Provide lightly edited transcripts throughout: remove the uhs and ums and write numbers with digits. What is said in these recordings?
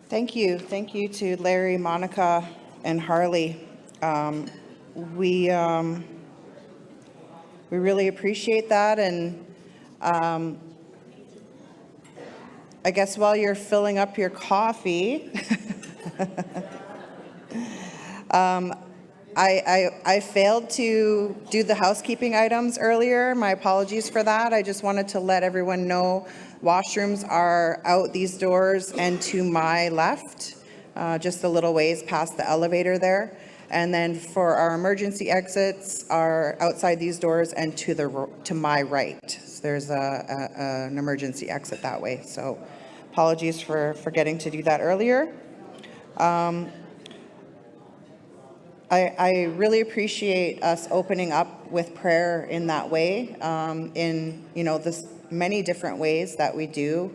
Thank you. Thank you to Larry, Monica, and Harley. We really appreciate that. And I guess while you're filling up your coffee, I failed to do the housekeeping items earlier. My apologies for that. I just wanted to let everyone know washrooms are out these doors and to my left, just a little ways past the elevator there. And then for our emergency exits are outside these doors and to my right. So there's an emergency exit that way. So apologies for forgetting to do that earlier. I really appreciate us opening up with prayer in that way, in this many different ways that we do.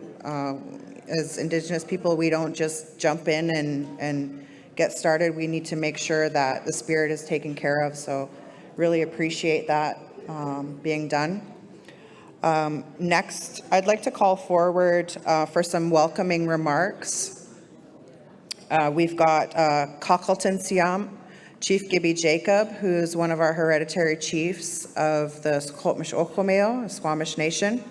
As Indigenous people, we don't just jump in and get started. We need to make sure that the spirit is taken care of. So really appreciate that being done. Next, I'd like to call forward for some welcoming remarks. We've got Cockleton Siam, Chief Gibby Jacob, who's one of our hereditary chiefs of the Squamish-Oklahoma, Squamish Nation,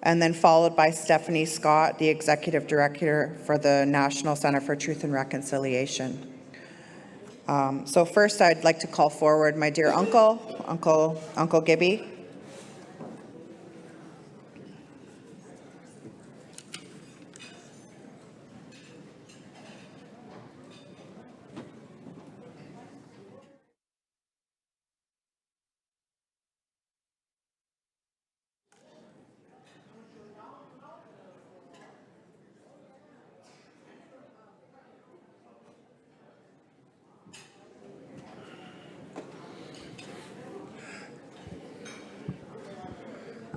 and then followed by Stephanie Scott, the Executive Director for the National Center for Truth and Reconciliation. So first, I'd like to call forward my dear Uncle Gibby.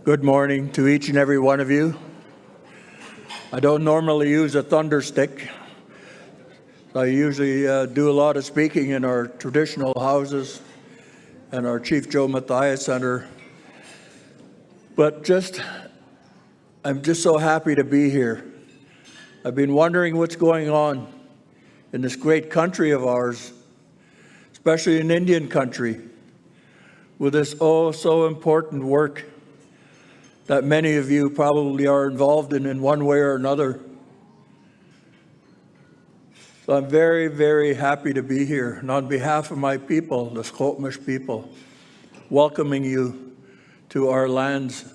Good morning to each and every one of you. I don't normally use a thunder stick. I usually do a lot of speaking in our traditional houses and our Chief Joe Mathias Center. But I'm just so happy to be here. I've been wondering what's going on in this great country of ours, especially in Indian country, with this so important work that many of you probably are involved in one way or another. So I'm very, very happy to be here. And on behalf of my people, the Squamish people, welcoming you to our lands.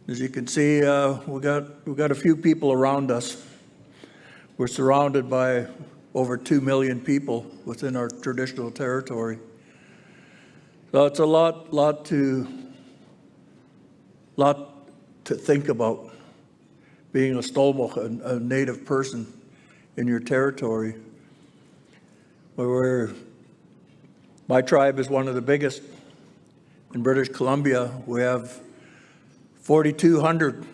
As you can see, we got a few people around us. We're surrounded by over 2 million people within our traditional territory. So it's a lot to think about, being a Stolmach, a native person in your territory. My tribe is one of the biggest in British Columbia. We have 4,200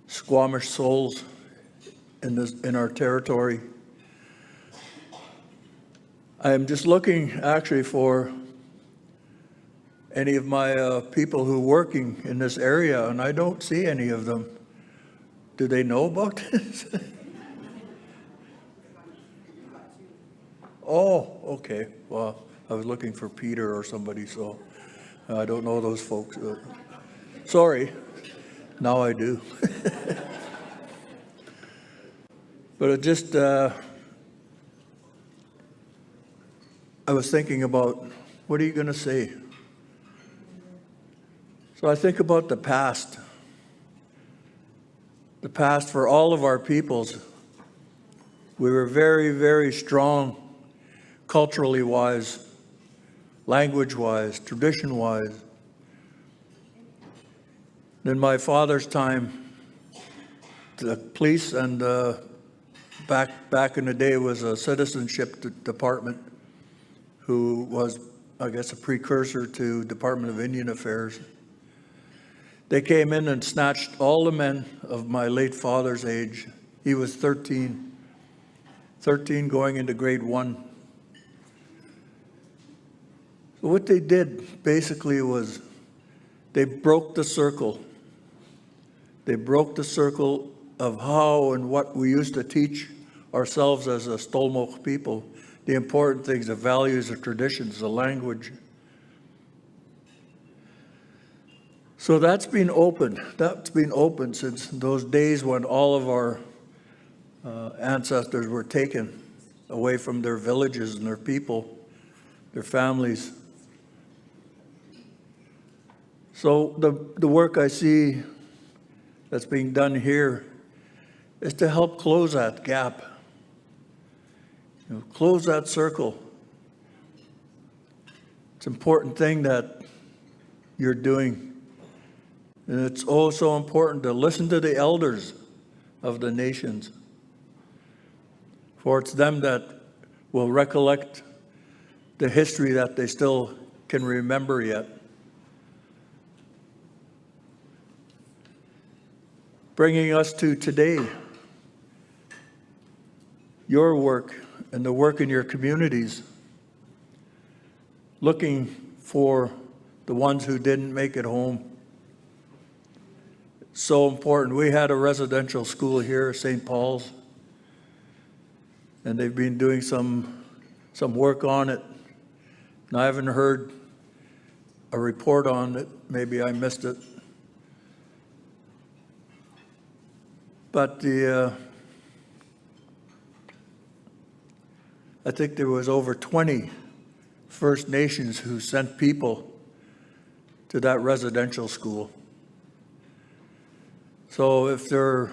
Squamish souls in our territory. I am just looking actually for any of my people who are working in this area, and I don't see any of them. Do they know about this? Oh, okay. Well, I was looking for Peter or somebody, so I don't know those folks. Sorry. Now I do. But it just, I was thinking about, what are you going to say? So I think about the past for all of our peoples. We were very, very strong, culturally wise, language wise, tradition wise. In my father's time, the police and back in the day was a citizenship department who was, I guess, a precursor to Department of Indian Affairs. They came in and snatched all the men of my late father's age. He was 13 going into grade 1. So what they did basically was they broke the circle. They broke the circle of how and what we used to teach ourselves as a Stolmok people, the important things, the values, the traditions, the language. So that's been open. That's been open since those days when all of our ancestors were taken away from their villages and their people, their families. So the work I see that's being done here is to help close that gap, close that circle. It's an important thing that you're doing. And it's also important to listen to the elders of the nations, for it's them that will recollect the history that they still can remember yet. Bringing us to today, your work and the work in your communities, looking for the ones who didn't make it home. It's so important. We had a residential school here, St. Paul's, and they've been doing some work on it. And I haven't heard a report on it. Maybe I missed it. But I think there was over 20 First Nations who sent people to that residential school. So if there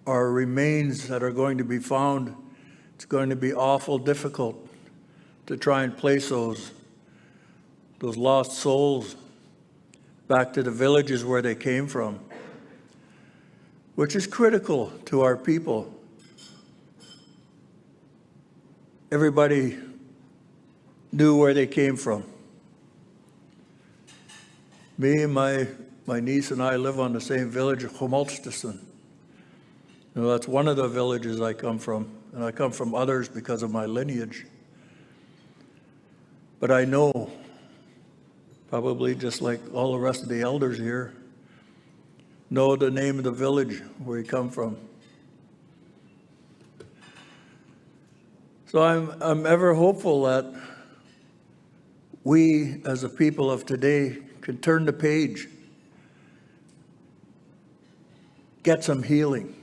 are remains that are going to be found, it's going to be awful difficult to try and place those lost souls back to the villages where they came from, which is critical to our people. Everybody knew where they came from. Me and my niece and I live on the same village, Homolsteson. That's one of the villages I come from, and I come from others because of my lineage. But I know, probably just like all the rest of the elders here, know the name of the village where you come from. So I'm ever hopeful that we, as a people of today, can turn the page, get some healing,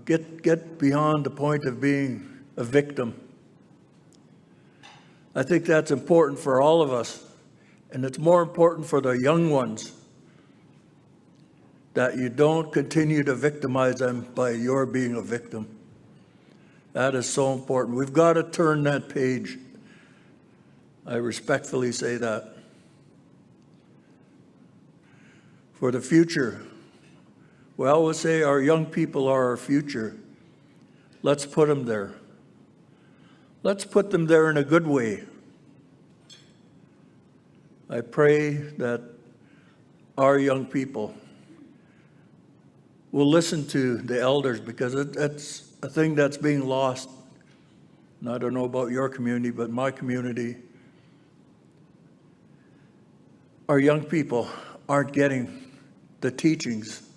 get beyond the point of being a victim. I think that's important for all of us, and it's more important for the young ones, that you don't continue to victimize them by your being a victim. That is so important. We've got to turn that page. I respectfully say that. For the future, we always say our young people are our future. Let's put them there. Let's put them there in a good way. I pray that our young people will listen to the elders, because it's a thing that's being lost. And I don't know about your community, but my community, our young people aren't getting the teachings.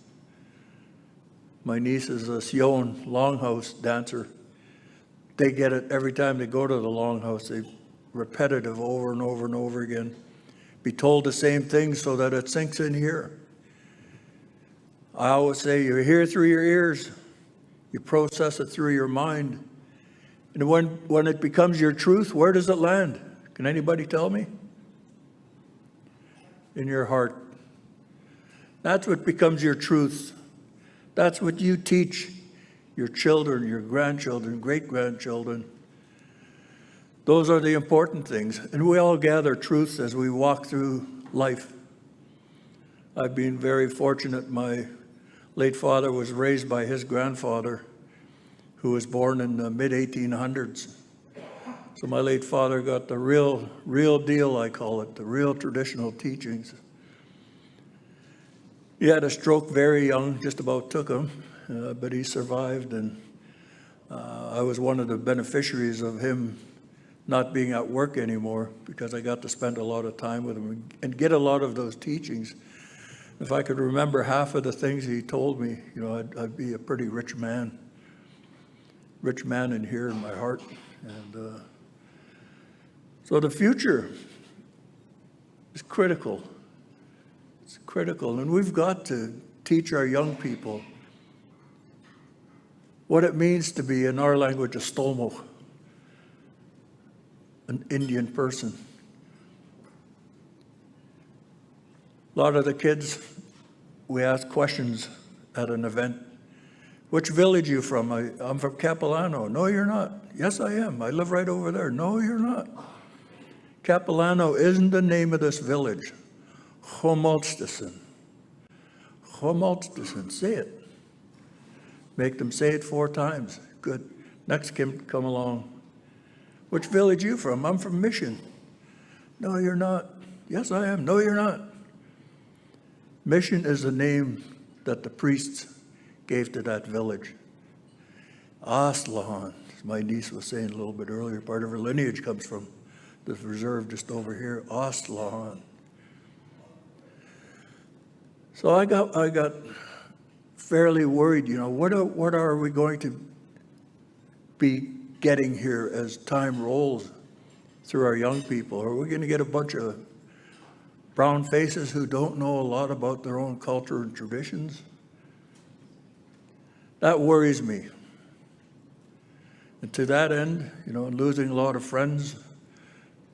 My niece is a Sion longhouse dancer. They get it every time they go to the longhouse. They repetitive over and over and over again. Be told the same thing so that it sinks in here. I always say you hear through your ears, you process it through your mind. And when it becomes your truth, where does it land? Can anybody tell me? In your heart. That's what becomes your truth. That's what you teach your children, your grandchildren, great-grandchildren. Those are the important things. And we all gather truths as we walk through life. I've been very fortunate. My late father was raised by his grandfather, who was born in the mid-1800s. So my late father got the real deal, I call it, the real traditional teachings. He had a stroke very young, just about took him, but he survived, and I was one of the beneficiaries of him not being at work anymore, because I got to spend a lot of time with him and get a lot of those teachings. If I could remember half of the things he told me, I'd be a pretty rich man in here in my heart. And so the future is critical. It's critical, and we've got to teach our young people what it means to be, in our language, a Stolmo, an Indian person. A lot of the kids, we ask questions at an event. Which village are you from? I'm from Capilano. No, you're not. Yes, I am. I live right over there. No, you're not. Capilano isn't the name of this village. Homalstison. Homalstison. Say it. Make them say it 4 times. Good. Next, Kim, come along. Which village are you from? I'm from Mission. No, you're not. Yes, I am. No, you're not. Mission is the name that the priests gave to that village. Aslan, as my niece was saying a little bit earlier, part of her lineage comes from the reserve just over here, Aslan. So I got fairly worried, what are we going to be getting here as time rolls through our young people? Are we going to get a bunch of brown faces who don't know a lot about their own culture and traditions? That worries me. And to that end, losing a lot of friends,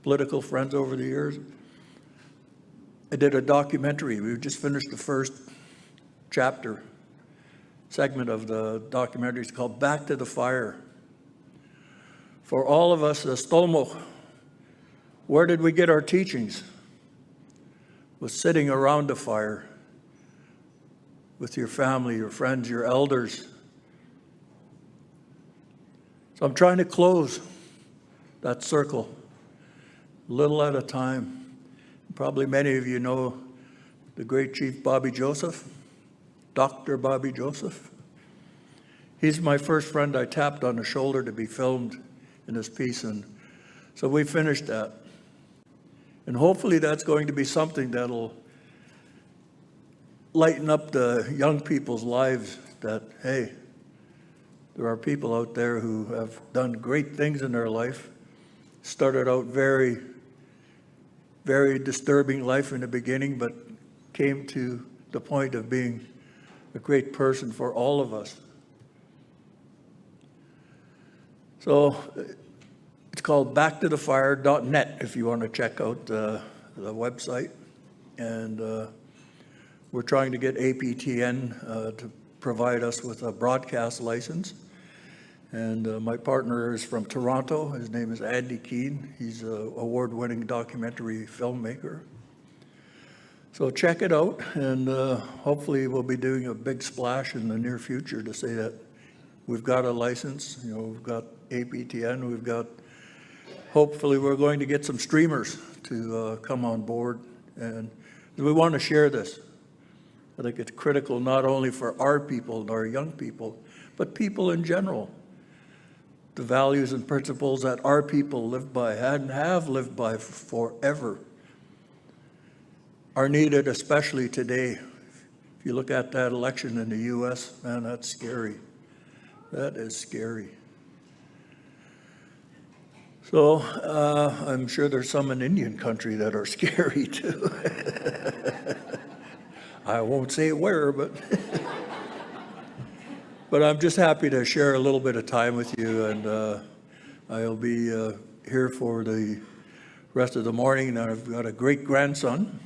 political friends over the years, I did a documentary. We just finished the first segment of the documentary. It's called Back to the Fire. For all of us, the Stolmo, where did we get our teachings? Was sitting around a fire with your family, your friends, your elders. So I'm trying to close that circle, a little at a time. Probably many of you know the great Chief Bobby Joseph, Dr. Bobby Joseph. He's my first friend I tapped on the shoulder to be filmed in this piece, and so we finished that. And hopefully that's going to be something that'll lighten up the young people's lives, that, hey, there are people out there who have done great things in their life, started out very, very disturbing life in the beginning, but came to the point of being a great person for all of us. So it's called backtothefire.net if you want to check out the website. And we're trying to get APTN to provide us with a broadcast license. And my partner is from Toronto. His name is Andy Keane. He's an award-winning documentary filmmaker. So check it out, and hopefully we'll be doing a big splash in the near future to say that we've got a license, we've got APTN, we've got, hopefully we're going to get some streamers to come on board, and we want to share this. I think it's critical not only for our people and our young people, but people in general. The values and principles that our people live by and have lived by forever are needed, especially today. If you look at that election in the U.S., man, that's scary. That is scary. So I'm sure there's some in Indian country that are scary too. I won't say where, but but I'm just happy to share a little bit of time with you, and I'll be here for the rest of the morning. And I've got a great grandson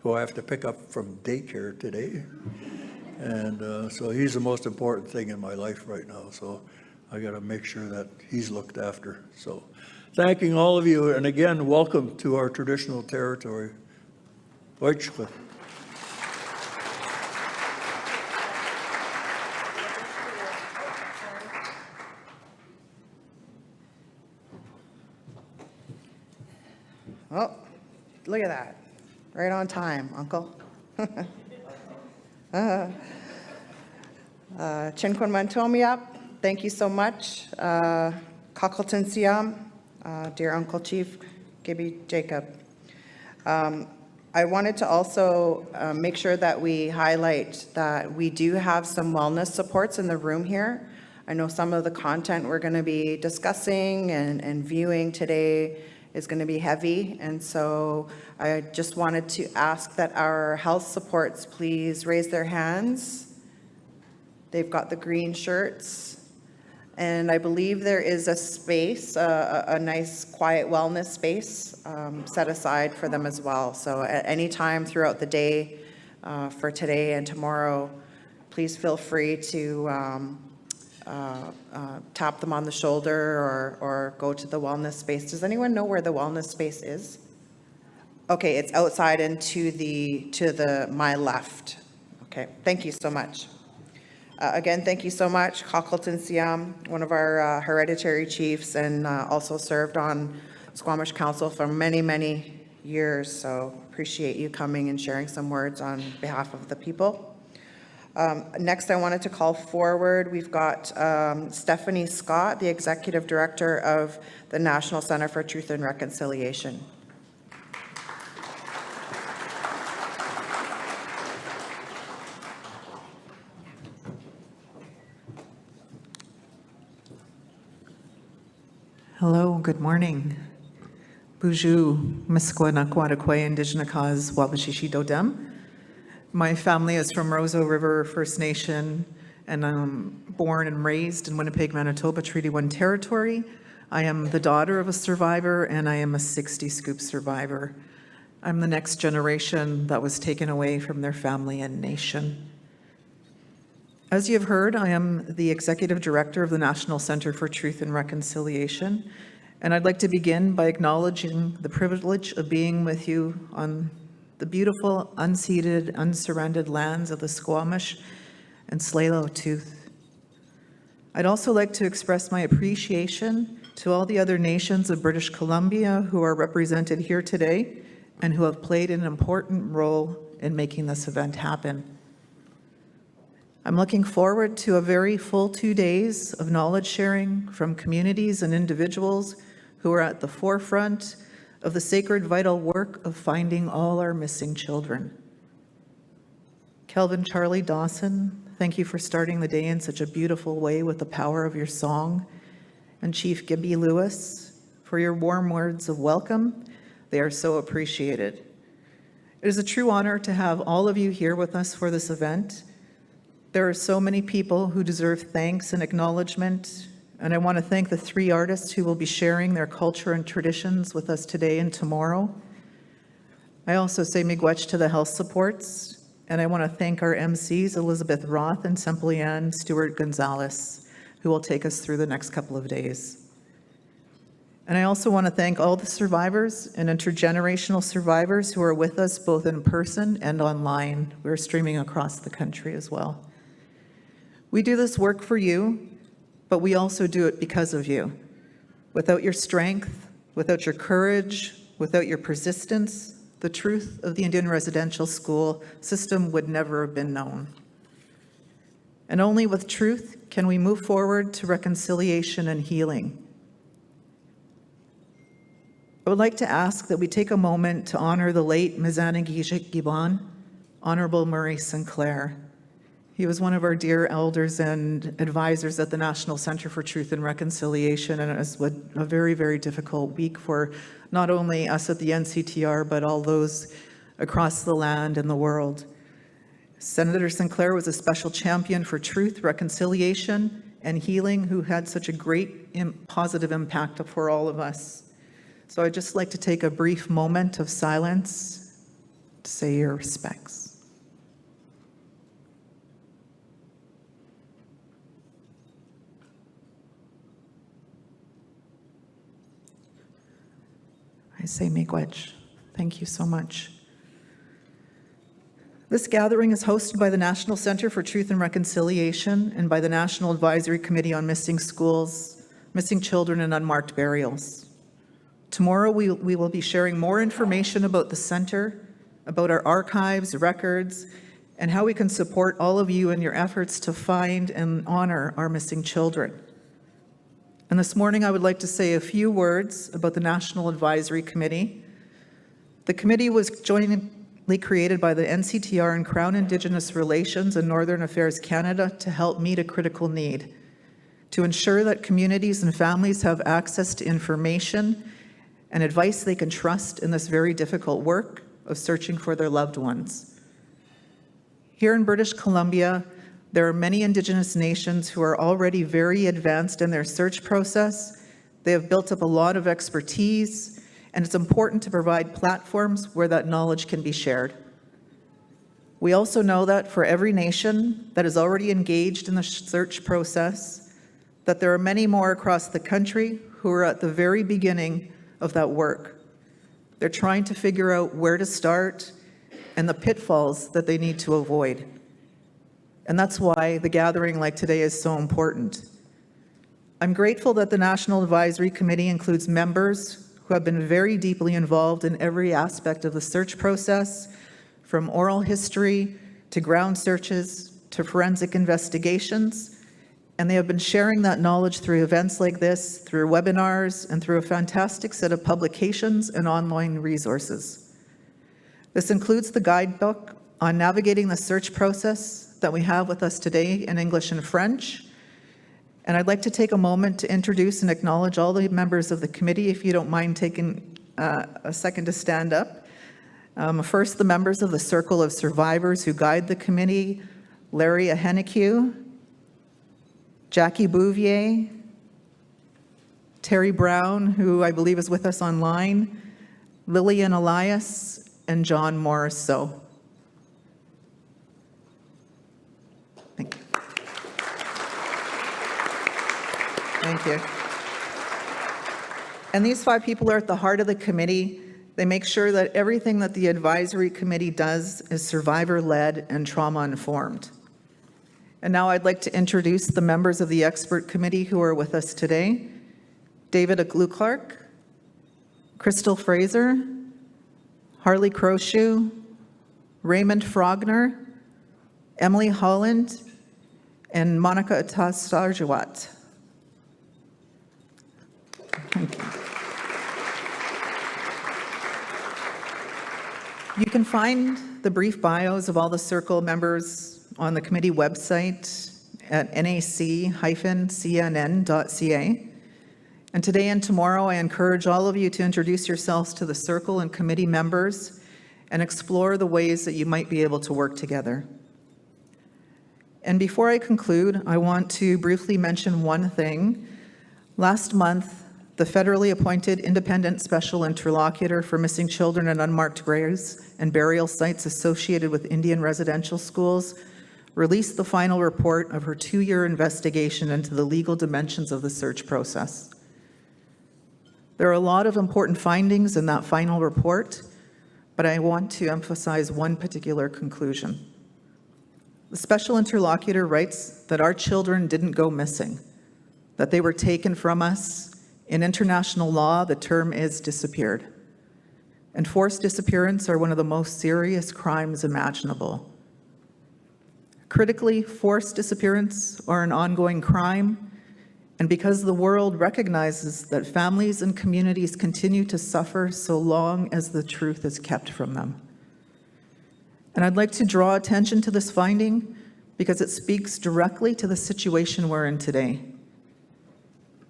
who I have to pick up from daycare today. And so he's the most important thing in my life right now. So I got to make sure that he's looked after. So thanking all of you. And again, welcome to our traditional territory. Oichka. Oh, look at that. Right on time, Uncle. Chinkwan Mantomiap, thank you so much. Kakaltan Siam, dear Uncle Chief Gibby Jacob. I wanted to also make sure that we highlight that we do have some wellness supports in the room here. I know some of the content we're going to be discussing and viewing today is going to be heavy, and so I just wanted to ask that our health supports please raise their hands. They've got the green shirts. And I believe there is a space, a nice quiet wellness space set aside for them as well. So at any time throughout the day for today and tomorrow, please feel free to tap them on the shoulder or go to the wellness space. Does anyone know where the wellness space is? Okay, it's outside and to my left. Okay, thank you so much. Again, thank you so much, Cockleton Siam, one of our hereditary chiefs, and also served on Squamish Council for many, many years. So appreciate you coming and sharing some words on behalf of the people. Next, I wanted to call forward, we've got Stephanie Scott, the Executive Director of the National Center for Truth and Reconciliation. Hello, good morning. Buju, Miskwanakwatakwe, Indigenous Cause, Wabashishi Dodem. My family is from Roseau River First Nation, and I'm born and raised in Winnipeg, Manitoba, Treaty 1 territory. I am the daughter of a survivor, and I am a 60 Scoop survivor. I'm the next generation that was taken away from their family and nation. As you have heard, I am the Executive Director of the National Center for Truth and Reconciliation, and I'd like to begin by acknowledging the privilege of being with you on the beautiful, unceded, unsurrendered lands of the Squamish and Tsleil-Waututh. I'd also like to express my appreciation to all the other nations of British Columbia who are represented here today and who have played an important role in making this event happen. I'm looking forward to a very full 2 days of knowledge sharing from communities and individuals who are at the forefront of the sacred, vital work of finding all our missing children. Kelvin Charlie Dawson, thank you for starting the day in such a beautiful way with the power of your song. And Chief Gibby Lewis, for your warm words of welcome. They are so appreciated. It is a true honor to have all of you here with us for this event. There are so many people who deserve thanks and acknowledgement, and I want to thank the 3 artists who will be sharing their culture and traditions with us today and tomorrow. I also say miigwech to the health supports, and I want to thank our MCs, Elizabeth Roth and Semplian Stewart Gonzalez, who will take us through the next couple of days. And I also want to thank all the survivors and intergenerational survivors who are with us both in person and online. We're streaming across the country as well. We do this work for you, but we also do it because of you. Without your strength, without your courage, without your persistence, the truth of the Indian residential school system would never have been known. And only with truth can we move forward to reconciliation and healing. I would like to ask that we take a moment to honor the late Mizanagijik Giban, Honorable Murray Sinclair. He was one of our dear elders and advisors at the National Center for Truth and Reconciliation, and it was a very, very difficult week for not only us at the NCTR, but all those across the land and the world. Senator Sinclair was a special champion for truth, reconciliation, and healing who had such a great positive impact for all of us. So I'd just like to take a brief moment of silence to say your respects. I say miigwech. Thank you so much. This gathering is hosted by the National Center for Truth and Reconciliation and by the National Advisory Committee on Missing Schools, Missing Children, and Unmarked Burials. Tomorrow, we will be sharing more information about the center, about our archives, records, and how we can support all of you in your efforts to find and honor our missing children. And this morning, I would like to say a few words about the National Advisory Committee. The committee was joined created by the NCTR and Crown Indigenous Relations and Northern Affairs Canada to help meet a critical need, to ensure that communities and families have access to information and advice they can trust in this very difficult work of searching for their loved ones. Here in British Columbia, there are many Indigenous nations who are already very advanced in their search process. They have built up a lot of expertise, and it's important to provide platforms where that knowledge can be shared. We also know that for every nation that is already engaged in the search process, that there are many more across the country who are at the very beginning of that work. They're trying to figure out where to start and the pitfalls that they need to avoid. And that's why the gathering like today is so important. I'm grateful that the National Advisory Committee includes members who have been very deeply involved in every aspect of the search process, from oral history to ground searches to forensic investigations, and they have been sharing that knowledge through events like this, through webinars, and through a fantastic set of publications and online resources. This includes the guidebook on navigating the search process that we have with us today in English and French. And I'd like to take a moment to introduce and acknowledge all the members of the committee, if you don't mind taking a second to stand up. First, the members of the Circle of Survivors who guide the committee: Larry Aheneque, Jackie Bouvier, Terry Brown, who I believe is with us online, Lillian Elias, and John Morrisseau. Thank you. Thank you. And these 5 people are at the heart of the committee. They make sure that everything that the advisory committee does is survivor-led and trauma-informed. And now I'd like to introduce the members of the expert committee who are with us today: David Aglu-Clark, Crystal Fraser, Harley Crowshoe, Raymond Frogner, Emily Holland, and Monica Atastarjuat. Thank you. You can find the brief bios of all the Circle members on the committee website at nac-cnn.ca. And today and tomorrow, I encourage all of you to introduce yourselves to the Circle and committee members and explore the ways that you might be able to work together. And before I conclude, I want to briefly mention one thing. Last month, the federally appointed independent special interlocutor for missing children and unmarked graves and burial sites associated with Indian residential schools released the final report of her 2-year investigation into the legal dimensions of the search process. There are a lot of important findings in that final report, but I want to emphasize one particular conclusion. The special interlocutor writes that our children didn't go missing, that they were taken from us. In international law, the term is disappeared. And forced disappearance are one of the most serious crimes imaginable. Critically, forced disappearance are an ongoing crime, and because the world recognizes that families and communities continue to suffer so long as the truth is kept from them. And I'd like to draw attention to this finding because it speaks directly to the situation we're in today.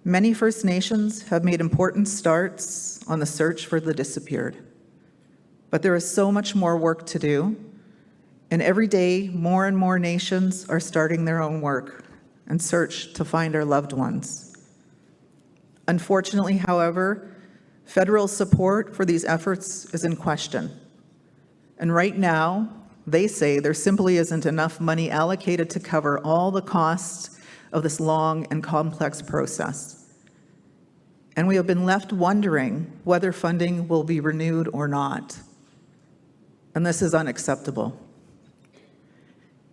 Many First Nations have made important starts on the search for the disappeared, but there is so much more work to do, and every day more and more nations are starting their own work and search to find our loved ones. Unfortunately, however, federal support for these efforts is in question, and right now, they say there simply isn't enough money allocated to cover all the costs of this long and complex process. And we have been left wondering whether funding will be renewed or not. And this is unacceptable.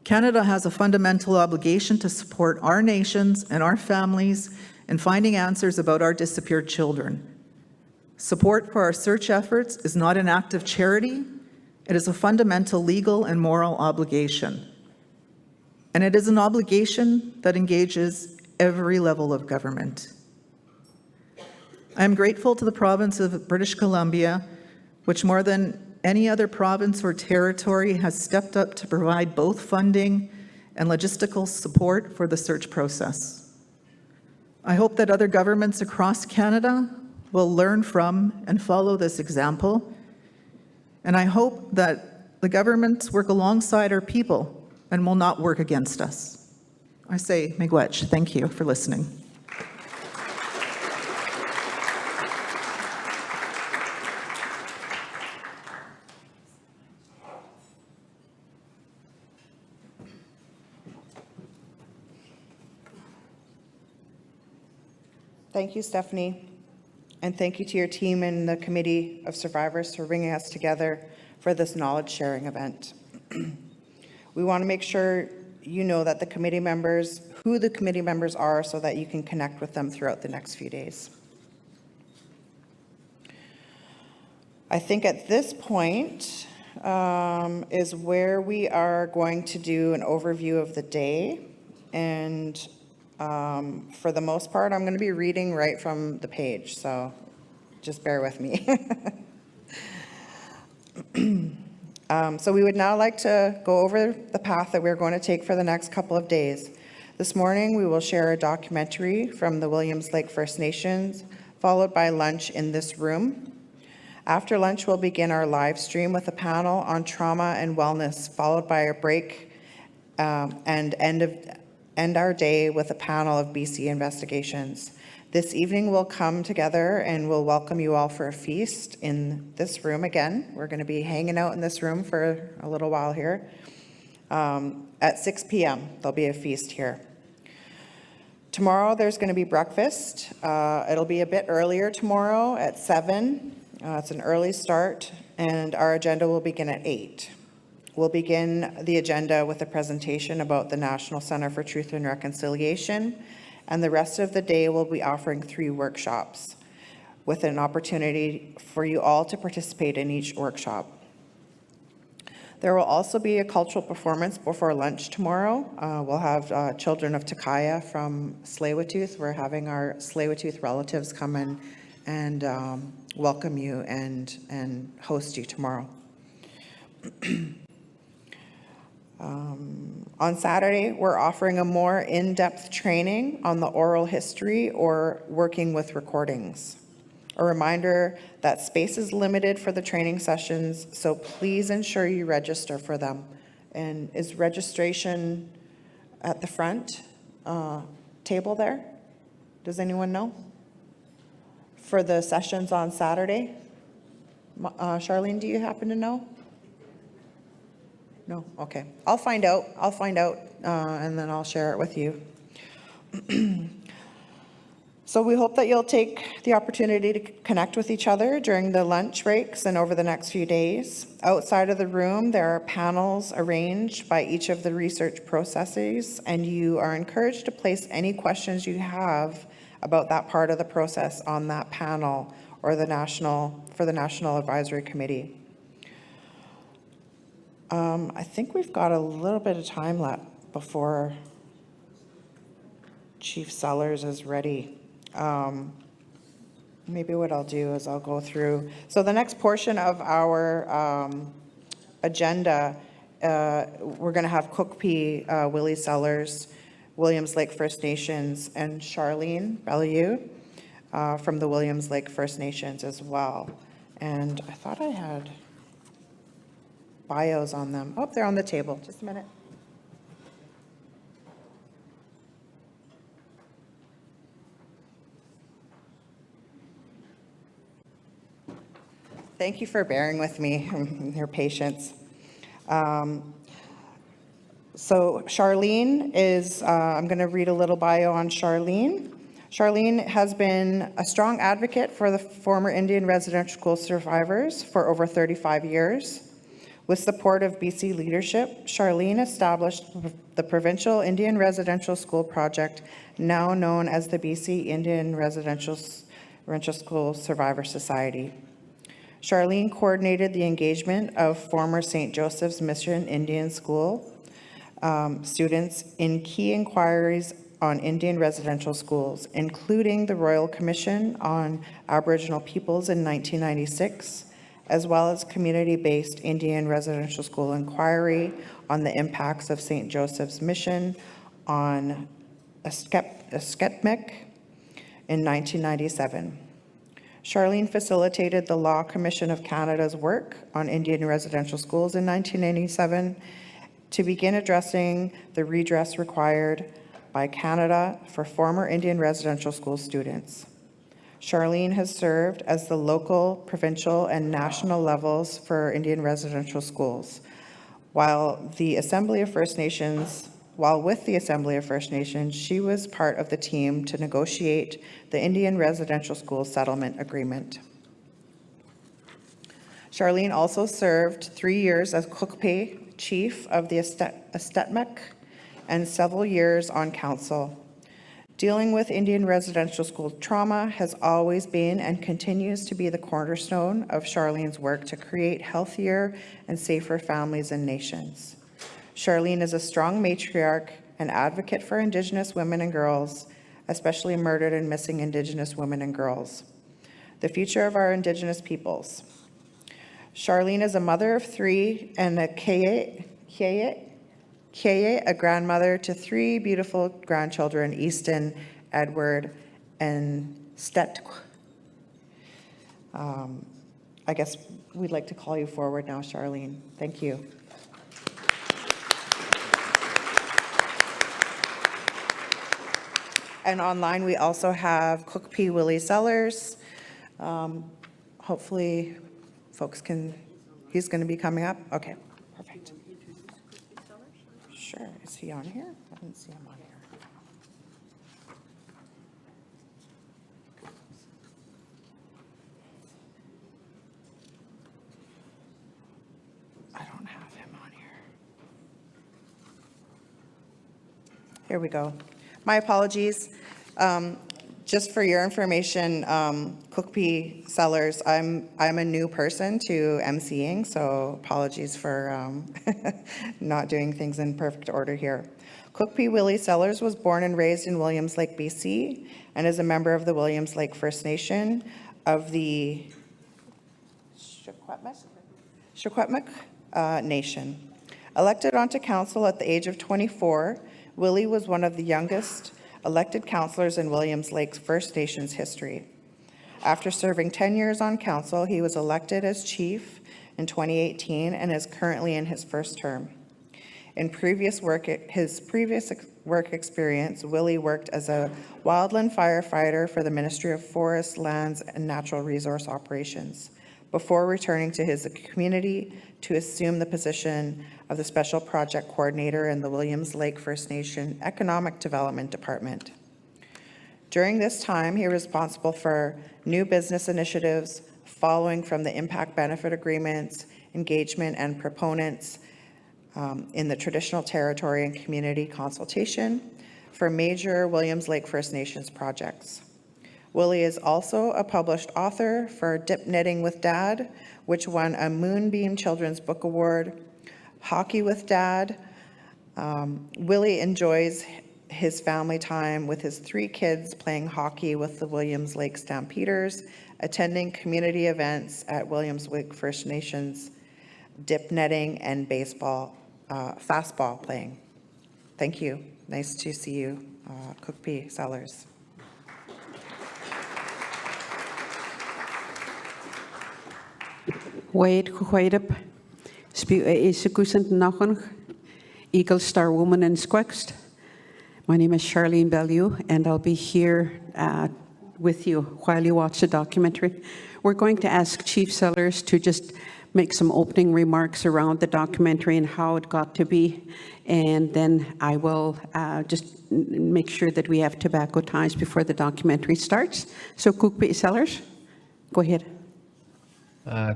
Canada has a fundamental obligation to support our nations and our families in finding answers about our disappeared children. Support for our search efforts is not an act of charity, it is a fundamental legal and moral obligation. And it is an obligation that engages every level of government. I am grateful to the province of British Columbia, which more than any other province or territory has stepped up to provide both funding and logistical support for the search process. I hope that other governments across Canada will learn from and follow this example, and I hope that the governments work alongside our people and will not work against us. I say, miigwech. Thank you for listening. Thank you, Stephanie. And thank you to your team and the Committee of Survivors for bringing us together for this knowledge sharing event. We want to make sure you know that the committee members, who the committee members are, so that you can connect with them throughout the next few days. I think at this point is where we are going to do an overview of the day. And for the most part, I'm going to be reading right from the page, so just bear with me. So we would now like to go over the path that we're going to take for the next couple of days. This morning, we will share a documentary from the Williams Lake First Nations, followed by lunch in this room. After lunch, we'll begin our live stream with a panel on trauma and wellness, followed by a break and end our day with a panel of BC investigations. This evening we'll come together and we'll welcome you all for a feast in this room again. We're going to be hanging out in this room for a little while here. At 6 p.m. there'll be a feast here. Tomorrow there's going to be breakfast. It'll be a bit earlier tomorrow at 7. It's an early start, and our agenda will begin at 8. We'll begin the agenda with a presentation about the National Centre for Truth and Reconciliation, and the rest of the day we'll be offering 3 workshops with an opportunity for you all to participate in each workshop. There will also be a cultural performance before lunch tomorrow. We'll have children of Takaya from Tsleil-Waututh. We're having our Tsleil-Waututh relatives come in and welcome you and host you tomorrow. On Saturday, we're offering a more in-depth training on the oral history or working with recordings. A reminder that space is limited for the training sessions, so please ensure you register for them. And is registration at the front table there? Does anyone know? For the sessions on Saturday? Charlene, do you happen to know? No? Okay. I'll find out, and then I'll share it with you. So we hope that you'll take the opportunity to connect with each other during the lunch breaks and over the next few days. Outside of the room, there are panels arranged by each of the research processes, and you are encouraged to place any questions you have about that part of the process on that panel or the National Advisory Committee. I think we've got a little bit of time left before Chief Sellers is ready. Maybe what I'll do is I'll go through. So the next portion of our agenda, we're going to have Cookpee, Willie Sellers, Williams Lake First Nations, and Charlene Bellew from the Williams Lake First Nations as well. And I thought I had bios on them. Oh, they're on the table. Just a minute. Thank you for bearing with me and your patience. So Charlene is, I'm going to read a little bio on Charlene. Charlene has been a strong advocate for the former Indian residential school survivors for over 35 years. With support of BC leadership, Charlene established the Provincial Indian Residential School Project, now known as the BC Indian Residential School Survivor Society. Charlene coordinated the engagement of former St. Joseph's Mission Indian School students in key inquiries on Indian residential schools, including the Royal Commission on Aboriginal Peoples in 1996 as well as community-based Indian residential school inquiry on the impacts of St. Joseph's Mission on Asketmik in 1997. Charlene facilitated the Law Commission of Canada's work on Indian residential schools in 1997 to begin addressing the redress required by Canada for former Indian residential school students. Charlene has served as the local, provincial, and national levels for Indian residential schools. While with the Assembly of First Nations, she was part of the team to negotiate the Indian residential school settlement agreement. Charlene also served 3 years as Cookpay chief of the Asketmik and several years on council. Dealing with Indian residential school trauma has always been and continues to be the cornerstone of Charlene's work to create healthier and safer families and nations. Charlene is a strong matriarch and advocate for Indigenous women and girls, especially murdered and missing Indigenous women and girls, the future of our Indigenous peoples. Charlene is a mother of 3 and a a grandmother to 3 beautiful grandchildren, Easton, Edward, and Stet. I guess we'd like to call you forward now, Charlene. Thank you. And online, we also have Cookpay Willie Sellers. Hopefully, folks he's going to be coming up. Okay, perfect. Sure. Is he on here? I didn't see him on here. I don't have him on here. Here we go. My apologies. Just for your information, Cookpay Sellers, I'm a new person to MCing, so apologies for not doing things in perfect order here. Cookpay Willie Sellers was born and raised in Williams Lake, BC, and is a member of the Williams Lake First Nation of the Secwepemc Nation. Elected onto council at the age of 24, Willie was one of the youngest elected councillors in Williams Lake First Nations history. After serving 10 years on council, he was elected as chief in 2018 and is currently in his first term. In his previous work experience, Willie worked as a wildland firefighter for the Ministry of Forests, Lands, and Natural Resource Operations, before returning to his community to assume the position of the Special Project Coordinator in the Williams Lake First Nation Economic Development Department. During this time, he was responsible for new business initiatives following from the impact benefit agreements, engagement and proponents in the traditional territory and community consultation for major Williams Lake First Nations projects. Willie is also a published author for Dip Knitting with Dad, which won a Moonbeam Children's Book Award, Hockey with Dad. Willie enjoys his family time with his 3 kids playing hockey with the Williams Lake Stampeders, attending community events at Williams Lake First Nations, dip netting, and baseball, fastball playing. Thank you. Nice to see you, Cookpay Sellers. Wade Kuwaidip, speak Issakusant Nachon, Eagle Star Woman in Squext. My name is Charlene Bellew, and I'll be here with you while you watch the documentary. We're going to ask Chief Sellers to just make some opening remarks around the documentary and how it got to be, and then I will just make sure that we have tobacco ties before the documentary starts. So Cookpay Sellers, go ahead.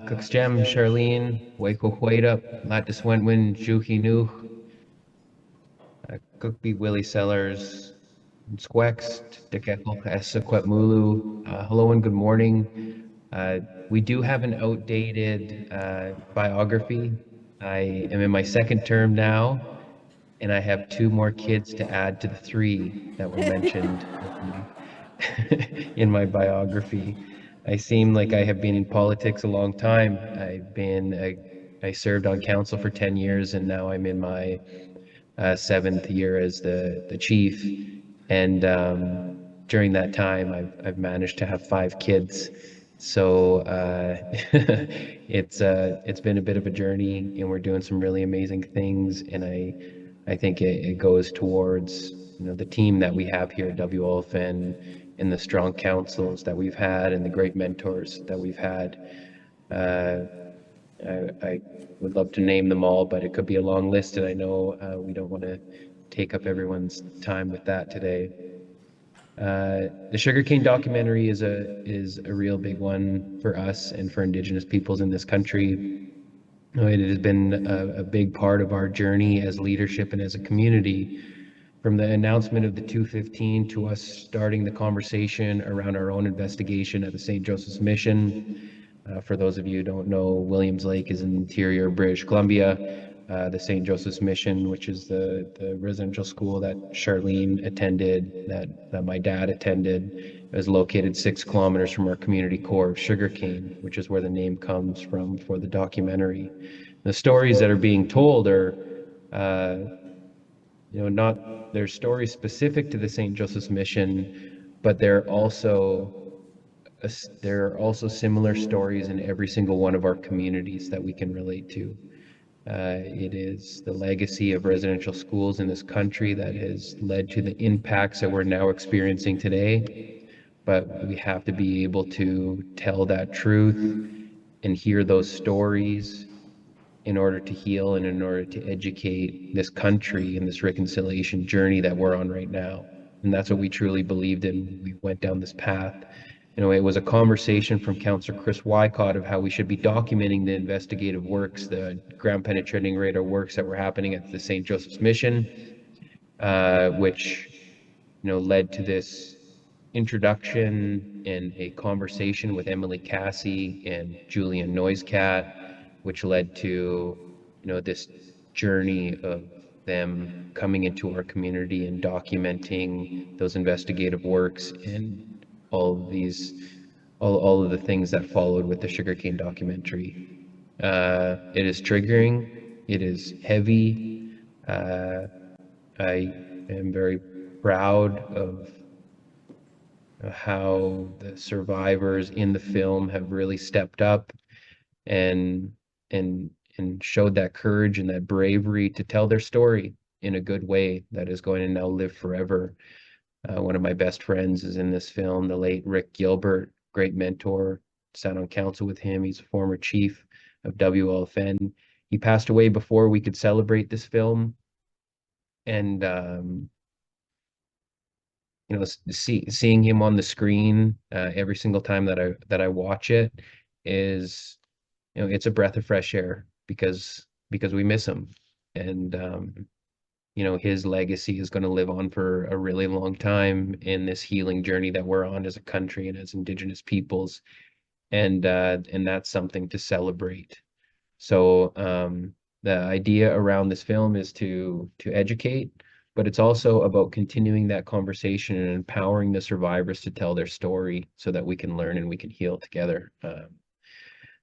Cooks Gem, Charlene, Waco Huayda, Latis Wentwin, Juhi Nu, Cookpay Willie Sellers, Squext, Dekekol, Essequet Mulu. Hello and good morning. We do have an outdated biography. I am in my 2nd term now, and I have 2 more kids to add to the 3 that were mentioned in my biography. I seem like I have been in politics a long time. I served on council for 10 years, and now I'm in my seventh year as the chief. And during that time, I've managed to have 5 kids. So it's been a bit of a journey, and we're doing some really amazing things. And I think it goes towards the team that we have here at WLFN and the strong councils that we've had and the great mentors that we've had. I would love to name them all, but it could be a long list, and I know we don't want to take up everyone's time with that today. The sugarcane documentary is a real big one for us and for Indigenous peoples in this country. It has been a big part of our journey as leadership and as a community. From the announcement of the 215 to us starting the conversation around our own investigation at the St. Joseph's Mission. For those of you who don't know, Williams Lake is in interior British Columbia. The St. Joseph's Mission, which is the residential school that Charlene attended, that my dad attended, is located 6 kilometers from our community core of sugarcane, which is where the name comes from for the documentary. The stories that are being told are they're stories specific to the St. Joseph's Mission, but there are also similar stories in every single one of our communities that we can relate to. It is the legacy of residential schools in this country that has led to the impacts that we're now experiencing today. But we have to be able to tell that truth and hear those stories in order to heal and in order to educate this country in this reconciliation journey that we're on right now. And that's what we truly believed in. We went down this path. It was a conversation from Councillor Chris Wycott of how we should be documenting the investigative works, the ground penetrating radar works that were happening at the St. Joseph's Mission, which led to this introduction and a conversation with Emily Cassie and Julian Noisecat, which led to this journey of them coming into our community and documenting those investigative works and all of the things that followed with the sugarcane documentary. It is triggering. It is heavy. I am very proud of how the survivors in the film have really stepped up and showed that courage and that bravery to tell their story in a good way that is going to now live forever. One of my best friends is in this film, the late Rick Gilbert, great mentor, sat on council with him. He's a former chief of WLFN. He passed away before we could celebrate this film. And, seeing him on the screen every single time that I watch it is, it's a breath of fresh air because we miss him. And, his legacy is going to live on for a really long time in this healing journey that we're on as a country and as Indigenous peoples. And that's something to celebrate. So the idea around this film is to educate, but it's also about continuing that conversation and empowering the survivors to tell their story so that we can learn and we can heal together.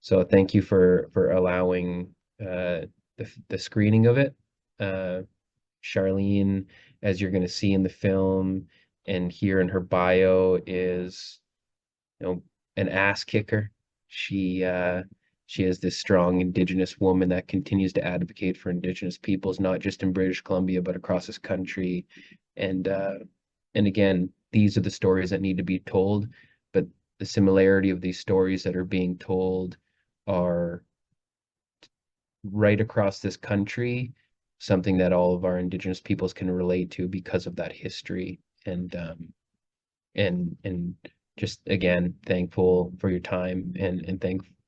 So thank you for allowing the screening of it. Charlene, as you're going to see in the film and hear in her bio, is an ass kicker. She is this strong Indigenous woman that continues to advocate for Indigenous peoples, not just in British Columbia, but across this country. And again, these are the stories that need to be told, but the similarity of these stories that are being told are right across this country, something that all of our Indigenous peoples can relate to because of that history. And just again, thankful for your time and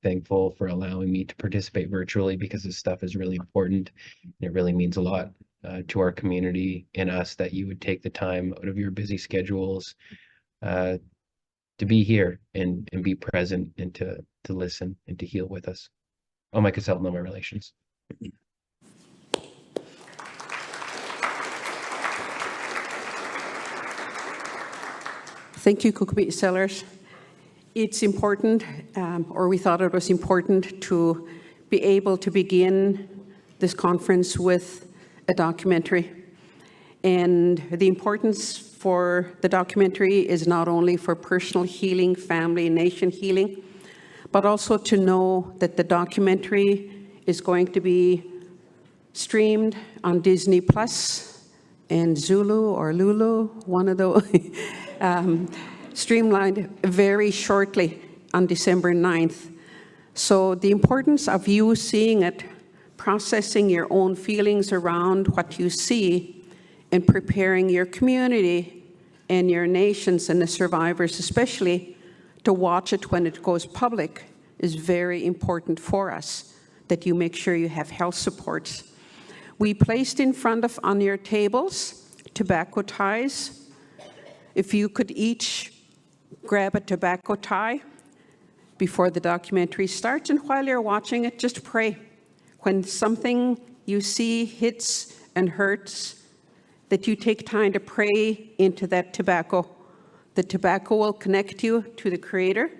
thankful for allowing me to participate virtually because this stuff is really important. It really means a lot to our community and us that you would take the time out of your busy schedules to be here and be present and to listen and to heal with us. I'm Mike Cassell, Nomad Relations. Thank you, Cookbit Sellers. it's important, or we thought it was important to be able to begin this conference with a documentary. And the importance for the documentary is not only for personal healing, family, nation healing, but also to know that the documentary is going to be streamed on Disney Plus and Zulu or Lulu, one of those, streamlined very shortly on December 9th. So the importance of you seeing it, processing your own feelings around what you see, and preparing your community and your nations and the survivors especially to watch it when it goes public is very important for us, that you make sure you have health supports. We placed in front of on your tables tobacco ties. If you could each grab a tobacco tie before the documentary starts, and while you're watching it, just pray. When something you see hits and hurts, that you take time to pray into that tobacco. The tobacco will connect you to the Creator.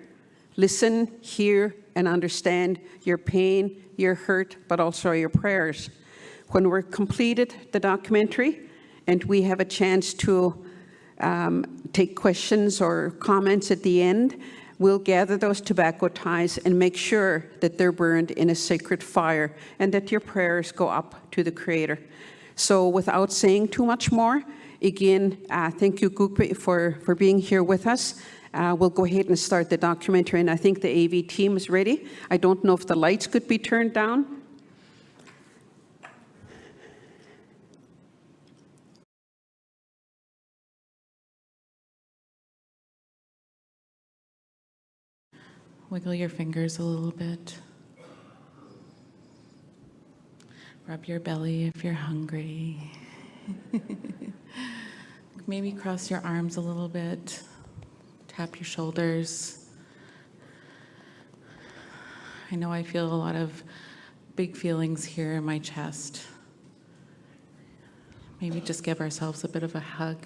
Listen, hear, and understand your pain, your hurt, but also your prayers. When we're completed the documentary and we have a chance to take questions or comments at the end, we'll gather those tobacco ties and make sure that they're burned in a sacred fire and that your prayers go up to the Creator. So without saying too much more, again, thank you, Gukwe, for being here with us. We'll go ahead and start the documentary, and I think the AV team is ready. I don't know if the lights could be turned down. Wiggle your fingers a little bit. Rub your belly if you're hungry. Maybe cross your arms a little bit. Tap your shoulders. I know I feel a lot of big feelings here in my chest. Maybe just give ourselves a bit of a hug.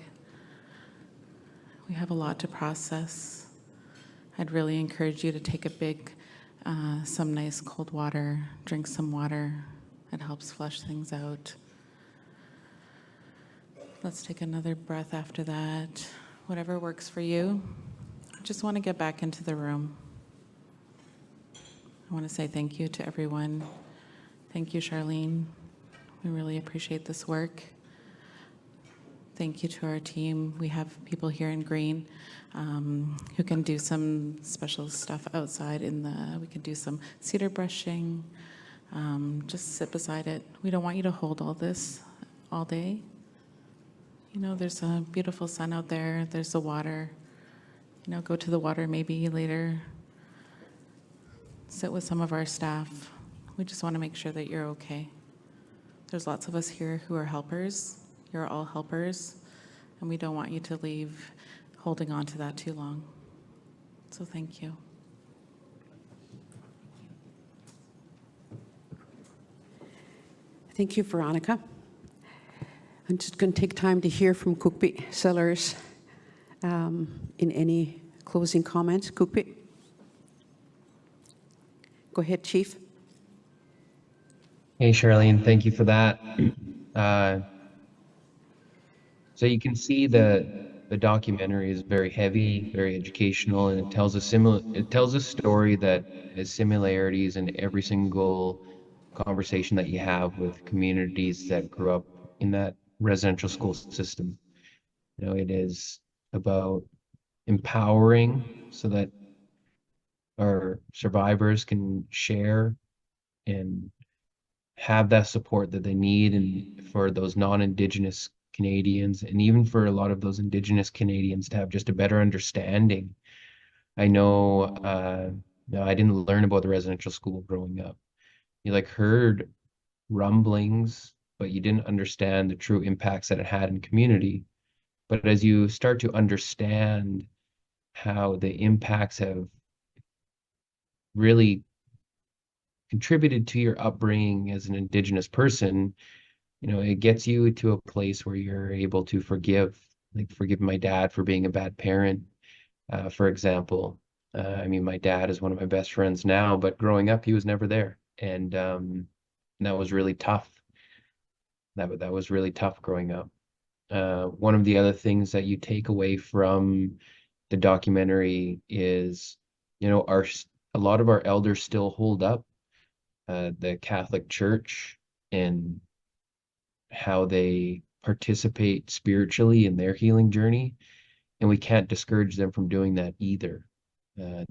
We have a lot to process. I'd really encourage you to take a big, some nice cold water, drink some water. It helps flush things out. Let's take another breath after that. Whatever works for you. I just want to get back into the room. I want to say thank you to everyone. Thank you, Charlene. We really appreciate this work. Thank you to our team. We have people here in green who can do some special stuff outside we can do some cedar brushing. Just sit beside it. We don't want you to hold all this all day. You know, there's a beautiful sun out there. There's the water. You know, go to the water maybe later. Sit with some of our staff. We just want to make sure that you're okay. There's lots of us here who are helpers. You're all helpers, and we don't want you to leave holding on to that too long. So thank you. Thank you, Veronica. I'm just going to take time to hear from Kukpi Sellers in any closing comments. Kukpi? Go ahead, Chief. Hey, Charlene, thank you for that. So you can see the documentary is very heavy, very educational, and it tells a story that has similarities in every single conversation that you have with communities that grew up in that residential school system. You know, it is about empowering so that our survivors can share and have that support that they need, and for those non-Indigenous Canadians, and even for a lot of those Indigenous Canadians to have just a better understanding. I know, I didn't learn about the residential school growing up. You heard rumblings, but you didn't understand the true impacts that it had in community. But as you start to understand how the impacts have really contributed to your upbringing as an Indigenous person, you know, it gets you to a place where you're able to forgive my dad for being a bad parent, for example. I mean, my dad is one of my best friends now, but growing up, he was never there. And that was really tough. That was really tough growing up. One of the other things that you take away from the documentary is, you know, a lot of our elders still hold up the Catholic Church and how they participate spiritually in their healing journey, and we can't discourage them from doing that either. The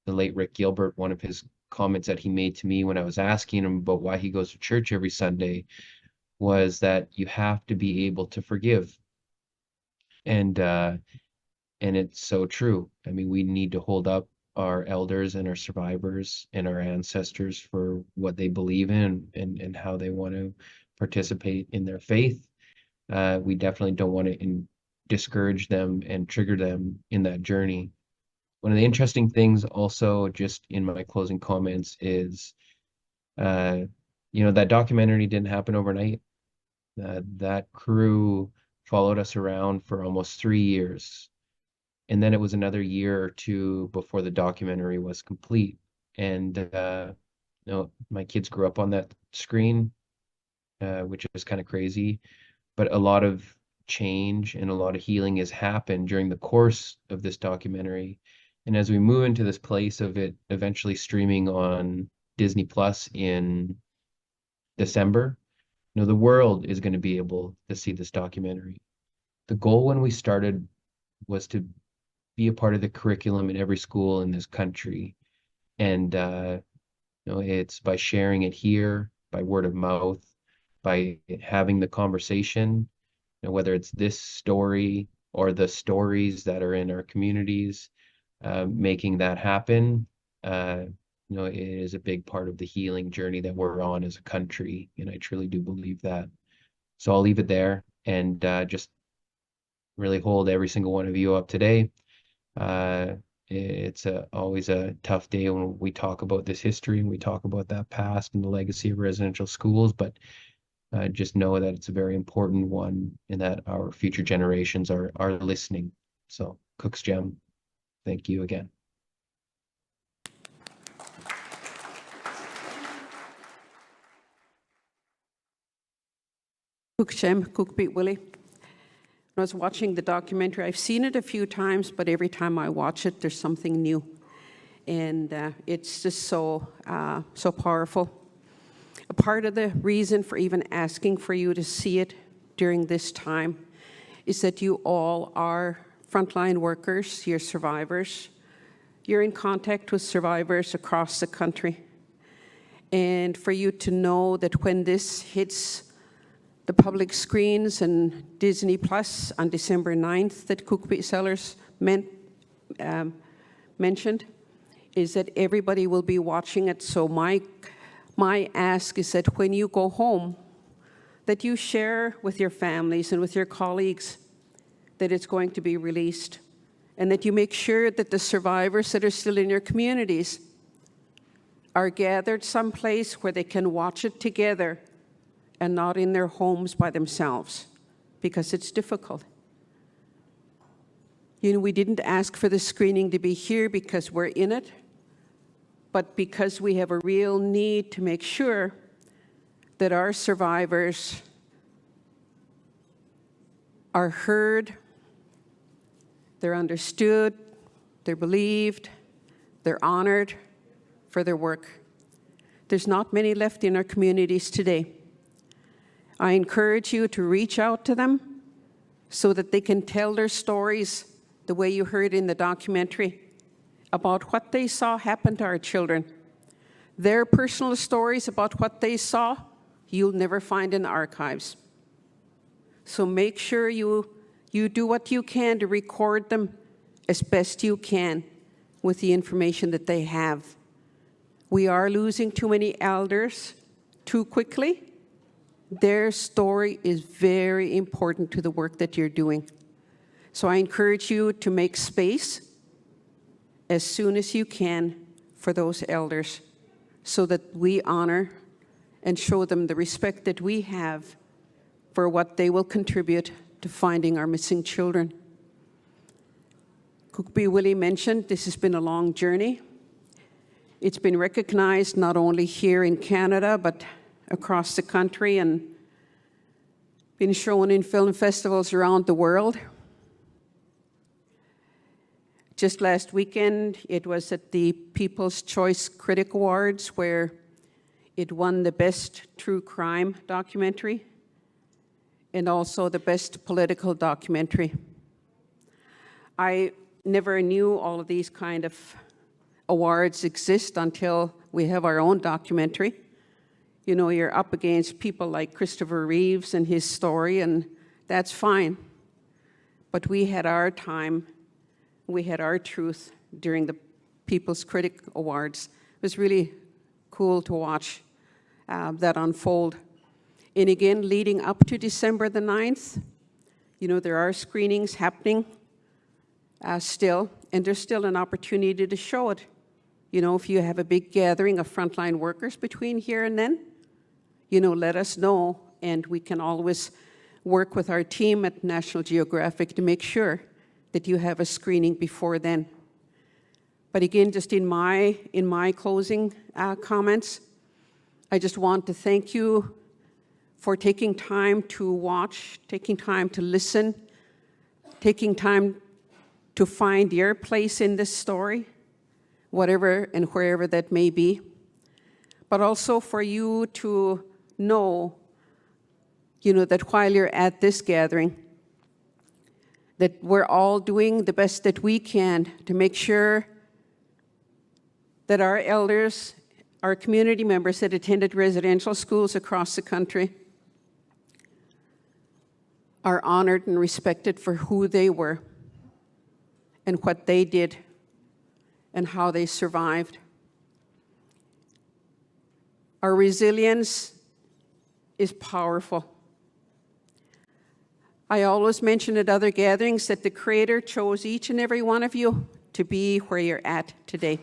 late Rick Gilbert, one of his comments that he made to me when I was asking him about why he goes to church every Sunday was that you have to be able to forgive. And it's so true. I mean, we need to hold up our elders and our survivors and our ancestors for what they believe in and how they want to participate in their faith. We definitely don't want to discourage them and trigger them in that journey. One of the interesting things also, just in my closing comments, is that documentary didn't happen overnight. That crew followed us around for almost 3 years. And then it was another year or two before the documentary was complete. And my kids grew up on that screen, which is kind of crazy. But a lot of change and a lot of healing has happened during the course of this documentary. And as we move into this place of it eventually streaming on Disney Plus in December, the world is going to be able to see this documentary. The goal when we started was to be a part of the curriculum in every school in this country. And it's by sharing it here, by word of mouth, by having the conversation, whether it's this story or the stories that are in our communities, making that happen, it is a big part of the healing journey that we're on as a country. And I truly do believe that. So I'll leave it there and just really hold every single one of you up today. It's always a tough day when we talk about this history and we talk about that past and the legacy of residential schools, but just know that it's a very important one and that our future generations are listening. So Cook's Gem, thank you again. Cook Shem, Cook Beat Willie. When I was watching the documentary, I've seen it a few times, but every time I watch it, there's something new. And it's just so powerful. A part of the reason for even asking for you to see it during this time is that you all are frontline workers, you're survivors. You're in contact with survivors across the country. And for you to know that when this hits the public screens and Disney Plus on December 9th that Cookbeat Sellers mentioned, is that everybody will be watching it. So my ask is that when you go home, that you share with your families and with your colleagues that it's going to be released, and that you make sure that the survivors that are still in your communities are gathered someplace where they can watch it together and not in their homes by themselves, because it's difficult. We didn't ask for the screening to be here because we're in it, but because we have a real need to make sure that our survivors are heard, they're understood, they're believed, they're honored for their work. There's not many left in our communities today. I encourage you to reach out to them so that they can tell their stories the way you heard in the documentary about what they saw happen to our children. Their personal stories about what they saw, you'll never find in the archives. So make sure you do what you can to record them as best you can with the information that they have. We are losing too many elders too quickly. Their story is very important to the work that you're doing. So I encourage you to make space as soon as you can for those elders so that we honor and show them the respect that we have for what they will contribute to finding our missing children. Cookby Willie mentioned, this has been a long journey. It's been recognized not only here in Canada, but across the country and been shown in film festivals around the world. Just last weekend, it was at the People's Choice Critic Awards where it won the Best True Crime Documentary and also the Best Political Documentary. I never knew all of these kind of awards exist until we have our own documentary. You know, you're up against people like Christopher Reeves and his story, and that's fine. But we had our time, we had our truth during the People's Critic Awards. It was really cool to watch that unfold. And again, leading up to December the 9th, you know, there are screenings happening still, and there's still an opportunity to show it. You know, if you have a big gathering of frontline workers between here and then, you know, let us know, and we can always work with our team at National Geographic to make sure that you have a screening before then. But again, just in my closing comments, I just want to thank you for taking time to watch, taking time to listen, taking time to find your place in this story, whatever and wherever that may be, but also for you to know, you know, that while you're at this gathering, that we're all doing the best that we can to make sure that our elders, our community members that attended residential schools across the country are honored and respected for who they were and what they did and how they survived. Our resilience is powerful. I always mention at other gatherings that the Creator chose each and every one of you to be where you're at today.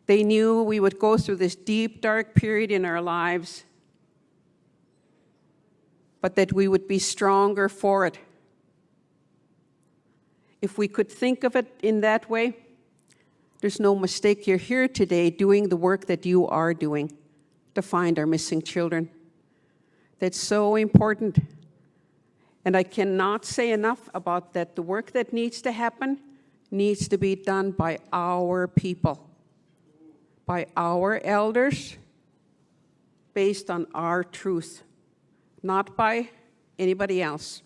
They knew we would go through this deep, dark period in our lives, but that we would be stronger for it. If we could think of it in that way, there's no mistake you're here today doing the work that you are doing to find our missing children. That's so important. And I cannot say enough about that. The work that needs to happen needs to be done by our people, by our elders, based on our truth, not by anybody else.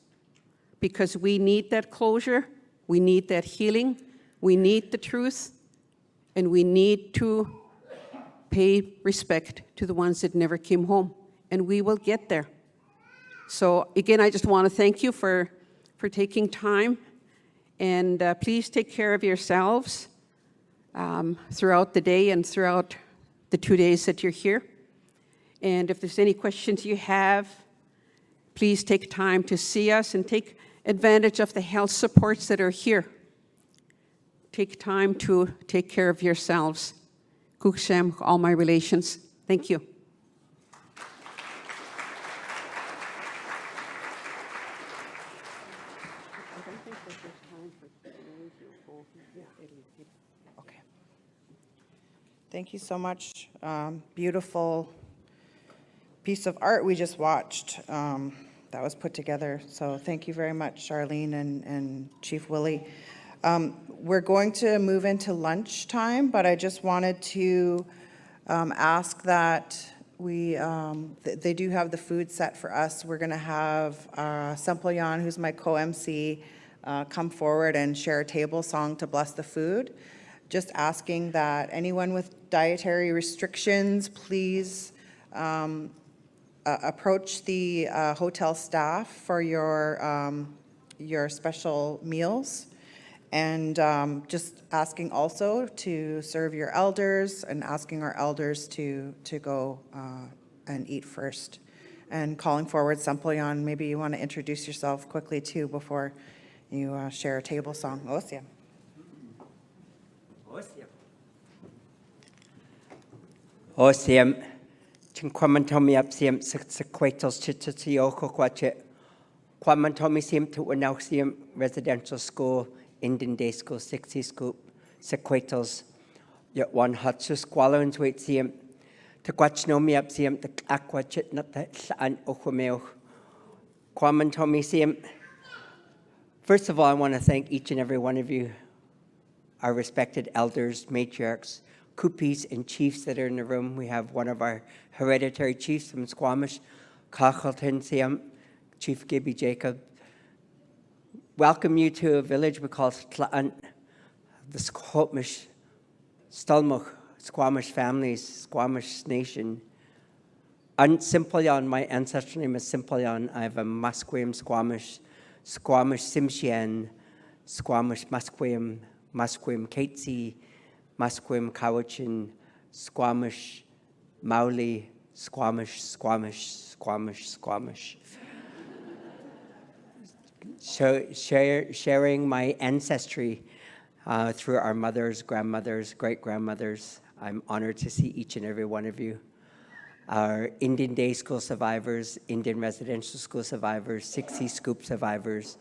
Because we need that closure, we need that healing, we need the truth, and we need to pay respect to the ones that never came home. And we will get there. So again, I just want to thank you for taking time, and please take care of yourselves throughout the day and throughout the 2 days that you're here. And if there's any questions you have, please take time to see us and take advantage of the health supports that are here. Take time to take care of yourselves. Kukshem, all my relations. Thank you. Okay. Thank you so much. Beautiful piece of art we just watched that was put together. So thank you very much, Charlene and Chief Willie. We're going to move into lunchtime, but I just wanted to ask that they do have the food set for us. We're going to have Semplayan, who's my co-MC, come forward and share a table song to bless the food. Just asking that anyone with dietary restrictions, please approach the hotel staff for your special meals. And just asking also to serve your elders and asking our elders to go and eat first. And calling forward Semplayan, maybe you want to introduce yourself quickly too before you share a table song. Osia. Osia. Chinquamantomi absiam sequatos chichio quache Kwamantomi Siem to Winauxium Residential School, Indian Day School, 60 Scoop, Sequatals, Yet one Hutsus Qualons Wait Siem, to Quachnomi Up Siem, the Aquachit Nut An Okumeo. Kwamantomi Siem. First of all, I want to thank each and every one of you, our respected elders, matriarchs, kupis, and chiefs that are in the room. We have one of our hereditary chiefs from Squamish, Kakhalton Siam, Chief Gibby Jacob. Welcome you to a village we call Tlaan, the Squamish, Stalmuch, Squamish families, Squamish nation. Simplion, my ancestral name is Simplion. I have a Musqueam Squamish, Squamish Simshian, Squamish Musqueam, Musqueam Katesi, Musqueam Cowichan, Squamish Mauli, Squamish, Squamish, Squamish, Squamish. So sharing my ancestry through our mothers, grandmothers, great-grandmothers. I'm honored to see each and every one of you. Our Indian Day School survivors, Indian Residential School survivors, 60 Scoop survivors.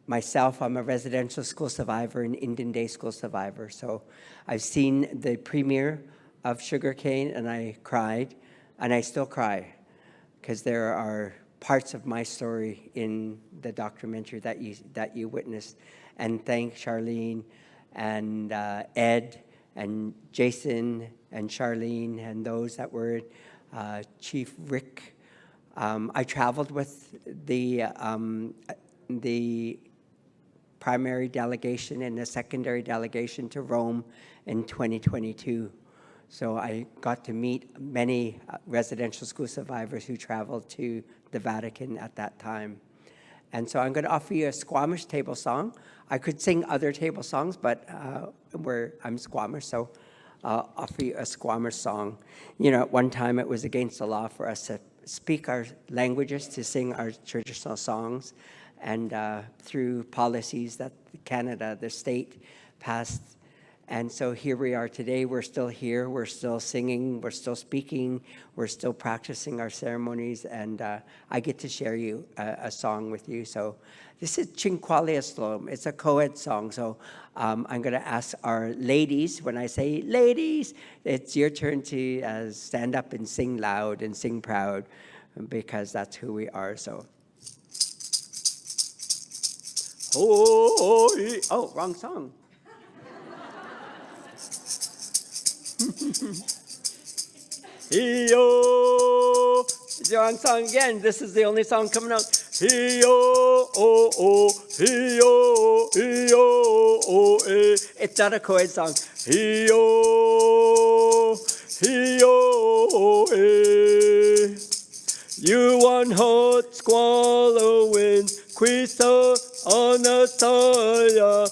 Myself, I'm a residential school survivor and Indian Day School survivor. So I've seen the premiere of Sugarcane and I cried, and I still cry, because there are parts of my story in the documentary that you witnessed. And thank Charlene and Ed and Jason and Charlene and those that were Chief Rick. I traveled with the primary delegation and the secondary delegation to Rome in 2022. So I got to meet many residential school survivors who traveled to the Vatican at that time. And so I'm going to offer you a Squamish table song. I could sing other table songs, but I'm Squamish, so I'll offer you a Squamish song. You know, at one time it was against the law for us to speak our languages, to sing our traditional songs. And through policies that Canada, the state, passed. And so here we are today. We're still here. We're still singing. We're still speaking. We're still practicing our ceremonies. And I get to share a song with you. So this is Chinqualia Slom. It's a co-ed song. So I'm going to ask our ladies, when I say ladies, it's your turn to stand up and sing loud and sing proud, because that's who we are. So. Oh, wrong song. Yo, the wrong song again. This is the only song coming out. It's not a co-ed song. You want hot squall wind, Quista on a tire.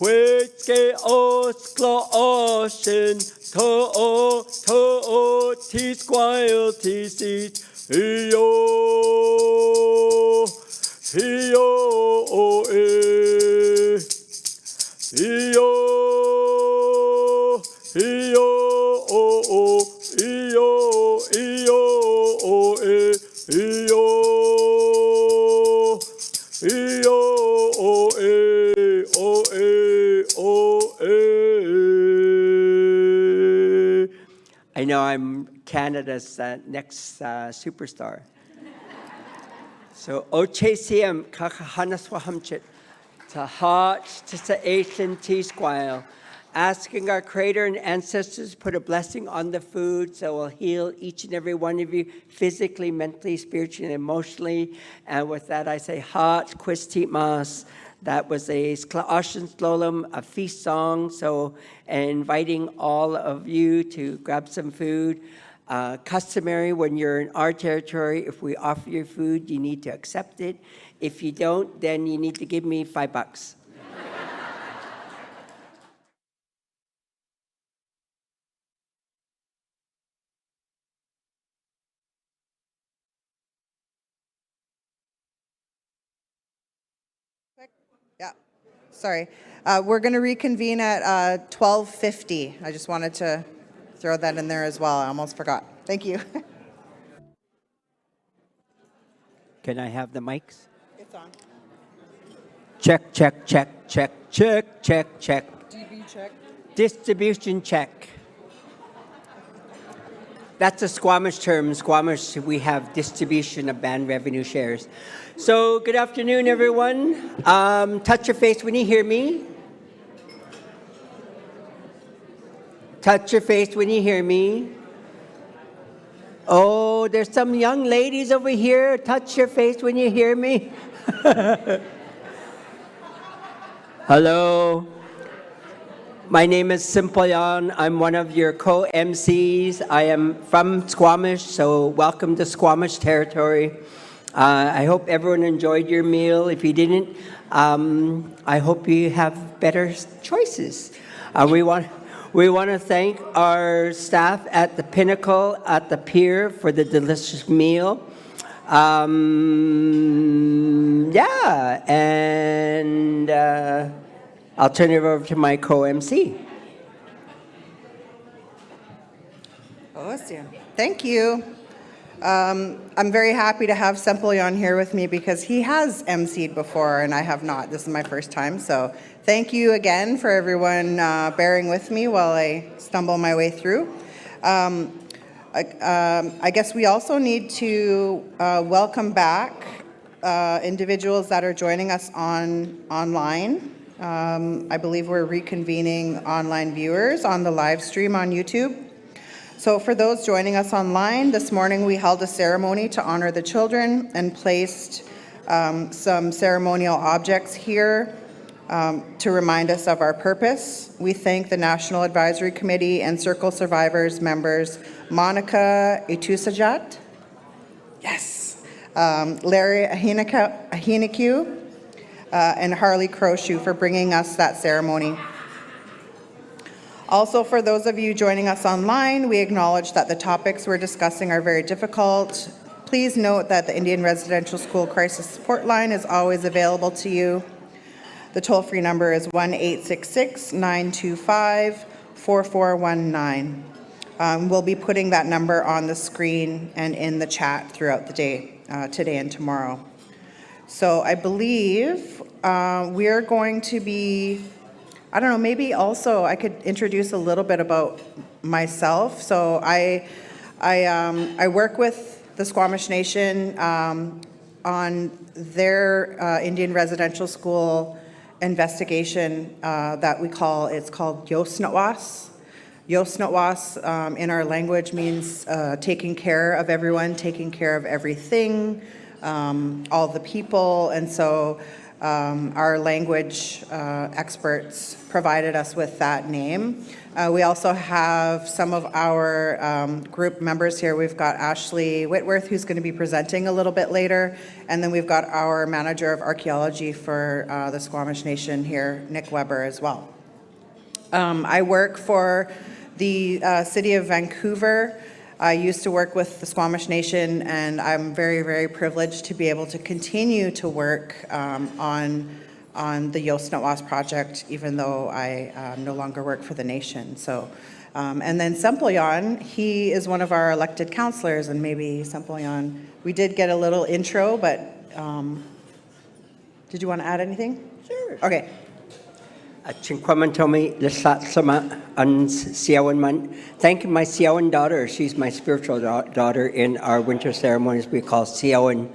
Whiskey Oscla Ocean, T Squire T Seat, I know I'm Canada's next superstar. So, Ochesiam, Kakahanaswahamchit, Tahach, Tisation, T Squile, asking our Creator and ancestors to put a blessing on the food so we'll heal each and every one of you physically, mentally, spiritually, and emotionally. And with that, I say, Hach, Quistit Mas. That was a Sklaoshan Slolum, a feast song. So, inviting all of you to grab some food. Customary when you're in our territory, if we offer you food, you need to accept it. If you don't, then you need to give me $5. Yeah, sorry. We're going to reconvene at 12:50. I just wanted to throw that in there as well. I almost forgot. Thank you. Can I have the mics? It's on. Check, check, check, check, check, check, check. DB check. Distribution check. That's a Squamish term. Squamish, we have distribution of band revenue shares. So good afternoon, everyone. Touch your face when you hear me. Touch your face when you hear me. Oh, there's some young ladies over here. Touch your face when you hear me. Hello. My name is Simple Yan. I'm one of your co-MCs. I am from Squamish, so welcome to Squamish territory. I hope everyone enjoyed your meal. If you didn't, I hope you have better choices. We want to thank our staff at the Pinnacle, at the Pier for the delicious meal. Yeah, and I'll turn it over to my co-MC. Awesome. Thank you. I'm very happy to have Semplion here with me because he has emceed before and I have not. This is my first time, so thank you again for everyone bearing with me while I stumble my way through. I guess we also need to welcome back individuals that are joining us online. I believe we're reconvening online viewers on the live stream on YouTube. So for those joining us online, this morning we held a ceremony to honor the children and placed some ceremonial objects here to remind us of our purpose. We thank the National Advisory Committee and Circle Survivors members Monica Itusajat, yes, Larry Ahiniku, and Harley Croshoe for bringing us that ceremony. Also, for those of you joining us online, we acknowledge that the topics we're discussing are very difficult. Please note that the Indian Residential School Crisis Support Line is always available to you. The toll-free number is 1-866-925-4419. We'll be putting that number on the screen and in the chat throughout the day, today and tomorrow. So I believe we're going to be, I don't know, maybe also I could introduce a little bit about myself. So I work with the Squamish Nation on their Indian residential school investigation that we call, it's called Yosnatwas. Yosnatwas in our language means taking care of everyone, taking care of everything, all the people. And so our language experts provided us with that name. We also have some of our group members here. We've got Ashley Whitworth, who's going to be presenting a little bit later. And then we've got our manager of archaeology for the Squamish Nation here, Nick Weber, as well. I work for the city of Vancouver. I used to work with the Squamish Nation, and I'm very, very privileged to be able to continue to work on the Yosnatwas project, even though I no longer work for the nation. So, and then Semplion, he is one of our elected councillors, and maybe Semplion, we did get a little intro, but did you want to add anything? Sure. Okay. Thank you, my Siawan daughter. She's my spiritual daughter in our winter ceremonies we call Siawan.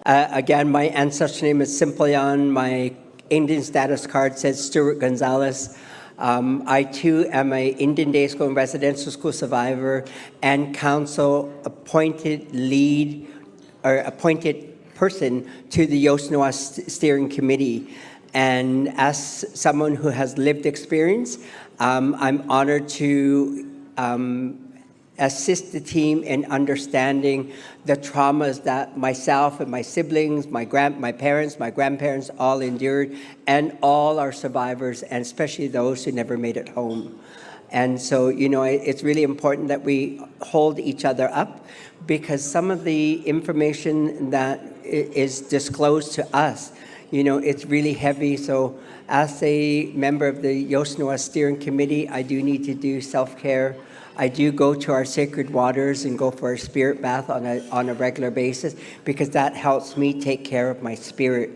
Again, my ancestor name is Semplion. My Indian status card says Stuart Gonzalez. I too am an Indian day school and residential school survivor and council appointed lead or appointed person to the Yosnatwas Steering Committee. And as someone who has lived experience, I'm honored to assist the team in understanding the traumas that myself and my siblings, my parents, my grandparents all endured, and all our survivors, and especially those who never made it home. And so, you know, it's really important that we hold each other up, because some of the information that is disclosed to us, you know, it's really heavy. So As a member of the Yosnoa Steering Committee, I do need to do self-care. I do go to our sacred waters and go for a spirit bath on a regular basis because that helps me take care of my spirit.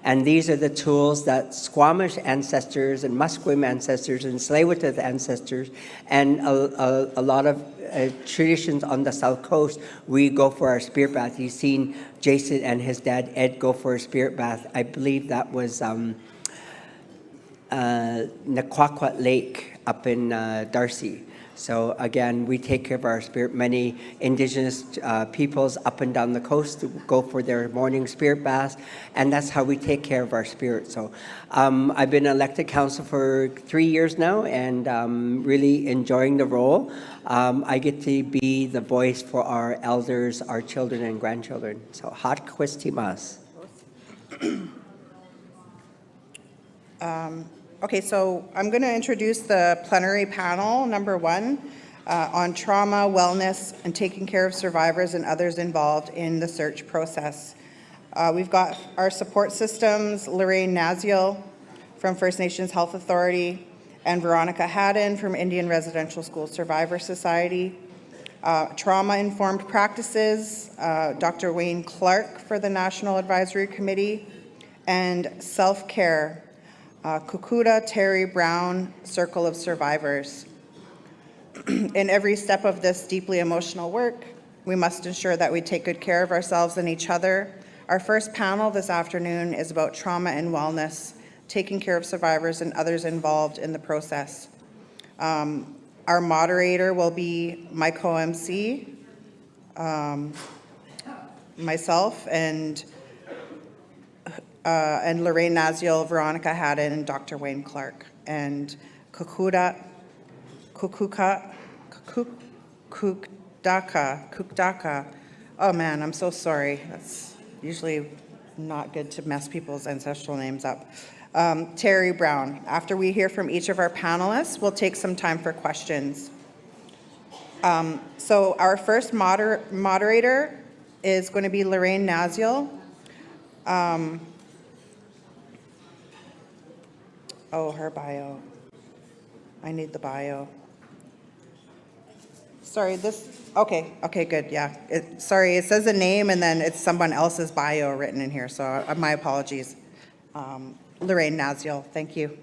And these are the tools that Squamish ancestors and Musqueam ancestors and Tsleil-Waututh ancestors and a lot of traditions on the South Coast, we go for our spirit bath. You've seen Jason and his dad Ed go for a spirit bath. I believe that was Naquaquat Lake up in Darcy. So again, we take care of our spirit. Many Indigenous peoples up and down the coast go for their morning spirit baths, and that's how we take care of our spirit. So I've been elected council for 3 years now, and really enjoying the role. I get to be the voice for our elders, our children and grandchildren. So hat quistimas. Okay, so I'm going to introduce the plenary panel, number 1, on trauma, wellness, and taking care of survivors and others involved in the search process. We've got our support systems, Lorraine Naziel from First Nations Health Authority, and Veronica Haddon from Indian Residential School Survivor Society. Trauma-informed practices, Dr. Wayne Clark for the National Advisory Committee, and self-care, Kukuda Terry Brown, Circle of Survivors. In every step of this deeply emotional work, we must ensure that we take good care of ourselves and each other. Our first panel this afternoon is about trauma and wellness, taking care of survivors and others involved in the process. Our moderator will be my co-MC, myself, and Lorraine Naziel, Veronica Haddon, and Dr. Wayne Clark. And Kukdaka, oh man, I'm so sorry. That's usually not good to mess people's ancestral names up. Terry Brown. After we hear from each of our panelists, we'll take some time for questions. So our first moderator is going to be Lorraine Naziel. Oh, her bio. I need the bio. Sorry, okay, good, yeah. Sorry, it says a name and then it's someone else's bio written in here, so my apologies. Lorraine Naziel, thank you.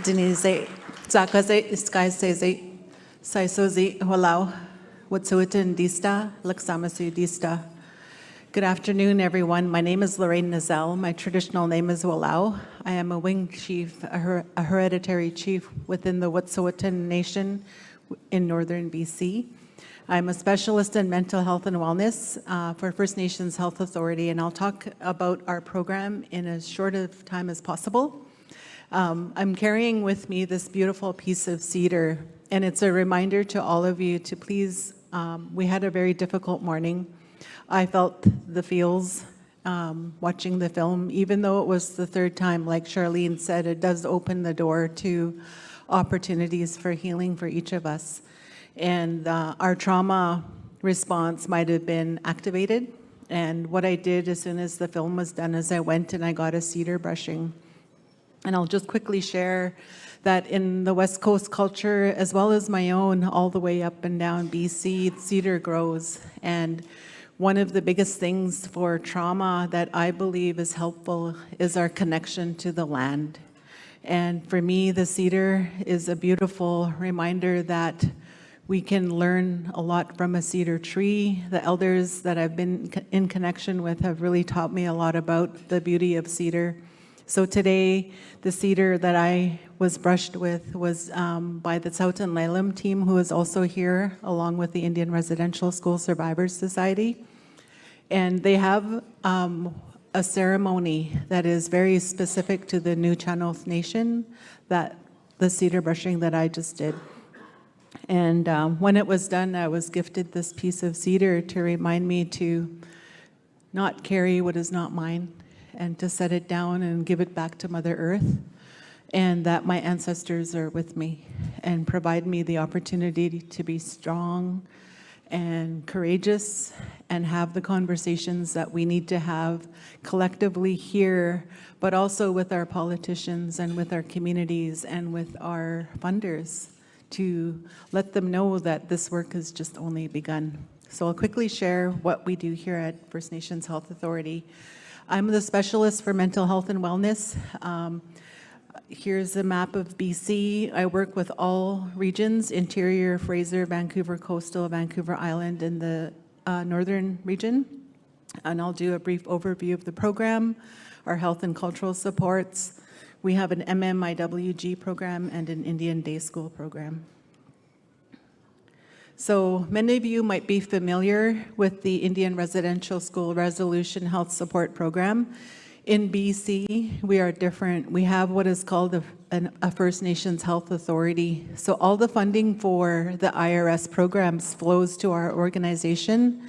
Denise, Zakaze, Skyse, Saisozi, Walau, Wet'suwet'en Dista, Laksamasu Dista. Good afternoon, everyone. My name is Lorraine Naziel. My traditional name is Walau. I am a wing chief, a hereditary chief within the Wet'suwet'en Nation in northern BC. I'm a specialist in mental health and wellness for First Nations Health Authority, and I'll talk about our program in as short of time as possible. I'm carrying with me this beautiful piece of cedar, and it's a reminder to all of you to please, we had a very difficult morning. I felt the feels watching the film, even though it was the third time, like Charlene said, it does open the door to opportunities for healing for each of us. And our trauma response might have been activated. And what I did as soon as the film was done is I went and I got a cedar brushing. And I'll just quickly share that in the West Coast culture, as well as my own, all the way up and down BC, cedar grows. And one of the biggest things for trauma that I believe is helpful is our connection to the land. And for me, the cedar is a beautiful reminder that we can learn a lot from a cedar tree. The elders that I've been in connection with have really taught me a lot about the beauty of cedar. So today, the cedar that I was brushed with was by the Tsautan Lalem team, who is also here, along with the Indian Residential School Survivors Society. And they have a ceremony that is very specific to the Nuu-chah-nulth Nation, that the cedar brushing that I just did. And when it was done, I was gifted this piece of cedar to remind me to not carry what is not mine, and to set it down and give it back to Mother Earth. and that my ancestors are with me and provide me the opportunity to be strong and courageous and have the conversations that we need to have collectively here, but also with our politicians and with our communities and with our funders to let them know that this work has just only begun. So I'll quickly share what we do here at First Nations Health Authority. I'm the specialist for mental health and wellness. Here's a map of BC. I work with all regions: Interior, Fraser, Vancouver, Coastal, Vancouver Island, and the Northern region. And I'll do a brief overview of the program, our health and cultural supports. We have an MMIWG program and an Indian Day School program. So many of you might be familiar with the Indian Residential School Resolution Health Support Program. In BC, we are different. We have what is called a First Nations Health Authority. So all the funding for the IRS programs flows to our organization.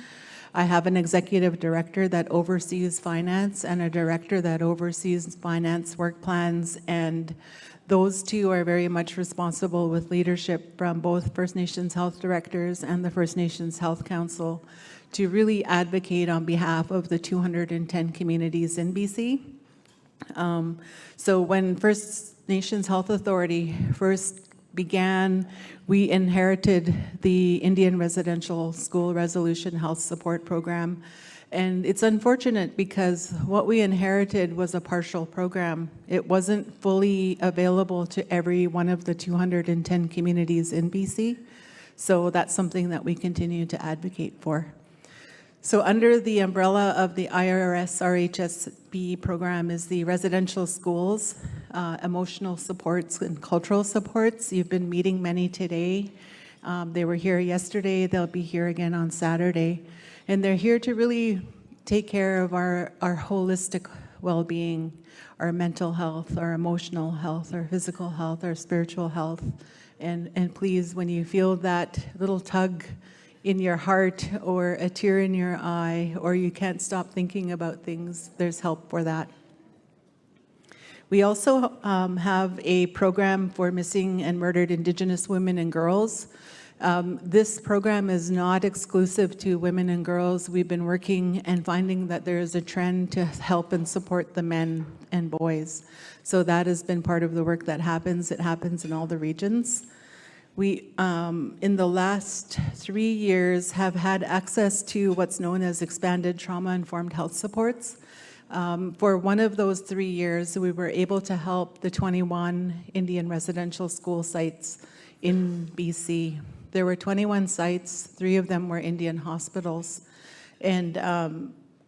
I have an executive director that oversees finance and a director that oversees finance work plans, and those two are very much responsible with leadership from both First Nations health directors and the First Nations Health Council to really advocate on behalf of the 210 communities in BC. So when First Nations Health Authority first began, we inherited the Indian Residential School Resolution Health Support Program. And it's unfortunate because what we inherited was a partial program. It wasn't fully available to every one of the 210 communities in BC. So that's something that we continue to advocate for. So under the umbrella of the IRS RHSB program is the residential schools, emotional supports and cultural supports. You've been meeting many today. They were here yesterday. They'll be here again on Saturday. And they're here to really take care of our holistic well-being, our mental health, our emotional health, our physical health, our spiritual health. And please, when you feel that little tug in your heart or a tear in your eye, or you can't stop thinking about things, there's help for that. We also have a program for missing and murdered Indigenous women and girls. This program is not exclusive to women and girls. We've been working and finding that there is a trend to help and support the men and boys. So that has been part of the work that happens. It happens in all the regions. We, in the last 3 years, have had access to what's known as expanded trauma-informed health supports. For one of those 3 years, we were able to help the 21 Indian residential school sites in BC. There were 21 sites, 3 of them were Indian hospitals. And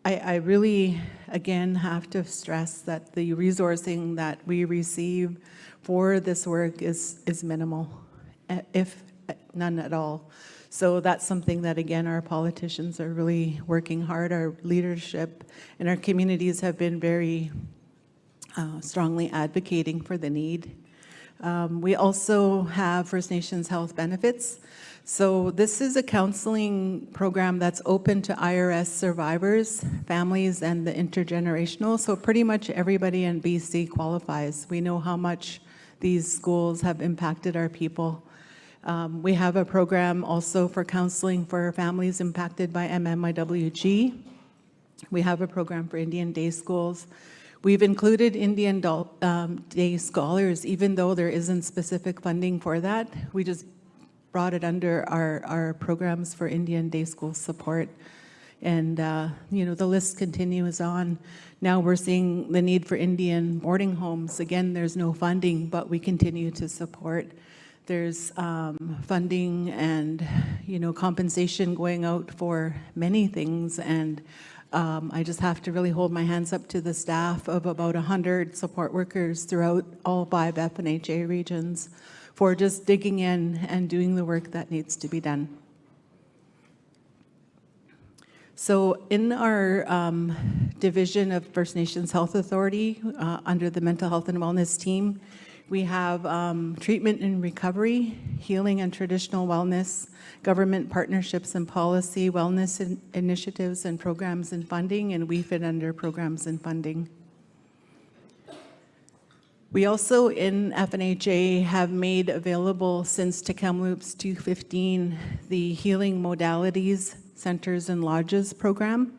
I really, again, have to stress that the resourcing that we receive for this work is minimal, if none at all. So that's something that, again, our politicians are really working hard. Our leadership and our communities have been very strongly advocating for the need. We also have First Nations health benefits. So this is a counseling program that's open to IRS survivors, families, and the intergenerational. So pretty much everybody in BC qualifies. We know how much these schools have impacted our people. We have a program also for counseling for families impacted by MMIWG. We have a program for Indian Day Schools. We've included Indian Day Scholars, even though there isn't specific funding for that. We just brought it under our programs for Indian Day School support. And, the list continues on. Now we're seeing the need for Indian boarding homes. Again, there's no funding, but we continue to support. There's funding and, compensation going out for many things. And I just have to really hold my hands up to the staff of about 100 support workers throughout all 5 FNHA regions for just digging in and doing the work that needs to be done. So in our division of First Nations Health Authority, under the Mental Health and Wellness team, we have treatment and recovery, healing and traditional wellness, government partnerships and policy, wellness initiatives and programs and funding, and we fit under programs and funding. We also in FNHA have made available since Kamloops 215 the Healing Modalities Centers and Lodges program.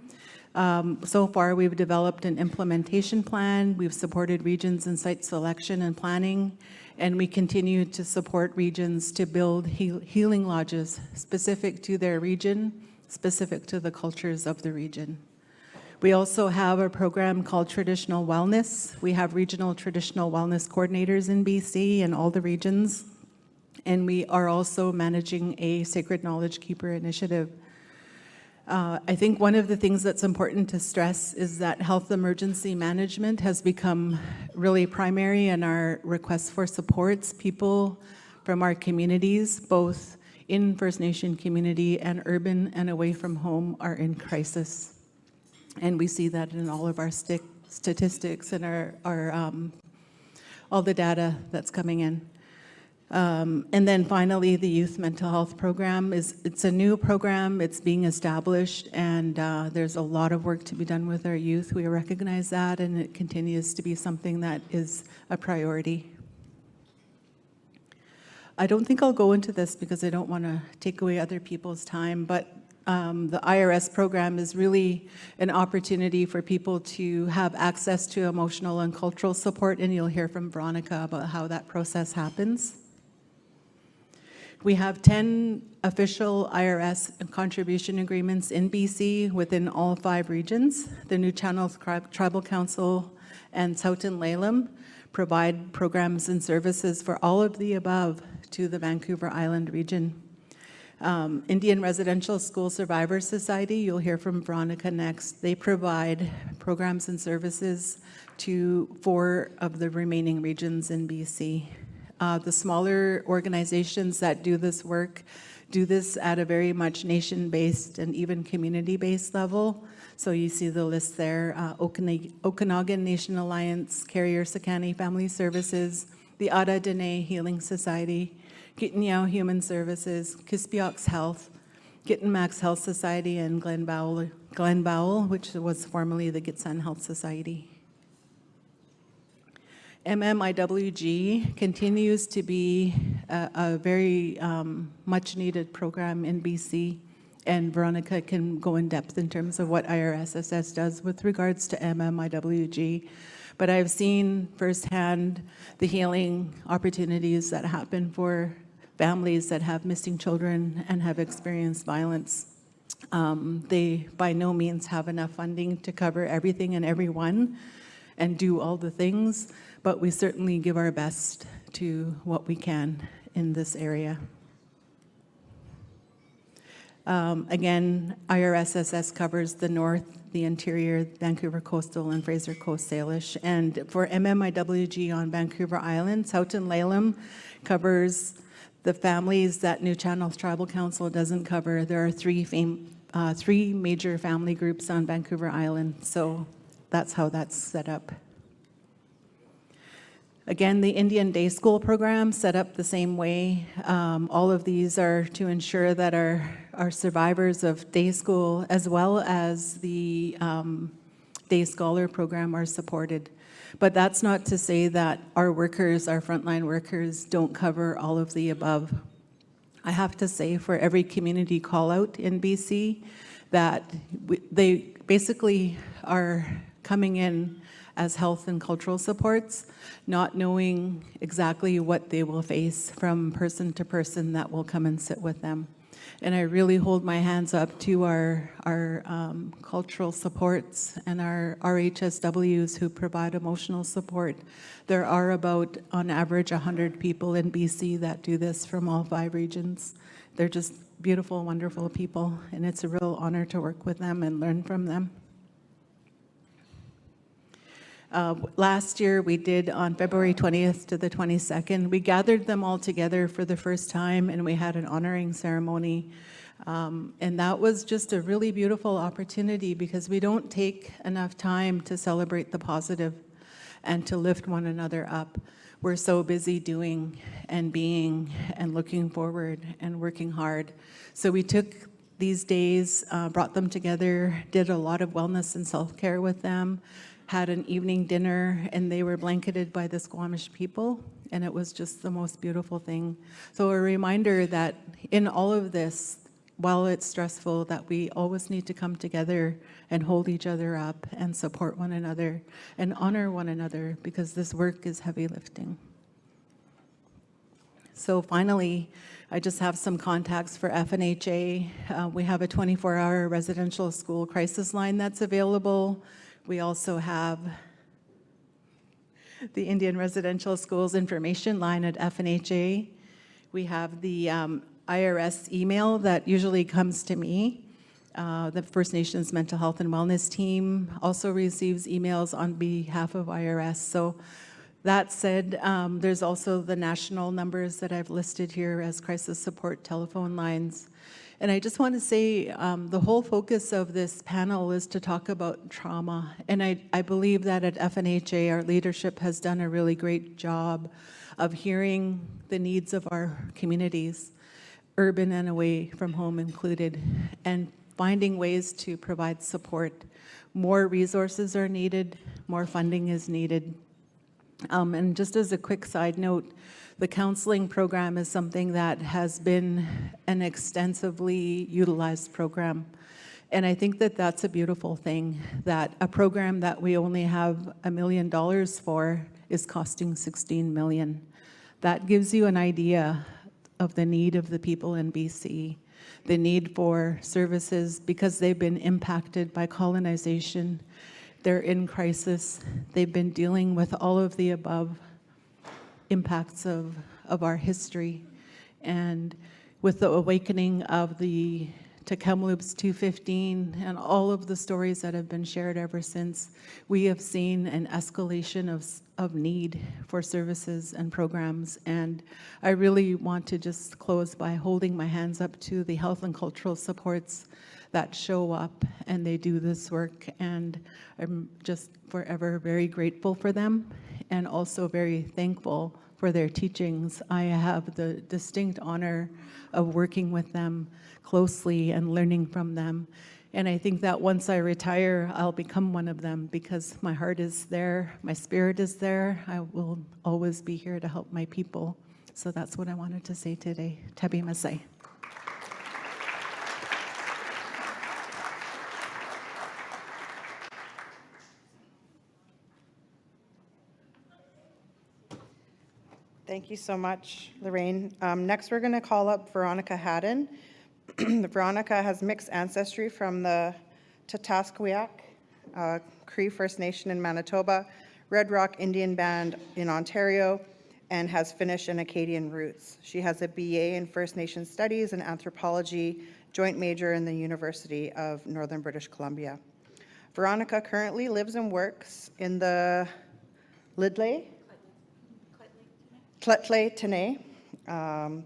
So far, we've developed an implementation plan. We've supported regions in site selection and planning, and we continue to support regions to build healing lodges specific to their region, specific to the cultures of the region. We also have a program called Traditional Wellness. We have regional traditional wellness coordinators in BC and all the regions, and we are also managing a Sacred Knowledge Keeper initiative. I think one of the things that's important to stress is that health emergency management has become really primary in our requests for supports. People from our communities, both in First Nation community and urban and away from home, are in crisis. And we see that in all of our statistics and all the data that's coming in. And then finally, the Youth Mental Health Program it's a new program. It's being established, and there's a lot of work to be done with our youth. We recognize that, and it continues to be something that is a priority. I don't think I'll go into this because I don't want to take away other people's time, but the IRS program is really an opportunity for people to have access to emotional and cultural support, and you'll hear from Veronica about how that process happens. We have 10 official IRS contribution agreements in BC within all 5 regions. The New Channels Tribal Council and Southern Lalem provide programs and services for all of the above to the Vancouver Island region. Indian Residential School Survivors Society, you'll hear from Veronica next. They provide programs and services to 4 of the remaining regions in BC. The smaller organizations that do this work do this at a very much nation-based and even community-based level. So you see the list there, Okanagan Nation Alliance, Carrier Sakani Family Services, the Ada Dene Healing Society, Kitnyao Human Services, Kispiox Health, Kitten Max Health Society, and Glen Bowell, which was formerly the Gitsan Health Society. MMIWG continues to be a very much needed program in BC, and Veronica can go in depth in terms of what IRSSS does with regards to MMIWG. But I've seen firsthand the healing opportunities that happen for families that have missing children and have experienced violence. They by no means have enough funding to cover everything and everyone and do all the things, but we certainly give our best to what we can in this area. Again, IRSSS covers the north, the interior, Vancouver Coastal, and Fraser Coast Salish. And for MMIWG on Vancouver Island, Southern Lalem covers the families that New Channels Tribal Council doesn't cover. There are 3 major family groups on Vancouver Island, so that's how that's set up. Again, the Indian Day School program set up the same way. All of these are to ensure that our survivors of day school as well as the Day Scholar program are supported. But that's not to say that our workers, our frontline workers, don't cover all of the above. I have to say for every community call out in BC that they basically are coming in as health and cultural supports, not knowing exactly what they will face from person to person that will come and sit with them. And I really hold my hands up to our cultural supports and our RHSWs who provide emotional support. There are about, on average, 100 people in BC that do this from all 5 regions. They're just beautiful, wonderful people, and it's a real honor to work with them and learn from them. Last year, we did on February 20th to the 22nd, we gathered them all together for the first time and we had an honoring ceremony. And that was just a really beautiful opportunity because we don't take enough time to celebrate the positive and to lift one another up. We're so busy doing and being and looking forward and working hard. So we took these days, brought them together, did a lot of wellness and self-care with them, had an evening dinner, and they were blanketed by the Squamish people, and it was just the most beautiful thing. So a reminder that in all of this, while it's stressful, that we always need to come together and hold each other up and support one another and honor one another, because this work is heavy lifting. So finally, I just have some contacts for FNHA. We have a 24-hour residential school crisis line that's available. We also have the Indian Residential Schools Information Line at FNHA. We have the IRS email that usually comes to me. The First Nations Mental Health and Wellness Team also receives emails on behalf of IRS. So that said, there's also the national numbers that I've listed here as crisis support telephone lines. And I just want to say the whole focus of this panel is to talk about trauma. And I believe that at FNHA, our leadership has done a really great job of hearing the needs of our communities, urban and away from home included, and finding ways to provide support. More resources are needed, more funding is needed. And just as a quick side note, the counseling program is something that has been an extensively utilized program. And I think that that's a beautiful thing, that a program that we only have $1 million for is costing $16 million. That gives you an idea of the need of the people in BC, the need for services because they've been impacted by colonization. They're in crisis. They've been dealing with all of the above impacts of our history. And with the awakening of the Kamloops 215 and all of the stories that have been shared ever since, we have seen an escalation of need for services and programs. And I really want to just close by holding my hands up to the health and cultural supports that show up and they do this work. And I'm just forever very grateful for them and also very thankful for their teachings. I have the distinct honor of working with them closely and learning from them. And I think that once I retire, I'll become one of them because my heart is there, my spirit is there. I will always be here to help my people. So that's what I wanted to say today. Tabi Masai. Thank you so much, Lorraine. Next, we're going to call up Veronica Haddon. Veronica has mixed ancestry from the Tatasqueyak, Cree First Nation in Manitoba, Red Rock Indian Band in Ontario, and has Finnish and Acadian roots. She has a BA in First Nation Studies and Anthropology, joint major in the University of Northern British Columbia. Veronica currently lives and works in the Lheidli-T'enneh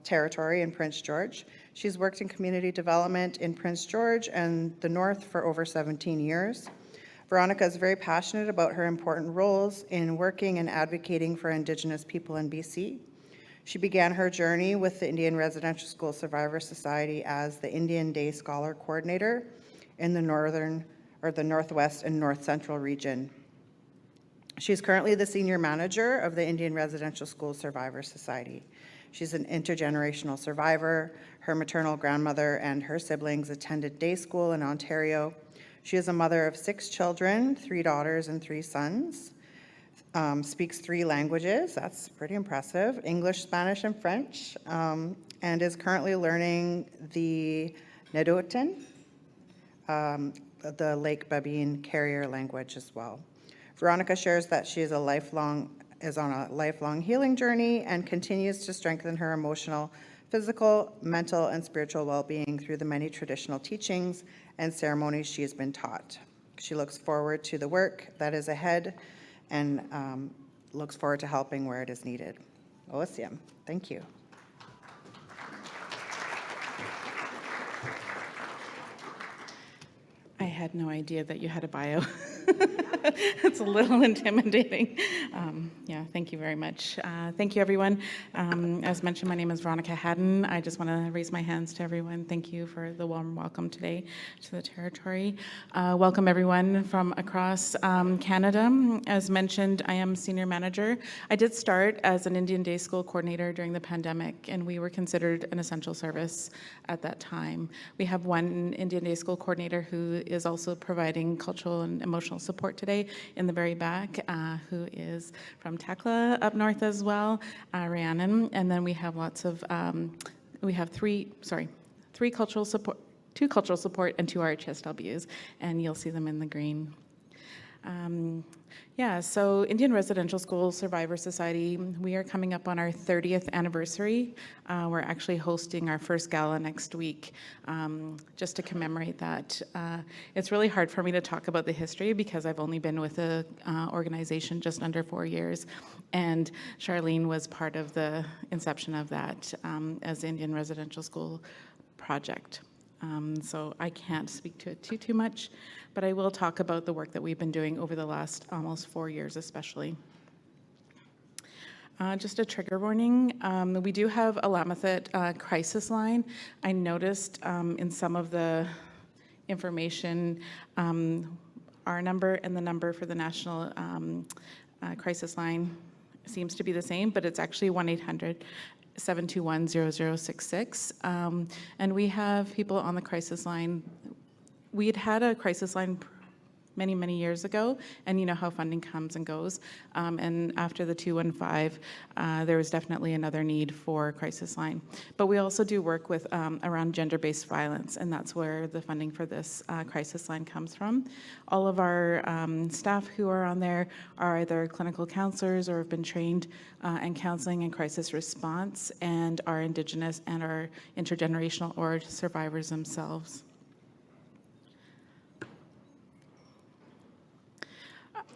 territory in Prince George. She's worked in community development in Prince George and the North for over 17 years. Veronica is very passionate about her important roles in working and advocating for Indigenous people in BC. She began her journey with the Indian Residential School Survivor Society as the Indian Day Scholar Coordinator in the Northwest and North Central region. She is currently the Senior Manager of the Indian Residential School Survivor Society. She's an intergenerational survivor. Her maternal grandmother and her siblings attended day school in Ontario. She is a mother of 6 children, 3 daughters and 3 sons, speaks 3 languages, that's pretty impressive, English, Spanish, and French, and is currently learning the Nedotin, the Lake Babine carrier language as well. Veronica shares that she is on a lifelong healing journey and continues to strengthen her emotional, physical, mental, and spiritual well-being through the many traditional teachings and ceremonies she has been taught. She looks forward to the work that is ahead and looks forward to helping where it is needed. Oosiam, thank you. I had no idea that you had a bio. It's a little intimidating. Yeah, thank you very much. Thank you, everyone. As mentioned, my name is Veronica Haddon. I just want to raise my hands to everyone. Thank you for the warm welcome today to the territory. Welcome, everyone from across Canada. As mentioned, I am senior manager. I did start as an Indian Day School coordinator during the pandemic, and we were considered an essential service at that time. We have one Indian Day School coordinator who is also providing cultural and emotional support today in the very back, who is from Tekla up north as well, Rhiannon. And then we have lots of, we have three cultural support, 2 cultural support and 2 RHSWs, and you'll see them in the green. Yeah, so Indian Residential School Survivor Society, we are coming up on our 30th anniversary. We're actually hosting our first gala next week, just to commemorate that. It's really hard for me to talk about the history because I've only been with the organization just under 4 years, and Charlene was part of the inception of that as Indian Residential School project. So I can't speak to it too much, but I will talk about the work that we've been doing over the last almost 4 years especially. Just a trigger warning, we do have a Lamathit crisis line. I noticed in some of the information, our number and the number for the national crisis line seems to be the same, but it's actually 1-800-721-0066. And we have people on the crisis line. We had a crisis line many years ago, and you know how funding comes and goes. And after the 215, there was definitely another need for crisis line. But we also do work with around gender-based violence, and that's where the funding for this crisis line comes from. All of our staff who are on there are either clinical counselors or have been trained in counseling and crisis response, and are Indigenous and are intergenerational or survivors themselves.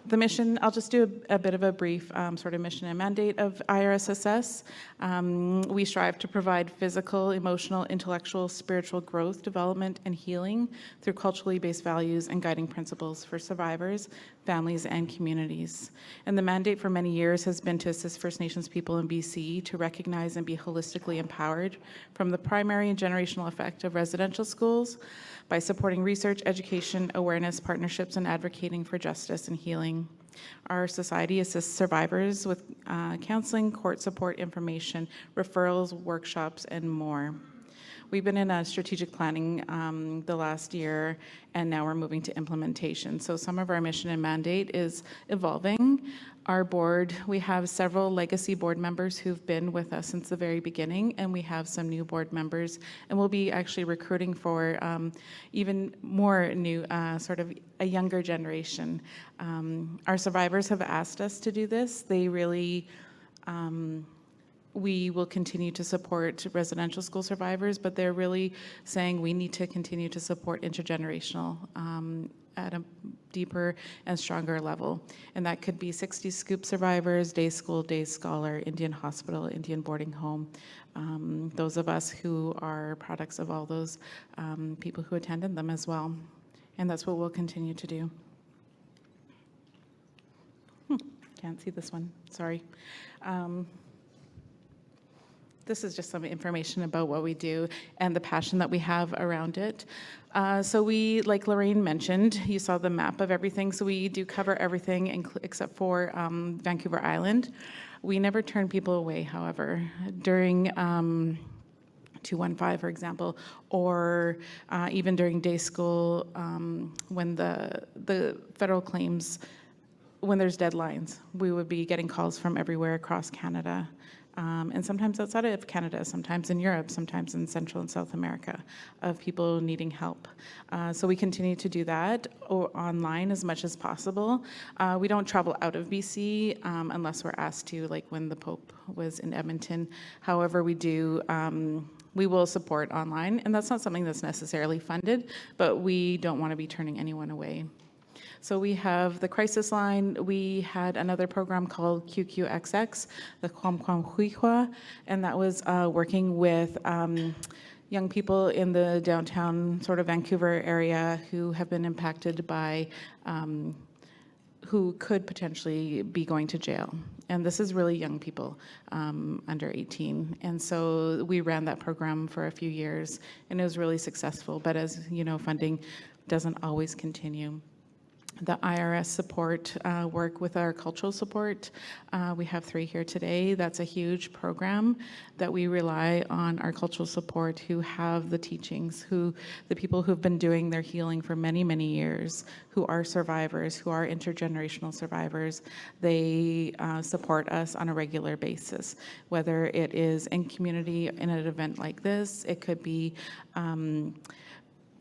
The mission, I'll just do a bit of a brief sort of mission and mandate of IRSSS. We strive to provide physical, emotional, intellectual, spiritual growth, development, and healing through culturally based values and guiding principles for survivors, families, and communities. And the mandate for many years has been to assist First Nations people in BC to recognize and be holistically empowered from the primary and generational effect of residential schools by supporting research, education, awareness, partnerships, and advocating for justice and healing. Our society assists survivors with counseling, court support, information, referrals, workshops, and more. We've been in a strategic planning the last year, and now we're moving to implementation. So some of our mission and mandate is evolving. Our board, we have several legacy board members who've been with us since the very beginning, and we have some new board members, and we'll be actually recruiting for even more new, sort of a younger generation. Our survivors have asked us to do this. They really, we will continue to support residential school survivors, but they're really saying we need to continue to support intergenerational at a deeper and stronger level. And that could be 60 Scoop survivors, day school, day scholar, Indian hospital, Indian boarding home. Those of us who are products of all those people who attended them as well. And that's what we'll continue to do. Can't see this one, sorry. This is just some information about what we do and the passion that we have around it. So we, like Lorraine mentioned, you saw the map of everything, so we do cover everything except for Vancouver Island. We never turn people away, however. During 215, for example, or even during day school, when the federal claims, when there's deadlines, we would be getting calls from everywhere across Canada. And sometimes outside of Canada, sometimes in Europe, sometimes in Central and South America, of people needing help. So we continue to do that online as much as possible. We don't travel out of BC unless we're asked to, like when the Pope was in Edmonton. However, we do, we will support online, and that's not something that's necessarily funded, but we don't want to be turning anyone away. So we have the crisis line. We had another program called QQXX, the Kwam Kwam Huihua, and that was working with young people in the downtown sort of Vancouver area who have been impacted by who could potentially be going to jail. And this is really young people under 18. And so we ran that program for a few years, and it was really successful. But as you know, funding doesn't always continue. The IRS support work with our cultural support. We have 3 here today. That's a huge program that we rely on our cultural support who have the teachings, the people who've been doing their healing for many, many years, who are survivors, who are intergenerational survivors. They support us on a regular basis, whether it is in community in an event like this. It could be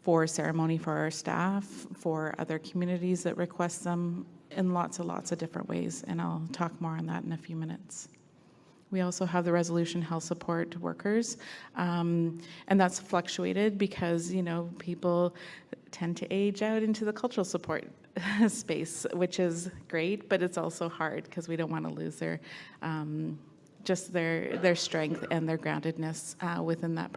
for ceremony for our staff, for other communities that request them in lots of different ways, and I'll talk more on that in a few minutes. We also have the resolution health support workers, and that's fluctuated because, you know, people tend to age out into the cultural support space, which is great, but it's also hard because we don't want to lose their just their strength and their groundedness within that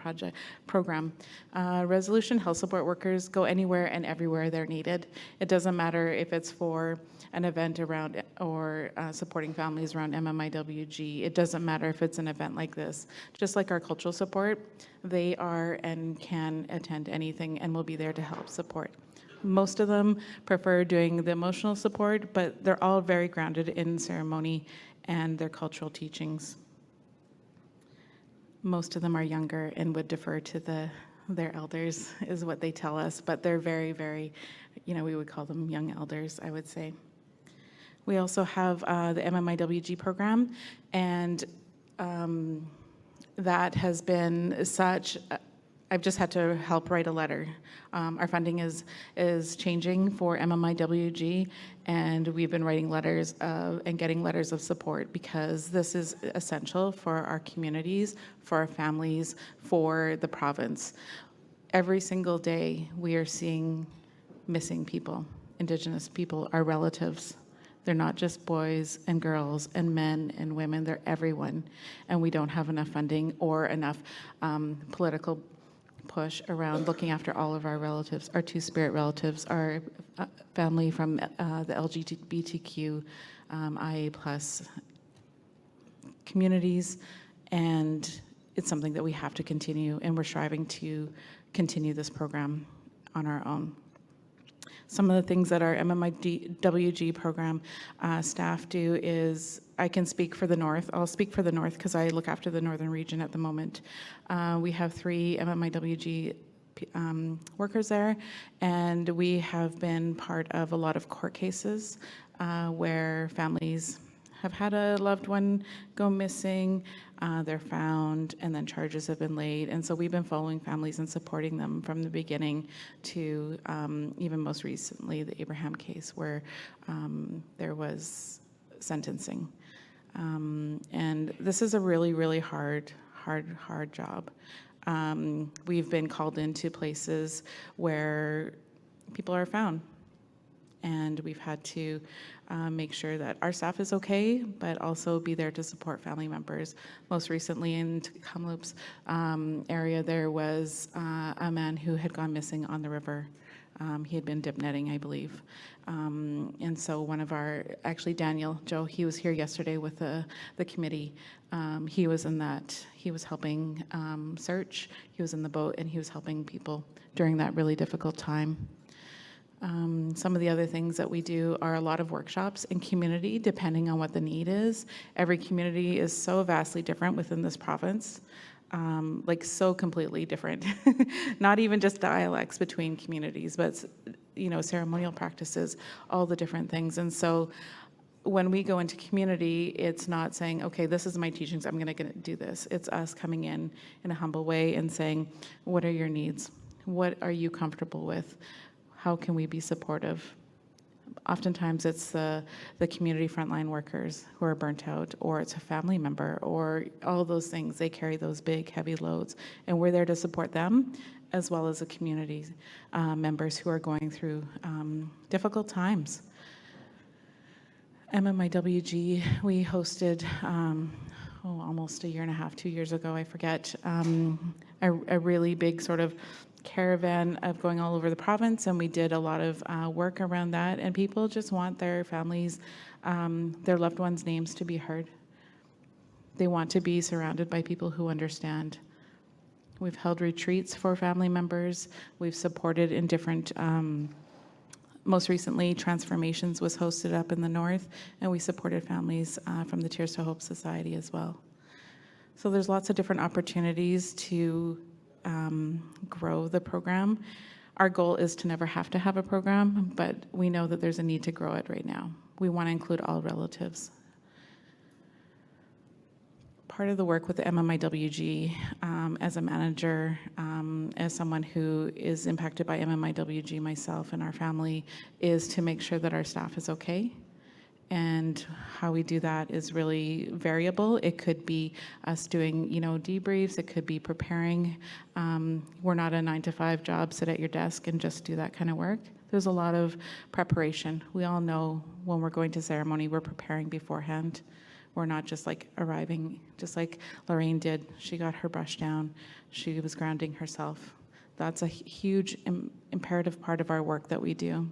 program. Resolution health support workers go anywhere and everywhere they're needed. It doesn't matter if it's for an event around or supporting families around MMIWG. It doesn't matter if it's an event like this. Just like our cultural support, they are and can attend anything and will be there to help support. Most of them prefer doing the emotional support, but they're all very grounded in ceremony and their cultural teachings. Most of them are younger and would defer to their elders, is what they tell us, but they're very, very, you know, we would call them young elders, I would say. We also have the MMIWG program, and that has been such, I've just had to help write a letter. Our funding is changing for MMIWG, and we've been writing letters and getting letters of support because this is essential for our communities, for our families, for the province. Every single day we are seeing missing people, Indigenous people, our relatives. They're not just boys and girls and men and women, they're everyone. And we don't have enough funding or enough political push around looking after all of our relatives, our Two-Spirit relatives, our family from the LGBTQ IA plus communities, and it's something that we have to continue, and we're striving to continue this program on our own. Some of the things that our MMIWG program staff do is, I can speak for the North. I'll speak for the North because I look after the Northern region at the moment. We have 3 MMIWG workers there, and we have been part of a lot of court cases where families have had a loved one go missing, they're found, and then charges have been laid. And so we've been following families and supporting them from the beginning to even most recently the Abraham case where there was sentencing. And this is a really, really hard job. We've been called into places where people are found, and we've had to make sure that our staff is okay, but also be there to support family members. Most recently in Kamloops area, there was a man who had gone missing on the river. He had been dip netting, I believe. And so one of our, actually Daniel, Joe, he was here yesterday with the committee. He was in that, he was helping search, he was in the boat, and he was helping people during that really difficult time. Some of the other things that we do are a lot of workshops in community, depending on what the need is. Every community is so vastly different within this province, like so completely different. Not even just dialects between communities, but you know, ceremonial practices, all the different things. And so when we go into community, it's not saying, okay, this is my teachings, I'm gonna do this. It's us coming in a humble way and saying, what are your needs? What are you comfortable with? How can we be supportive? Oftentimes it's the community frontline workers who are burnt out, or it's a family member, or all those things. They carry those big, heavy loads, and we're there to support them, as well as the community members who are going through difficult times. MMIWG, we hosted almost a year and a half, 2 years ago, I forget, a really big sort of caravan of going all over the province, and we did a lot of work around that, and people just want their families, their loved ones' names to be heard. They want to be surrounded by people who understand. We've held retreats for family members. We've supported in different, most recently, Transformations was hosted up in the north, and we supported families from the Tears to Hope Society as well. So there's lots of different opportunities to grow the program. Our goal is to never have to have a program, but we know that there's a need to grow it right now. We want to include all relatives. Part of the work with the MMIWG as a manager, as someone who is impacted by MMIWG myself and our family, is to make sure that our staff is okay. And how we do that is really variable. It could be us doing, debriefs. It could be preparing. We're not a 9-to-5 job, sit at your desk and just do that kind of work. There's a lot of preparation. We all know when we're going to ceremony, we're preparing beforehand. We're not just like arriving, just like Lorraine did. She got her brush down. She was grounding herself. That's a huge imperative part of our work that we do.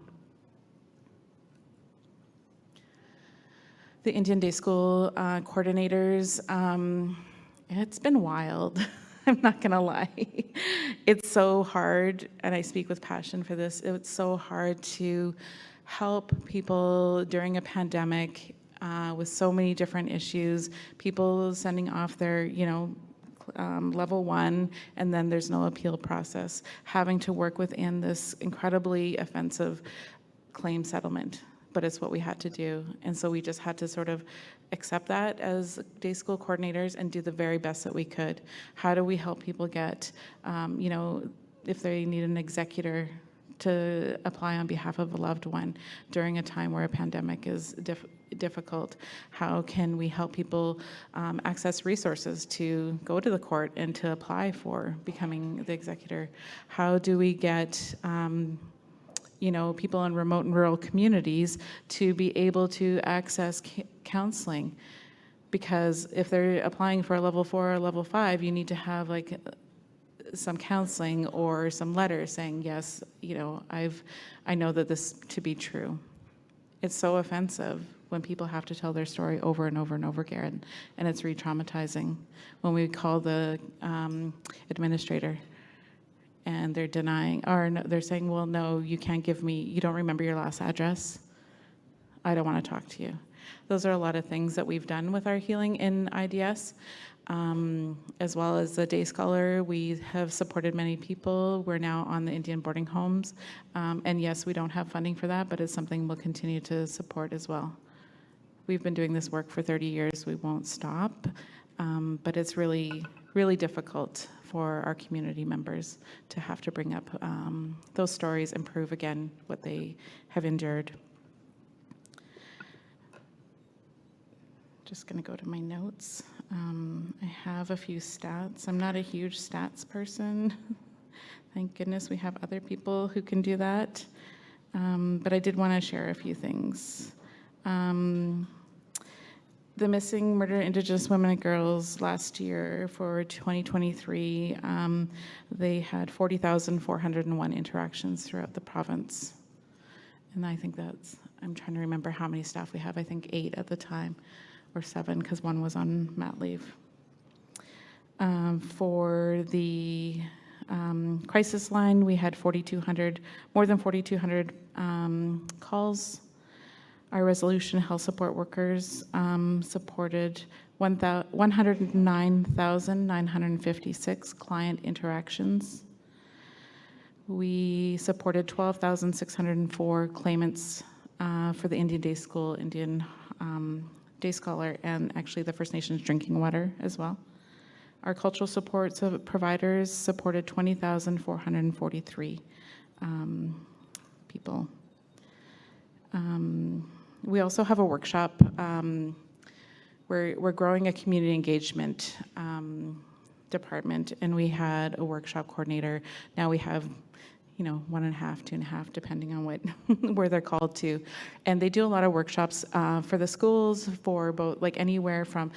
The Indian Day School coordinators, it's been wild. I'm not gonna lie. It's so hard, and I speak with passion for this. It's so hard to help people during a pandemic with so many different issues, people sending off their, level 1, and then there's no appeal process, having to work within this incredibly offensive claim settlement. But it's what we had to do. And so we just had to sort of accept that as day school coordinators and do the very best that we could. How do we help people get, if they need an executor to apply on behalf of a loved one during a time where a pandemic is difficult? How can we help people access resources to go to the court and to apply for becoming the executor? How do we get people in remote and rural communities to be able to access counseling? Because if they're applying for a level 4 or level 5, you need to have like some counseling or some letters saying, yes, I know that this to be true. It's so offensive when people have to tell their story over and over and over again, and it's re-traumatizing. When we call the administrator and they're denying, or no, they're saying, well, no, you can't give me, you don't remember your last address, I don't want to talk to you. Those are a lot of things that we've done with our healing in IDS. As well as the Day Scholar, we have supported many people. We're now on the Indian boarding homes. And yes, we don't have funding for that, but it's something we'll continue to support as well. We've been doing this work for 30 years. We won't stop. But it's really, really difficult for our community members to have to bring up those stories and prove again what they have endured. Just going to go to my notes. I have a few stats. I'm not a huge stats person. Thank goodness we have other people who can do that. But I did want to share a few things. The missing, murdered Indigenous women and girls last year for 2023, they had 40,401 interactions throughout the province. And I think I'm trying to remember how many staff we have. I think 8 at the time, or 7, because 1 was on mat leave. For the crisis line, we had more than 4,200 calls. Our resolution health support workers supported 109,956 client interactions. We supported 12,604 claimants for the Indian Day School, Indian Day Scholar, and actually the First Nations drinking water as well. Our cultural support providers supported 20,443 people. We also have a workshop. We're growing a community engagement department, and we had a workshop coordinator. Now we have, 1.5, 2.5, depending on what where they're called to. And they do a lot of workshops for the schools, for both, like anywhere from,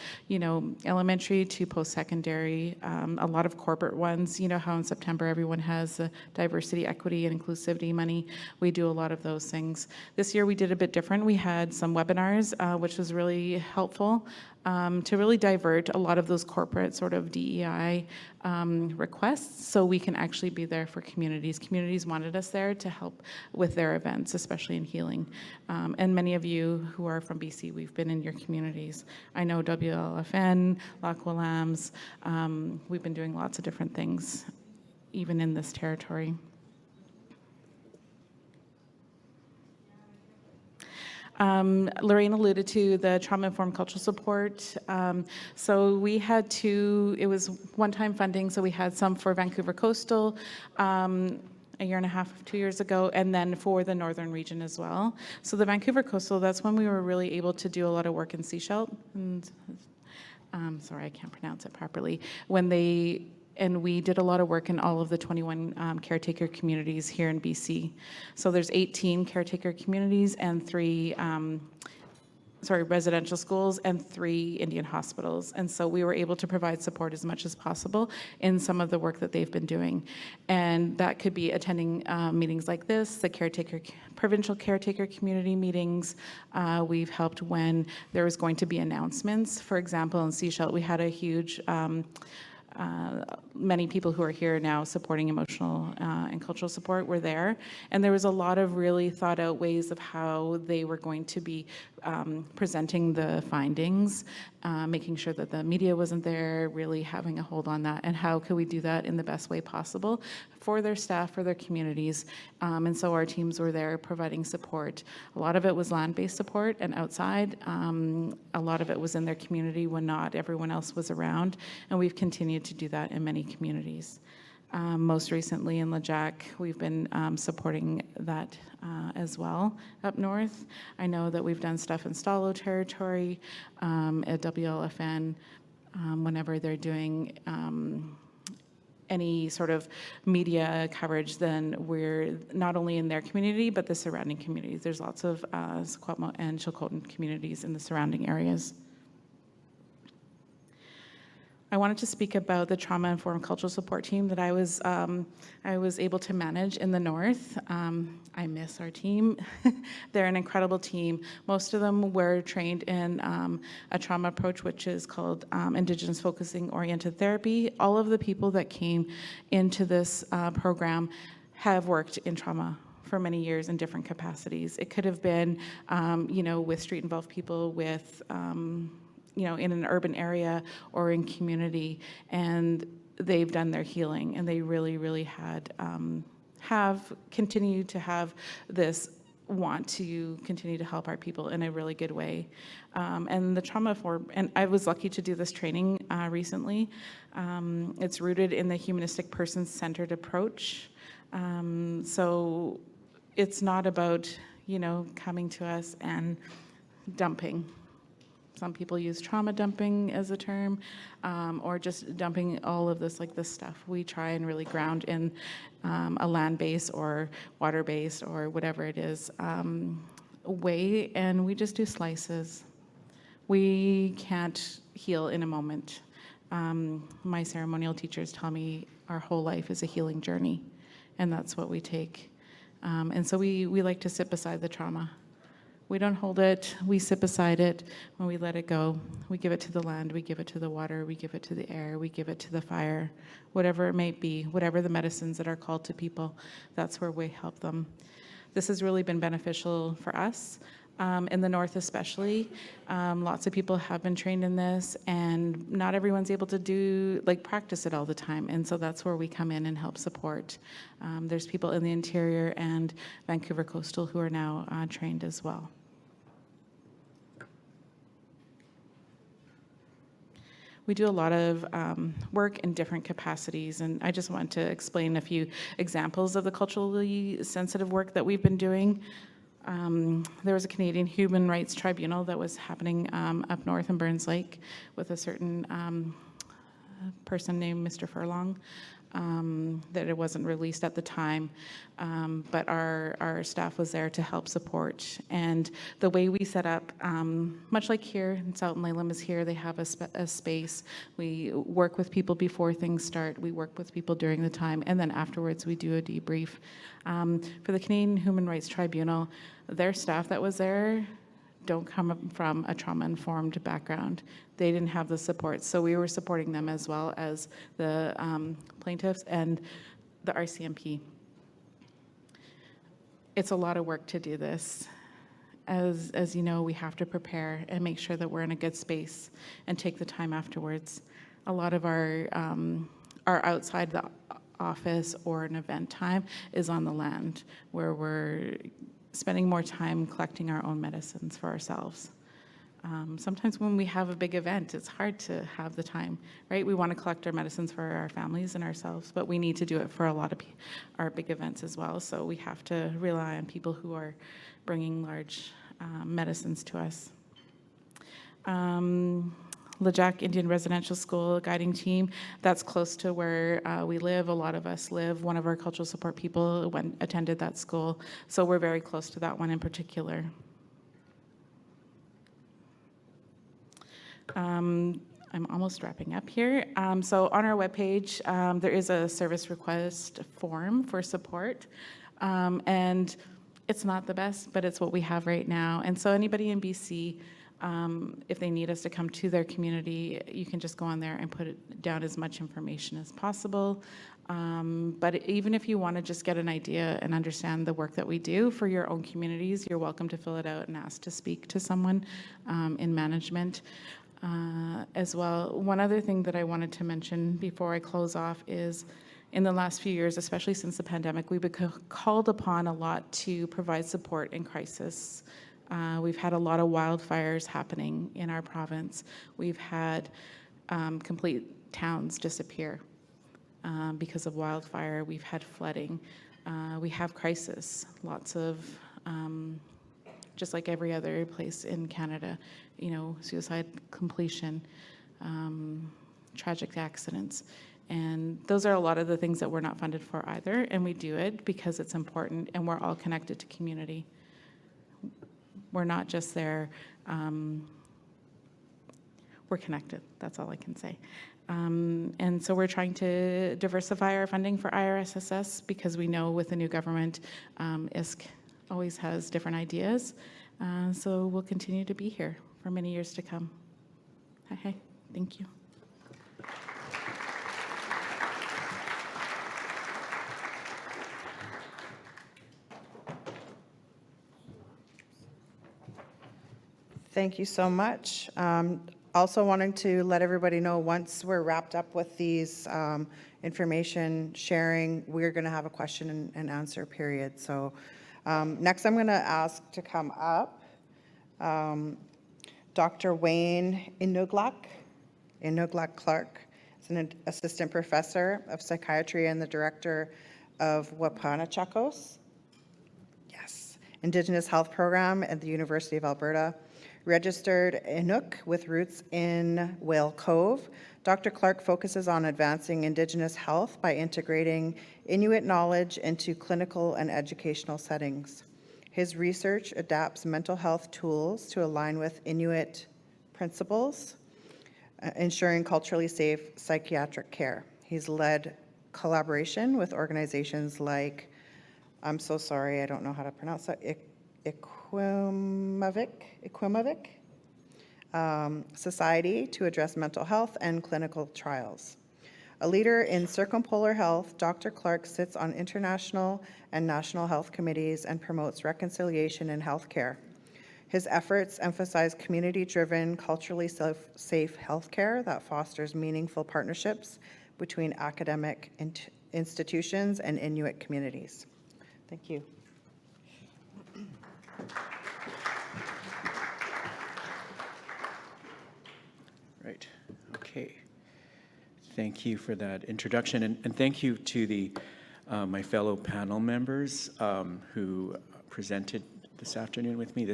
elementary to post-secondary, a lot of corporate ones. You know how in September everyone has diversity, equity, and inclusivity money. We do a lot of those things. This year we did a bit different. We had some webinars, which was really helpful to really divert a lot of those corporate sort of DEI requests, so we can actually be there for communities. Communities wanted us there to help with their events, especially in healing. And many of you who are from BC, we've been in your communities. I know WLFN, Lac Willam's, we've been doing lots of different things, even in this territory. Lorraine alluded to the trauma-informed cultural support. So we had it was one-time funding, so we had some for Vancouver Coastal a year and a half, 2 years ago, and then for the northern region as well. So the Vancouver Coastal, that's when we were really able to do a lot of work in Sechelt. And, sorry, I can't pronounce it properly. And we did a lot of work in all of the 21 caretaker communities here in BC. So there's 18 caretaker communities and 3 residential schools and 3 Indian hospitals. And so we were able to provide support as much as possible in some of the work that they've been doing. And that could be attending meetings like this, the provincial caretaker community meetings. We've helped when there was going to be announcements. For example, in Sechelt, we had a huge many people who are here now supporting emotional and cultural support were there. And there was a lot of really thought out ways of how they were going to be presenting the findings, making sure that the media wasn't there, really having a hold on that, and how could we do that in the best way possible for their staff, for their communities. And so our teams were there providing support. A lot of it was land-based support and outside. A lot of it was in their community when not everyone else was around. And we've continued to do that in many communities. Most recently in Lejac, we've been supporting that as well up north. I know that we've done stuff in Stalo territory, at WLFN, whenever they're doing any sort of media coverage, then we're not only in their community, but the surrounding communities. There's lots of Secwepemc and Chilcotin communities in the surrounding areas. I wanted to speak about the trauma-informed cultural support team that I was able to manage in the north. I miss our team. They're an incredible team. Most of them were trained in a trauma approach, which is called Indigenous Focusing Oriented Therapy. All of the people that came into this program have worked in trauma for many years in different capacities. It could have been, with street-involved people, with in an urban area or in community, and they've done their healing, and they really, really have continued to have this want to continue to help our people in a really good way. And the and I was lucky to do this training recently. It's rooted in the humanistic person-centered approach. So it's not about, coming to us and dumping. Some people use trauma dumping as a term, or just dumping all of this stuff. We try and really ground in a land-based or water-based or whatever it is way, and we just do slices. We can't heal in a moment. My ceremonial teachers tell me our whole life is a healing journey, and that's what we take. And so we like to sit beside the trauma. We don't hold it, we sit beside it. When we let it go, we give it to the land, we give it to the water, we give it to the air, we give it to the fire, whatever it may be, whatever the medicines that are called to people, that's where we help them. This has really been beneficial for us, in the north especially. Lots of people have been trained in this, and not everyone's able to practice it all the time, and so that's where we come in and help support. There's people in the interior and Vancouver Coastal who are now trained as well. We do a lot of work in different capacities, and I just want to explain a few examples of the culturally sensitive work that we've been doing. There was a Canadian Human Rights Tribunal that was happening up north in Burns Lake with a certain person named Mr. Furlong. that it wasn't released at the time, but our staff was there to help support. And the way we set up, much like here in South Laylam is here, they have a space. We work with people before things start. We work with people during the time, and then afterwards we do a debrief. For the Canadian Human Rights Tribunal, their staff that was there don't come from a trauma-informed background. They didn't have the support, so we were supporting them as well as the plaintiffs and the RCMP. It's a lot of work to do this. As you know, we have to prepare and make sure that we're in a good space and take the time afterwards. A lot of our outside the office or an event time is on the land, where we're spending more time collecting our own medicines for ourselves. Sometimes when we have a big event, it's hard to have the time, right? We want to collect our medicines for our families and ourselves, but we need to do it for a lot of our big events as well. So we have to rely on people who are bringing large medicines to us. Lejac Indian Residential School guiding team, that's close to where we live. A lot of us live. One of our cultural support people attended that school, so we're very close to that one in particular. I'm almost wrapping up here. So on our webpage, there is a service request form for support, and it's not the best, but it's what we have right now. And so anybody in BC, if they need us to come to their community, you can just go on there and put it down as much information as possible. But even if you want to just get an idea and understand the work that we do for your own communities, you're welcome to fill it out and ask to speak to someone in management as well. One other thing that I wanted to mention before I close off is in the last few years, especially since the pandemic, we've been called upon a lot to provide support in crisis. We've had a lot of wildfires happening in our province. We've had complete towns disappear because of wildfire. We've had flooding. We have crisis, lots of, just like every other place in Canada, you know, suicide, completion, tragic accidents. And those are a lot of the things that we're not funded for either, and we do it because it's important and we're all connected to community. We're not just there, we're connected, that's all I can say. And so we're trying to diversify our funding for IRSSS because we know with the new government, ISK always has different ideas. So we'll continue to be here for many years to come. Hi, thank you. Thank you so much. Also wanting to let everybody know once we're wrapped up with these information sharing, we're going to have a question and answer period. So next I'm going to ask to come up Dr. Wayne Inuglak Clark. He's an assistant professor of psychiatry and the director of Wapanachakos. Yes, Indigenous Health Program at the University of Alberta. Registered Inuk with roots in Whale Cove. Dr. Clark focuses on advancing Indigenous health by integrating Inuit knowledge into clinical and educational settings. His research adapts mental health tools to align with Inuit principles, ensuring culturally safe psychiatric care. He's led collaboration with organizations like, I'm so sorry, I don't know how to pronounce that, Equimavik Society to address mental health and clinical trials. A leader in circumpolar health, Dr. Clark sits on international and national health committees and promotes reconciliation in healthcare. His efforts emphasize community-driven, culturally safe healthcare that fosters meaningful partnerships between academic institutions and Inuit communities. Thank you. Right. Okay. Thank you for that introduction, and thank you to the my fellow panel members who presented this afternoon with me.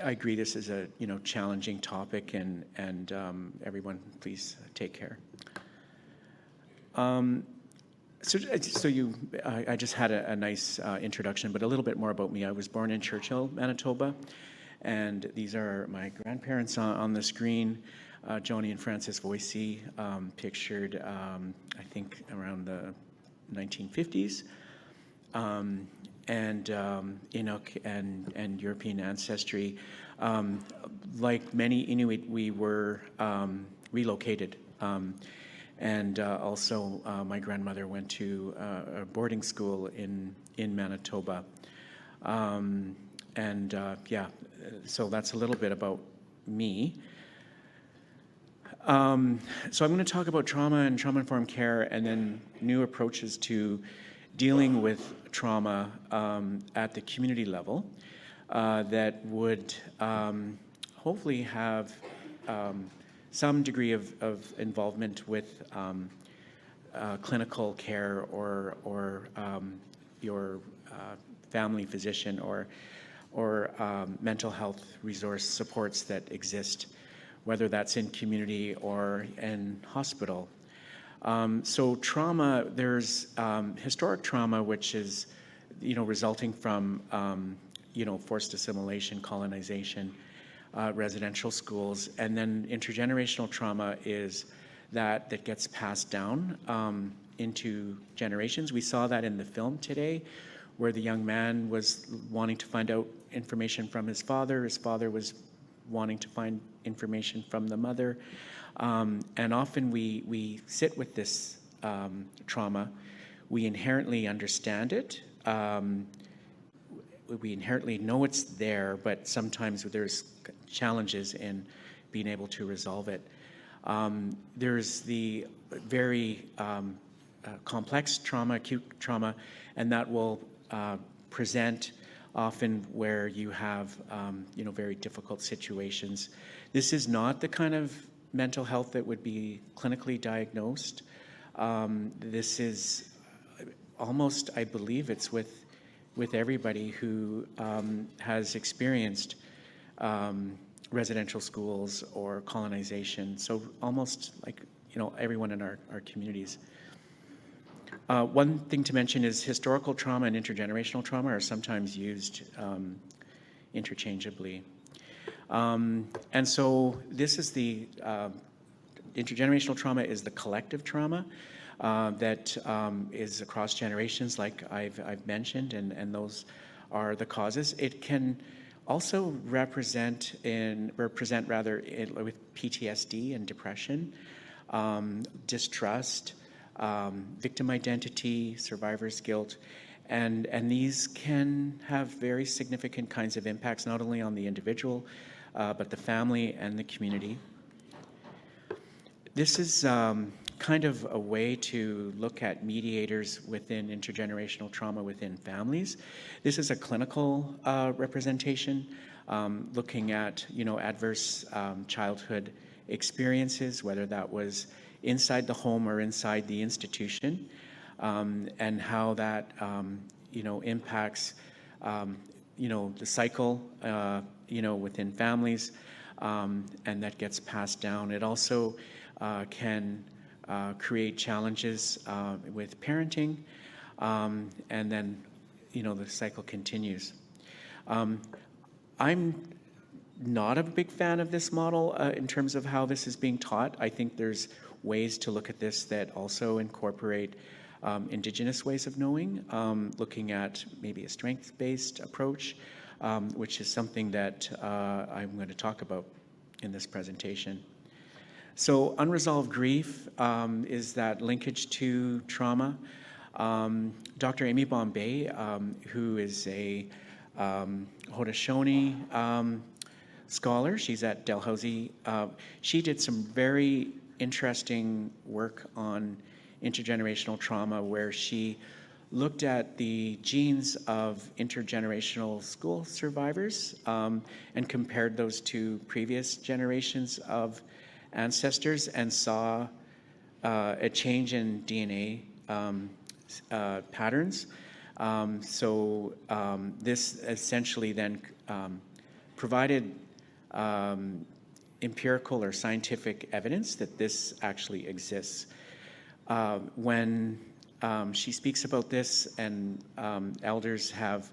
I agree, this is a challenging topic, and everyone, please take care. I just had a nice introduction, but a little bit more about me. I was born in Churchill, Manitoba, and these are my grandparents on the screen, Joni and Francis Voicey, pictured, I think, around the 1950s, and Inuk and European ancestry. Like many Inuit, we were relocated. And also, my grandmother went to a boarding school in Manitoba. So that's a little bit about me. So I'm going to talk about trauma and trauma-informed care, and then new approaches to dealing with trauma at the community level that would hopefully have some degree of involvement with clinical care or your family physician or mental health resource supports that exist, whether that's in community or in hospital. So trauma, there's historic trauma, which is, resulting from, forced assimilation, colonization, residential schools, and then intergenerational trauma is that gets passed down into generations. We saw that in the film today, where the young man was wanting to find out information from his father was wanting to find information from the mother, and often we sit with this trauma. We inherently understand it. We inherently know it's there, but sometimes there's challenges in being able to resolve it. There's the very complex trauma, acute trauma, and that will present often where you have very difficult situations. This is not the kind of mental health that would be clinically diagnosed. This is almost, I believe it's with everybody who has experienced residential schools or colonization. So almost like, everyone in our communities. One thing to mention is historical trauma and intergenerational trauma are sometimes used interchangeably. And so this is the intergenerational trauma is the collective trauma that is across generations, like I've mentioned, and those are the causes. It can also represent with PTSD and depression, distrust, victim identity, survivor's guilt, and these can have very significant kinds of impacts, not only on the individual, but the family and the community. This is kind of a way to look at mediators within intergenerational trauma within families. This is a clinical representation, looking at adverse childhood experiences, whether that was inside the home or inside the institution, and how that impacts the cycle within families, and that gets passed down. It also can create challenges with parenting, and then the cycle continues. I'm not a big fan of this model in terms of how this is being taught. I think there's ways to look at this that also incorporate Indigenous ways of knowing, looking at maybe a strength-based approach, which is something that I'm going to talk about in this presentation. So unresolved grief is that linkage to trauma. Dr. Amy Bombay, who is a Haudenosaunee scholar, she's at Dalhousie, she did some very interesting work on intergenerational trauma, where she looked at the genes of intergenerational school survivors and compared those to previous generations of ancestors, and saw a change in DNA patterns. This essentially then provided empirical or scientific evidence that this actually exists. When she speaks about this and elders have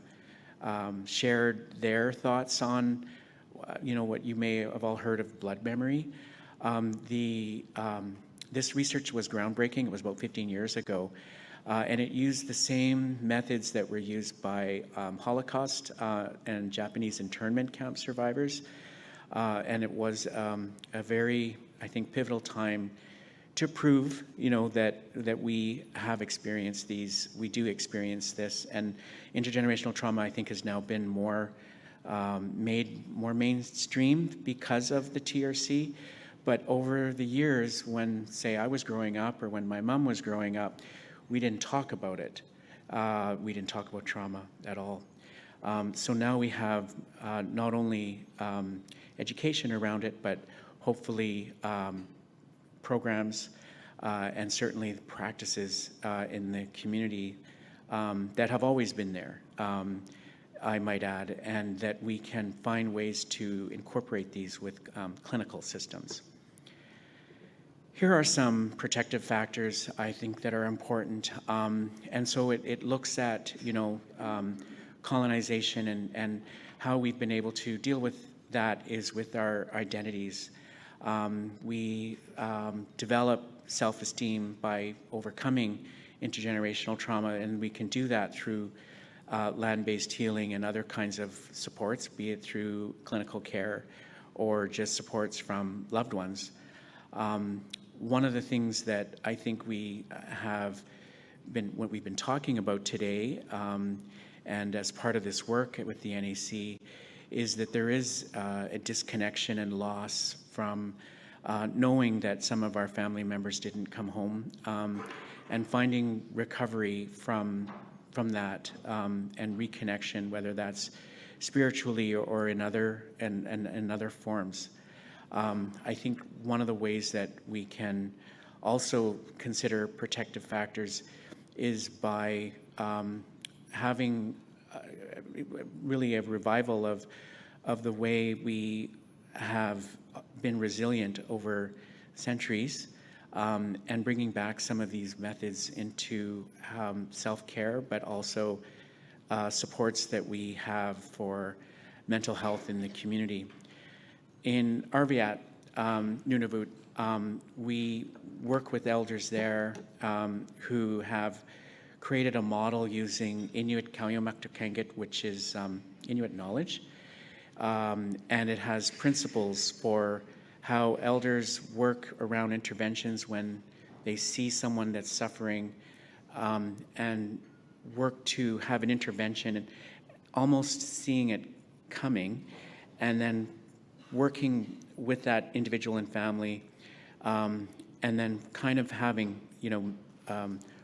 shared their thoughts on, what you may have all heard of blood memory. This research was groundbreaking. It was about 15 years ago. And it used the same methods that were used by Holocaust and Japanese internment camp survivors. And it was a very, I think, pivotal time to prove, that we have experienced these, we do experience this. And intergenerational trauma, I think, has now been made more mainstream because of the TRC. But over the years, when, say, I was growing up or when my mom was growing up, we didn't talk about it. We didn't talk about trauma at all. So now we have not only education around it, but hopefully programs and certainly practices in the community that have always been there, I might add, and that we can find ways to incorporate these with clinical systems. Here are some protective factors I think that are important. And so it looks at, colonization and how we've been able to deal with that is with our identities. We develop self-esteem by overcoming intergenerational trauma, and we can do that through land-based healing and other kinds of supports, be it through clinical care or just supports from loved ones. One of the things that I think what we've been talking about today, and as part of this work with the NAC, is that there is a disconnection and loss from knowing that some of our family members didn't come home, and finding recovery from that and reconnection, whether that's spiritually or in other forms. I think one of the ways that we can also consider protective factors is by having really a revival of the way we have been resilient over centuries, and bringing back some of these methods into self-care, but also supports that we have for mental health in the community. In Arviat, Nunavut, we work with elders there who have created a model using Inuit Kalyamaktokangit, which is Inuit knowledge. And it has principles for how elders work around interventions when they see someone that's suffering, and work to have an intervention and almost seeing it coming, and then working with that individual and family, and then kind of having,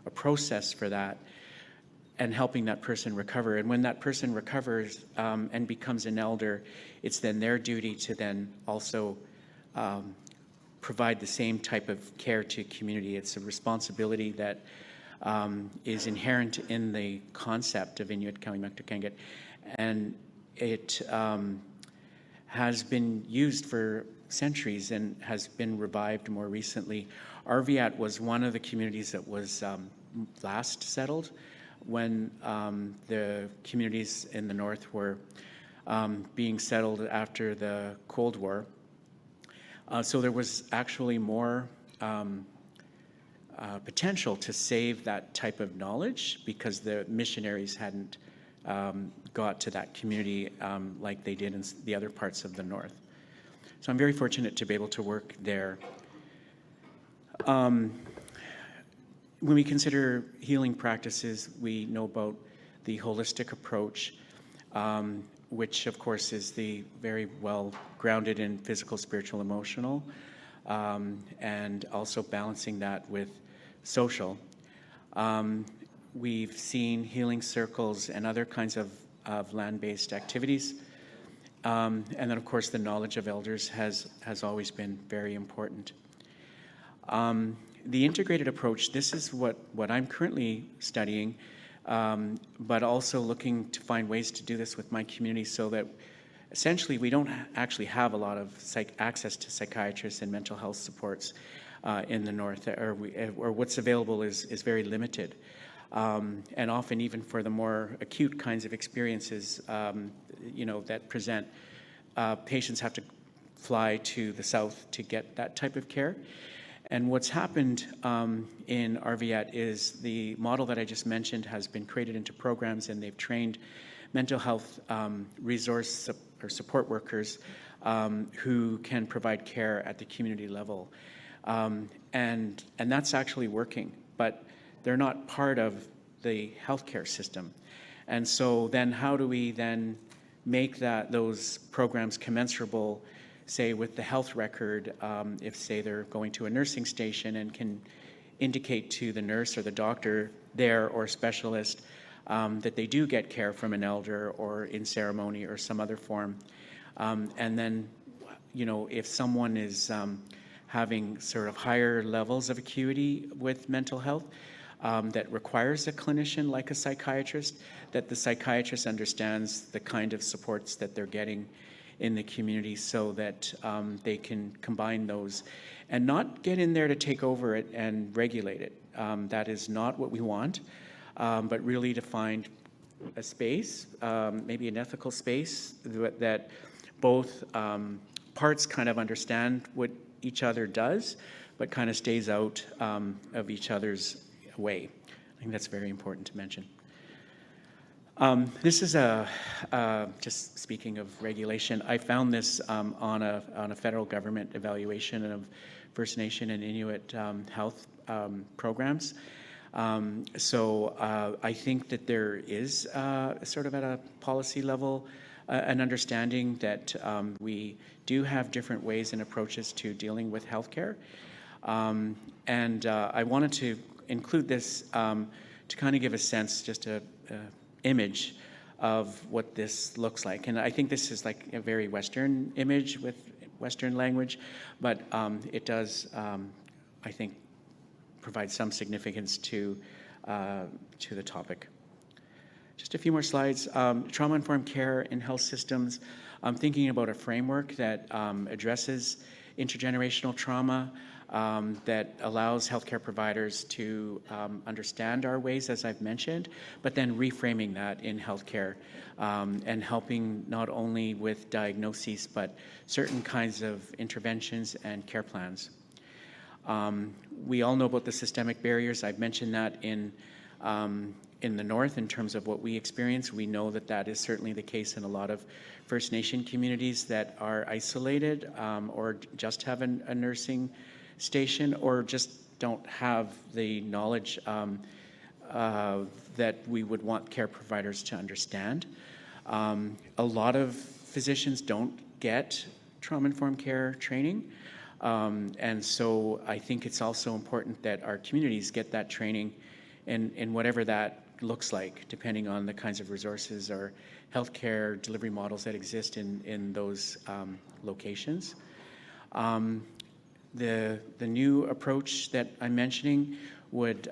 a process for that and helping that person recover. And when that person recovers and becomes an elder, it's then their duty to then also provide the same type of care to community. It's a responsibility that is inherent in the concept of Inuit Kalyamaktokangit, and it has been used for centuries and has been revived more recently. Arviat was one of the communities that was last settled when the communities in the north were being settled after the Cold War. So there was actually more potential to save that type of knowledge because the missionaries hadn't got to that community like they did in the other parts of the north. So I'm very fortunate to be able to work there. When we consider healing practices, we know about the holistic approach, which of course is the very well grounded in physical, spiritual, emotional, and also balancing that with social. We've seen healing circles and other kinds of land-based activities. And then, of course, the knowledge of elders has always been very important. The integrated approach, this is what I'm currently studying, but also looking to find ways to do this with my community so that essentially we don't actually have a lot of access to psychiatrists and mental health supports. in the north, or what's available is very limited. And often even for the more acute kinds of experiences, that present, patients have to fly to the south to get that type of care. And what's happened in RVET is the model that I just mentioned has been created into programs, and they've trained mental health resource or support workers who can provide care at the community level. And that's actually working, but they're not part of the healthcare system. And so then how do we then make those programs commensurable, say, with the health record, if, say, they're going to a nursing station and can indicate to the nurse or the doctor there or specialist that they do get care from an elder or in ceremony or some other form. And then, if someone is having sort of higher levels of acuity with mental health that requires a clinician like a psychiatrist, that the psychiatrist understands the kind of supports that they're getting in the community so that they can combine those and not get in there to take over it and regulate it. That is not what we want, but really to find a space, maybe an ethical space that both parts kind of understand what each other does, but kind of stays out of each other's way. I think that's very important to mention. This is just speaking of regulation, I found this on a federal government evaluation of First Nation and Inuit health programs. So I think that there is sort of at a policy level an understanding that we do have different ways and approaches to dealing with healthcare. And I wanted to include this to kind of give a sense, just a image of what this looks like. And I think this is like a very Western image with Western language, but it does, I think, provide some significance to the topic. Just a few more slides. Trauma-informed care in health systems. I'm thinking about a framework that addresses intergenerational trauma, that allows healthcare providers to understand our ways, as I've mentioned, but then reframing that in healthcare and helping not only with diagnoses, but certain kinds of interventions and care plans. We all know about the systemic barriers. I've mentioned that in the North in terms of what we experience. We know that that is certainly the case in a lot of First Nation communities that are isolated or just have a nursing station or just don't have the knowledge that we would want care providers to understand. A lot of physicians don't get trauma-informed care training. And so I think it's also important that our communities get that training in whatever that looks like, depending on the kinds of resources or healthcare delivery models that exist in those locations. The new approach that I'm mentioning would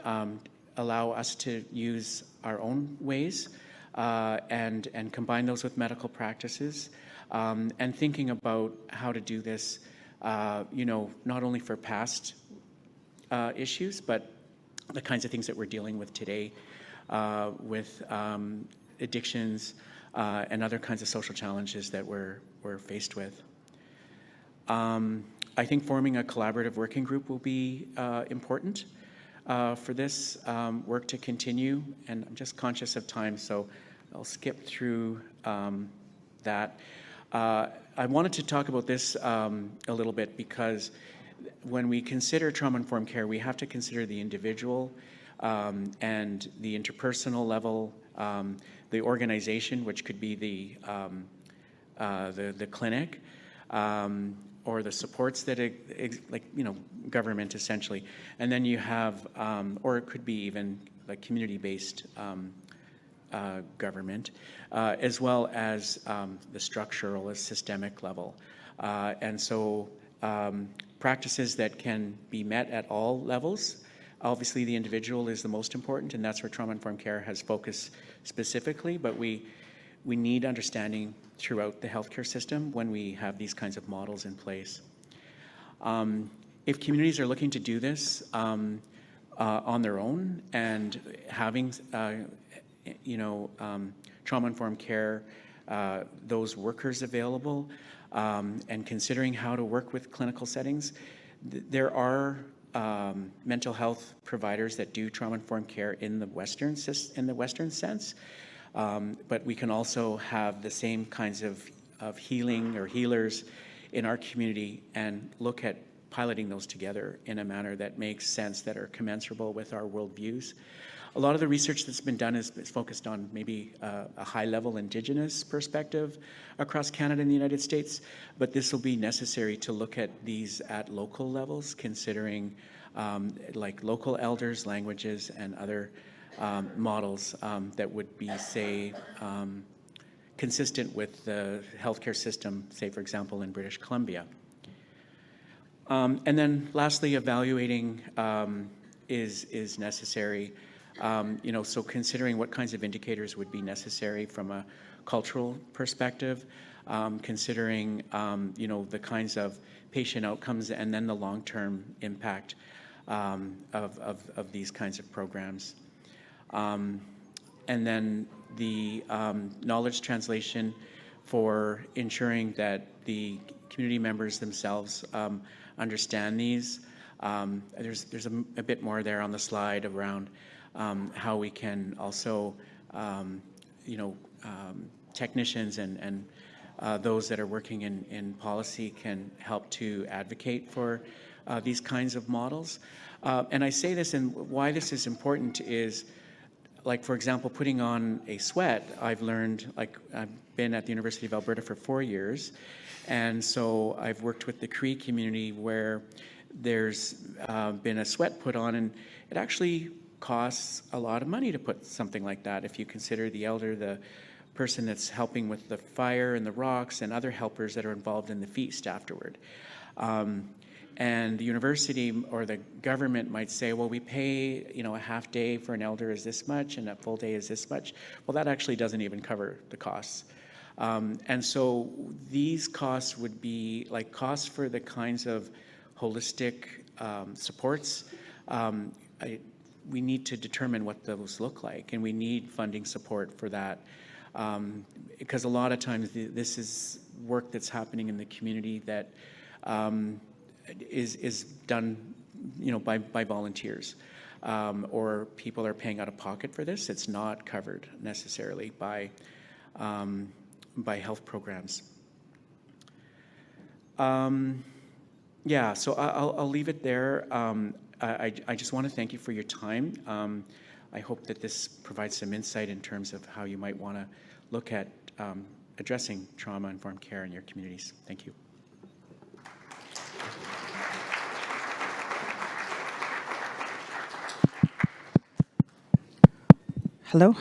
allow us to use our own ways and combine those with medical practices, and thinking about how to do this, not only for past issues, but the kinds of things that we're dealing with today with addictions and other kinds of social challenges that we're faced with. I think forming a collaborative working group will be important for this work to continue, and I'm just conscious of time, so I'll skip through that. I wanted to talk about this a little bit because when we consider trauma-informed care, we have to consider the individual and the interpersonal level, the organization, which could be the clinic, or the supports that government essentially, and then you have, or it could be even like community-based government, as well as the structural or systemic level, and so practices that can be met at all levels. Obviously, the individual is the most important, and that's where trauma-informed care has focused specifically, but we need understanding throughout the healthcare system when we have these kinds of models in place. if communities are looking to do this on their own and having, trauma-informed care, those workers available, and considering how to work with clinical settings, there are mental health providers that do trauma-informed care in the Western sense, but we can also have the same kinds of healing or healers in our community and look at piloting those together in a manner that makes sense, that are commensurable with our worldviews. A lot of the research that's been done is focused on maybe a high-level Indigenous perspective across Canada and the United States, but this will be necessary to look at these at local levels, considering like local elders, languages, and other models that would be, say, consistent with the healthcare system, say, for example, in British Columbia. And then lastly, evaluating is necessary. So considering what kinds of indicators would be necessary from a cultural perspective, considering, the kinds of patient outcomes and then the long-term impact of these kinds of programs. And then the knowledge translation for ensuring that the community members themselves understand these. There's a bit more there on the slide around how we can also, technicians and those that are working in policy can help to advocate for these kinds of models. And I say this, and why this is important is, like, for example, putting on a sweat. I've learned, like, I've been at the University of Alberta for 4 years, and so I've worked with the Cree community where there's been a sweat put on, and it actually costs a lot of money to put something like that if you consider the elder, the person that's helping with the fire and the rocks, and other helpers that are involved in the feast afterward. And the university or the government might say, well, we pay, a half day for an elder is this much and a full day is this much. Well, that actually doesn't even cover the costs. And so these costs would be like costs for the kinds of holistic supports. We need to determine what those look like, and we need funding support for that. Because a lot of times this is work that's happening in the community that is done, by volunteers, or people are paying out of pocket for this. It's not covered necessarily by health programs. So I'll leave it there. I just want to thank you for your time. I hope that this provides some insight in terms of how you might want to look at addressing trauma-informed care in your communities. Thank you. Hello?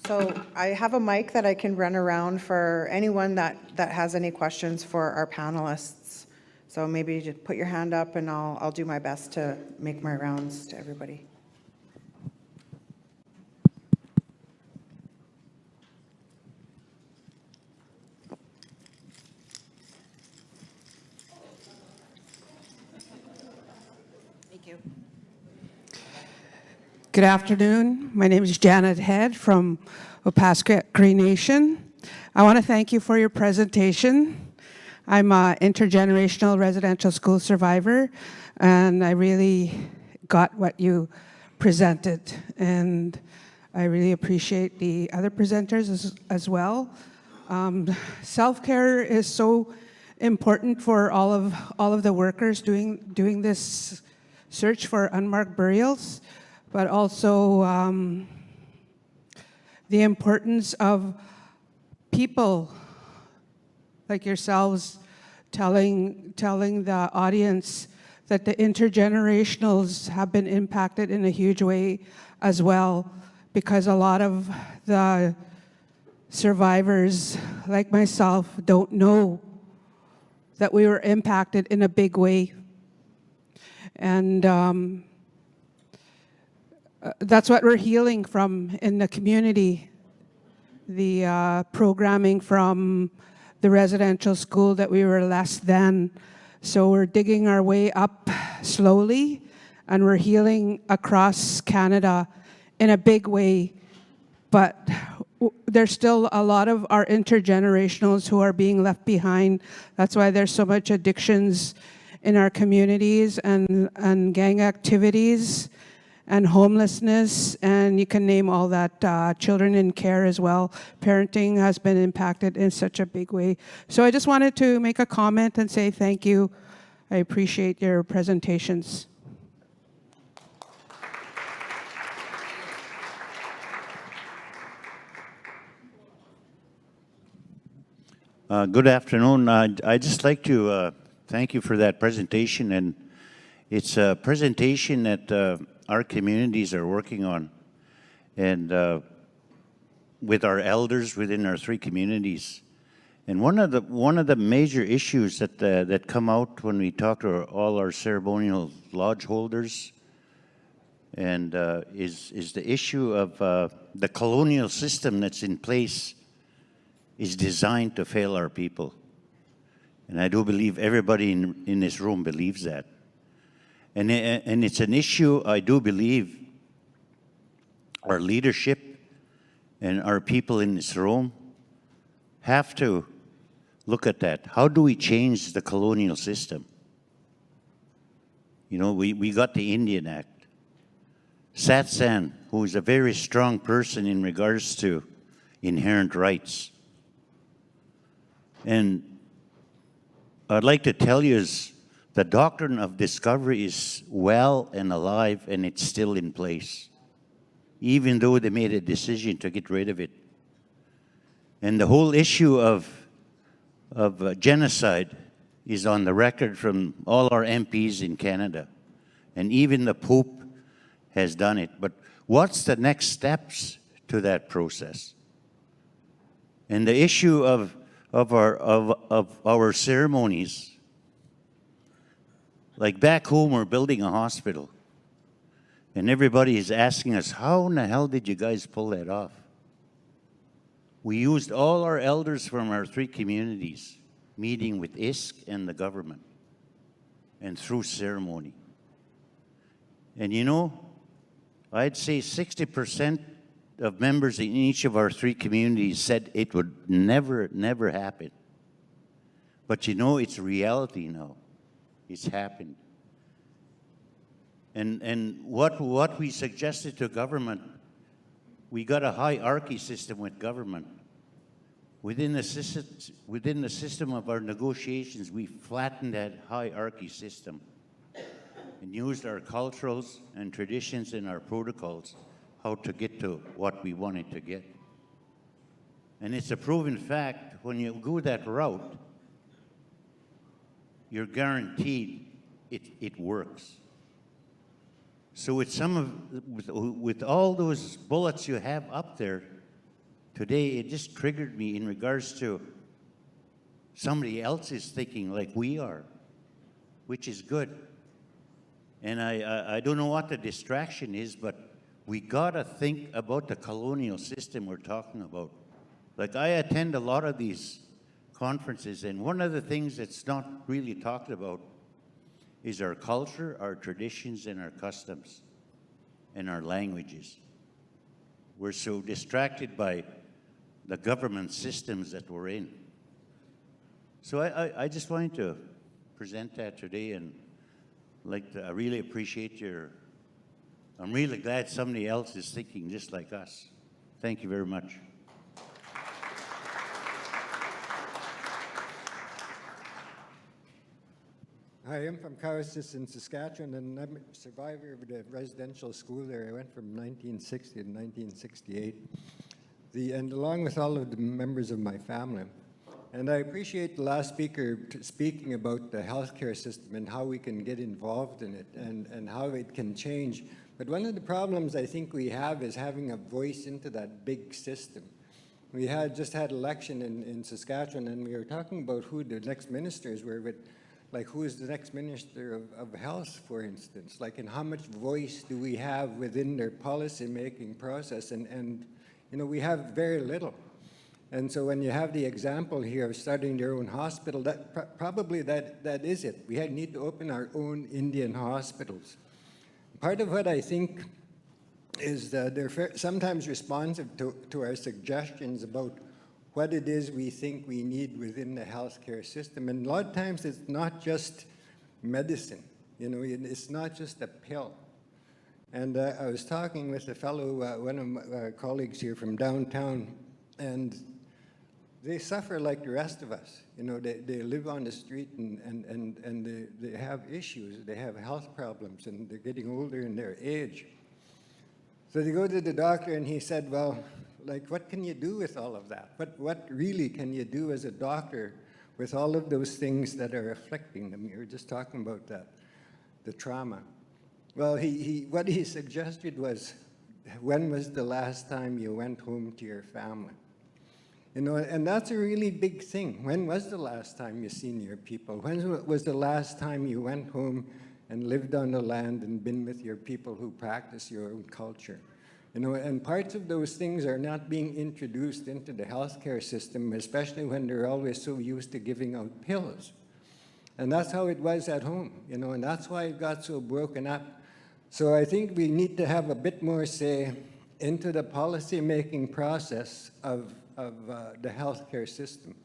So I have a mic that I can run around for anyone that has any questions for our panelists. So maybe just put your hand up and I'll do my best to make my rounds to everybody. Thank you. Good afternoon. My name is Janet Head from Opaska Cree Nation. I want to thank you for your presentation. I'm an intergenerational residential school survivor, and I really got what you presented. And I really appreciate the other presenters as well. Self-care is so important for all of the workers doing this search for unmarked burials, but also the importance of people like yourselves telling the audience that the intergenerationals have been impacted in a huge way as well, because a lot of the survivors, like myself, don't know that we were impacted in a big way. And that's what we're healing from in the community. The programming from the residential school that we were less than. So we're digging our way up slowly, and we're healing across Canada in a big way. But there's still a lot of our intergenerationals who are being left behind. That's why there's so much addictions in our communities, and gang activities and homelessness, and you can name all that, children in care as well. Parenting has been impacted in such a big way. So I just wanted to make a comment and say thank you. I appreciate your presentations. Good afternoon. I'd just like to thank you for that presentation, and it's a presentation that our communities are working on, and with our elders within our 3 communities. And one of the major issues that come out when we talk to all our ceremonial lodge holders, and is the issue of the colonial system that's in place is designed to fail our people. And I do believe everybody in this room believes that. And it's an issue I do believe our leadership and our people in this room have to look at that. How do we change the colonial system? You know, we got the Indian Act. Satsan, who is a very strong person in regards to inherent rights. And I'd like to tell you is the doctrine of discovery is well and alive, and it's still in place, even though they made a decision to get rid of it. And the whole issue of genocide is on the record from all our MPs in Canada, and even the Pope has done it. But what's the next steps to that process? And the issue of our ceremonies, like back home, we're building a hospital, and everybody is asking us, how in the hell did you guys pull that off? We used all our elders from our 3 communities, meeting with ISK and the government, and through ceremony. And you know, I'd say 60% of members in each of our 3 communities said it would never happen. But you know, it's reality now. It's happened. And what we suggested to government, we got a hierarchy system with government. Within the system of our negotiations, we flattened that hierarchy system and used our cultures and traditions and our protocols how to get to what we wanted to get. And it's a proven fact, when you go that route, you're guaranteed it works. So with all those bullets you have up there, today it just triggered me in regards to somebody else is thinking like we are, which is good. And I don't know what the distraction is, but we gotta think about the colonial system we're talking about. Like, I attend a lot of these conferences, and one of the things that's not really talked about is our culture, our traditions, and our customs, and our languages. We're so distracted by the government systems that we're in. So I just wanted to present that today, and I really appreciate I'm really glad somebody else is thinking just like us. Thank you very much. Hi, I'm from Cowicess in Saskatchewan, and I'm a survivor of the residential school there. I went from 1960 to 1968, and along with all of the members of my family. And I appreciate the last speaker speaking about the healthcare system and how we can get involved in it and how it can change. But one of the problems I think we have is having a voice into that big system. We just had election in Saskatchewan, and we were talking about who the next ministers were, but like, who is the next minister of health, for instance? Like, and how much voice do we have within their policy-making process? And you know, we have very little. And so when you have the example here of starting their own hospital, probably that is it. We need to open our own Indian hospitals. Part of what I think is that they're sometimes responsive to our suggestions about what it is we think we need within the healthcare system. And a lot of times it's not just medicine, you know, it's not just a pill. And I was talking with a fellow, one of my colleagues here from downtown, and they suffer like the rest of us. You know, they live on the street and they have issues, they have health problems, and they're getting older in their age. So they go to the doctor and he said, well, like, what can you do with all of that? What really can you do as a doctor with all of those things that are afflicting them? You were just talking about that, the trauma. Well, what he suggested was, when was the last time you went home to your family? You know, and that's a really big thing. When was the last time you seen your people? When was the last time you went home and lived on the land and been with your people who practice your own culture? You know, and parts of those things are not being introduced into the healthcare system, especially when they're always so used to giving out pills. And that's how it was at home, you know, and that's why it got so broken up. So I think we need to have a bit more say into the policy-making process of the healthcare system.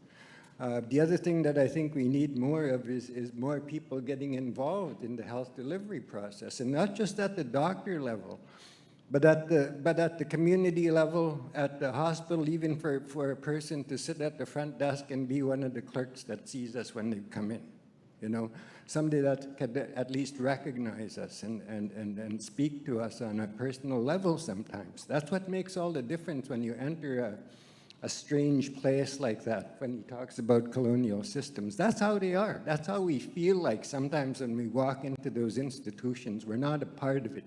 The other thing that I think we need more of is more people getting involved in the health delivery process, and not just at the doctor level, but at the community level, at the hospital, even for a person to sit at the front desk and be one of the clerks that sees us when they come in. You know, somebody that could at least recognize us and speak to us on a personal level sometimes. That's what makes all the difference when you enter a strange place like that, when he talks about colonial systems. That's how they are. That's how we feel like sometimes when we walk into those institutions. We're not a part of it.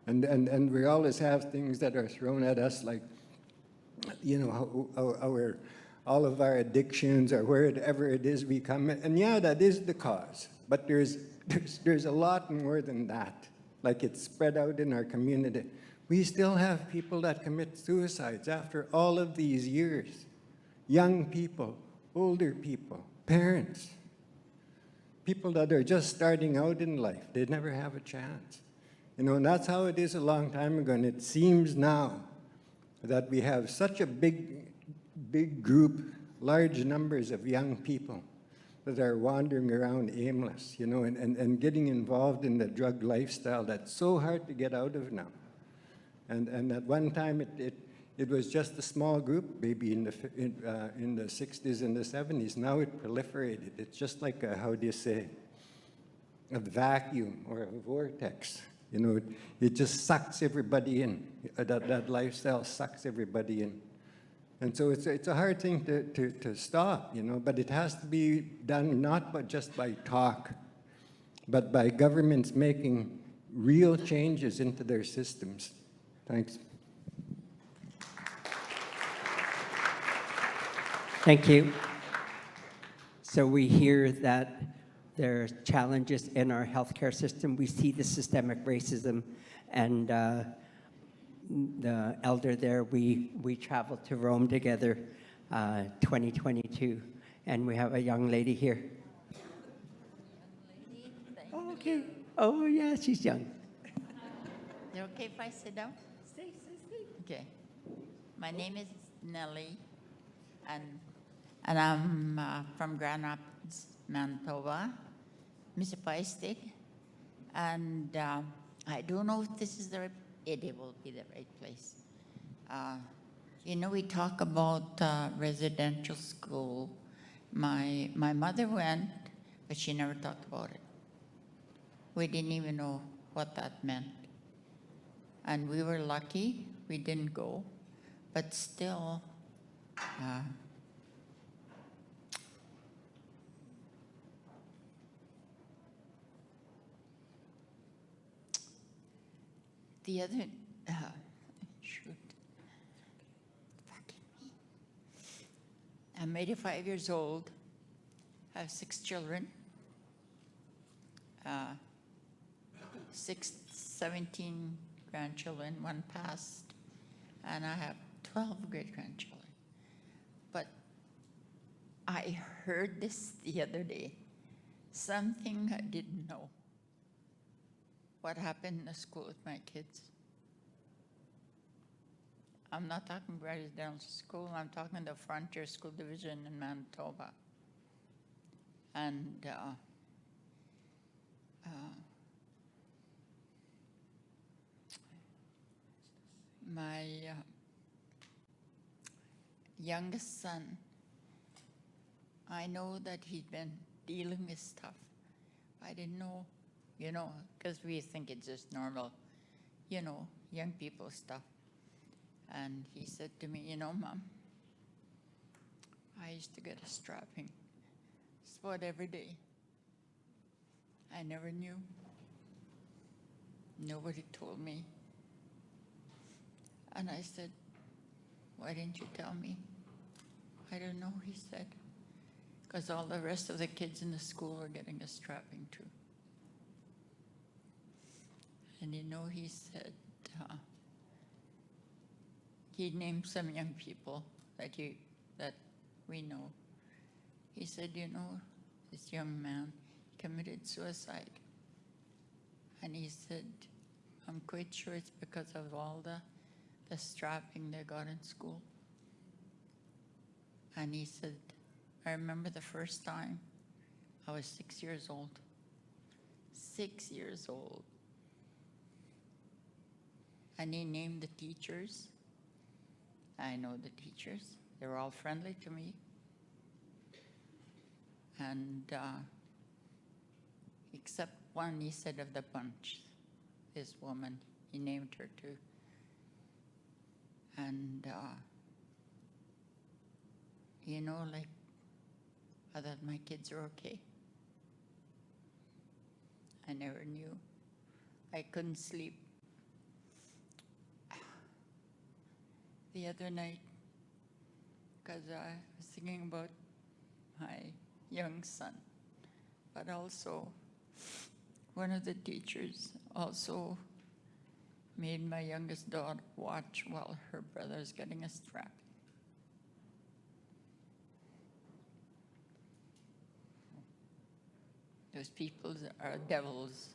And we always have things that are thrown at us like, you know, all of our addictions or wherever it is we come. And yeah, that is the cause. But there's a lot more than that. Like, it's spread out in our community. We still have people that commit suicides after all of these years. Young people, older people, parents, people that are just starting out in life. They never have a chance. You know, and that's how it is a long time ago. And it seems now that we have such a big group, large numbers of young people that are wandering around aimless, you know, and getting involved in the drug lifestyle that's so hard to get out of now. And at one time, it was just a small group, maybe in the 60s and the 70s. Now it proliferated. It's just like how do you say, a vacuum or a vortex. You know, it just sucks everybody in. That lifestyle sucks everybody in. And so it's a hard thing to stop, you know, but it has to be done not just by talk, but by governments making real changes into their systems. Thanks. Thank you. So we hear that there are challenges in our healthcare system. We see the systemic racism, and the elder there, we traveled to Rome together 2022, and we have a young lady here. Oh, okay. Oh, yeah, she's young. Is it okay if I sit down? Stay. Okay. My name is Nellie, and I'm from Grand Rapids, Manitoba, Mr. Stick, and I don't know if this is the right, it will be the right place. You know, we talk about residential school. My mother went, but she never talked about it. We didn't even know what that meant. And we were lucky we didn't go, but still, the other, shoot, fucking me. I'm 85 years old, I have 6 children, 17 grandchildren, 1 passed, and I have 12 great-grandchildren. But I heard this the other day, something I didn't know. What happened in the school with my kids. I'm not talking residential school, I'm talking the Frontier School Division in Manitoba. And my youngest son, I know that he'd been dealing with stuff. I didn't know, because we think it's just normal, young people stuff. And he said to me, Mom, I used to get a strapping spot every day. I never knew. Nobody told me. And I said, why didn't you tell me? I don't know, he said, because all the rest of the kids in the school were getting a strapping too. And he said, he named some young people that we know. He said, this young man committed suicide. And he said, I'm quite sure it's because of all the strapping they got in school. And he said, I remember the first time I was 6 years old. 6 years old. And he named the teachers. I know the teachers. They were all friendly to me. And except one, he said, of the bunch, this woman, he named her too. And, I thought my kids are okay. I never knew. I couldn't sleep. The other night, because I was thinking about my young son, but also one of the teachers also made my youngest daughter watch while her brother's getting a strap. Those people are devils.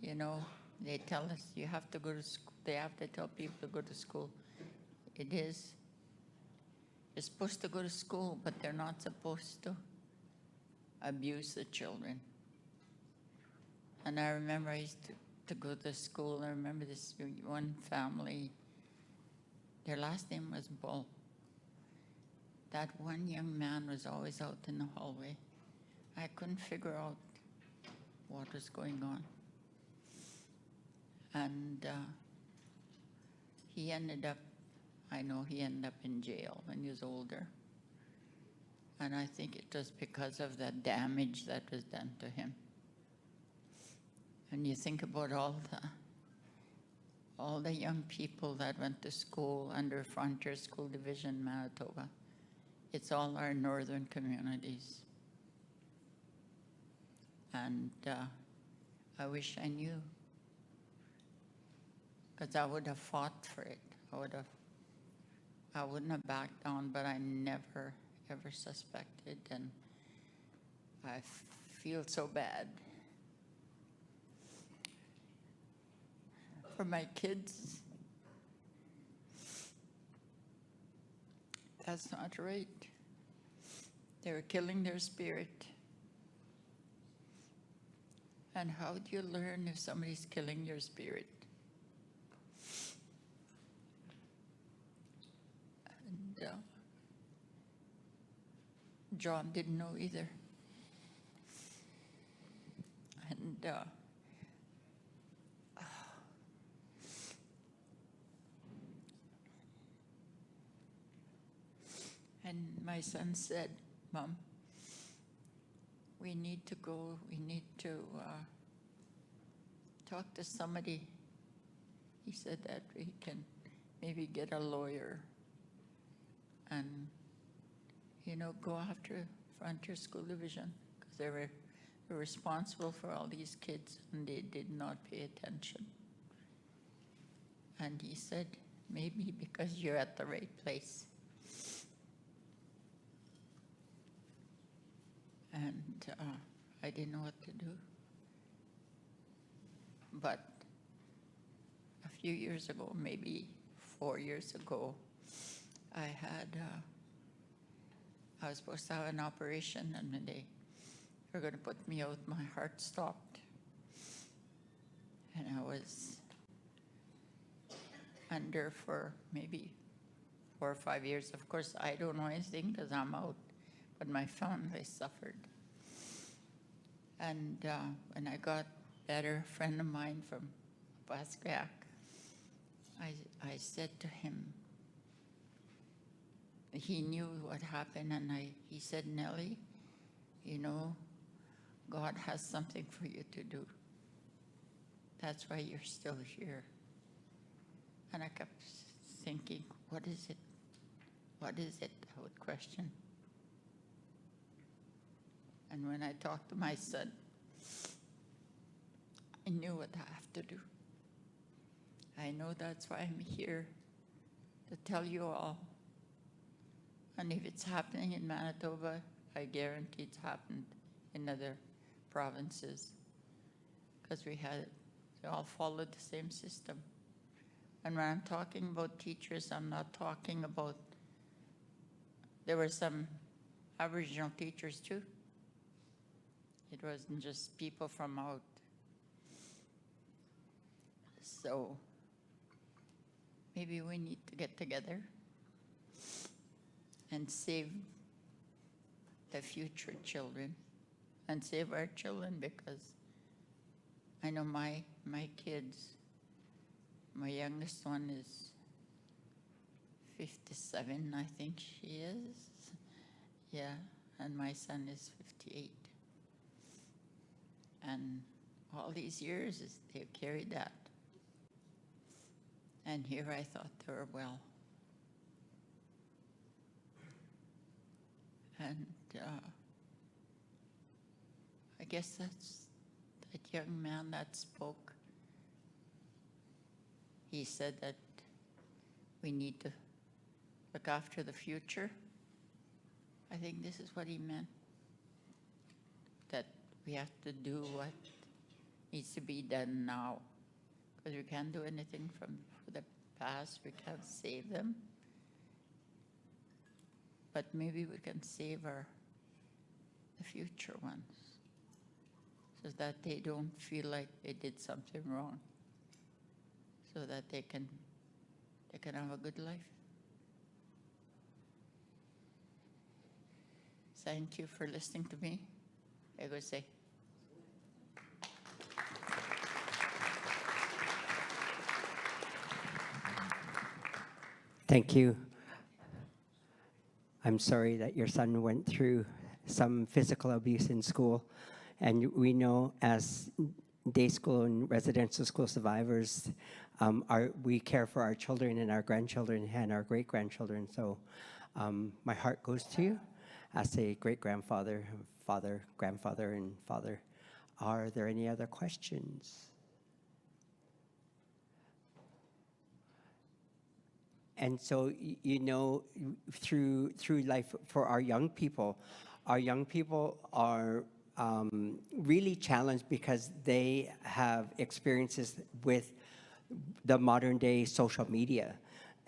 They tell us you have to go to school. They have to tell people to go to school. It is. You're supposed to go to school, but they're not supposed to abuse the children. And I remember I used to go to school. I remember this one family. Their last name was Bull. That one young man was always out in the hallway. I couldn't figure out what was going on. And I know he ended up in jail when he was older. And I think it was because of the damage that was done to him. And you think about all the young people that went to school under Frontier School Division, Manitoba. It's all our northern communities. And I wish I knew, because I would have fought for it. I wouldn't have backed down, but I never, ever suspected, and I feel so bad for my kids. That's not right. They were killing their spirit. And how do you learn if somebody's killing your spirit? And John didn't know either. And my son said, Mom, we need to go, we need to talk to somebody. He said that we can maybe get a lawyer and, go after Frontier School Division, because they were responsible for all these kids and they did not pay attention. And he said, maybe because you're at the right place. and I didn't know what to do. But a few years ago, maybe 4 years ago, I was supposed to have an operation, and they were going to put me out. My heart stopped, and I was under for maybe 4 or 5 years. Of course, I don't know anything because I'm out, but my family suffered. And when I got better, a friend of mine from Paskwayak, I said to him, he knew what happened, and he said, Nellie, you know, God has something for you to do. That's why you're still here. And I kept thinking, what is it? What is it? I would question. And when I talked to my son, I knew what I have to do. I know that's why I'm here, to tell you all. And if it's happening in Manitoba, I guarantee it's happened in other provinces, because they all followed the same system. And when I'm talking about teachers, I'm not talking about, there were some Aboriginal teachers too. It wasn't just people from out. So maybe we need to get together and save the future children and save our children, because I know my kids, my youngest one is 57, I think she is. Yeah, and my son is 58. And all these years, they've carried that. And here I thought they were well. And I guess that's that young man that spoke. He said that we need to look after the future. I think this is what he meant, that we have to do what needs to be done now, because we can't do anything for the past. We can't save them, but maybe we can save the future ones, so that they don't feel like they did something wrong, so that they can have a good life. Thank you for listening to me. I go say. Thank you. I'm sorry that your son went through some physical abuse in school. And we know, as day school and residential school survivors, we care for our children and our grandchildren and our great-grandchildren. So my heart goes to you as a great-grandfather, father, grandfather, and father. Are there any other questions? And so, you know, through life, for our young people are really challenged because they have experiences with the modern day social media.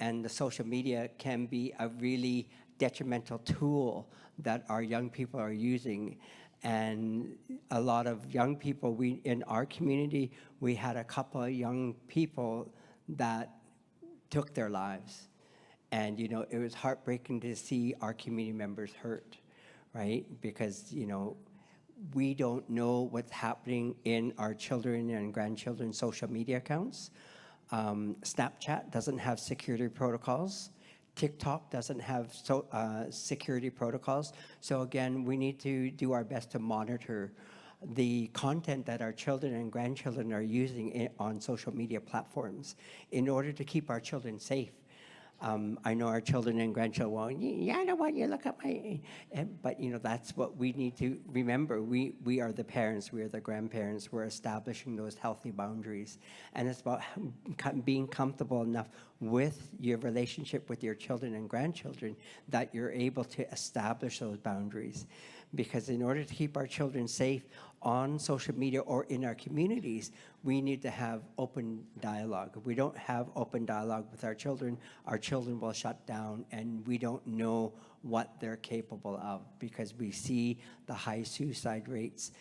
And the social media can be a really detrimental tool that our young people are using. And a lot of young people, in our community, we had a couple of young people that took their lives. And, you know, it was heartbreaking to see our community members hurt, right? Because, you know, we don't know what's happening in our children and grandchildren's social media accounts. Snapchat doesn't have security protocols. TikTok doesn't have security protocols. So again, we need to do our best to monitor the content that our children and grandchildren are using on social media platforms in order to keep our children safe. I know our children and grandchildren, well, yeah, I don't want you to look at my, but you know, that's what we need to remember. We are the parents, we are the grandparents, we're establishing those healthy boundaries. And it's about being comfortable enough with your relationship with your children and grandchildren that you're able to establish those boundaries. Because in order to keep our children safe on social media or in our communities, we need to have open dialogue. If we don't have open dialogue with our children will shut down, and we don't know what they're capable of, because we see the high suicide rates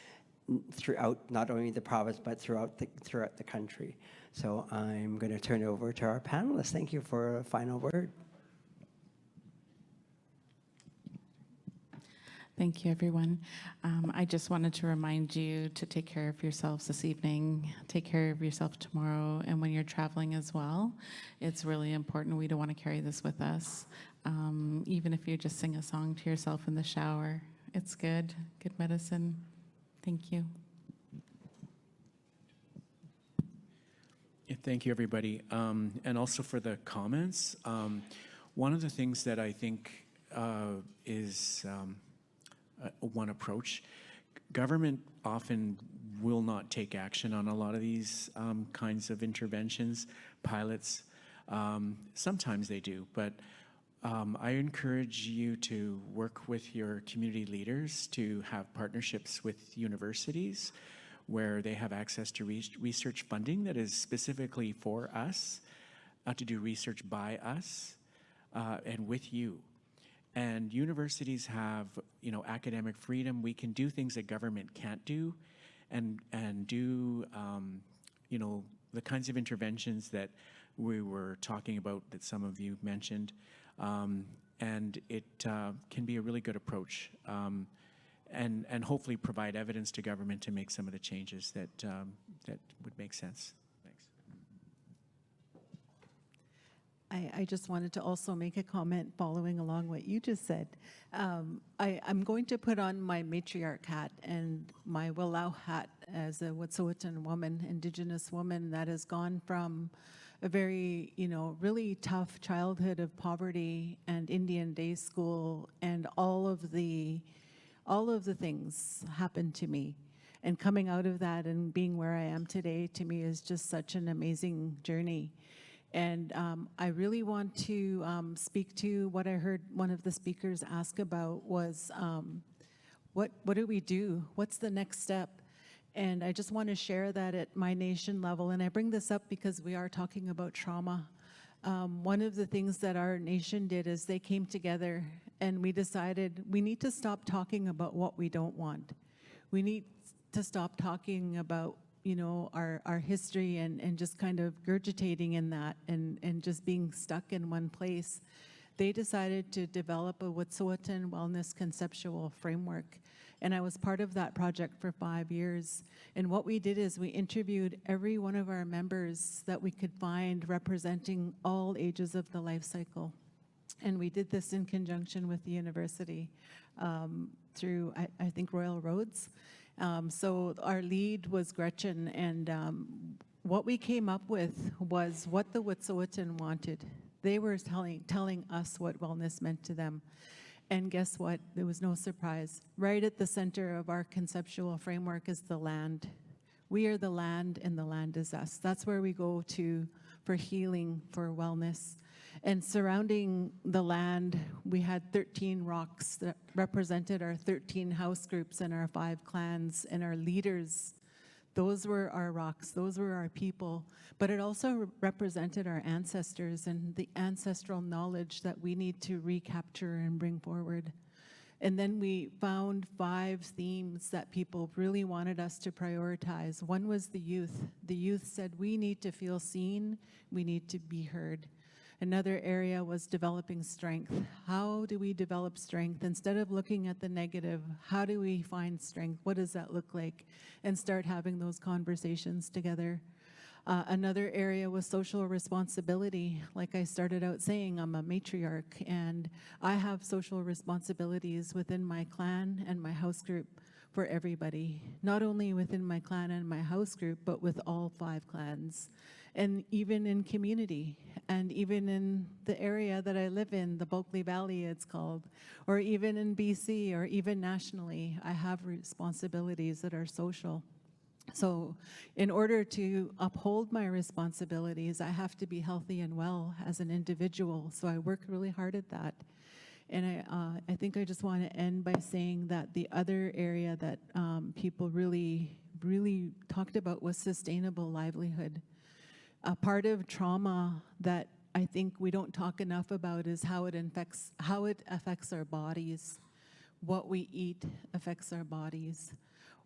throughout not only the province but throughout the country. So I'm going to turn it over to our panelists. Thank you for a final word. Thank you, everyone. I just wanted to remind you to take care of yourselves this evening, take care of yourself tomorrow, and when you're traveling as well. It's really important. We don't want to carry this with us. Even if you just sing a song to yourself in the shower, it's good medicine. Thank you. Yeah, thank you, everybody. And also for the comments. One of the things that I think is one approach, government often will not take action on a lot of these kinds of interventions, pilots. Sometimes they do, but I encourage you to work with your community leaders to have partnerships with universities where they have access to research funding that is specifically for us, to do research by us and with you. And universities have, academic freedom. We can do things that government can't do, and do, the kinds of interventions that we were talking about that some of you mentioned. And it can be a really good approach, and hopefully provide evidence to government to make some of the changes that that would make sense. Thanks. I just wanted to also make a comment following along what you just said. I'm going to put on my matriarch hat and my Willow hat as a Wet'suwet'en woman, Indigenous woman that has gone from a very, really tough childhood of poverty and Indian day school, and all of the things happened to me. And coming out of that and being where I am today, to me, is just such an amazing journey. And I really want to speak to what I heard one of the speakers ask about was, what do we do? What's the next step? And I just want to share that at my nation level. And I bring this up because we are talking about trauma. One of the things that our nation did is they came together and we decided we need to stop talking about what we don't want. We need to stop talking about our history and just kind of regurgitating in that and just being stuck in one place. They decided to develop a Wet'suwet'en wellness conceptual framework. And I was part of that project for 5 years. And what we did is we interviewed every one of our members that we could find representing all ages of the life cycle. And we did this in conjunction with the university through, I think, Royal Roads. So our lead was Gretchen, and what we came up with was what the Wet'suwet'en wanted. They were telling us what wellness meant to them. And guess what? There was no surprise. Right at the center of our conceptual framework is the land. We are the land, and the land is us. That's where we go to for healing, for wellness. And surrounding the land, we had 13 rocks that represented our 13 house groups and our 5 clans and our leaders. Those were our rocks, those were our people. But it also represented our ancestors and the ancestral knowledge that we need to recapture and bring forward. And then we found 5 themes that people really wanted us to prioritize. One was the youth. The youth said, we need to feel seen, we need to be heard. Another area was developing strength. How do we develop strength? Instead of looking at the negative, how do we find strength? What does that look like? And start having those conversations together. Another area was social responsibility. Like I started out saying, I'm a matriarch, and I have social responsibilities within my clan and my house group for everybody. Not only within my clan and my house group, but with all 5 clans. And even in community, and even in the area that I live in, the Bulkley Valley it's called, or even in BC, or even nationally, I have responsibilities that are social. So in order to uphold my responsibilities, I have to be healthy and well as an individual. So I work really hard at that. And I think I just want to end by saying that the other area that people really talked about was sustainable livelihood. A part of trauma that I think we don't talk enough about is how it affects our bodies. What we eat affects our bodies.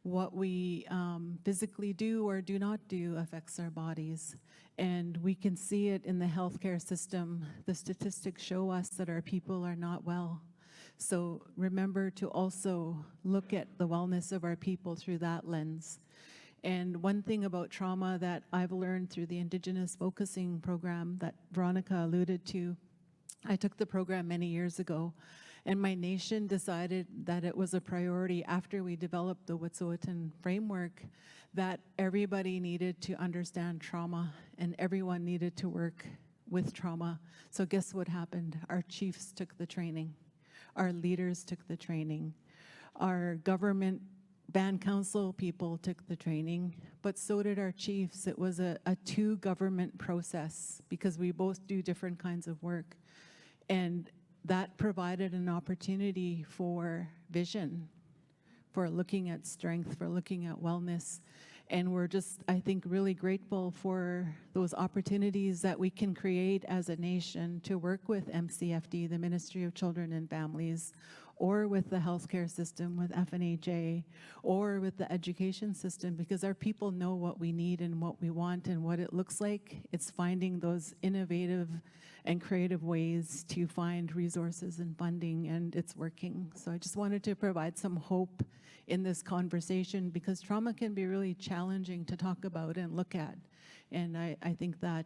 What we physically do or do not do affects our bodies. And we can see it in the healthcare system. The statistics show us that our people are not well. So remember to also look at the wellness of our people through that lens. And one thing about trauma that I've learned through the Indigenous Focusing Program that Veronica alluded to, I took the program many years ago, and my nation decided that it was a priority after we developed the Wet'suwet'en framework that everybody needed to understand trauma and everyone needed to work with trauma. So guess what happened? Our chiefs took the training. Our leaders took the training. Our government band council people took the training, but so did our chiefs. It was a two-government process because we both do different kinds of work. And that provided an opportunity for vision, for looking at strength, for looking at wellness. And we're just, I think, really grateful for those opportunities that we can create as a nation to work with MCFD, the Ministry of Children and Families, or with the healthcare system, with FNHA, or with the education system, because our people know what we need and what we want and what it looks like. It's finding those innovative and creative ways to find resources and funding, and it's working. So I just wanted to provide some hope in this conversation, because trauma can be really challenging to talk about and look at. And I think that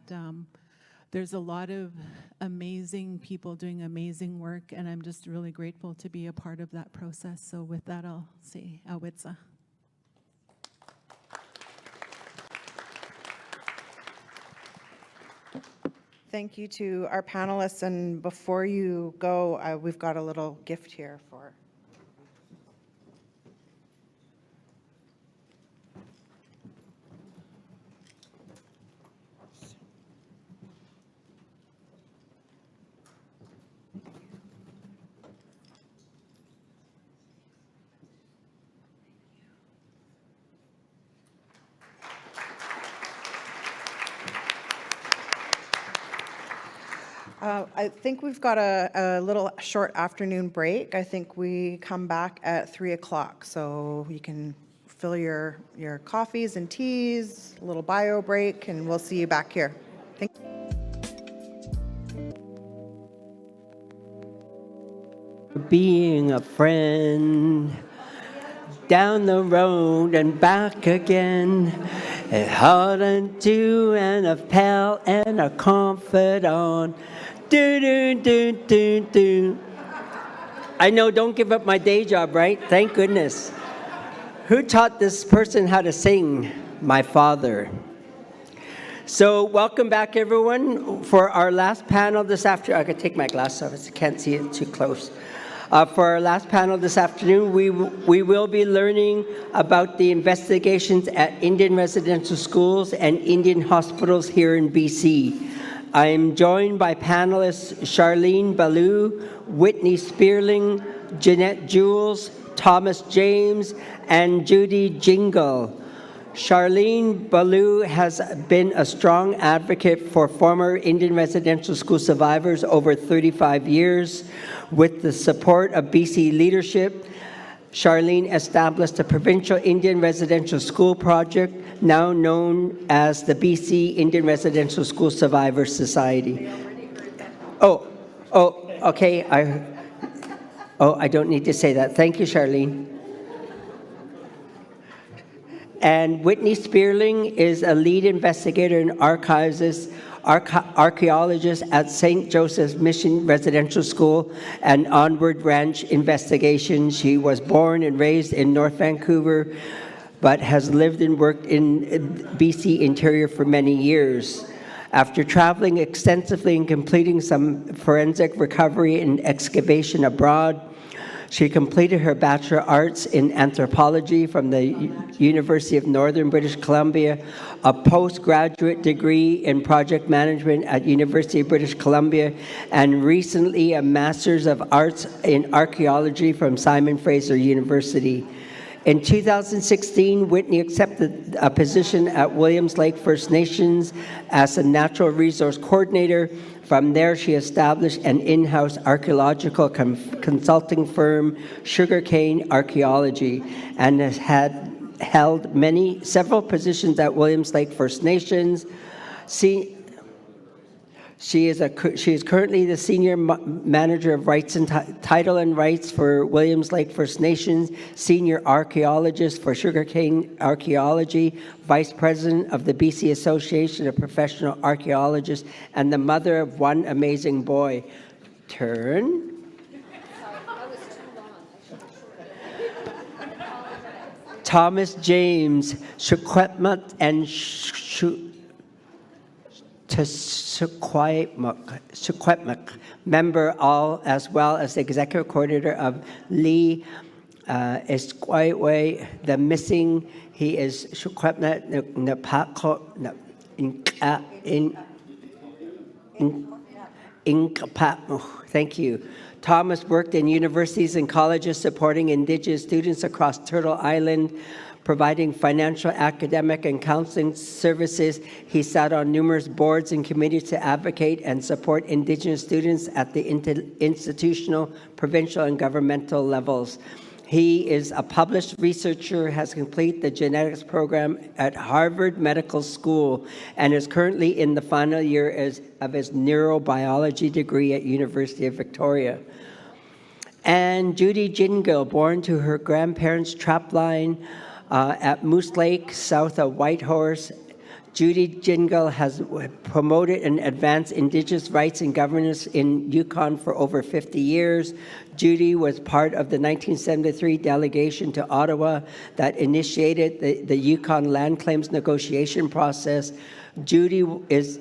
there's a lot of amazing people doing amazing work, and I'm just really grateful to be a part of that process. So with that, I'll say awitsa. Thank you to our panelists, and before you go, we've got a little gift here for. I think we've got a little short afternoon break. I think we come back at 3 o'clock, so you can fill your coffees and teas, a little bio break, and we'll see you back here. Thank you. Being a friend down the road and back again, a heart and two and a pal and a confidant. Do do do do do. I know, don't give up my day job, right? Thank goodness. Who taught this person how to sing? My father. So welcome back, everyone, for our last panel this afternoon. I could take my glasses off, I can't see it too close. For our last panel this afternoon, we will be learning about the investigations at Indian residential schools and Indian hospitals here in BC. I am joined by panelists Charlene Ballou, Whitney Spearling, Jeanette Jules, Thomas James, and Judy Jingle. Charlene Ballou has been a strong advocate for former Indian residential school survivors over 35 years. With the support of BC leadership, Charlene established the Provincial Indian Residential School Project, now known as the BC Indian Residential School Survivors Society. Okay. I don't need to say that. Thank you, Charlene. And Whitney Spearling is a lead investigator and archivist, archaeologist at St. Joseph's Mission Residential School and Onward Ranch Investigation. She was born and raised in North Vancouver, but has lived and worked in BC Interior for many years. After traveling extensively and completing some forensic recovery and excavation abroad, She completed her Bachelor of Arts in Anthropology from the University of Northern British Columbia, a postgraduate degree in Project Management at University of British Columbia, and recently a Master's of Arts in Archaeology from Simon Fraser University. In 2016, Whitney accepted a position at Williams Lake First Nations as a Natural Resource Coordinator. From there, she established an in-house archaeological consulting firm, Sugarcane Archaeology, and has held several positions at Williams Lake First Nations. She is currently the Senior Manager of Rights and Title and Rights for Williams Lake First Nations, Senior Archaeologist for Sugarcane Archaeology, Vice President of the BC Association of Professional Archaeologists, and the mother of one amazing boy. Turn. Thomas James, Shukwetmut, and Suquetmuk, member as well as the executive coordinator of Lee Esquire, the missing. He is Suquetmuk Thank you. Thomas worked in universities and colleges supporting Indigenous students across Turtle Island, providing financial, academic, and counseling services. He sat on numerous boards and committees to advocate and support Indigenous students at the institutional, provincial, and governmental levels. He is a published researcher, has completed the genetics program at Harvard Medical School, and is currently in the final year of his neurobiology degree at University of Victoria. And Judy Jingill, born to her grandparents' trapline at Moose Lake, south of Whitehorse. Judy Jingill has promoted and advanced Indigenous rights and governance in Yukon for over 50 years. Judy was part of the 1973 delegation to Ottawa that initiated the Yukon land claims negotiation process. Judy is...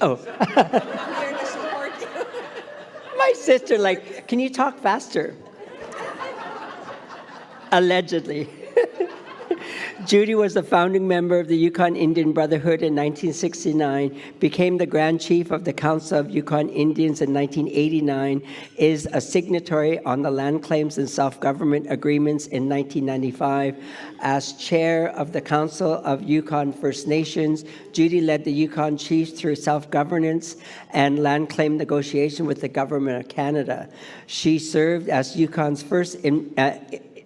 Oh. My sister, can you talk faster? Allegedly. Judy was the founding member of the Yukon Indian Brotherhood in 1969, became the Grand Chief of the Council of Yukon Indians in 1989, is a signatory on the Land Claims and Self-Government Agreements in 1995. As chair of the Council of Yukon First Nations, Judy led the Yukon Chiefs through self-governance and land claim negotiation with the Government of Canada. She served as Yukon's first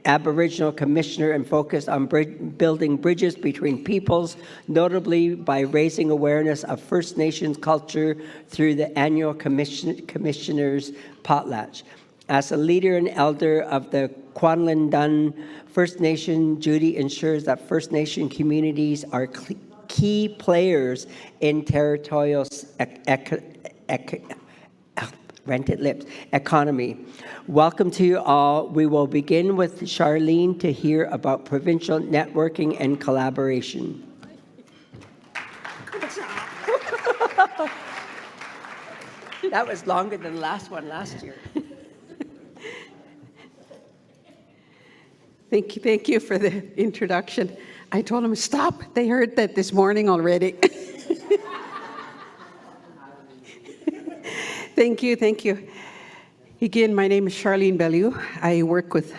Aboriginal Commissioner and focused on building bridges between peoples, notably by raising awareness of First Nations culture through the annual Commissioner's Potlatch. As a leader and elder of the Kwanlin Dun First Nation, Judy ensures that First Nation communities are key players in territorial economy. Welcome to you all. We will begin with Charlene to hear about provincial networking and collaboration. Good job. That was longer than the last one last year. Thank you for the introduction. I told them, stop. They heard that this morning already. Thank you. Again, my name is Charlene Bellew. I work with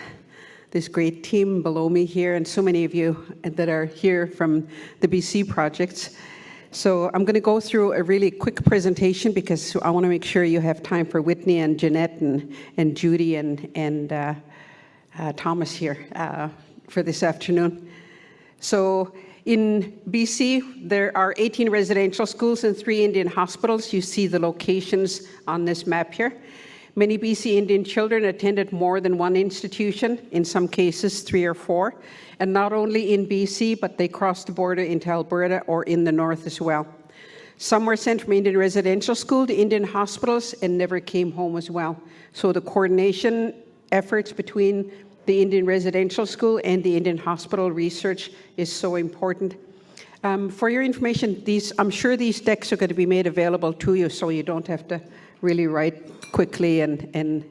this great team below me here and so many of you that are here from the BC projects. So I'm going to go through a really quick presentation because I want to make sure you have time for Whitney and Jeanette and Judy and Thomas here for this afternoon. So in BC, there are 18 residential schools and 3 Indian hospitals. You see the locations on this map here. Many BC Indian children attended more than one institution, in some cases 3 or 4, and not only in BC, but they crossed the border into Alberta or in the north as well. Some were sent from Indian residential school to Indian hospitals and never came home as well. So the coordination efforts between the Indian residential school and the Indian hospital research is so important. For your information, I'm sure these decks are going to be made available to you, so you don't have to really write quickly, and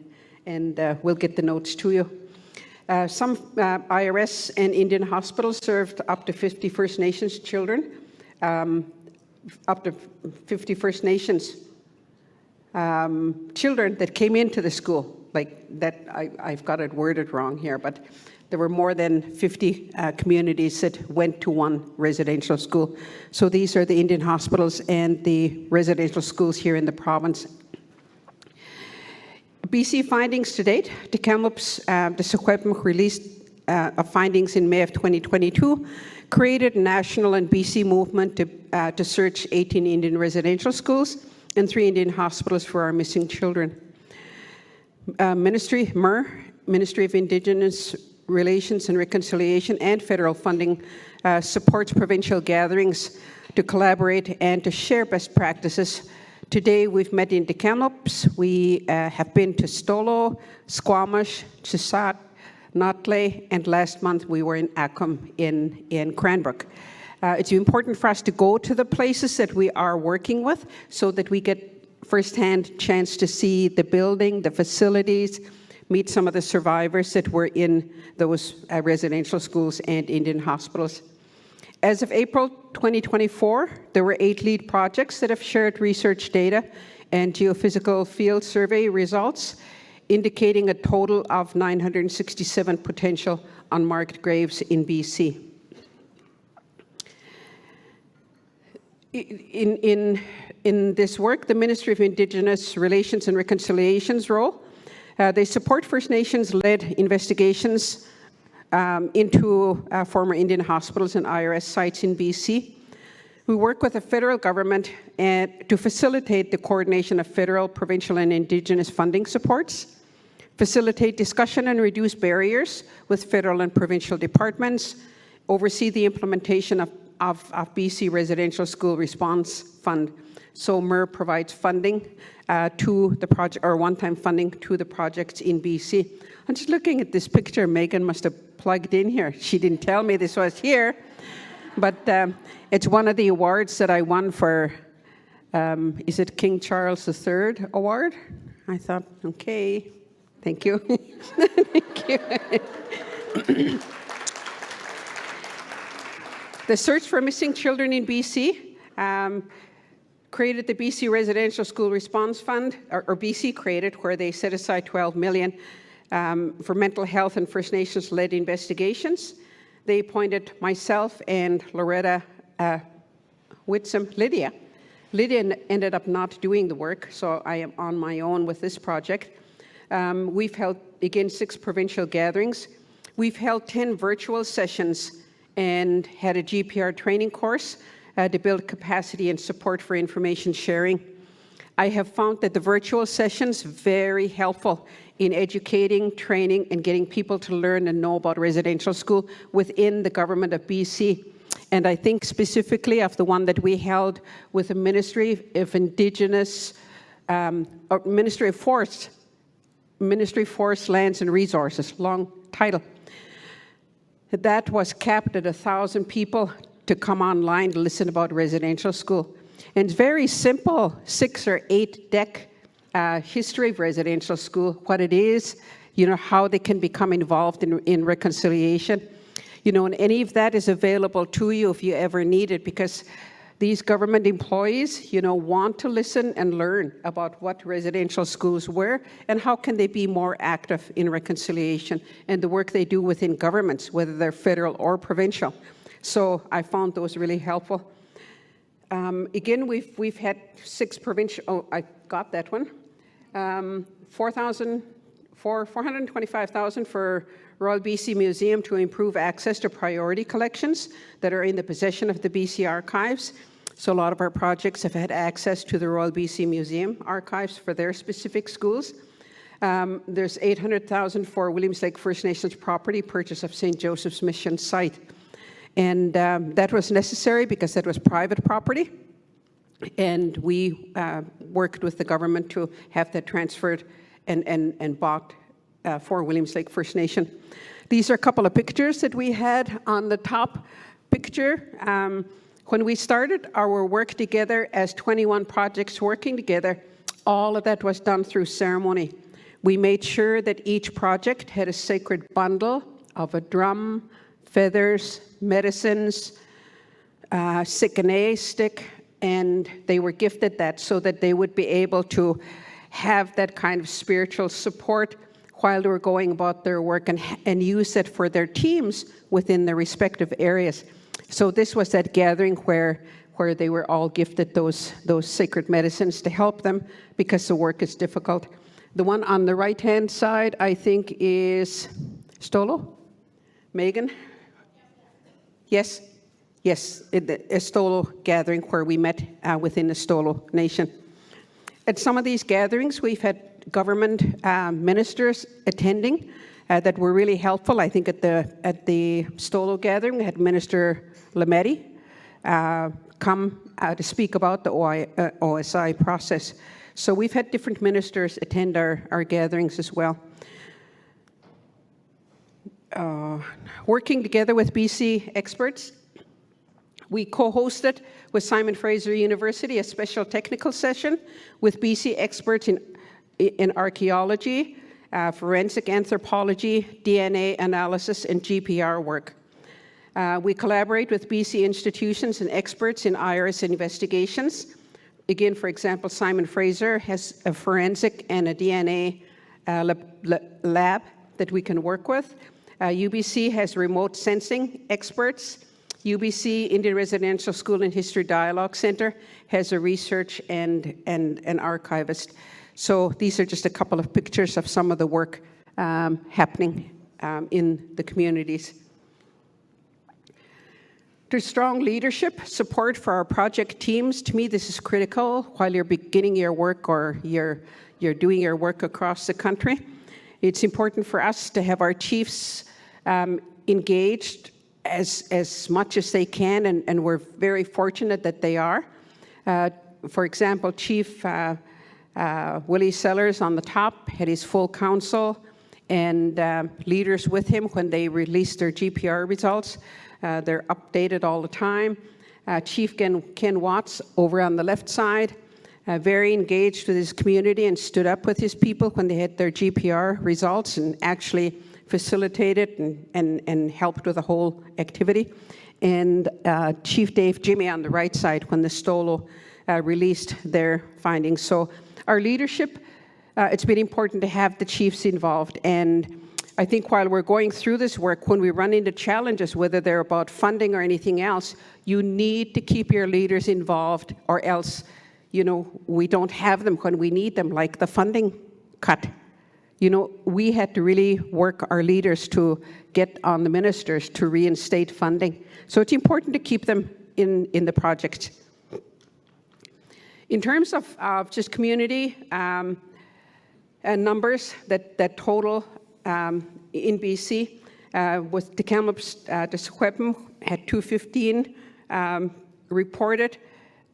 we'll get the notes to you. Some IRS and Indian hospitals served up to 50 First Nations children, up to 50 First Nations children that came into the school. Like that, I've got it worded wrong here, but there were more than 50 communities that went to one residential school. So these are the Indian hospitals and the residential schools here in the province. BC findings to date, the Kamloops, the Secwepemc released findings in May of 2022, created a national and BC movement to search 18 Indian residential schools and 3 Indian hospitals for our missing children. Ministry of Indigenous Relations and Reconciliation and federal funding supports provincial gatherings to collaborate and to share best practices. Today we've met in the Kamloops. We have been to Stolo, Squamish, Chisat, Notley, and last month we were in Acom in Cranbrook. It's important for us to go to the places that we are working with so that we get firsthand chance to see the building, the facilities, meet some of the survivors that were in those residential schools and Indian hospitals. As of April 2024, there were 8 lead projects that have shared research data and geophysical field survey results, indicating a total of 967 potential unmarked graves in BC. In this work, the Ministry of Indigenous Relations and Reconciliation's role, they support First Nations-led investigations into former Indian hospitals and IRS sites in BC. We work with the federal government to facilitate the coordination of federal, provincial, and Indigenous funding supports, facilitate discussion and reduce barriers with federal and provincial departments, oversee the implementation of BC Residential School Response Fund. So MER provides funding to the project, or one-time funding to the projects in BC. I'm just looking at this picture. Megan must have plugged in here. She didn't tell me this was here, but it's one of the awards that I won for, is it King Charles III Award? I thought, okay, thank you. Thank you. The search for missing children in BC created the BC Residential School Response Fund, or BC created, where they set aside $12 million for mental health and First Nations-led investigations. They appointed myself and Loretta Whitsom, Lydia. Lydia ended up not doing the work, so I am on my own with this project. We've held, again, 6 provincial gatherings. We've held 10 virtual sessions and had a GPR training course to build capacity and support for information sharing. I have found that the virtual sessions very helpful in educating, training, and getting people to learn and know about residential school within the government of BC. And I think specifically of the one that we held with the Ministry of Indigenous, or Ministry of Forest, Lands and Resources, long title. That was capped at 1,000 people to come online to listen about residential school. And it's very simple, 6 or 8 deck history of residential school, what it is, how they can become involved in reconciliation. And any of that is available to you if you ever need it, because these government employees, want to listen and learn about what residential schools were and how can they be more active in reconciliation and the work they do within governments, whether they're federal or provincial. So I found those really helpful. Again, we've had 6 provincial, oh, I got that one. $425,000 for Royal BC Museum to improve access to priority collections that are in the possession of the BC Archives. So a lot of our projects have had access to the Royal BC Museum archives for their specific schools. There's $800,000 for Williams Lake First Nations property purchase of St. Joseph's Mission site. And that was necessary because that was private property. And we worked with the government to have that transferred and bought for Williams Lake First Nation. These are a couple of pictures that we had. On the top picture, When we started our work together as 21 projects working together, all of that was done through ceremony. We made sure that each project had a sacred bundle of a drum, feathers, medicines, sikane stick, and they were gifted that so that they would be able to have that kind of spiritual support while they were going about their work and use it for their teams within their respective areas. So this was that gathering where they were all gifted those sacred medicines to help them because the work is difficult. The one on the right-hand side, I think, is Stolo? Megan? Yes? Yes, a Stolo gathering where we met within the Stolo Nation. At some of these gatherings, we've had government ministers attending that were really helpful. I think at the Stolo gathering, we had Minister Lametti come to speak about the OSI process. So we've had different ministers attend our gatherings as well. Working together with BC experts, we co-hosted with Simon Fraser University a special technical session with BC experts in archaeology, forensic anthropology, DNA analysis, and GPR work. We collaborate with BC institutions and experts in IRS investigations. Again, for example, Simon Fraser has a forensic and a DNA lab that we can work with. UBC has remote sensing experts. UBC, Indian Residential School and History Dialogue Center, has a research and an archivist. So these are just a couple of pictures of some of the work happening in the communities. There's strong leadership support for our project teams. To me, this is critical while you're beginning your work or you're doing your work across the country. It's important for us to have our chiefs engaged as much as they can, and we're very fortunate that they are. For example, Chief Willie Sellers on the top had his full council and leaders with him when they released their GPR results. They're updated all the time. Chief Ken Watts over on the left side, very engaged with his community and stood up with his people when they had their GPR results and actually facilitated and helped with the whole activity. And Chief Dave Jimmy on the right side when the Stolo released their findings. So our leadership, it's been important to have the chiefs involved. And I think while we're going through this work, when we run into challenges, whether they're about funding or anything else, you need to keep your leaders involved, or else, we don't have them when we need them, like the funding cut. We had to really work our leaders to get on the ministers to reinstate funding. So it's important to keep them in the project. In terms of just community and numbers that total in BC, with the Kamloops, the Sequepim had 215 reported,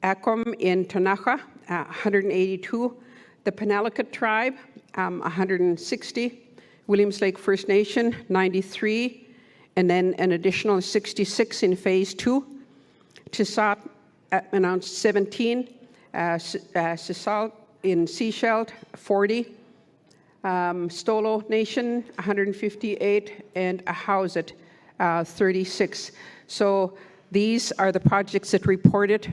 Akom in Tanaha, 182, the Penelakut tribe, 160, Williams Lake First Nation, 93, and then an additional 66 in Phase 2. Chisat announced 17, Sisal in Sechelt, 40, Stolo Nation, 158, and Ahousaht, 36. So these are the projects that reported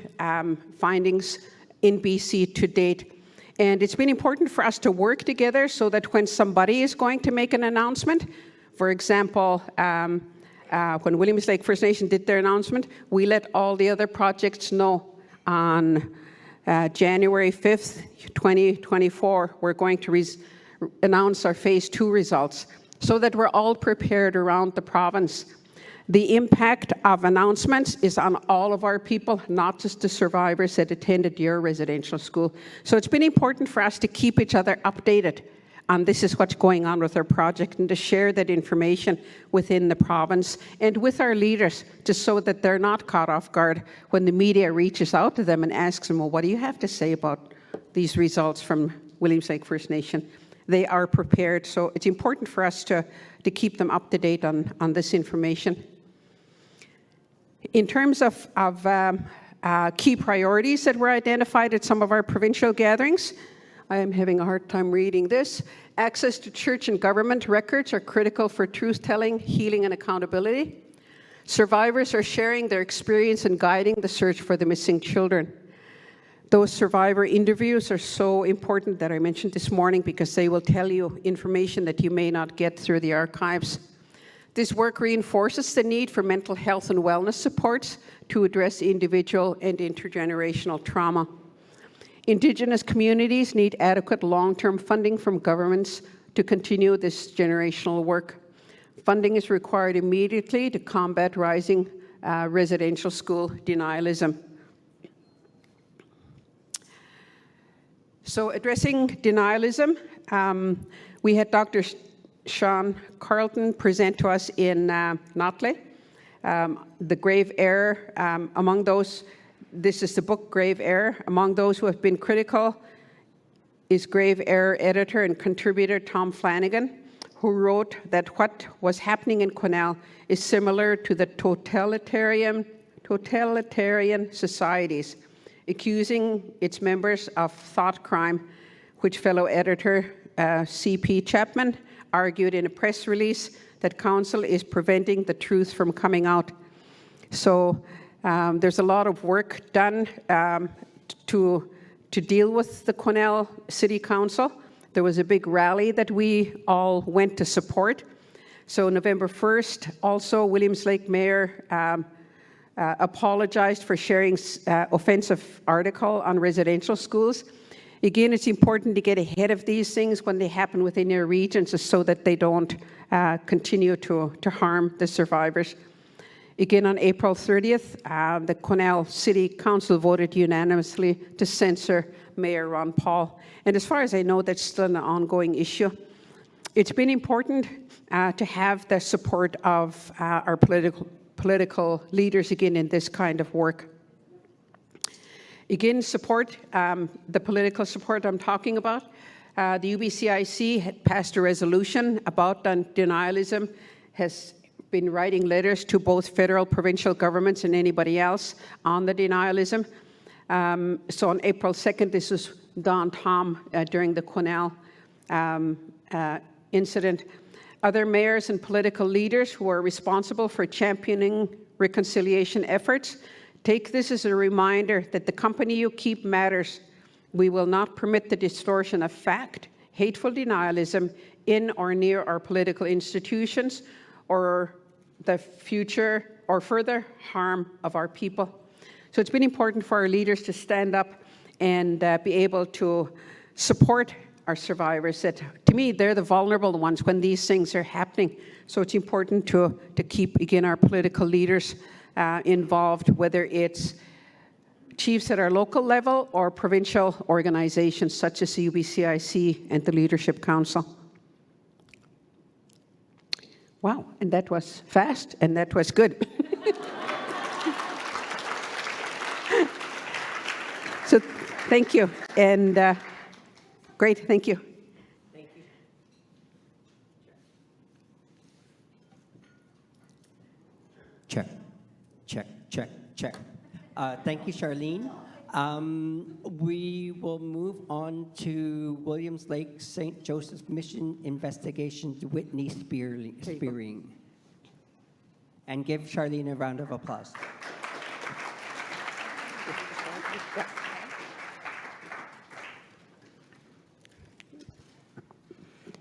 findings in BC to date. And it's been important for us to work together so that when somebody is going to make an announcement, for example, when Williams Lake First Nation did their announcement, we let all the other projects know on January 5th, 2024, we're going to announce our Phase 2 results so that we're all prepared around the province. The impact of announcements is on all of our people, not just the survivors that attended your residential school. So it's been important for us to keep each other updated on this is what's going on with our project and to share that information within the province and with our leaders, just so that they're not caught off guard when the media reaches out to them and asks them, well, what do you have to say about these results from Williams Lake First Nation? They are prepared, so it's important for us to keep them up to date on this information. In terms of key priorities that were identified at some of our provincial gatherings, I am having a hard time reading this. Access to church and government records are critical for truth-telling, healing, and accountability. Survivors are sharing their experience and guiding the search for the missing children. Those survivor interviews are so important that I mentioned this morning because they will tell you information that you may not get through the archives. This work reinforces the need for mental health and wellness supports to address individual and intergenerational trauma. Indigenous communities need adequate long-term funding from governments to continue this generational work. Funding is required immediately to combat rising residential school denialism. So addressing denialism, we had Dr. Sean Carlton present to us in Notley. The grave error among those, this is the book Grave Error. Among those who have been critical is Grave Error editor and contributor Tom Flanagan, who wrote that what was happening in Quesnel is similar to the totalitarian societies, accusing its members of thought crime, which fellow editor C.P. Chapman argued in a press release that council is preventing the truth from coming out. So there's a lot of work done to deal with the Quesnel City Council. There was a big rally that we all went to support. So November 1st, also Williams Lake Mayor apologized for sharing offensive article on residential schools. Again, it's important to get ahead of these things when they happen within your regions so that they don't continue to harm the survivors. Again, on April 30th, the Quesnel City Council voted unanimously to censor Mayor Ron Paul. And as far as I know, that's still an ongoing issue. It's been important to have the support of our political leaders, again, in this kind of work. Again, support, the political support I'm talking about. The UBCIC had passed a resolution about denialism, has been writing letters to both federal, provincial governments and anybody else on the denialism. So on April 2nd, this was Don Tom during the Quesnel incident. Other mayors and political leaders who are responsible for championing reconciliation efforts, take this as a reminder that the company you keep matters. We will not permit the distortion of fact, hateful denialism in or near our political institutions, or the future or further harm of our people. So it's been important for our leaders to stand up and be able to support our survivors. That, to me, they're the vulnerable ones when these things are happening. So it's important to keep, again, our political leaders involved, whether it's chiefs at our local level or provincial organizations such as the UBCIC and the Leadership Council. Wow, and that was fast, and that was good. So thank you, and great, thank you. Thank you. Check, check, check, check. Thank you, Charlene. We will move on to Williams Lake St. Joseph's Mission Investigations Whitney Spearing. And give Charlene a round of applause.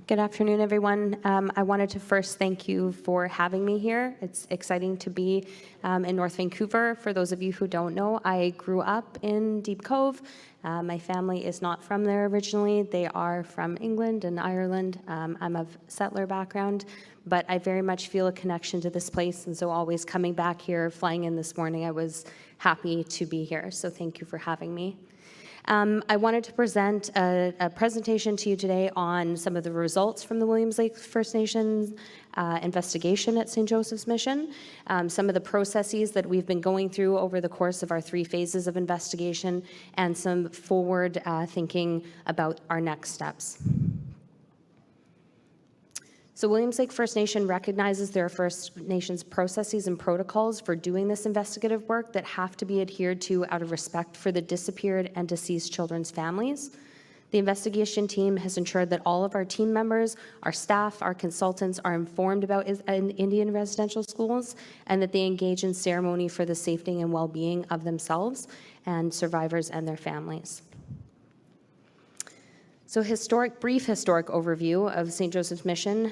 Good afternoon, everyone. I wanted to first thank you for having me here. It's exciting to be in North Vancouver. For those of you who don't know, I grew up in Deep Cove. My family is not from there originally. They are from England and Ireland. I'm of settler background, but I very much feel a connection to this place, and so always coming back here, flying in this morning, I was happy to be here, so thank you for having me. I wanted to present a presentation to you today on some of the results from the Williams Lake First Nations investigation at St. Joseph's Mission, some of the processes that we've been going through over the course of our 3 phases of investigation, and some forward thinking about our next steps. So Williams Lake First Nation recognizes there are First Nations processes and protocols for doing this investigative work that have to be adhered to out of respect for the disappeared and deceased children's families. The investigation team has ensured that all of our team members, our staff, our consultants are informed about Indian residential schools and that they engage in ceremony for the safety and well-being of themselves and survivors and their families. So brief historic overview of St. Joseph's Mission.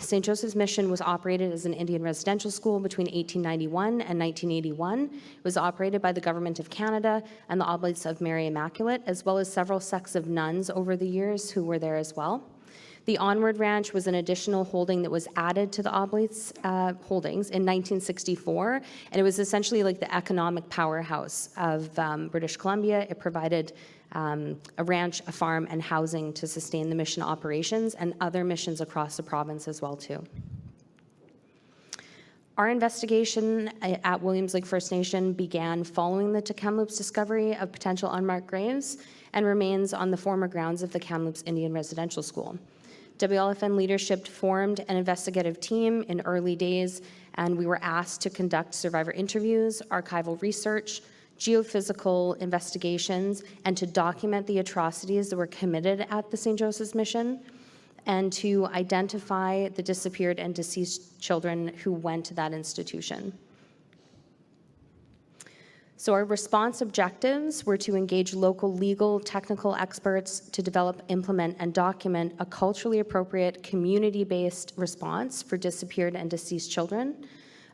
St. Joseph's Mission was operated as an Indian residential school between 1891 and 1981. It was operated by the Government of Canada and the Oblates of Mary Immaculate, as well as several sects of nuns over the years who were there as well. The Onward Ranch was an additional holding that was added to the Oblates holdings in 1964, and it was essentially like the economic powerhouse of British Columbia. It provided a ranch, a farm, and housing to sustain the mission operations and other missions across the province as well too. Our investigation at Williams Lake First Nation began following the Kamloops discovery of potential unmarked graves and remains on the former grounds of the Kamloops Indian Residential School. WLFN leadership formed an investigative team in early days, and we were asked to conduct survivor interviews, archival research, geophysical investigations, and to document the atrocities that were committed at the St. Joseph's Mission, and to identify the disappeared and deceased children who went to that institution. So our response objectives were to engage local legal, technical experts to develop, implement, and document a culturally appropriate, community-based response for disappeared and deceased children,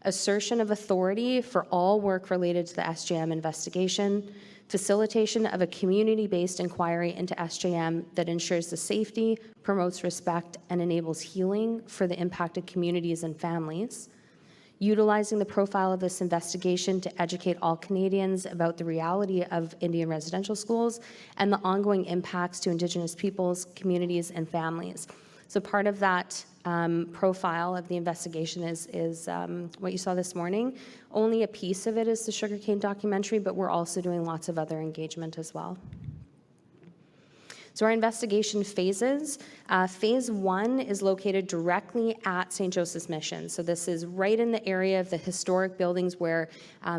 assertion of authority for all work related to the SJM investigation, facilitation of a community-based inquiry into SJM that ensures the safety, promotes respect, and enables healing for the impacted communities and families, utilizing the profile of this investigation to educate all Canadians about the reality of Indian residential schools and the ongoing impacts to Indigenous peoples, communities, and families. So part of that profile of the investigation is what you saw this morning. Only a piece of it is the sugarcane documentary, but we're also doing lots of other engagement as well. So our investigation phases. Phase 1 is located directly at St. Joseph's Mission. So this is right in the area of the historic buildings where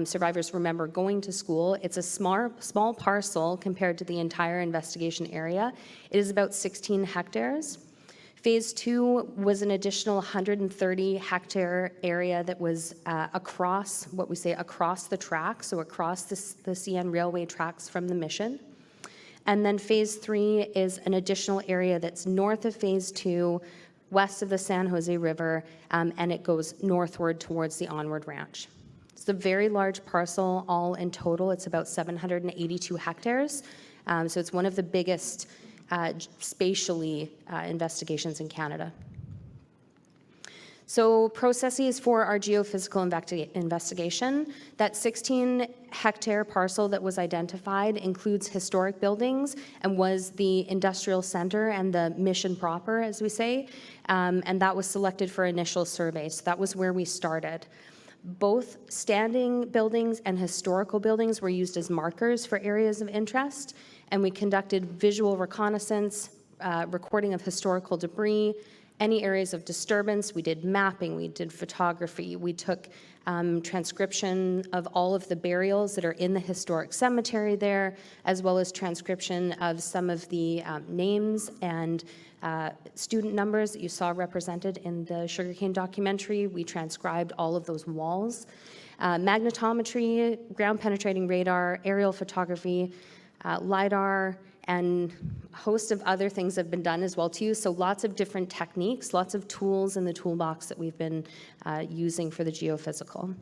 survivors remember going to school. It's a small parcel compared to the entire investigation area. It is about 16 hectares. Phase 2 was an additional 130-hectare area that was across the track, so across the CN Railway tracks from the mission. And then Phase 3 is an additional area that's north of Phase 2, west of the San Jose River, and it goes northward towards the Onward Ranch. It's a very large parcel. All in total, it's about 782 hectares. So it's one of the biggest spatially investigations in Canada. So processes for our geophysical investigation. That 16-hectare parcel that was identified includes historic buildings and was the industrial center and the mission proper, as we say, and that was selected for initial survey. So that was where we started. Both standing buildings and historical buildings were used as markers for areas of interest, and we conducted visual reconnaissance, recording of historical debris, any areas of disturbance. We did mapping, we did photography, we took transcription of all of the burials that are in the historic cemetery there, as well as transcription of some of the names and student numbers that you saw represented in the sugarcane documentary. We transcribed all of those walls. Magnetometry, ground penetrating radar, aerial photography, LiDAR, and a host of other things have been done as well too. So lots of different techniques, lots of tools in the toolbox that we've been using for the geophysical.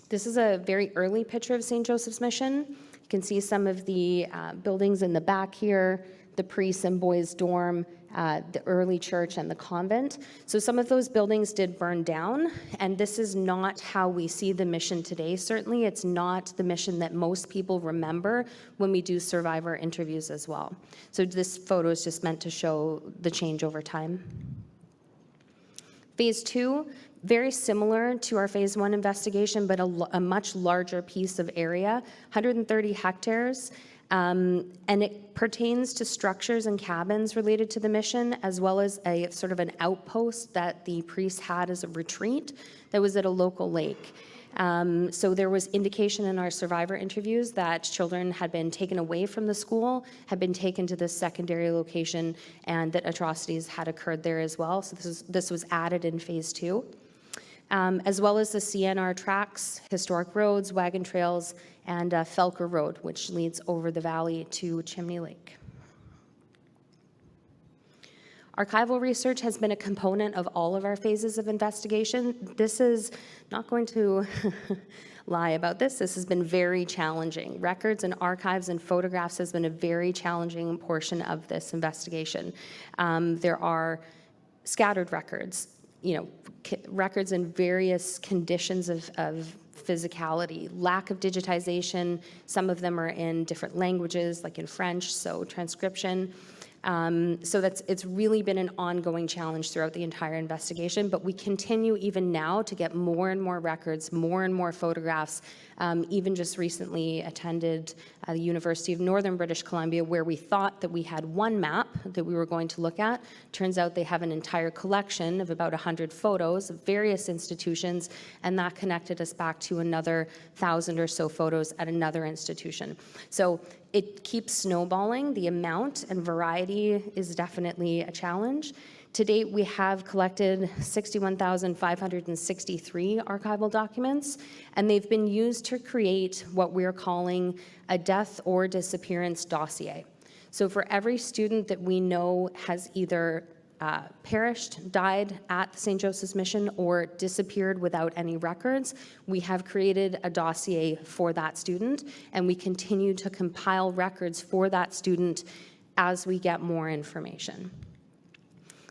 This is a very early picture of St. Joseph's Mission. You can see some of the buildings in the back here, the priests and boys dorm, the early church and the convent. So some of those buildings did burn down, and this is not how we see the mission today. Certainly it's not the mission that most people remember when we do survivor interviews as well. So this photo is just meant to show the change over time. Phase 2, very similar to our Phase 1 investigation, but a much larger piece of area, 130 hectares. And it pertains to structures and cabins related to the mission, as well as a sort of an outpost that the priests had as a retreat that was at a local lake. So there was indication in our survivor interviews that children had been taken away from the school, had been taken to this secondary location, and that atrocities had occurred there as well. So this was added in phase 2. As well as the CNR tracks, historic roads, wagon trails, and Felker Road, which leads over the valley to Chimney Lake. Archival research has been a component of all of our phases of investigation. This is not going to lie about this. This has been very challenging. Records and archives and photographs has been a very challenging portion of this investigation. There are scattered records, records in various conditions of physicality, lack of digitization. Some of them are in different languages, like in French, so transcription. So it's really been an ongoing challenge throughout the entire investigation, but we continue even now to get more and more records, more and more photographs. Even just recently attended the University of Northern British Columbia, where we thought that we had one map that we were going to look at. Turns out they have an entire collection of about 100 photos of various institutions, and that connected us back to another 1,000 or so photos at another institution. So it keeps snowballing. The amount and variety is definitely a challenge. To date, we have collected 61,563 archival documents, and they've been used to create what we're calling a death or disappearance dossier. So for every student that we know has either perished, died at the St. Joseph's Mission, or disappeared without any records, we have created a dossier for that student, and we continue to compile records for that student as we get more information.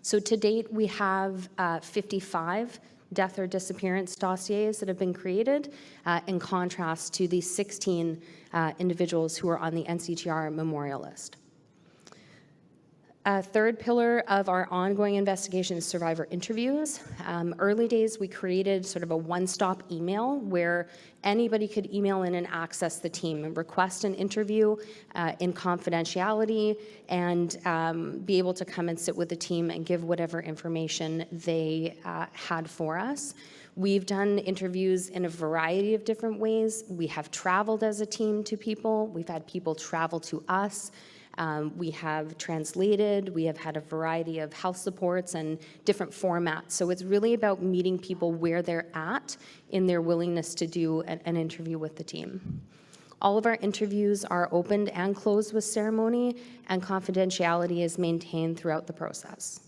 So to date, we have 55 death or disappearance dossiers that have been created, in contrast to the 16 individuals who are on the NCTR memorial list. A third pillar of our ongoing investigation is survivor interviews. Early days, we created sort of a one-stop email where anybody could email in and access the team and request an interview in confidentiality, and be able to come and sit with the team and give whatever information they had for us. We've done interviews in a variety of different ways. We have traveled as a team to people. We've had people travel to us. We have translated, we have had a variety of health supports and different formats. So it's really about meeting people where they're at in their willingness to do an interview with the team. All of our interviews are opened and closed with ceremony, and confidentiality is maintained throughout the process.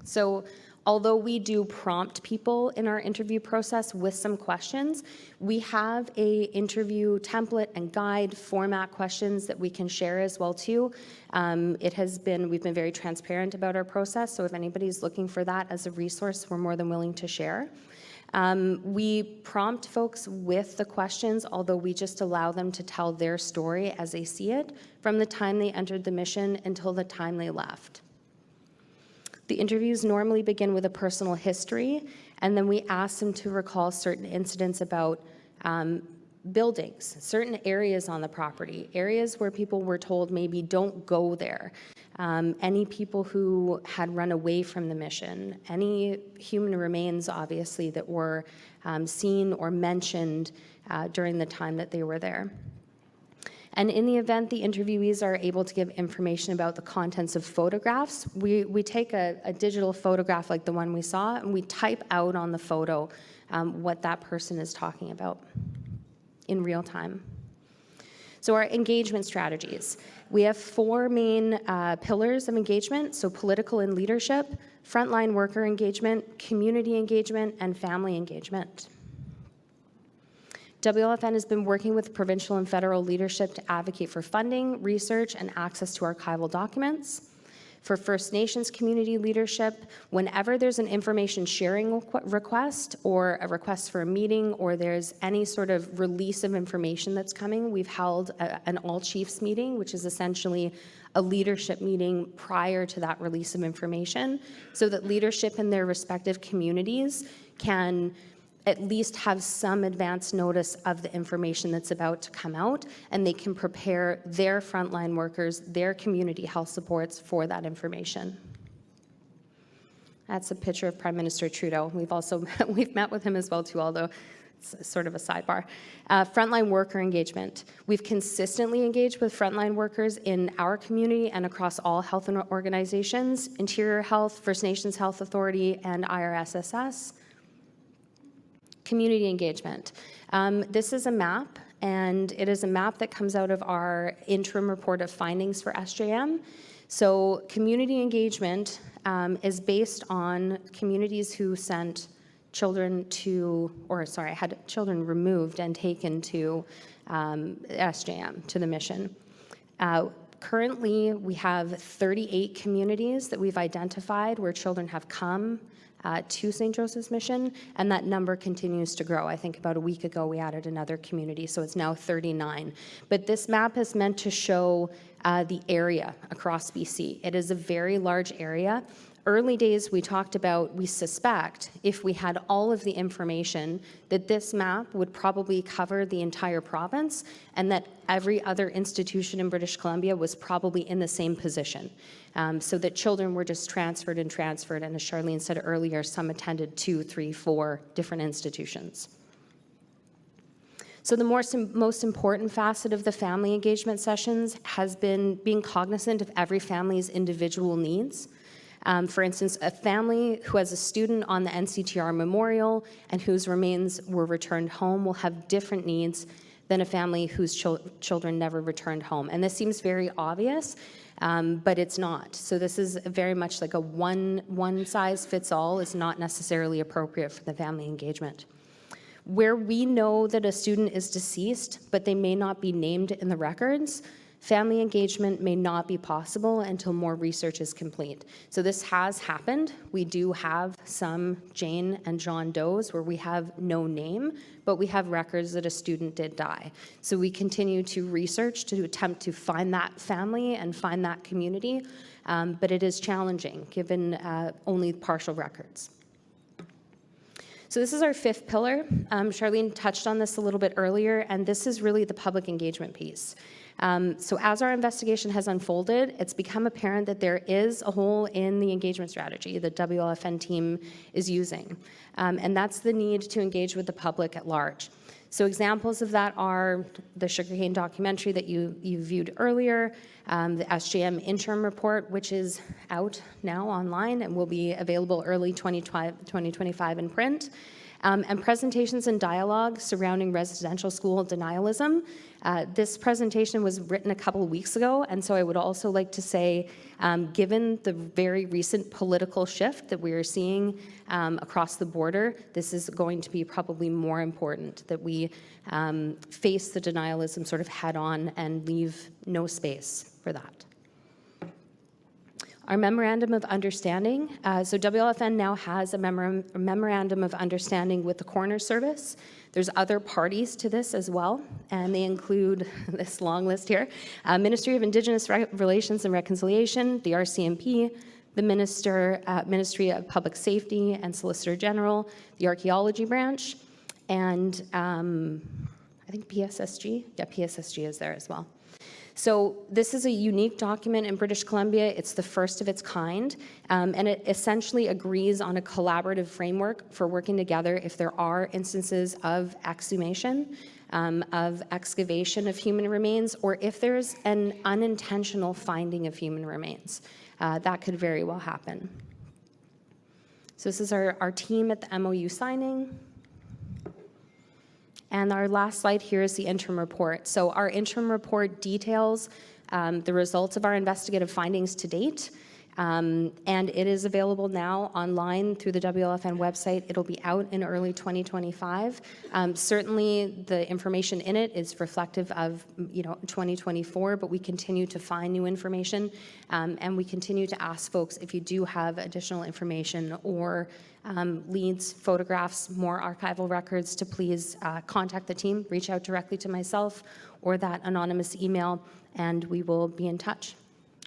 So although we do prompt people in our interview process with some questions, we have a interview template and guide format questions that we can share as well too. We've been very transparent about our process, so if anybody's looking for that as a resource, we're more than willing to share. We prompt folks with the questions, although we just allow them to tell their story as they see it from the time they entered the mission until the time they left. The interviews normally begin with a personal history, and then we ask them to recall certain incidents about buildings, certain areas on the property, areas where people were told maybe don't go there, any people who had run away from the mission, any human remains, obviously, that were seen or mentioned during the time that they were there. And in the event the interviewees are able to give information about the contents of photographs, we take a digital photograph like the one we saw, and we type out on the photo what that person is talking about in real time. So our engagement strategies. We have 4 main pillars of engagement, so political and leadership, frontline worker engagement, community engagement, and family engagement. WLFN has been working with provincial and federal leadership to advocate for funding, research, and access to archival documents. For First Nations community leadership, whenever there's an information sharing request or a request for a meeting, or there's any sort of release of information that's coming, we've held an all chiefs meeting, which is essentially a leadership meeting prior to that release of information, so that leadership in their respective communities can at least have some advance notice of the information that's about to come out, and they can prepare their frontline workers, their community health supports for that information. That's a picture of Prime Minister Trudeau. We've met with him as well too, although it's sort of a sidebar. Frontline worker engagement. We've consistently engaged with frontline workers in our community and across all health organizations, Interior Health, First Nations Health Authority, and IRSSS. Community engagement. This is a map, and it is a map that comes out of our interim report of findings for SJM. So community engagement is based on communities who sent children had children removed and taken to SJM, to the mission. Currently, we have 38 communities that we've identified where children have come to St. Joseph's Mission, and that number continues to grow. I think about a week ago we added another community, so it's now 39. But this map is meant to show the area across BC. It is a very large area. Early days, we talked about, we suspect, if we had all of the information, that this map would probably cover the entire province, and that every other institution in British Columbia was probably in the same position. So that children were just transferred, and as Charlene said earlier, some attended 2, 3, 4 different institutions. So the most important facet of the family engagement sessions has been being cognizant of every family's individual needs. For instance, a family who has a student on the NCTR Memorial and whose remains were returned home will have different needs than a family whose children never returned home. And this seems very obvious, but it's not. So this is very much like a one size fits all is not necessarily appropriate for the family engagement. Where we know that a student is deceased, but they may not be named in the records, family engagement may not be possible until more research is complete. So this has happened. We do have some Jane and John Does where we have no name, but we have records that a student did die. So we continue to research to attempt to find that family and find that community, but it is challenging given only partial records. So this is our fifth pillar. Charlene touched on this a little bit earlier, and this is really the public engagement piece. So as our investigation has unfolded, it's become apparent that there is a hole in the engagement strategy that WLFN team is using, and that's the need to engage with the public at large. So examples of that are the Sugarcane documentary that you viewed earlier, the SJM interim report, which is out now online and will be available early 2025 in print, and presentations and dialogue surrounding residential school denialism. This presentation was written a couple of weeks ago, and so I would also like to say, given the very recent political shift that we are seeing across the border, this is going to be probably more important that we face the denialism sort of head on and leave no space for that. Our memorandum of understanding. So WLFN now has a memorandum of understanding with the Coroner Service. There's other parties to this as well, and they include this long list here. Ministry of Indigenous Relations and Reconciliation, the RCMP, the Ministry of Public Safety and Solicitor General, the Archaeology Branch, and I think PSSG. Yeah, PSSG is there as well. So this is a unique document in British Columbia. It's the first of its kind, and it essentially agrees on a collaborative framework for working together if there are instances of exhumation, of excavation of human remains, or if there's an unintentional finding of human remains. That could very well happen. So this is our team at the MOU signing. And our last slide here is the interim report. So our interim report details the results of our investigative findings to date, and it is available now online through the WLFN website. It'll be out in early 2025. Certainly, the information in it is reflective of 2024, but we continue to find new information, and we continue to ask folks if you do have additional information or leads, photographs, more archival records, to please contact the team, reach out directly to myself or that anonymous email, and we will be in touch.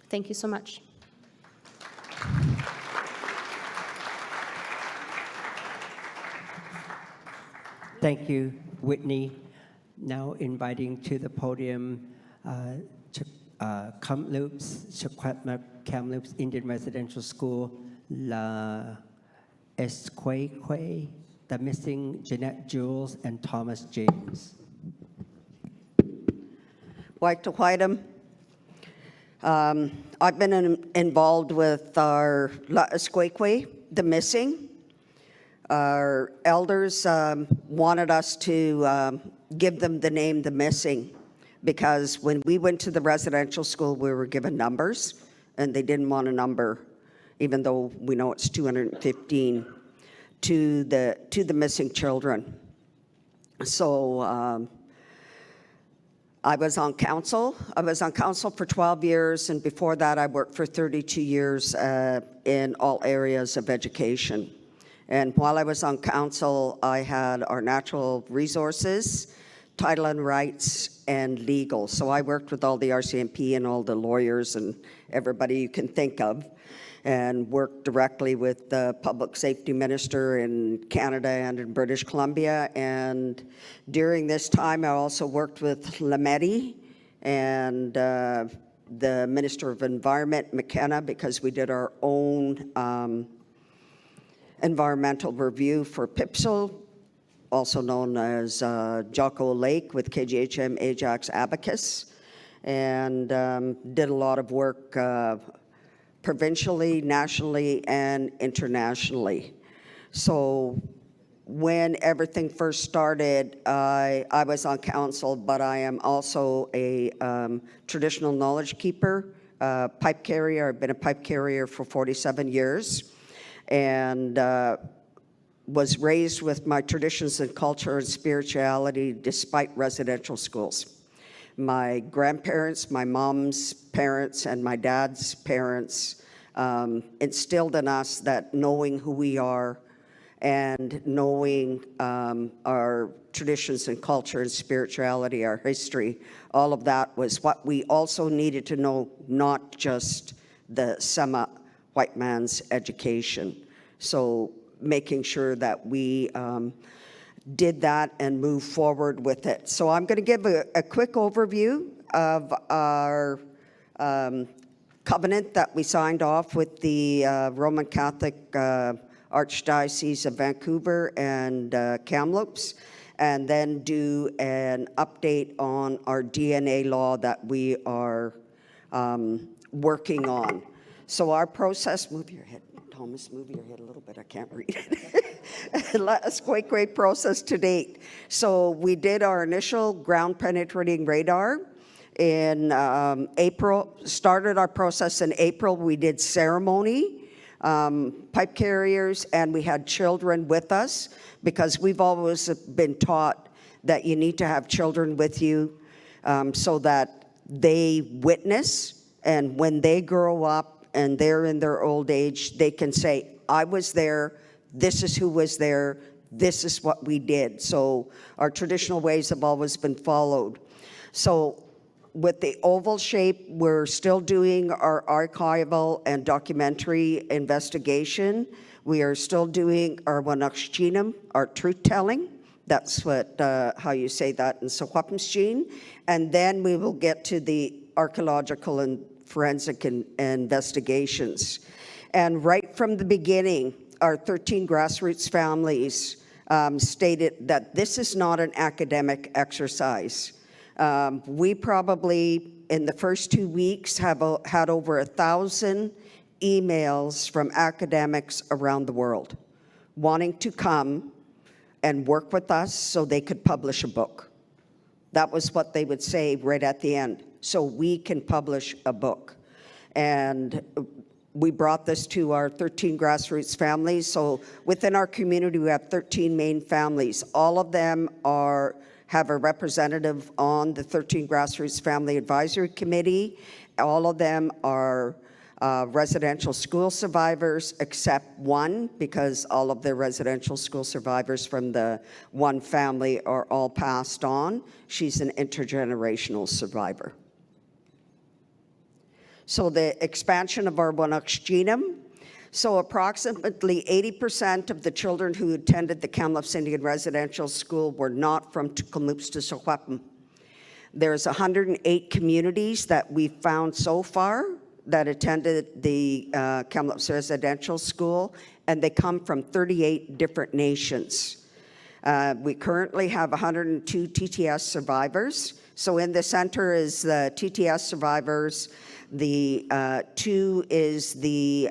Thank you so much. Thank you, Whitney. Now inviting to the podium Kamloops, Chakwetma Kamloops Indian Residential School, La Esqueque, the missing Jeanette Jules and Thomas James. White to Whitem. I've been involved with our La Esqueque, the missing. Our elders wanted us to give them the name the missing because when we went to the residential school, we were given numbers and they didn't want a number, even though we know it's 215, to the missing children. So I was on council. I was on council for 12 years, and before that, I worked for 32 years in all areas of education. And while I was on council, I had our natural resources, title and rights, and legal. So I worked with all the RCMP and all the lawyers and everybody you can think of, and worked directly with the public safety minister in Canada and in British Columbia. And during this time, I also worked with Lamedi and the Minister of Environment, McKenna, because we did our own environmental review for Pipsel, also known as Jocko Lake with KGHM Ajax Abacus, and did a lot of work provincially, nationally, and internationally. So when everything first started, I was on council, but I am also a traditional knowledge keeper, pipe carrier. I've been a pipe carrier for 47 years and was raised with my traditions and culture and spirituality despite residential schools. My grandparents, my mom's parents, and my dad's parents instilled in us that knowing who we are and knowing our traditions and culture and spirituality, our history, all of that was what we also needed to know, not just the white man's education. So making sure that we did that and move forward with it. So I'm going to give a quick overview of our covenant that we signed off with the Roman Catholic Archdiocese of Vancouver and Kamloops, and then do an update on our DNA law that we are working on. So our process, move your head. Thomas, move your head a little bit. I can't read it. Let's great process to date. So we did our initial ground penetrating radar in April, started our process in April. We did ceremony, pipe carriers, and we had children with us because we've always been taught that you need to have children with you so that they witness, and when they grow up, and they're in their old age, they can say, I was there, this is who was there, this is what we did. So our traditional ways have always been followed. So with the oval shape, we're still doing our archival and documentary investigation. We are still doing our Wanakshchinam, our truth-telling. That's what how you say that in Secwepemcin. And then we will get to the archaeological and forensic investigations. And right from the beginning, our 13 grassroots families stated that this is not an academic exercise. We probably, in the first 2 weeks, have had over 1,000 emails from academics around the world wanting to come and work with us so they could publish a book. That was what they would say right at the end. So we can publish a book. And we brought this to our 13 grassroots families. So within our community, we have 13 main families. All of them have a representative on the 13 Grassroots Family Advisory Committee. All of them are residential school survivors, except one, because all of the residential school survivors from the one family are all passed on. She's an intergenerational survivor. So the expansion of our Wanakshchinam. So approximately 80% of the children who attended the Kamloops Indian Residential School were not from Kamloops to Secwepemc. There's 108 communities that we've found so far that attended the Kamloops Residential School, and they come from 38 different nations. We currently have 102 TTS survivors. So in the center is the TTS survivors. The two is the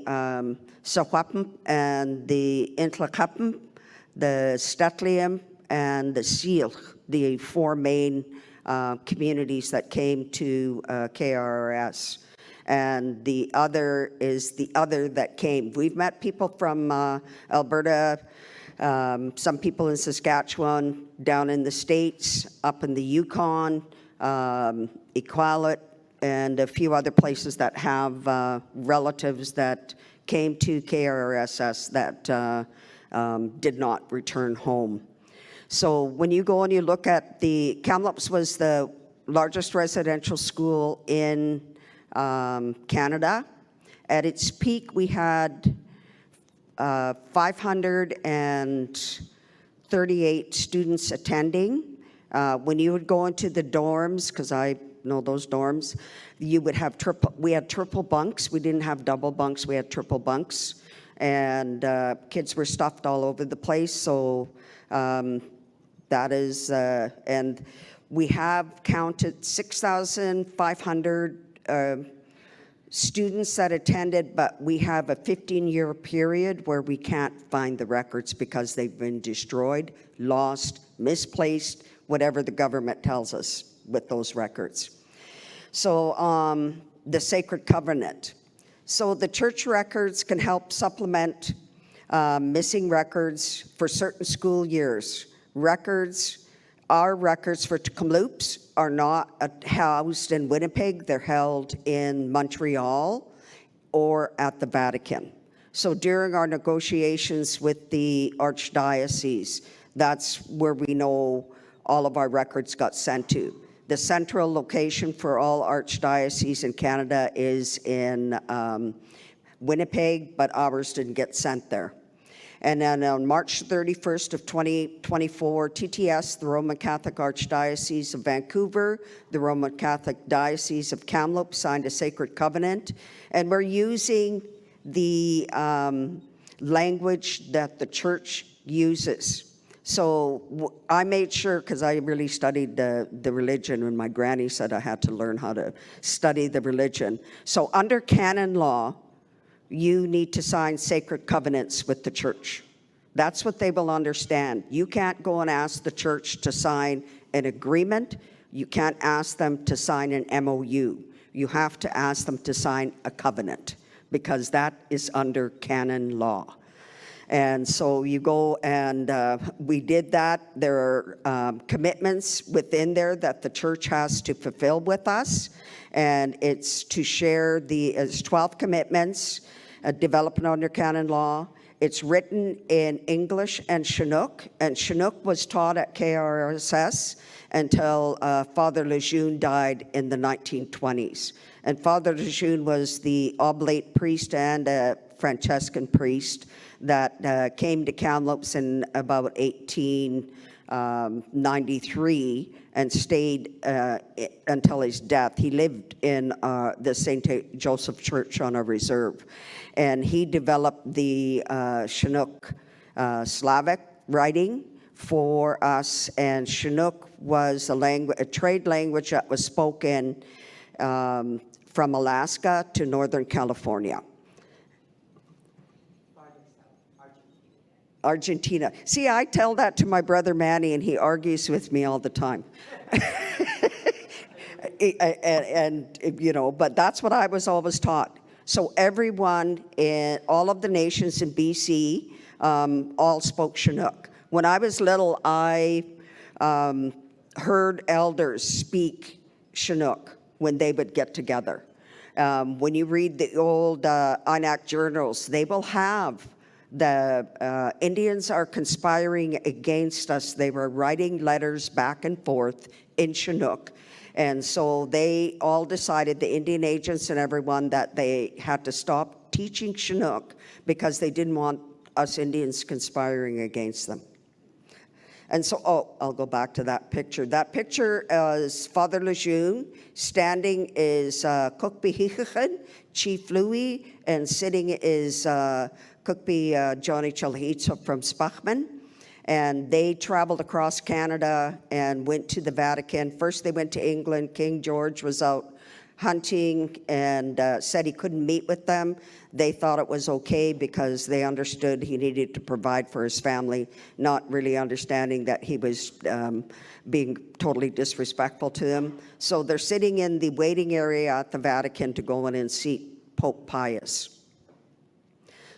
Secwepemc and the Intlakepemc, the Stetlium, and the Seal, the four main communities that came to KRRS. And the other is the other that came. We've met people from Alberta, some people in Saskatchewan, down in the States, up in the Yukon, Iqaluit, and a few other places that have relatives that came to KRSS that did not return home. So when you go and you look at Kamloops was the largest residential school in Canada. At its peak, we had 538 students attending. When you would go into the dorms, because I know those dorms, you would have we had triple bunks. We didn't have double bunks, we had triple bunks. And kids were stuffed all over the place. So that is, and we have counted 6,500 students that attended, but we have a 15-year period where we can't find the records because they've been destroyed, lost, misplaced, whatever the government tells us with those records. So the Sacred Covenant. So the church records can help supplement missing records for certain school years. Our records for Kamloops are not housed in Winnipeg. They're held in Montreal or at the Vatican. So during our negotiations with the Archdiocese, that's where we know all of our records got sent to. The central location for all archdioceses in Canada is in Winnipeg, but ours didn't get sent there. And then on March 31st of 2024, TTS, the Roman Catholic Archdiocese of Vancouver, the Roman Catholic Diocese of Kamloops signed a sacred covenant. And we're using the language that the church uses. So I made sure, because I really studied the religion, and my granny said I had to learn how to study the religion. So under canon law, you need to sign sacred covenants with the church. That's what they will understand. You can't go and ask the church to sign an agreement. You can't ask them to sign an MOU. You have to ask them to sign a covenant, because that is under canon law. And so you go and we did that. There are commitments within there that the church has to fulfill with us. And it's to share it's 12 commitments, developed under canon law. It's written in English and Chinook was taught at KRSS until Father Lejeune died in the 1920s. And Father Lejeune was the oblate priest and a Franciscan priest that came to Kamloops in about 1893 and stayed until his death. He lived in the St. Joseph Church on a reserve. And he developed the Chinook Slavic writing for us. And Chinook was a trade language that was spoken from Alaska to Northern California. Argentina. See, I tell that to my brother Manny, and he argues with me all the time. and you know, but that's what I was always taught. So everyone in all of the nations in BC all spoke Chinook. When I was little, I heard elders speak Chinook when they would get together. When you read the old Anak journals, they will have the Indians are conspiring against us. They were writing letters back and forth in Chinook. And so they all decided, the Indian agents and everyone, that they had to stop teaching Chinook because they didn't want us Indians conspiring against them. And so, I'll go back to that picture. That picture is Father Lejeune. Standing is Cookbe Chief Louis, and sitting is Cookbe Johnny Chalhitsa from Spachman. And they traveled across Canada and went to the Vatican. First, they went to England. King George was out hunting and said he couldn't meet with them. They thought it was okay because they understood he needed to provide for his family, not really understanding that he was being totally disrespectful to them. So they're sitting in the waiting area at the Vatican to go in and see Pope Pius.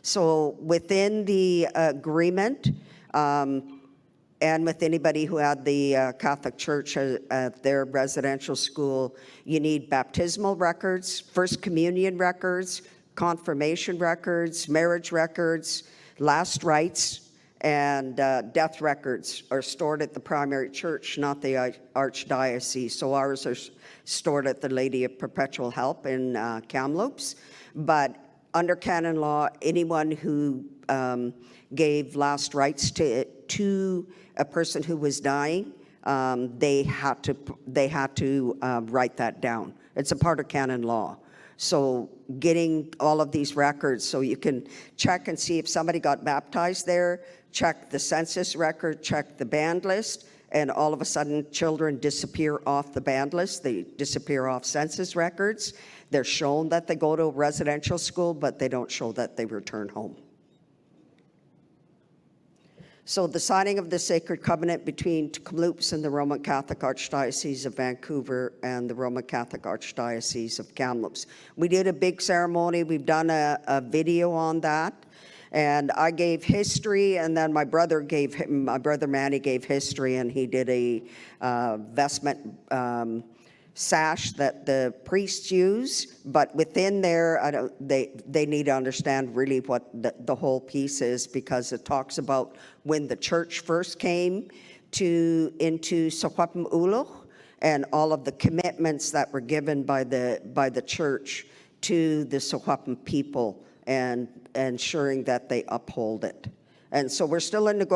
So within the agreement, and with anybody who had the Catholic Church at their residential school, you need baptismal records, First Communion records, confirmation records, marriage records, last rites, and death records are stored at the primary church, not the archdiocese. So ours are stored at the Lady of Perpetual Help in Kamloops. But under canon law, anyone who gave last rites to a person who was dying, they had to write that down. It's a part of canon law. So getting all of these records so you can check and see if somebody got baptized there, check the census record, check the band list, and all of a sudden children disappear off the band list, they disappear off census records. They're shown that they go to a residential school, but they don't show that they return home. So the signing of the Sacred Covenant between Kamloops and the Roman Catholic Archdiocese of Vancouver and the Roman Catholic Archdiocese of Kamloops. We did a big ceremony. We've done a video on that. And I gave history, and then my brother Manny gave history, and he did a vestment sash that the priests use, but within there, they need to understand really what the whole piece is, because it talks about when the church first came into Secwepemc and all of the commitments that were given by the church to the Secwepemc people and ensuring that they uphold it. And so we're still in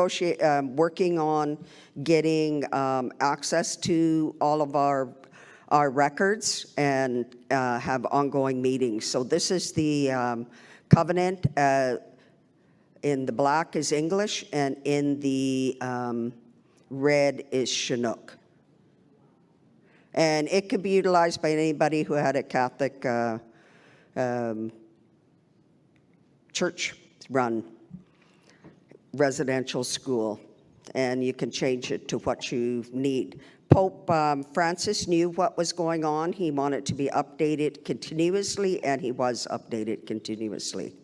working on getting access to all of our records and have ongoing meetings. So this is the covenant. In the black is English, and in the red is Chinook. And it could be utilized by anybody who had a Catholic church-run residential school, and you can change it to what you need. Pope Francis knew what was going on. He wanted to be updated continuously, and he was updated continuously.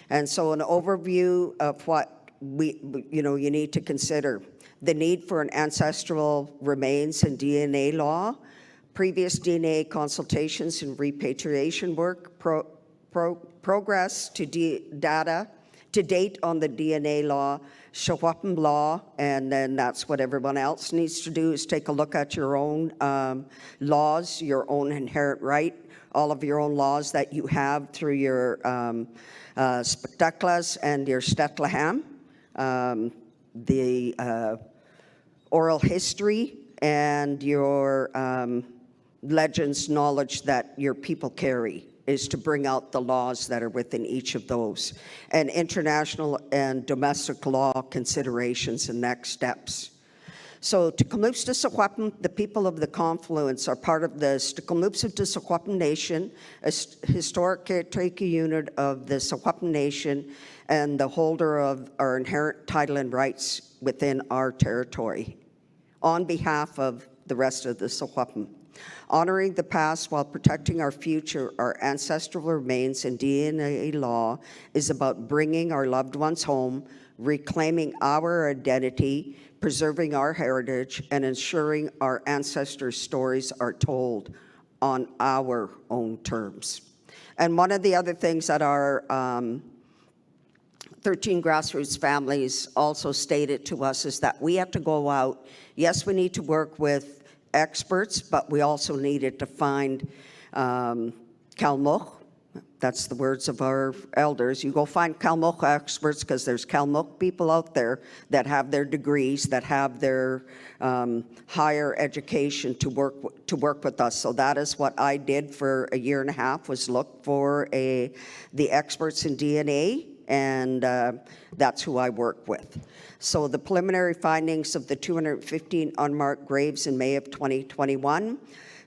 And so an overview of what you need to consider: the need for an ancestral remains and DNA law, previous DNA consultations and repatriation work, progress to date on the DNA law, Secwepemc law, and then that's what everyone else needs to do, is take a look at your own laws, your own inherent right, all of your own laws that you have through your Spectaclas and your Stetlaham, the oral history and your legends knowledge that your people carry, is to bring out the laws that are within each of those, and international and domestic law considerations and next steps. So Kamloops to Secwepemc, the people of the confluence, are part of the Kamloops to Secwepemc Nation, a historic caretaker unit of the Secwepemc Nation, and the holder of our inherent title and rights within our territory, on behalf of the rest of the Secwepemc. Honoring the past while protecting our future, our ancestral remains and DNA law is about bringing our loved ones home, reclaiming our identity, preserving our heritage, and ensuring our ancestors' stories are told on our own terms. And one of the other things that our 13 grassroots families also stated to us is that we have to go out. Yes, we need to work with experts, but we also needed to find Kalmuk. That's the words of our elders. You go find Kalmuk experts because there's Kalmuk people out there that have their degrees, that have their higher education to work with us. So that is what I did for a year and a half, was look for the experts in DNA, and that's who I work with. So the preliminary findings of the 215 unmarked graves in May of 2021,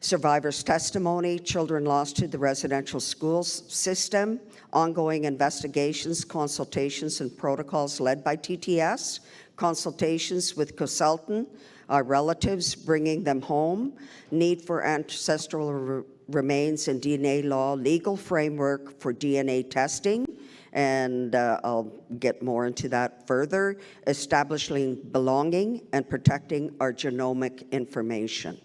survivors' testimony, children lost to the residential schools system, ongoing investigations, consultations, and protocols led by TTS, consultations with consultant, our relatives, bringing them home, need for ancestral remains and DNA law, legal framework for DNA testing, and I'll get more into that further, establishing belonging and protecting our genomic information.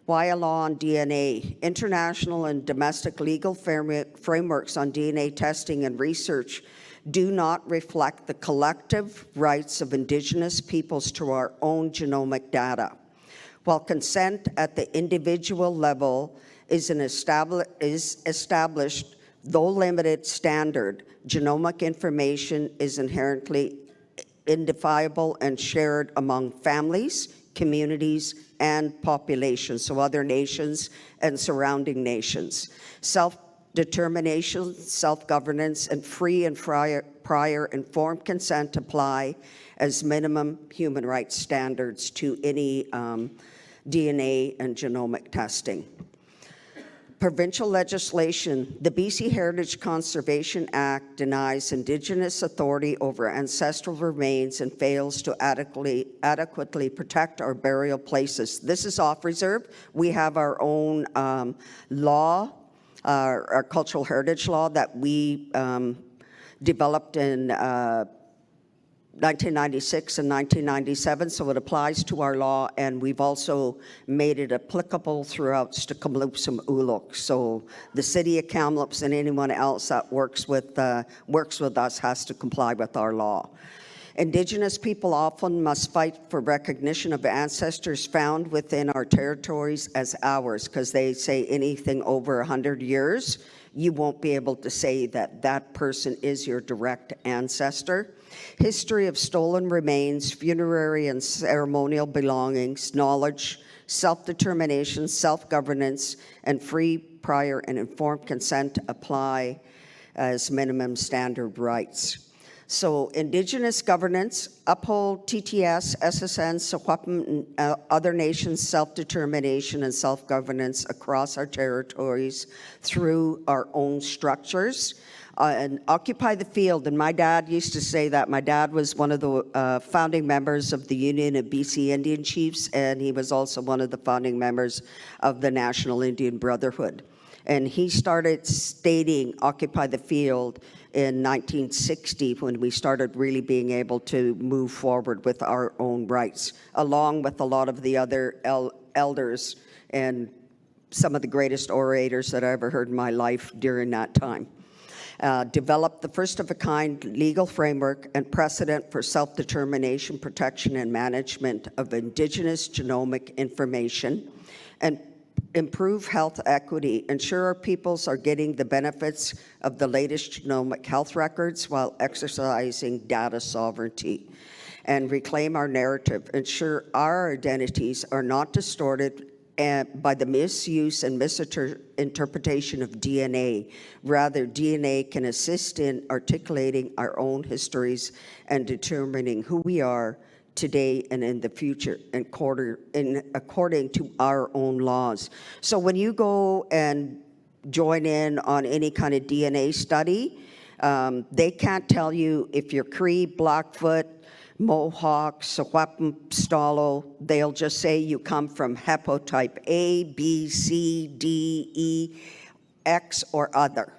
Why a law on DNA? International and domestic legal frameworks on DNA testing and research do not reflect the collective rights of Indigenous peoples to our own genomic data. While consent at the individual level is established, though limited standard, genomic information is inherently identifiable and shared among families, communities, and populations, so other nations and surrounding nations. Self-determination, self-governance, and free and prior informed consent apply as minimum human rights standards to any DNA and genomic testing. Provincial legislation, the BC Heritage Conservation Act denies Indigenous authority over ancestral remains and fails to adequately protect our burial places. This is off reserve. We have our own law, our cultural heritage law that we developed in 1996 and 1997, so it applies to our law, and we've also made it applicable throughout Kamloops and Uluk. So the city of Kamloops and anyone else that works with us has to comply with our law. Indigenous people often must fight for recognition of ancestors found within our territories as ours, because they say anything over 100 years, you won't be able to say that that person is your direct ancestor. History of stolen remains, funerary and ceremonial belongings, knowledge, self-determination, self-governance, and free, prior, and informed consent apply as minimum standard rights. So Indigenous governance, uphold TTS, SSN, Secwepemc, and other nations' self-determination and self-governance across our territories through our own structures, and occupy the field. And my dad used to say that. My dad was one of the founding members of the Union of BC Indian Chiefs, and he was also one of the founding members of the National Indian Brotherhood. And he started stating occupy the field in 1960 when we started really being able to move forward with our own rights, along with a lot of the other elders and some of the greatest orators that I ever heard in my life during that time. Developed the first-of-a-kind legal framework and precedent for self-determination, protection, and management of Indigenous genomic information, and improve health equity, ensure our peoples are getting the benefits of the latest genomic health records while exercising data sovereignty, and reclaim our narrative, ensure our identities are not distorted by the misuse and misinterpretation of DNA. Rather, DNA can assist in articulating our own histories and determining who we are today and in the future, according to our own laws. So when you go and join in on any kind of DNA study, they can't tell you if you're Cree, Blackfoot, Mohawk, Secwepemc, Stalo. They'll just say you come from haplotype A, B, C, D, E, X, or other.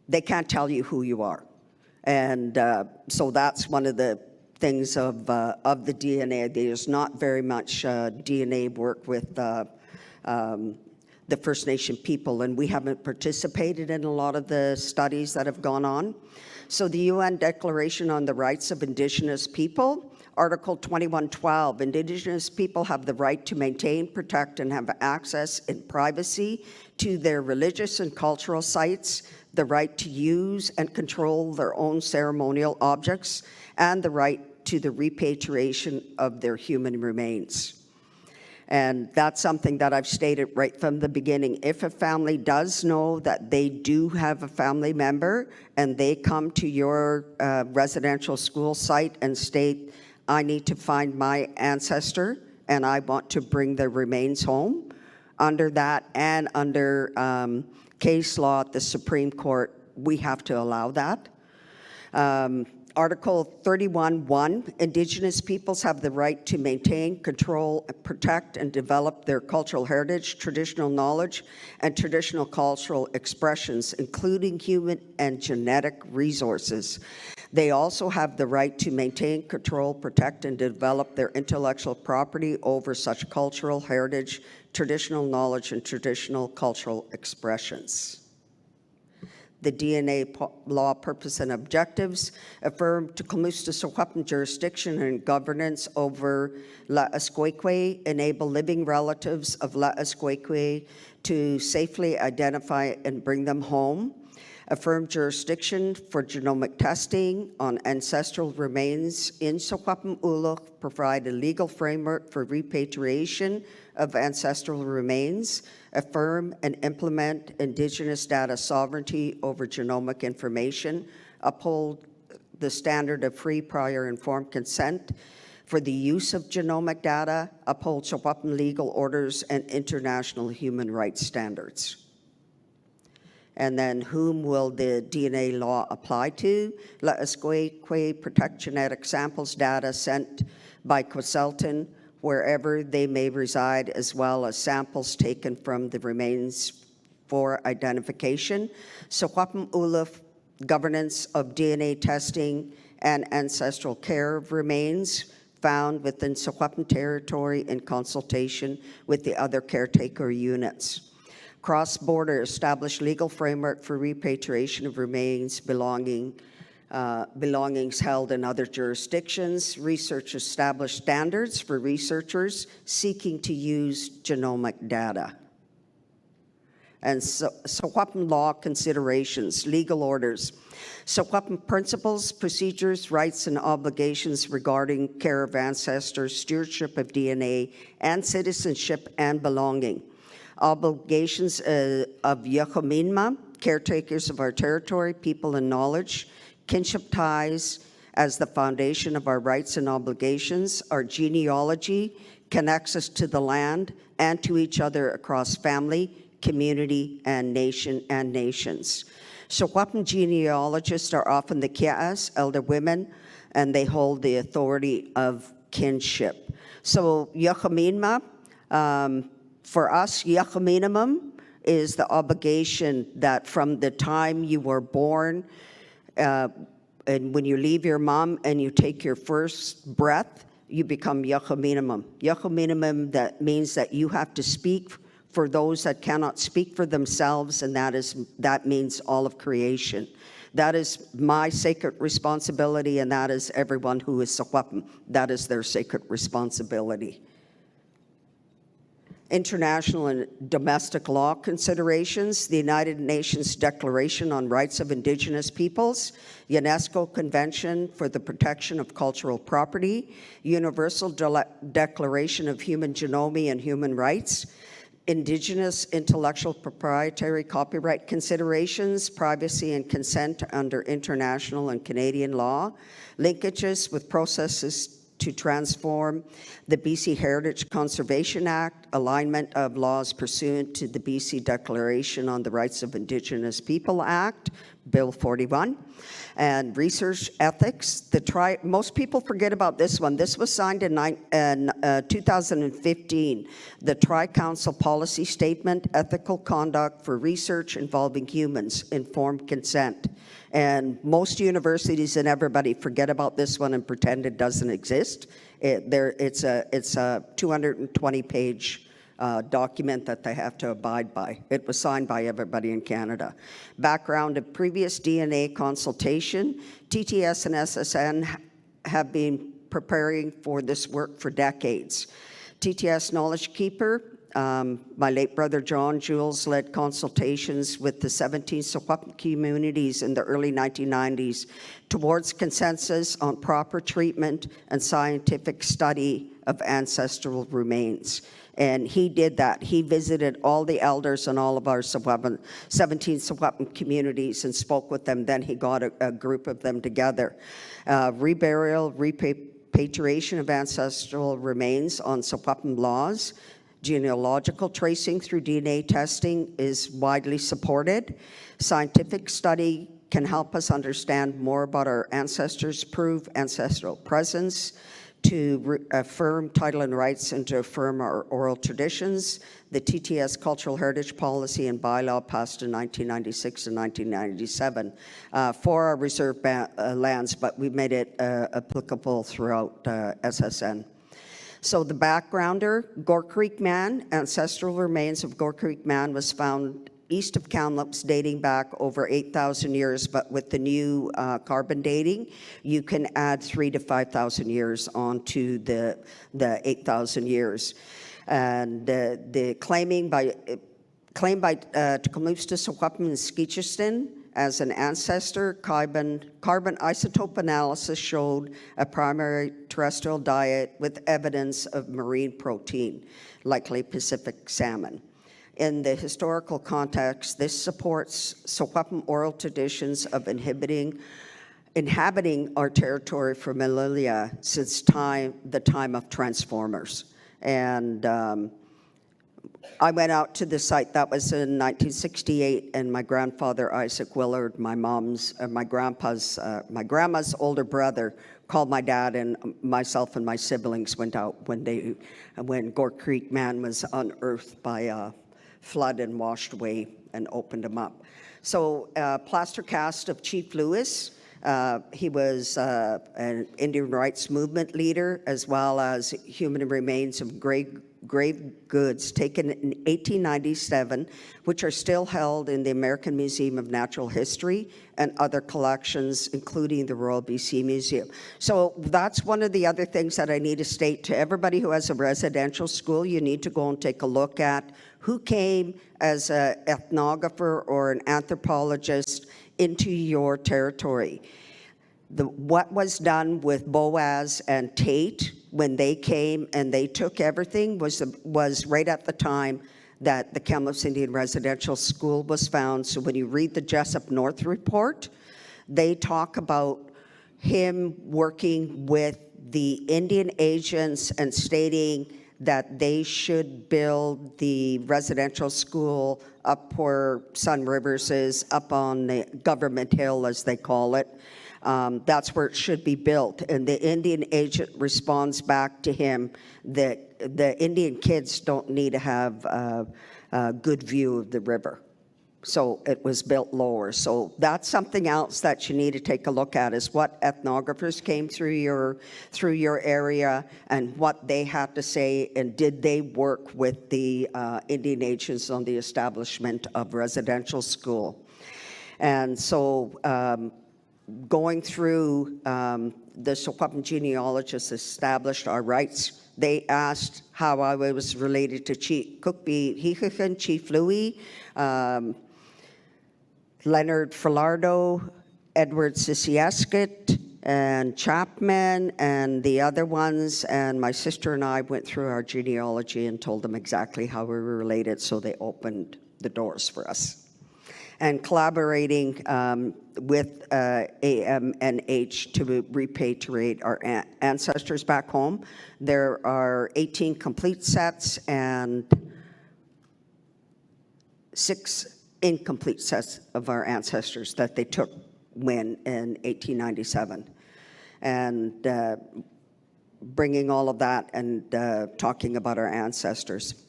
They can't tell you who you are. And so that's one of the things of the DNA. There's not very much DNA work with the First Nation people, and we haven't participated in a lot of the studies that have gone on. So the UN Declaration on the Rights of Indigenous People, Article 2112, Indigenous people have the right to maintain, protect, and have access in privacy to their religious and cultural sites, the right to use and control their own ceremonial objects, and the right to the repatriation of their human remains. And that's something that I've stated right from the beginning. If a family does know that they do have a family member and they come to your residential school site and state, I need to find my ancestor and I want to bring their remains home, under that and under case law at the Supreme Court, we have to allow that. Article 31.1, Indigenous peoples have the right to maintain, control, protect, and develop their cultural heritage, traditional knowledge, and traditional cultural expressions, including human and genetic resources. They also have the right to maintain, control, protect, and develop their intellectual property over such cultural heritage, traditional knowledge, and traditional cultural expressions. The DNA law purpose and objectives affirm Tecumseh Secwepemc jurisdiction and governance over La'Esqueque, enable living relatives of La'Esqueque to safely identify and bring them home, affirm jurisdiction for genomic testing on ancestral remains in Secwepemc Uluk, provide a legal framework for repatriation of ancestral remains, affirm and implement Indigenous data sovereignty over genomic information, uphold the standard of free, prior, informed consent for the use of genomic data, uphold Secwepemc legal orders and international human rights standards. And then whom will the DNA law apply to? La'Esqueque protect genetic samples data sent by Queselton wherever they may reside, as well as samples taken from the remains for identification. Secwepemc Uluk governance of DNA testing and ancestral care of remains found within Secwepemc territory in consultation with the other caretaker units. Cross-border established legal framework for repatriation of remains belongings held in other jurisdictions. Research established standards for researchers seeking to use genomic data. And Secwepemc law considerations, legal orders. Secwepemc principles, procedures, rights, and obligations regarding care of ancestors, stewardship of DNA, and citizenship and belonging. Obligations of Yachaminma, caretakers of our territory, people, and knowledge. Kinship ties as the foundation of our rights and obligations. Our genealogy connects us to the land and to each other across family, community, and nation and nations. Secwepemc genealogists are often the Kia'as, elder women, and they hold the authority of kinship. So Yachaminma, for us, Yachaminimum is the obligation that from the time you were born, and when you leave your mom and you take your first breath, you become Yachaminimum. Yachaminimum, that means that you have to speak for those that cannot speak for themselves, and that means all of creation. That is my sacred responsibility, and that is everyone who is Secwepemc. That is their sacred responsibility. International and domestic law considerations, the United Nations Declaration on Rights of Indigenous Peoples, UNESCO Convention for the Protection of Cultural Property, Universal Declaration of Human Genome and Human Rights, Indigenous intellectual proprietary copyright considerations, privacy and consent under international and Canadian law, linkages with processes to transform the BC Heritage Conservation Act, alignment of laws pursuant to the BC Declaration on the Rights of Indigenous People Act, Bill 41, and research ethics. Most people forget about this one. This was signed in 2015. The Tri-Council Policy Statement, Ethical Conduct for Research Involving Humans, Informed Consent. And most universities and everybody forget about this one and pretend it doesn't exist. It's a 220-page document that they have to abide by. It was signed by everybody in Canada. Background of previous DNA consultation, TTS and SSN have been preparing for this work for decades. TTS Knowledge Keeper, my late brother John Jules led consultations with the 17 Secwepemc communities in the early 1990s towards consensus on proper treatment and scientific study of ancestral remains. And he did that. He visited all the elders in all of our 17 Secwepemc communities and spoke with them. Then he got a group of them together. Reburial, repatriation of ancestral remains on Secwepemc laws. Genealogical tracing through DNA testing is widely supported. Scientific study can help us understand more about our ancestors, prove ancestral presence, to affirm title and rights and to affirm our oral traditions. The TTS Cultural Heritage Policy and Bylaw passed in 1996 and 1997 for our reserve lands, but we made it applicable throughout SSN. So the backgrounder, Gore Creek Man, ancestral remains of Gore Creek Man was found east of Kamloops dating back over 8,000 years, but with the new carbon dating, you can add 3,000 to 5,000 years onto the 8,000 years. And the claim by Tecumseh Secwepemc and Sketcheston as an ancestor, carbon isotope analysis showed a primary terrestrial diet with evidence of marine protein, likely Pacific salmon. In the historical context, this supports Secwepemc oral traditions of inhabiting our territory for millennia since the time of transformers. And I went out to the site. That was in 1968, and my grandfather Isaac Willard, my grandma's older brother, called my dad, and myself and my siblings went out when Gore Creek Man was unearthed by a flood and washed away and opened him up. So plaster cast of Chief Lewis. He was an Indian rights movement leader, as well as human remains of grave goods taken in 1897, which are still held in the American Museum of Natural History and other collections, including the Royal BC Museum. So that's one of the other things that I need to state to everybody who has a residential school. You need to go and take a look at who came as an ethnographer or an anthropologist into your territory. What was done with Boaz and Tate when they came and they took everything was right at the time that the Kamloops Indian Residential School was found. So when you read the Jessup North report, they talk about him working with the Indian agents and stating that they should build the residential school up where Sun Rivers is, up on the Government Hill, as they call it. That's where it should be built. And the Indian agent responds back to him that the Indian kids don't need to have a good view of the river. So it was built lower. So that's something else that you need to take a look at, is what ethnographers came through your area and what they had to say, and did they work with the Indian agents on the establishment of residential school. And so going through, the Secwepemc genealogists established our rights. They asked how I was related to Chief Cookby Hikikan, Chief Louis, Leonard Filardo, Edward Sisiasket, and Chapman, and the other ones. And my sister and I went through our genealogy and told them exactly how we were related, so they opened the doors for us. And collaborating with AMNH to repatriate our ancestors back home. There are 18 complete sets and 6 incomplete sets of our ancestors that they took in 1897. And bringing all of that and talking about our ancestors.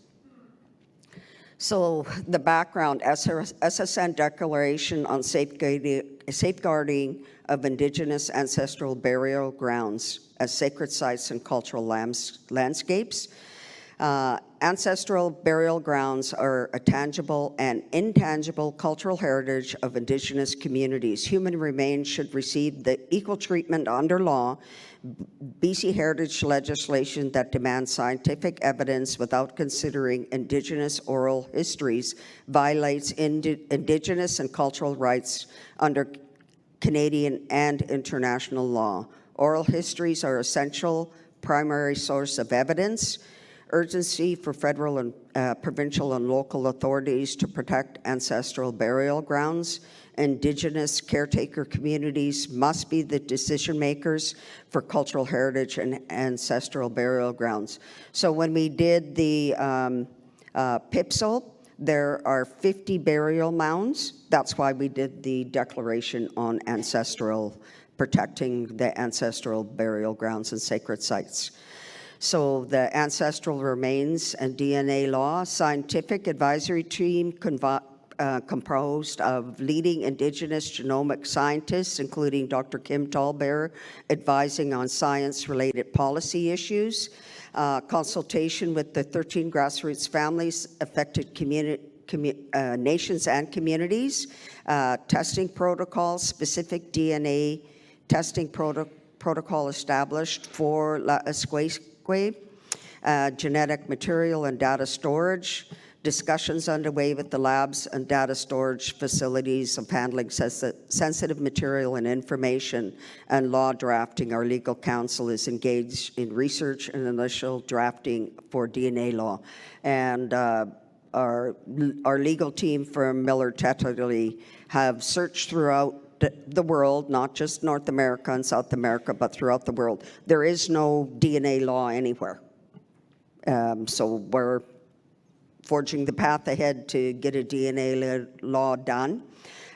So the background, SSN Declaration on Safeguarding of Indigenous Ancestral Burial Grounds as Sacred Sites and Cultural Landscapes. Ancestral burial grounds are a tangible and intangible cultural heritage of Indigenous communities. Human remains should receive the equal treatment under law. BC heritage legislation that demands scientific evidence without considering Indigenous oral histories violates Indigenous and cultural rights under Canadian and international law. Oral histories are essential primary source of evidence. Urgency for federal and provincial and local authorities to protect ancestral burial grounds. Indigenous caretaker communities must be the decision makers for cultural heritage and ancestral burial grounds. So when we did the PIPSL, there are 50 burial mounds. That's why we did the declaration on protecting the ancestral burial grounds and sacred sites. So the ancestral remains and DNA law scientific advisory team composed of leading Indigenous genomic scientists, including Dr. Kim Tallbear, advising on science-related policy issues, consultation with the 13 grassroots families affected nations and communities, testing protocols, specific DNA testing protocol established for La Esquesque, genetic material and data storage, discussions underway with the labs and data storage facilities of handling sensitive material and information, and law drafting. Our legal counsel is engaged in research and initial drafting for DNA law. And our legal team from Miller Tetterly have searched throughout the world, not just North America and South America, but throughout the world. There is no DNA law anywhere. So we're forging the path ahead to get a DNA law done.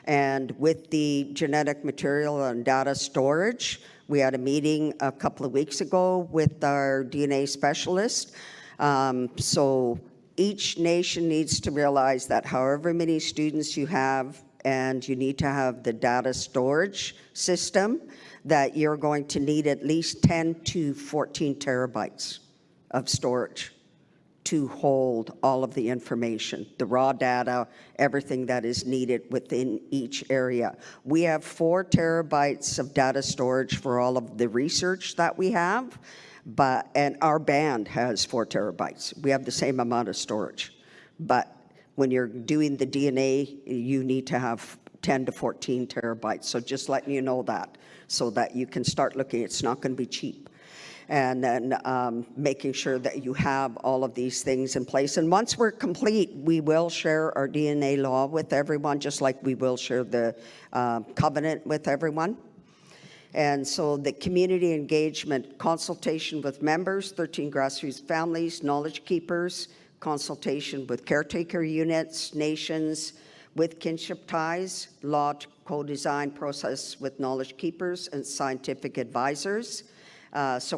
And with the genetic material and data storage, we had a meeting a couple of weeks ago with our DNA specialist. So each nation needs to realize that however many students you have, and you need to have the data storage system, that you're going to need at least 10 to 14 terabytes of storage to hold all of the information, the raw data, everything that is needed within each area. We have 4 terabytes of data storage for all of the research that we have, and our band has 4 terabytes. We have the same amount of storage, but when you're doing the DNA, you need to have 10 to 14 terabytes. So just letting you know that, so that you can start looking. It's not going to be cheap. And then making sure that you have all of these things in place. And once we're complete, we will share our DNA law with everyone, just like we will share the covenant with everyone. And so the community engagement, consultation with members, 13 grassroots families, knowledge keepers, consultation with caretaker units, nations with kinship ties, law co-design process with knowledge keepers and scientific advisors.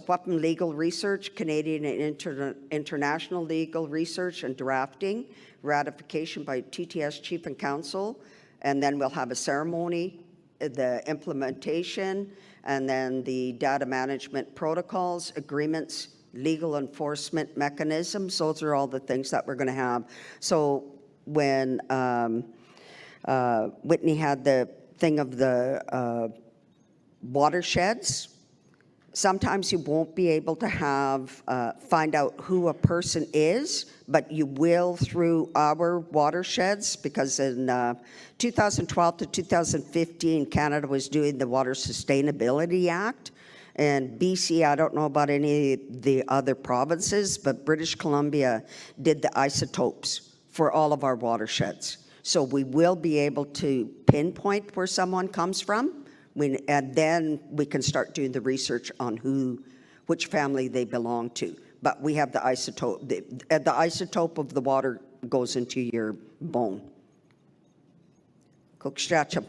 Weapon legal research, Canadian and international legal research and drafting, ratification by TTS Chief and Council, and then we'll have a ceremony, the implementation, and then the data management protocols, agreements, legal enforcement mechanisms. Those are all the things that we're going to have. So when Whitney had the thing of the watersheds, sometimes you won't be able to find out who a person is, but you will through our watersheds, because in 2012 to 2015, Canada was doing the Water Sustainability Act. And BC, I don't know about any of the other provinces, but British Columbia did the isotopes for all of our watersheds. So we will be able to pinpoint where someone comes from, and then we can start doing the research on which family they belong to. But we have the isotope. The isotope of the water goes into your bone. Kukshacham.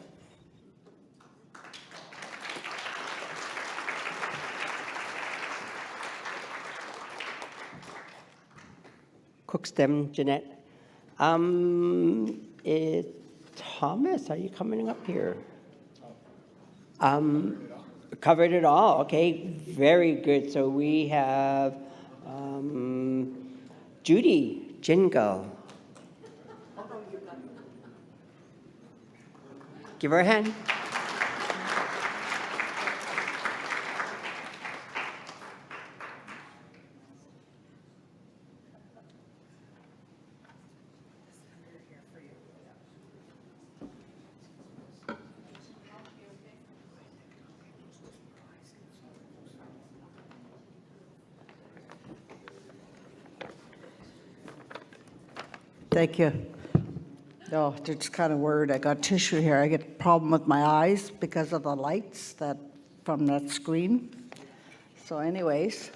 Cookstem, Jeanette. Thomas, are you coming up here? Covered it all. Okay, very good. So we have Judy Jingo. Give her a hand. Thank you. Oh, just kind of worried. I got tissue here. I get a problem with my eyes because of the lights that from that screen. So anyways,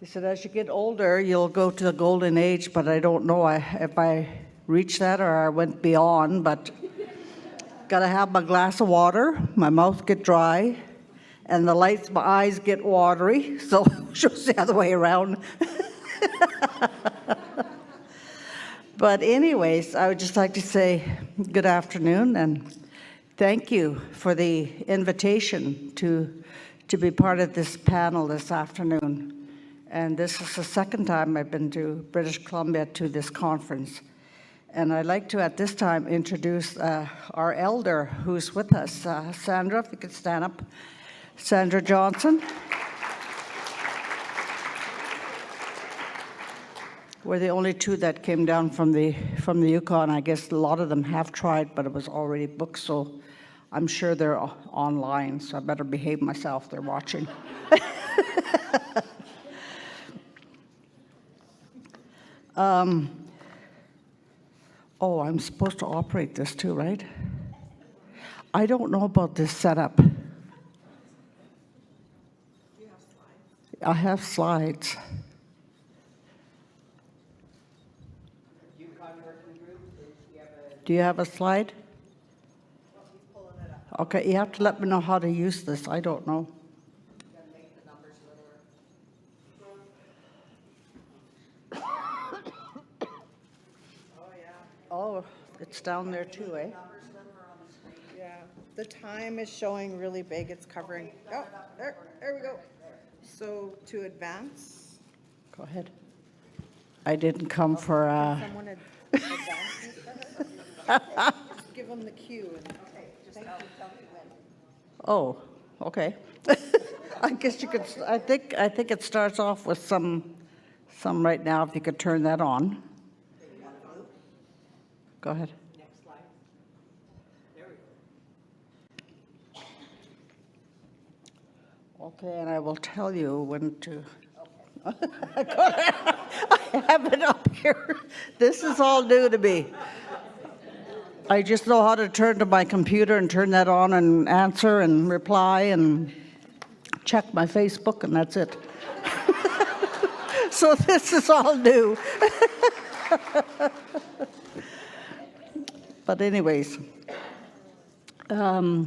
he said, as you get older, you'll go to the golden age, but I don't know if I reached that or I went beyond, but got to have my glass of water, my mouth get dry, and the lights, my eyes get watery, so just the other way around. But anyways, I would just like to say good afternoon and thank you for the invitation to be part of this panel this afternoon. And this is the second time I've been to British Columbia to this conference. And I'd like to at this time introduce our elder who's with us. Sandra, if you could stand up. Sandra Johnson. We're the only two that came down from the Yukon. I guess a lot of them have tried, but it was already booked, so I'm sure they're online, so I better behave myself. They're watching. Oh, I'm supposed to operate this too, right? I don't know about this setup. I have slides. Do you have a slide? Okay, you have to let me know how to use this. I don't know. Oh, it's down there too, eh? Yeah, the time is showing really big. It's covering. Oh, there we go. So to advance. Go ahead. I didn't come for Someone advance. Just give them the cue. Thank you. Oh, okay. I guess you could. I think it starts off with some right now. If you could turn that on. Go ahead. Next slide. There we go. Okay, and I will tell you when to. I have it up here. This is all new to me. I just know how to turn to my computer and turn that on and answer and reply and check my Facebook, and that's it. So this is all new. But anyways, I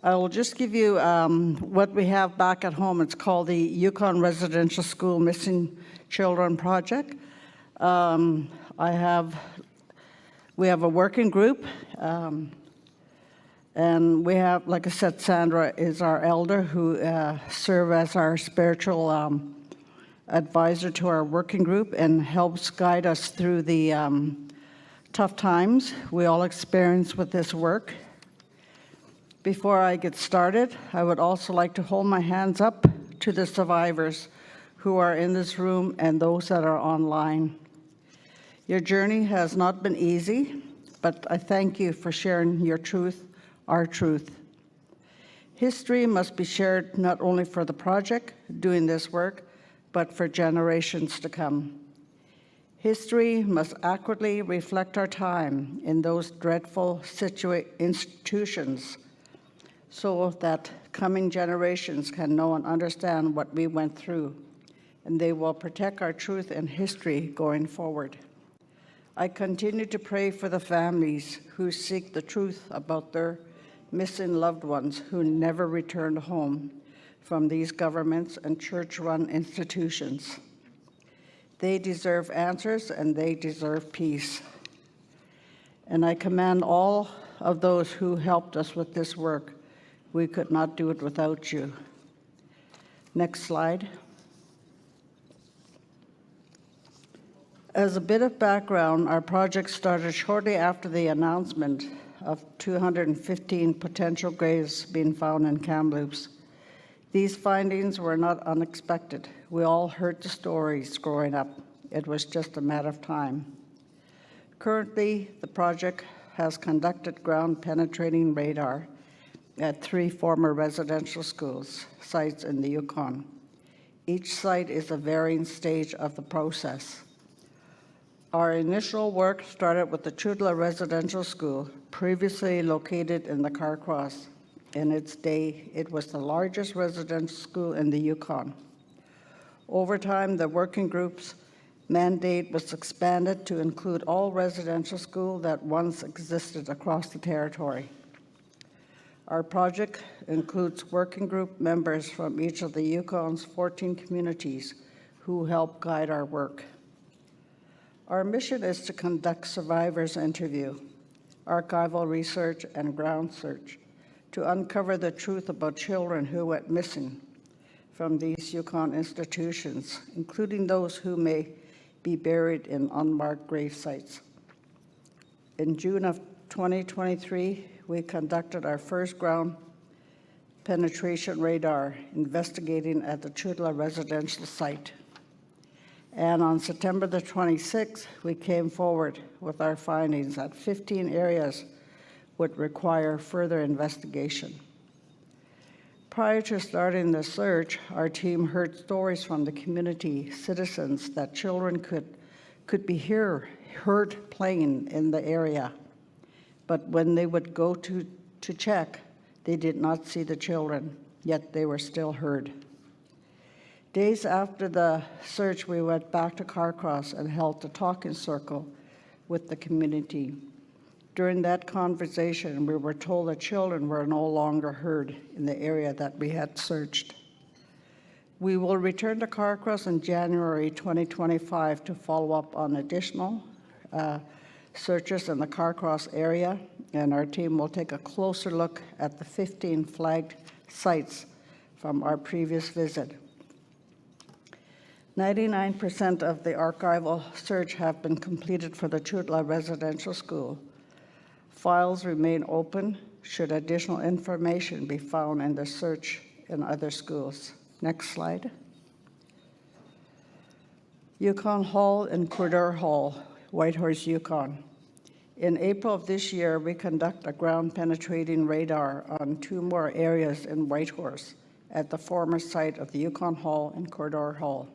will just give you what we have back at home. It's called the Yukon Residential School Missing Children Project. We have a working group, and we have, like I said, Sandra is our elder who serves as our spiritual advisor to our working group and helps guide us through the tough times we all experience with this work. Before I get started, I would also like to hold my hands up to the survivors who are in this room and those that are online. Your journey has not been easy, but I thank you for sharing your truth, our truth. History must be shared not only for the project doing this work, but for generations to come. History must accurately reflect our time in those dreadful institutions so that coming generations can know and understand what we went through, and they will protect our truth and history going forward. I continue to pray for the families who seek the truth about their missing loved ones who never returned home from these governments and church-run institutions. They deserve answers and they deserve peace. And I commend all of those who helped us with this work. We could not do it without you. Next slide. As a bit of background, our project started shortly after the announcement of 215 potential graves being found in Kamloops. These findings were not unexpected. We all heard the stories growing up. It was just a matter of time. Currently, the project has conducted ground-penetrating radar at 3 former residential schools sites in the Yukon. Each site is a varying stage of the process. Our initial work started with the Chudla Residential School, previously located in the Carcross. In its day, it was the largest residential school in the Yukon. Over time, the working group's mandate was expanded to include all residential schools that once existed across the territory. Our project includes working group members from each of the Yukon's 14 communities who help guide our work. Our mission is to conduct survivors' interview, archival research, and ground search to uncover the truth about children who went missing from these Yukon institutions, including those who may be buried in unmarked grave sites. In June of 2023, we conducted our first ground penetration radar investigating at the Chudla residential site. And on September the 26th, we came forward with our findings that 15 areas would require further investigation. Prior to starting the search, our team heard stories from the community citizens that children could be heard playing in the area. But when they would go to check, they did not see the children, yet they were still heard. Days after the search, we went back to Carcross and held a talking circle with the community. During that conversation, we were told that children were no longer heard in the area that we had searched. We will return to Carcross in January 2025 to follow up on additional searches in the Carcross area, and our team will take a closer look at the 15 flagged sites from our previous visit. 99% of the archival search have been completed for the Chudla Residential School. Files remain open should additional information be found in the search in other schools. Next slide. Yukon Hall and Corridor Hall, Whitehorse, Yukon. In April of this year, we conduct a ground-penetrating radar on 2 more areas in Whitehorse at the former site of the Yukon Hall and Corridor Hall.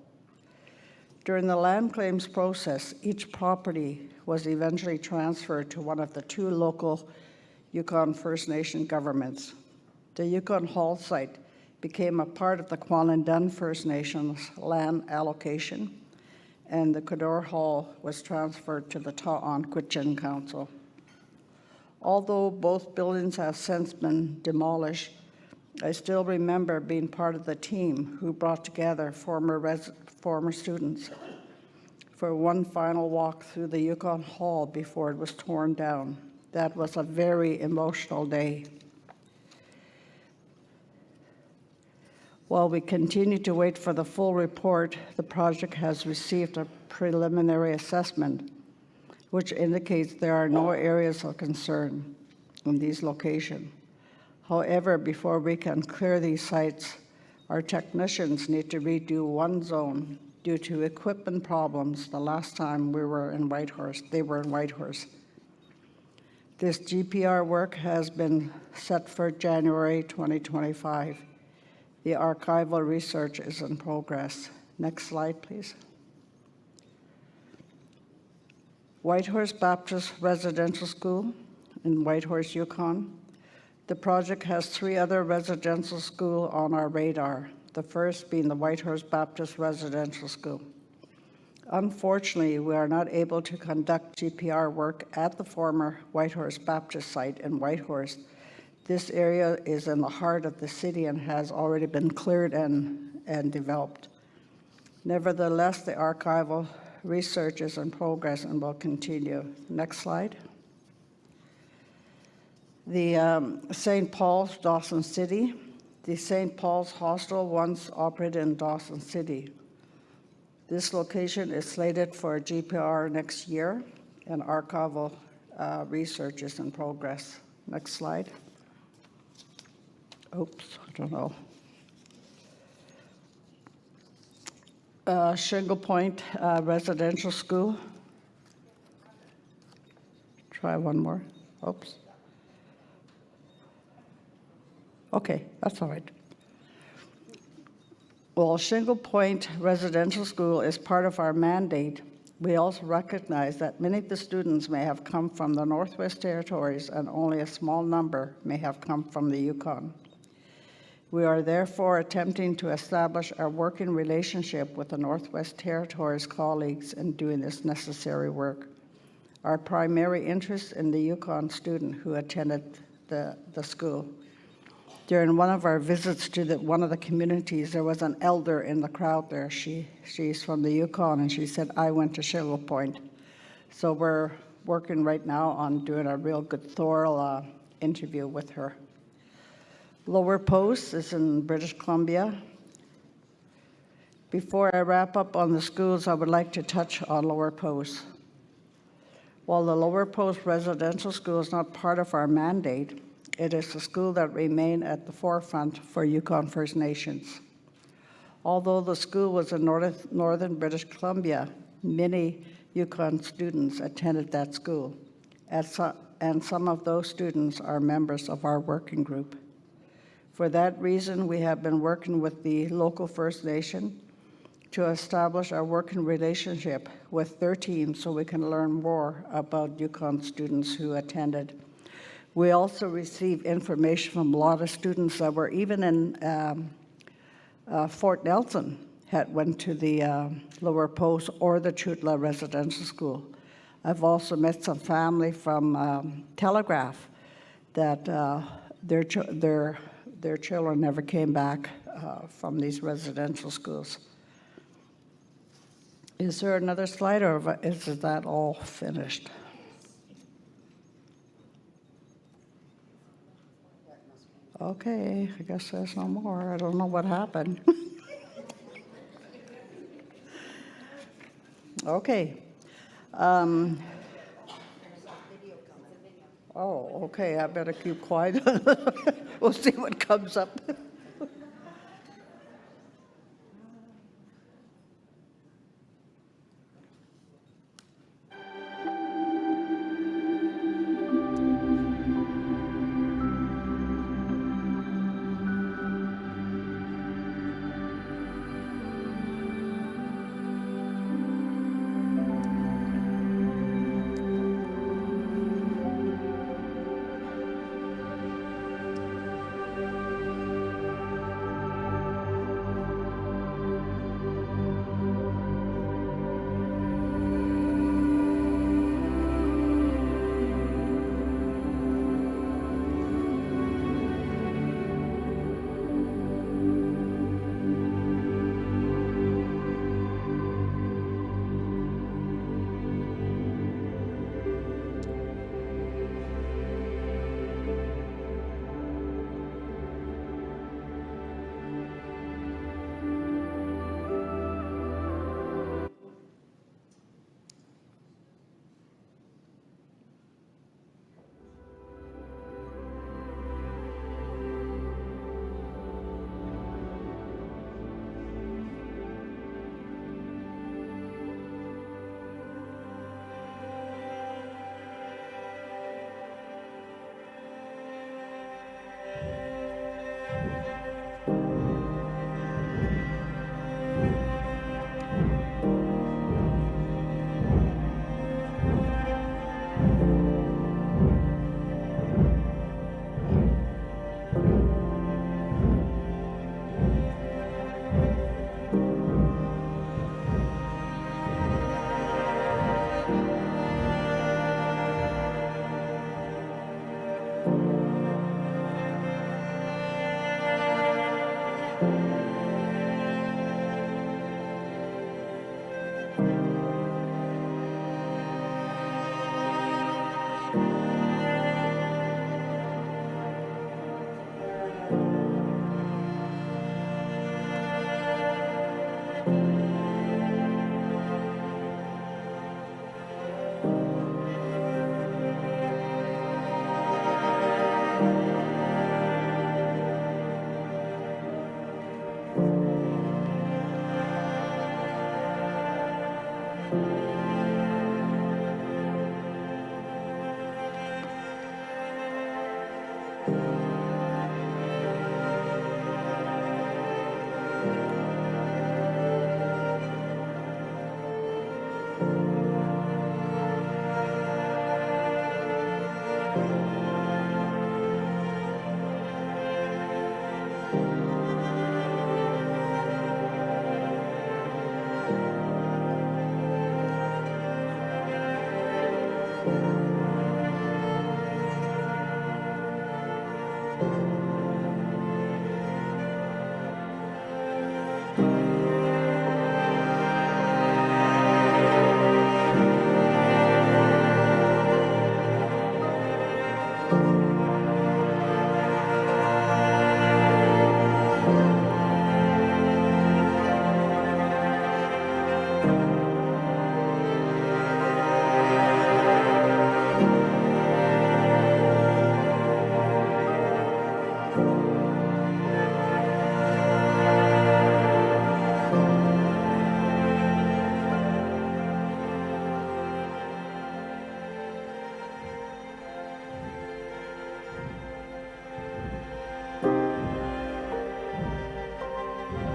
During the land claims process, each property was eventually transferred to one of the 2 local Yukon First Nation governments. The Yukon Hall site became a part of the Kwalindun First Nations land allocation, and the Corridor Hall was transferred to the Ta'an-Quitchin Council. Although both buildings have since been demolished, I still remember being part of the team who brought together former students for one final walk through the Yukon Hall before it was torn down. That was a very emotional day. While we continue to wait for the full report, the project has received a preliminary assessment, which indicates there are no areas of concern in these locations. However, before we can clear these sites, our technicians need to redo one zone due to equipment problems the last time they were in Whitehorse. This GPR work has been set for January 2025. The archival research is in progress. Next slide, please. Whitehorse Baptist Residential School in Whitehorse, Yukon. The project has 3 other residential schools on our radar, the first being the Whitehorse Baptist Residential School. Unfortunately, we are not able to conduct GPR work at the former Whitehorse Baptist site in Whitehorse. This area is in the heart of the city and has already been cleared and developed. Nevertheless, the archival research is in progress and will continue. Next slide. The St. Paul's, Dawson City. The St. Paul's Hostel once operated in Dawson City. This location is slated for GPR next year, and archival research is in progress. Next slide. Oops, I don't know. Shingle Point Residential School. Try one more. Oops. Okay, that's all right. While Shingle Point Residential School is part of our mandate, we also recognize that many of the students may have come from the Northwest Territories and only a small number may have come from the Yukon. We are therefore attempting to establish a working relationship with the Northwest Territories colleagues in doing this necessary work. Our primary interest in the Yukon student who attended the school. During one of our visits to one of the communities, there was an elder in the crowd there. She's from the Yukon, and she said, I went to Shingle Point. So we're working right now on doing a real good, thorough interview with her. Lower Post is in British Columbia. Before I wrap up on the schools, I would like to touch on Lower Post. While the Lower Post Residential School is not part of our mandate, it is a school that remains at the forefront for Yukon First Nations. Although the school was in northern British Columbia, many Yukon students attended that school, and some of those students are members of our working group. For that reason, we have been working with the local First Nation to establish a working relationship with their team so we can learn more about Yukon students who attended. We also received information from a lot of students that were even in Fort Nelson, had went to the Lower Post or the Chutla Residential School. I've also met some family from Telegraph that their children never came back from these residential schools. Is there another slide, or is that all finished? Okay, I guess there's no more. I don't know what happened. Okay. Oh, okay, I better keep quiet. We'll see what comes up.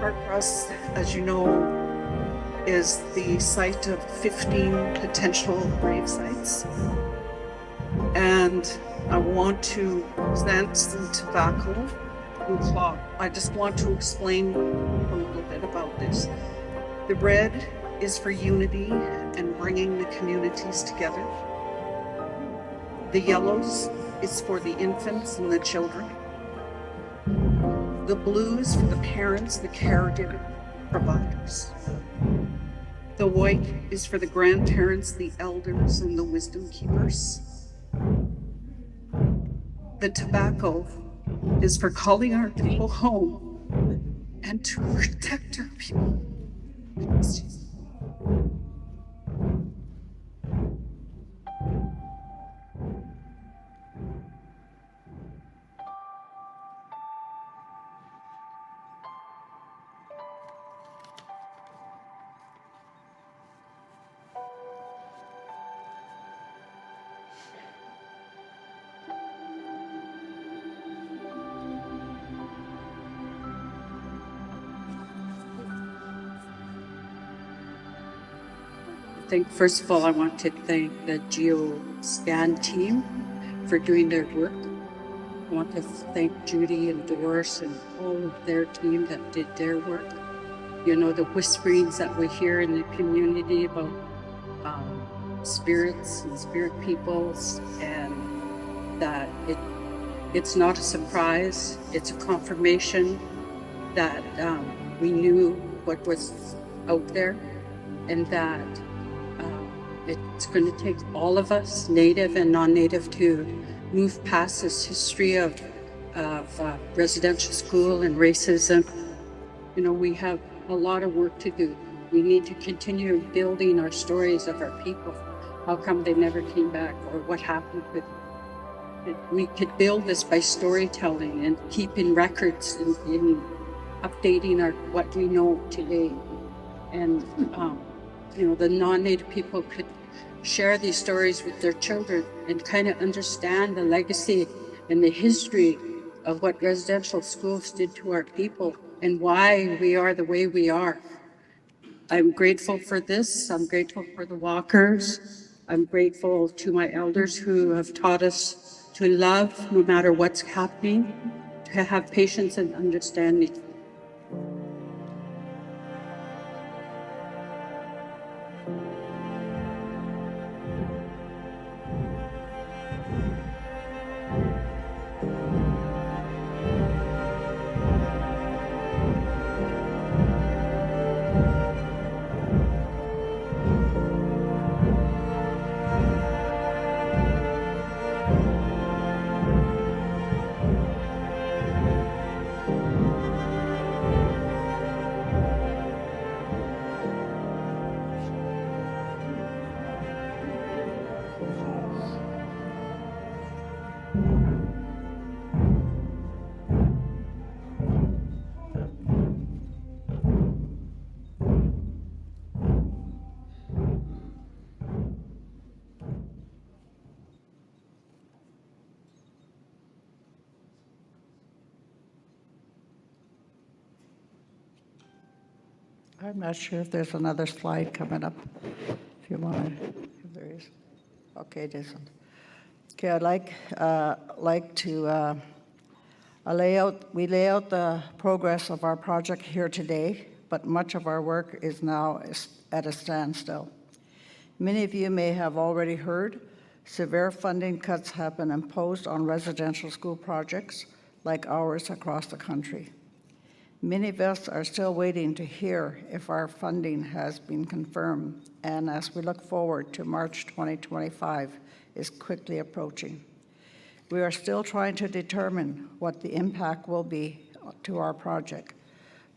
Park Cross, as you know, is the site of 15 potential grave sites. And I want to plant some tobacco and cloth. I just want to explain a little bit about this. The red is for unity and bringing the communities together. The yellows is for the infants and the children. The blue is for the parents, the caregiver, providers. The white is for the grandparents, the elders, and the wisdom keepers. The tobacco is for calling our people home and to protect our people. First of all, I want to thank the GeoScan team for doing their work. I want to thank Judy and Doris and all of their team that did their work. You know, the whisperings that we hear in the community about spirits and spirit peoples, and that it's not a surprise. It's a confirmation that we knew what was out there, and that it's going to take all of us, Native and non-Native, to move past this history of residential school and racism. You know, we have a lot of work to do. We need to continue building our stories of our people. How come they never came back, or what happened with it? We could build this by storytelling and keeping records and updating what we know today. And you know, the non-Native people could share these stories with their children and kind of understand the legacy and the history of what residential schools did to our people and why we are the way we are. I'm grateful for this. I'm grateful for the walkers. I'm grateful to my elders who have taught us to love no matter what's happening, to have patience and understanding. I'm not sure if there's another slide coming up, if you want to, if there is. Okay, it isn't. Okay, I'd like to we lay out the progress of our project here today, but much of our work is now at a standstill. Many of you may have already heard severe funding cuts have been imposed on residential school projects like ours across the country. Many of us are still waiting to hear if our funding has been confirmed, and as we look forward to March 2025 is quickly approaching. We are still trying to determine what the impact will be to our project,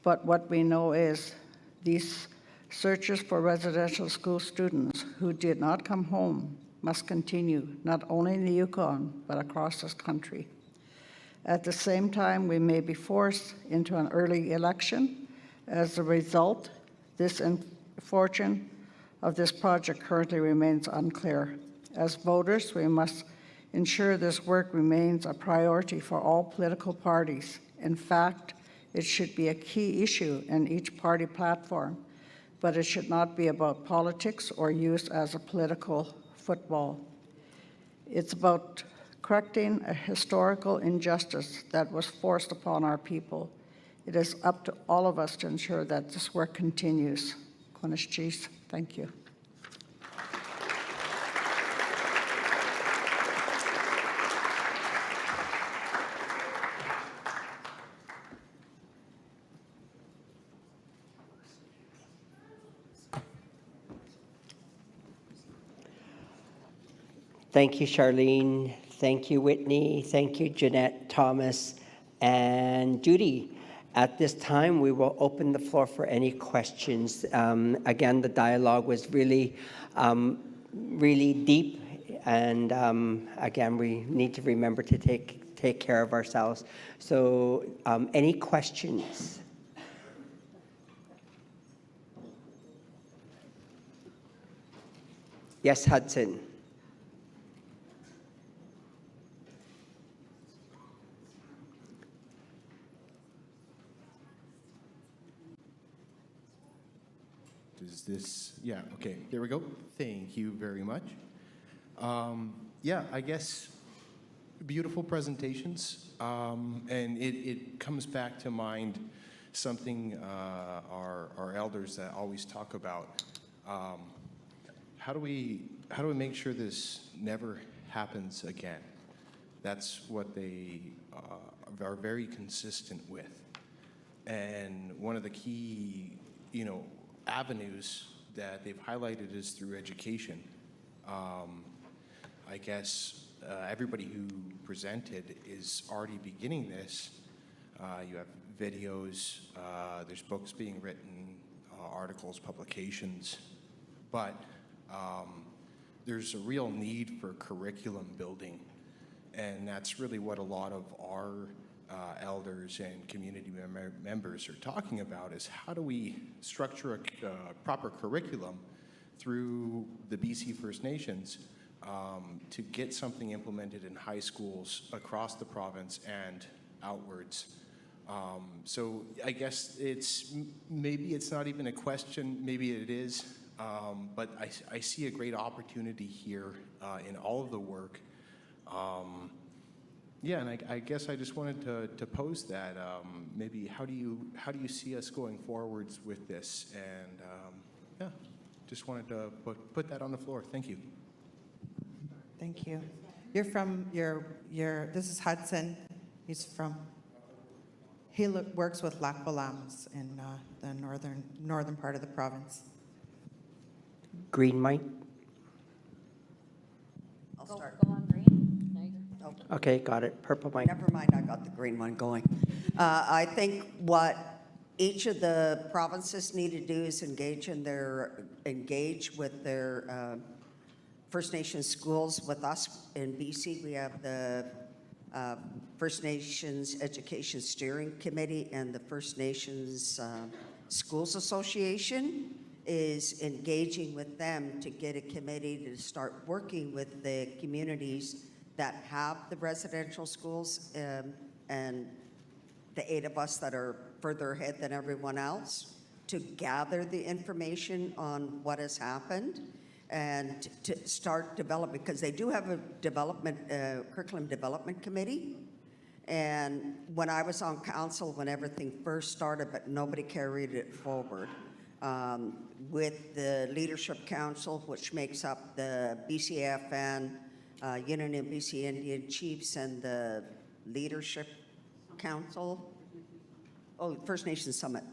but what we know is these searches for residential school students who did not come home must continue, not only in the Yukon, but across this country. At the same time, we may be forced into an early election. As a result, this fortune of this project currently remains unclear. As voters, we must ensure this work remains a priority for all political parties. In fact, It should be a key issue in each party platform, but it should not be about politics or used as a political football. It's about correcting a historical injustice that was forced upon our people. It is up to all of us to ensure that this work continues. Cheese. Thank you. Thank you, Charlene. Thank you, Whitney. Thank you, Jeanette, Thomas, and Judy. At this time, we will open the floor for any questions. Again, the dialogue was really, really deep, and again, we need to remember to take care of ourselves. So, any questions? Yes, Hudson. Is this, yeah, okay, there we go. Thank you very much. Yeah, I guess beautiful presentations, and it comes back to mind something our elders that always talk about. How do we make sure this never happens again? That's what they are very consistent with. And one of the key, avenues that they've highlighted is through education. I guess everybody who presented is already beginning this. You have videos, there's books being written, articles, publications, but there's a real need for curriculum building, and that's really what a lot of our elders and community members are talking about, is how do we structure a proper curriculum through the BC First Nations to get something implemented in high schools across the province and outwards. So I guess maybe it's not even a question, maybe it is, but I see a great opportunity here in all of the work. Yeah, and I guess I just wanted to pose that. Maybe how do you see us going forwards with this? And yeah, just wanted to put that on the floor. Thank you. Thank you. You're from this is Hudson. He's from. He works with Lac Balams in the northern part of the province. Green mic. I'll start. Go on green. Okay, got it. Purple mic. Never mind, I got the green one going. I think what each of the provinces need to do is engage with their First Nations schools. With us in BC, we have the First Nations Education Steering Committee, and the First Nations Schools Association is engaging with them to get a committee to start working with the communities that have the residential schools, and the 8 of us that are further ahead than everyone else, to gather the information on what has happened and to start developing, because they do have a curriculum development committee. And when I was on council, when everything first started, but nobody carried it forward, with the Leadership Council, which makes up the BCFN, Union of BC Indian Chiefs, and the Leadership Council, First Nations Summit.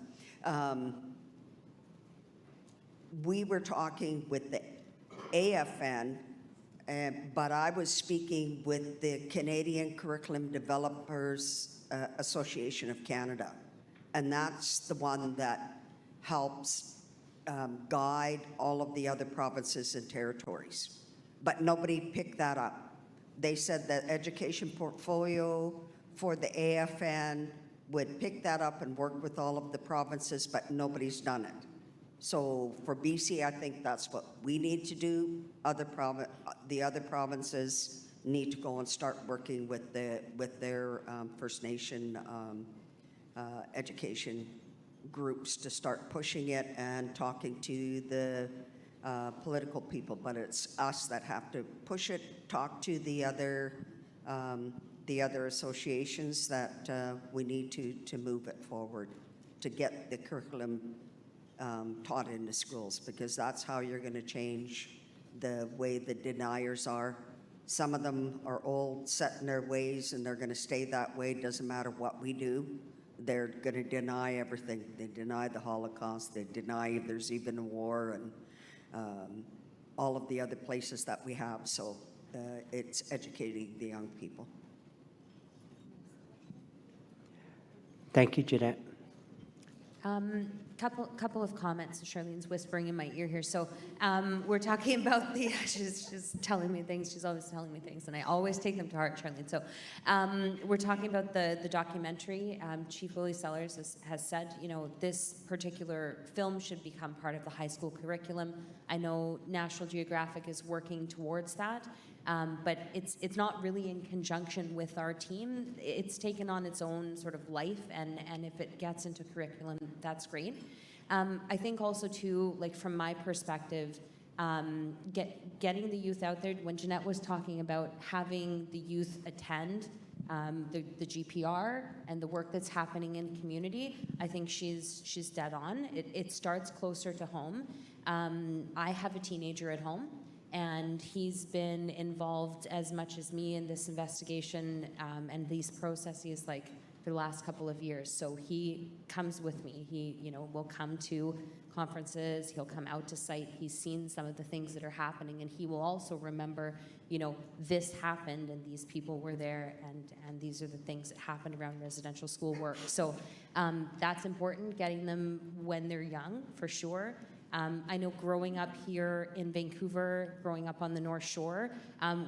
We were talking with the AFN, but I was speaking with the Canadian Curriculum Developers Association of Canada, and that's the one that helps guide all of the other provinces and territories. But nobody picked that up. They said that education portfolio for the AFN would pick that up and work with all of the provinces, but nobody's done it. So for BC, I think that's what we need to do. The other provinces need to go and start working with their First Nation education groups to start pushing it and talking to the political people, but it's us that have to push it, talk to the other associations that we need to move it forward, to get the curriculum taught in the schools, because that's how you're going to change the way the deniers are. Some of them are old, set in their ways, and they're going to stay that way. Doesn't matter what we do. They're going to deny everything. They deny the Holocaust. They deny there's even a war, and all of the other places that we have. So it's educating the young people. Thank you, Jeanette. Couple of comments. Charlene's whispering in my ear here. So we're talking about the, she's telling me things. She's always telling me things, and I always take them to heart, Charlene. So we're talking about the documentary. Chief Willie Sellers has said, you know, this particular film should become part of the high school curriculum. I know National Geographic is working towards that. But it's not really in conjunction with our team. It's taken on its own sort of life, and if it gets into curriculum, that's great. I think also too, like from my perspective, getting the youth out there, when Jeanette was talking about having the youth attend the GPR and the work that's happening in community, I think she's dead on. It starts closer to home. I have a teenager at home, and he's been involved as much as me in this investigation and these processes like for the last couple of years. So he comes with me. He, you know, will come to conferences. He'll come out to site. He's seen some of the things that are happening, and he will also remember, you know, this happened and these people were there, and these are the things that happened around residential school work. So that's important, getting them when they're young, for sure. I know growing up here in Vancouver, growing up on the North Shore,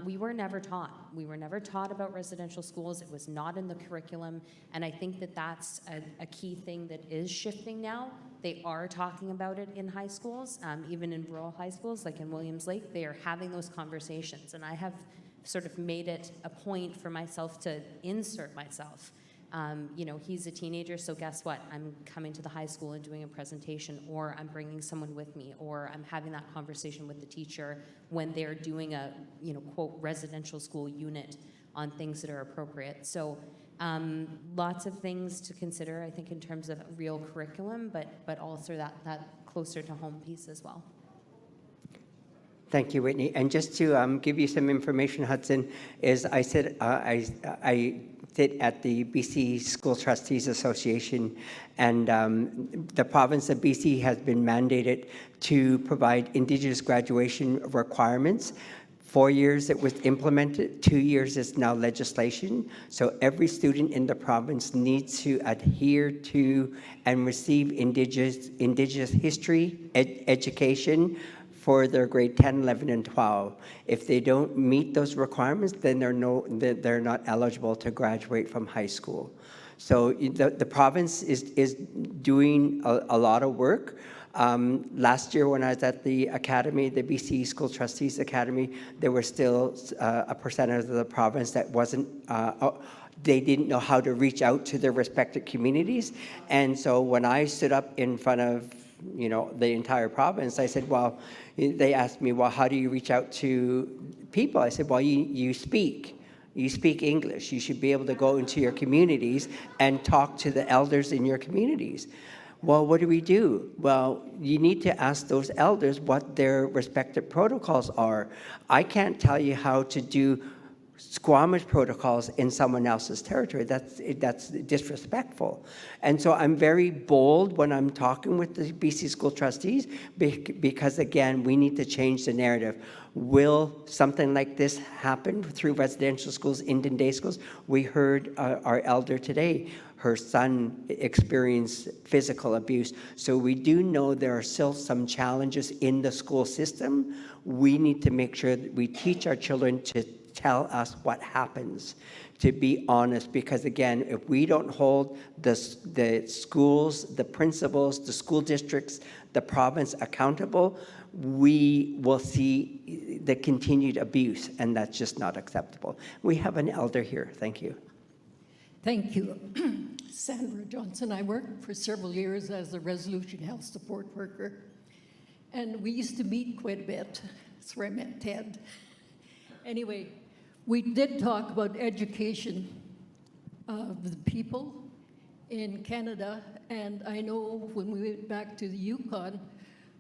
we were never taught. We were never taught about residential schools. It was not in the curriculum. And I think that that's a key thing that is shifting now. They are talking about it in high schools, even in rural high schools, like in Williams Lake. They are having those conversations. And I have sort of made it a point for myself to insert myself. You know, he's a teenager, so guess what? I'm coming to the high school and doing a presentation, or I'm bringing someone with me, or I'm having that conversation with the teacher when they're doing a, you know, quote, residential school unit on things that are appropriate. So lots of things to consider, I think, in terms of real curriculum, but also that closer to home piece as well. Thank you, Whitney. And just to give you some information, Hudson, is I sit at the BC School Trustees Association, and the province of BC has been mandated to provide Indigenous graduation requirements. 4 years it was implemented, 2 years is now legislation. So every student in the province needs to adhere to and receive Indigenous history education for their grade 10, 11, and 12. If they don't meet those requirements, then they're not eligible to graduate from high school. So the province is doing a lot of work. Last year when I was at the academy, the BC School Trustees Academy, there were still a percentage of the province that wasn't, they didn't know how to reach out to their respective communities. And so when I stood up in front of, you know, the entire province, I said, well, they asked me, well, how do you reach out to people? I said, well, you speak English. You should be able to go into your communities and talk to the elders in your communities. Well, what do? Well, you need to ask those elders what their respective protocols are. I can't tell you how to do Squamish protocols in someone else's territory. That's disrespectful. And so I'm very bold when I'm talking with the BC School Trustees because, again, we need to change the narrative. Will something like this happen through residential schools, Indian day schools? We heard our elder today, her son experienced physical abuse. So we do know there are still some challenges in the school system. We need to make sure that we teach our children to tell us what happens, to be honest, because again, if we don't hold the schools, the principals, the school districts, the province accountable, we will see the continued abuse, and that's just not acceptable. We have an elder here. Thank you. Thank you. Sandra Johnson. I worked for several years as a resolution health support worker. And we used to meet quite a bit. That's where I met Ted. Anyway, we did talk about education of the people in Canada. And I know when we went back to the Yukon,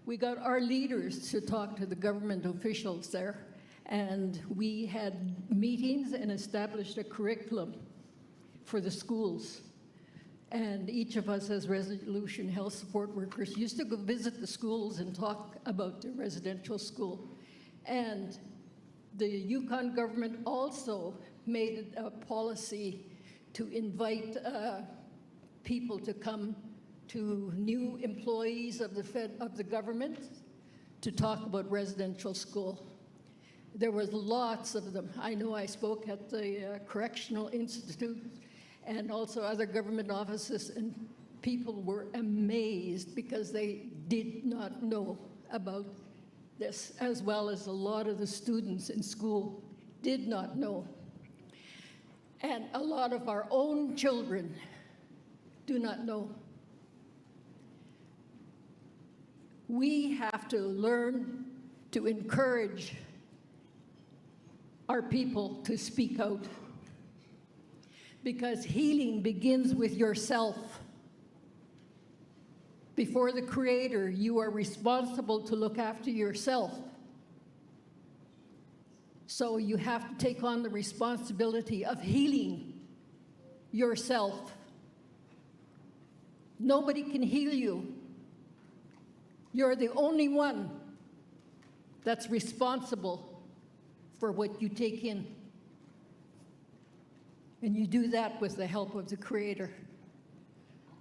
we got our leaders to talk to the government officials there. And we had meetings and established a curriculum for the schools. And each of us as resolution health support workers used to go visit the schools and talk about the residential school. And the Yukon government also made a policy to invite people to come to new employees of the government to talk about residential school. There was lots of them. I know I spoke at the Correctional Institute and also other government offices, and people were amazed because they did not know about this, as well as a lot of the students in school did not know. And a lot of our own children do not know. We have to learn to encourage our people to speak out, because healing begins with yourself. Before the Creator, you are responsible to look after yourself. So you have to take on the responsibility of healing yourself. Nobody can heal you. You're the only one that's responsible for what you take in. And you do that with the help of the Creator.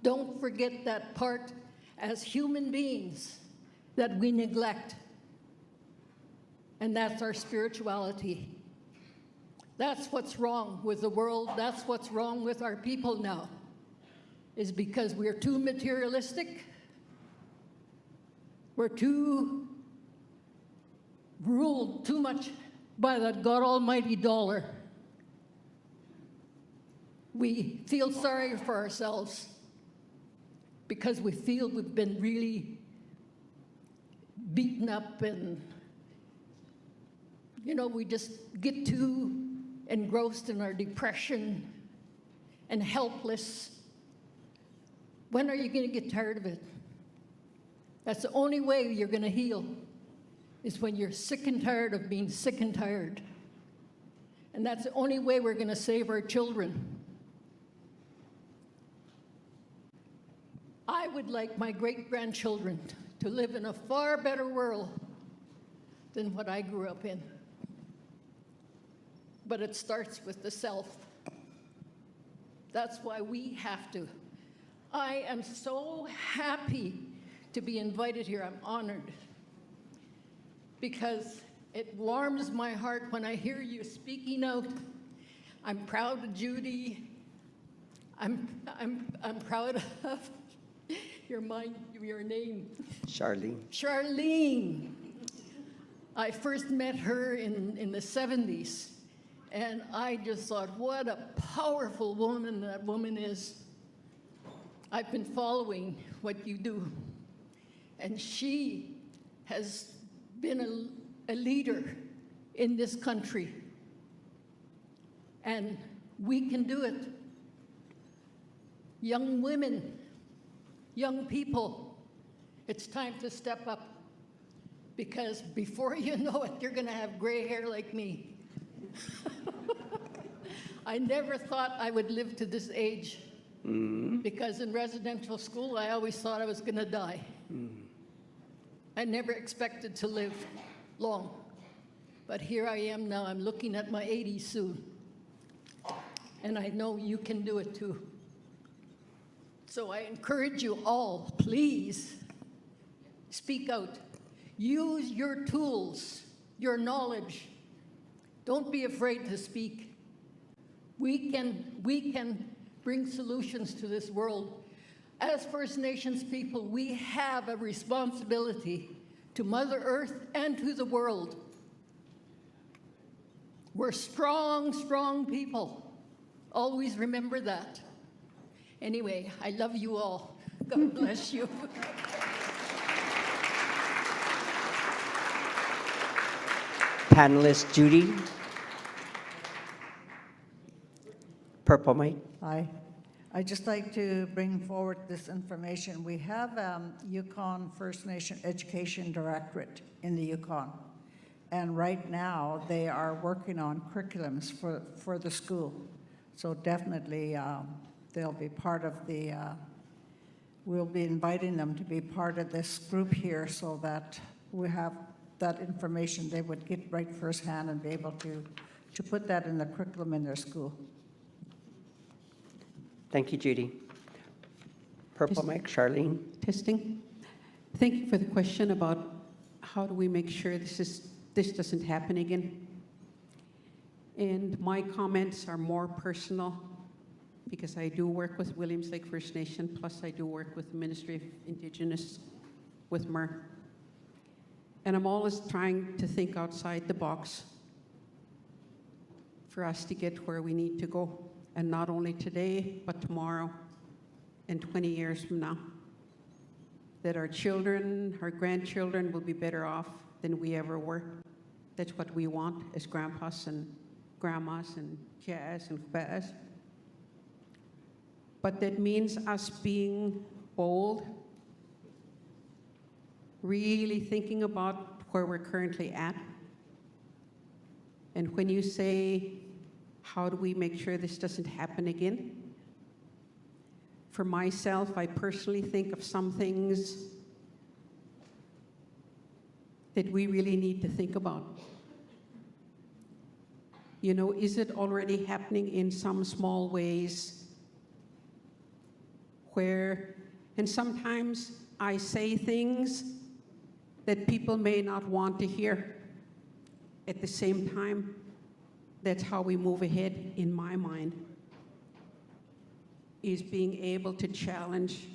Don't forget that part as human beings that we neglect. And that's our spirituality. That's what's wrong with the world. That's what's wrong with our people now, is because we're too materialistic. We're too ruled too much by that God Almighty dollar. We feel sorry for ourselves because we feel we've been really beaten up, and we just get too engrossed in our depression and helpless. When are you going to get tired of it? That's the only way you're going to heal, is when you're sick and tired of being sick and tired. And that's the only way we're going to save our children. I would like my great-grandchildren to live in a far better world than what I grew up in. But it starts with the self. That's why we have to. I am so happy to be invited here. I'm honored, because it warms my heart when I hear you speaking out. I'm proud of Judy. I'm proud of your name. Charlene. Charlene. I first met her in the 70s, and I just thought, what a powerful woman that woman is. I've been following what you do, and she has been a leader in this country, and we can do it. Young women, young people, it's time to step up, because before you know it, you're going to have gray hair like me. I never thought I would live to this age, because in residential school, I always thought I was going to die. I never expected to live long. But here I am now. I'm looking at my 80s soon. And I know you can do it too. So I encourage you all, please, speak out. Use your tools, your knowledge. Don't be afraid to speak. We can bring solutions to this world. As First Nations people, we have a responsibility to Mother Earth and to the world. We're strong, strong people. Always remember that. Anyway, I love you all. God bless you. Panelist Judy. Purple mic. Hi. I'd just like to bring forward this information. We have Yukon First Nation Education Directorate in the Yukon. And right now, they are working on curriculums for the school. So definitely, they'll be part of the, we'll be inviting them to be part of this group here so that we have that information they would get right firsthand and be able to put that in the curriculum in their school. Thank you, Judy. Purple mic, Charlene. Testing. Thank you for the question about how do we make sure this doesn't happen again. And my comments are more personal because I do work with Williams Lake First Nation, plus I do work with the Ministry of Indigenous with MER. And I'm always trying to think outside the box for us to get where we need to go. And not only today, but tomorrow and 20 years from now. That our children, our grandchildren will be better off than we ever were. That's what we want as grandpas and grandmas and jazz and baz. But that means us being bold, really thinking about where we're currently at. And when you say, how do we make sure this doesn't happen again? For myself, I personally think of some things that we really need to think about. You know, is it already happening in some small ways where, and sometimes I say things that people may not want to hear. At the same time, that's how we move ahead, in my mind, is being able to challenge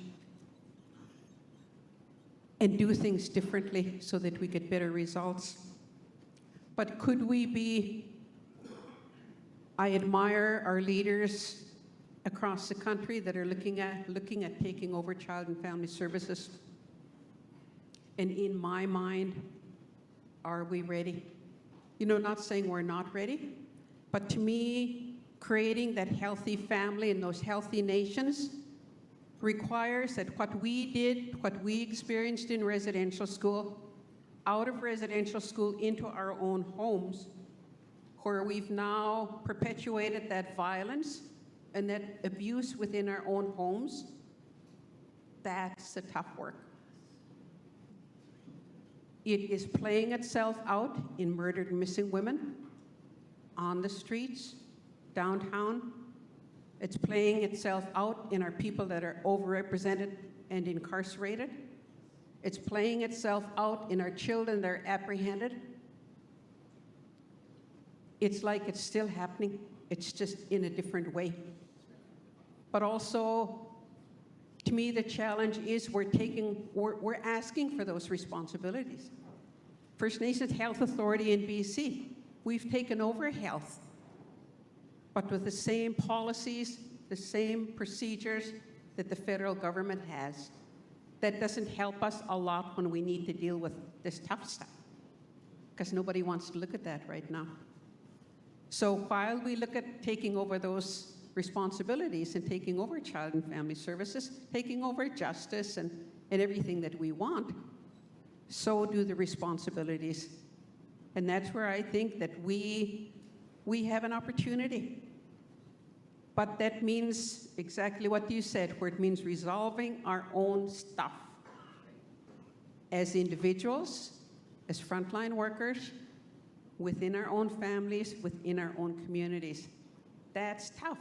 and do things differently so that we get better results. But could we be, I admire our leaders across the country that are looking at taking over child and family services. And in my mind, are we ready? You know, not saying we're not ready, but to me, creating that healthy family and those healthy nations requires that what we did, what we experienced in residential school, out of residential school into our own homes, where we've now perpetuated that violence and that abuse within our own homes, that's the tough work. It is playing itself out in murdered and missing women, on the streets, downtown. It's playing itself out in our people that are overrepresented and incarcerated. It's playing itself out in our children that are apprehended. It's like it's still happening. It's just in a different way. But also, to me, the challenge is we're asking for those responsibilities. First Nations Health Authority in BC, we've taken over health, but with the same policies, the same procedures that the federal government has. That doesn't help us a lot when we need to deal with this tough stuff, because nobody wants to look at that right now. So while we look at taking over those responsibilities and taking over child and family services, taking over justice and everything that we want, so do the responsibilities. And that's where I think that we have an opportunity. But that means exactly what you said, where it means resolving our own stuff. As individuals, as frontline workers, within our own families, within our own communities. That's tough.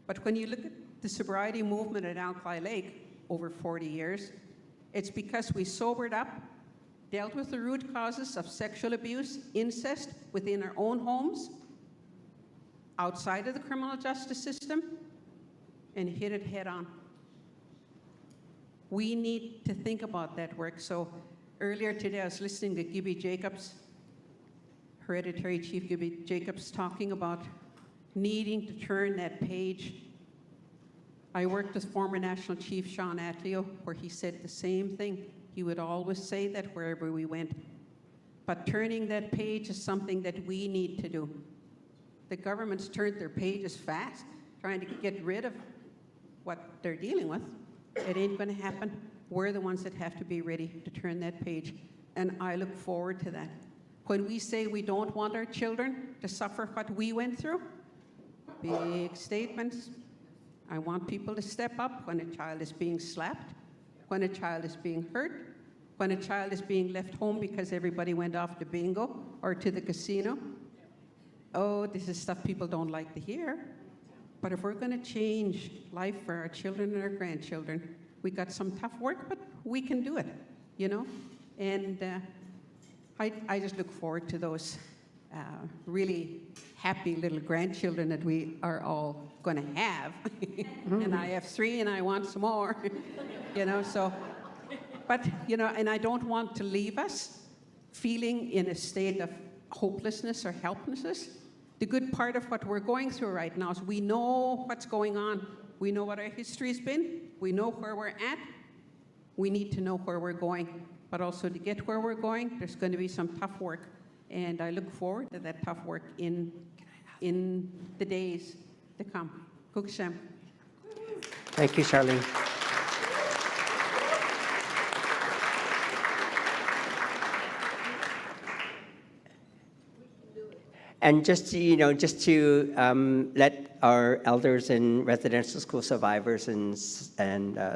But when you look at the sobriety movement at Alkali Lake over 40 years, it's because we sobered up, dealt with the root causes of sexual abuse, incest within our own homes, outside of the criminal justice system, and hit it head on. We need to think about that work. So earlier today, I was listening to Gibby Jacobs, Hereditary Chief Gibby Jacobs, talking about needing to turn that page I worked with former National Chief Sean Atleo, where he said the same thing. He would always say that wherever we went. But turning that page is something that we need to do. The government's turned their pages fast, trying to get rid of what they're dealing with. It ain't going to happen. We're the ones that have to be ready to turn that page. And I look forward to that. When we say we don't want our children to suffer what we went through, big statements. I want people to step up when a child is being slapped, when a child is being hurt, when a child is being left home because everybody went off to bingo or to the casino. Oh, this is stuff people don't like to hear. But if we're going to change life for our children and our grandchildren, we got some tough work, but we can do it, you know? And I just look forward to those really happy little grandchildren that we are all going to have. And I have 3 and I want some more, you know, so. But, you know, and I don't want to leave us feeling in a state of hopelessness or helplessness. The good part of what we're going through right now is we know what's going on. We know what our history's been. We know where we're at. We need to know where we're going. But also to get where we're going, there's going to be some tough work. And I look forward to that tough work in the days to come. Kukshem. Thank you, Charlene. And just to, you know, let our elders and residential school survivors and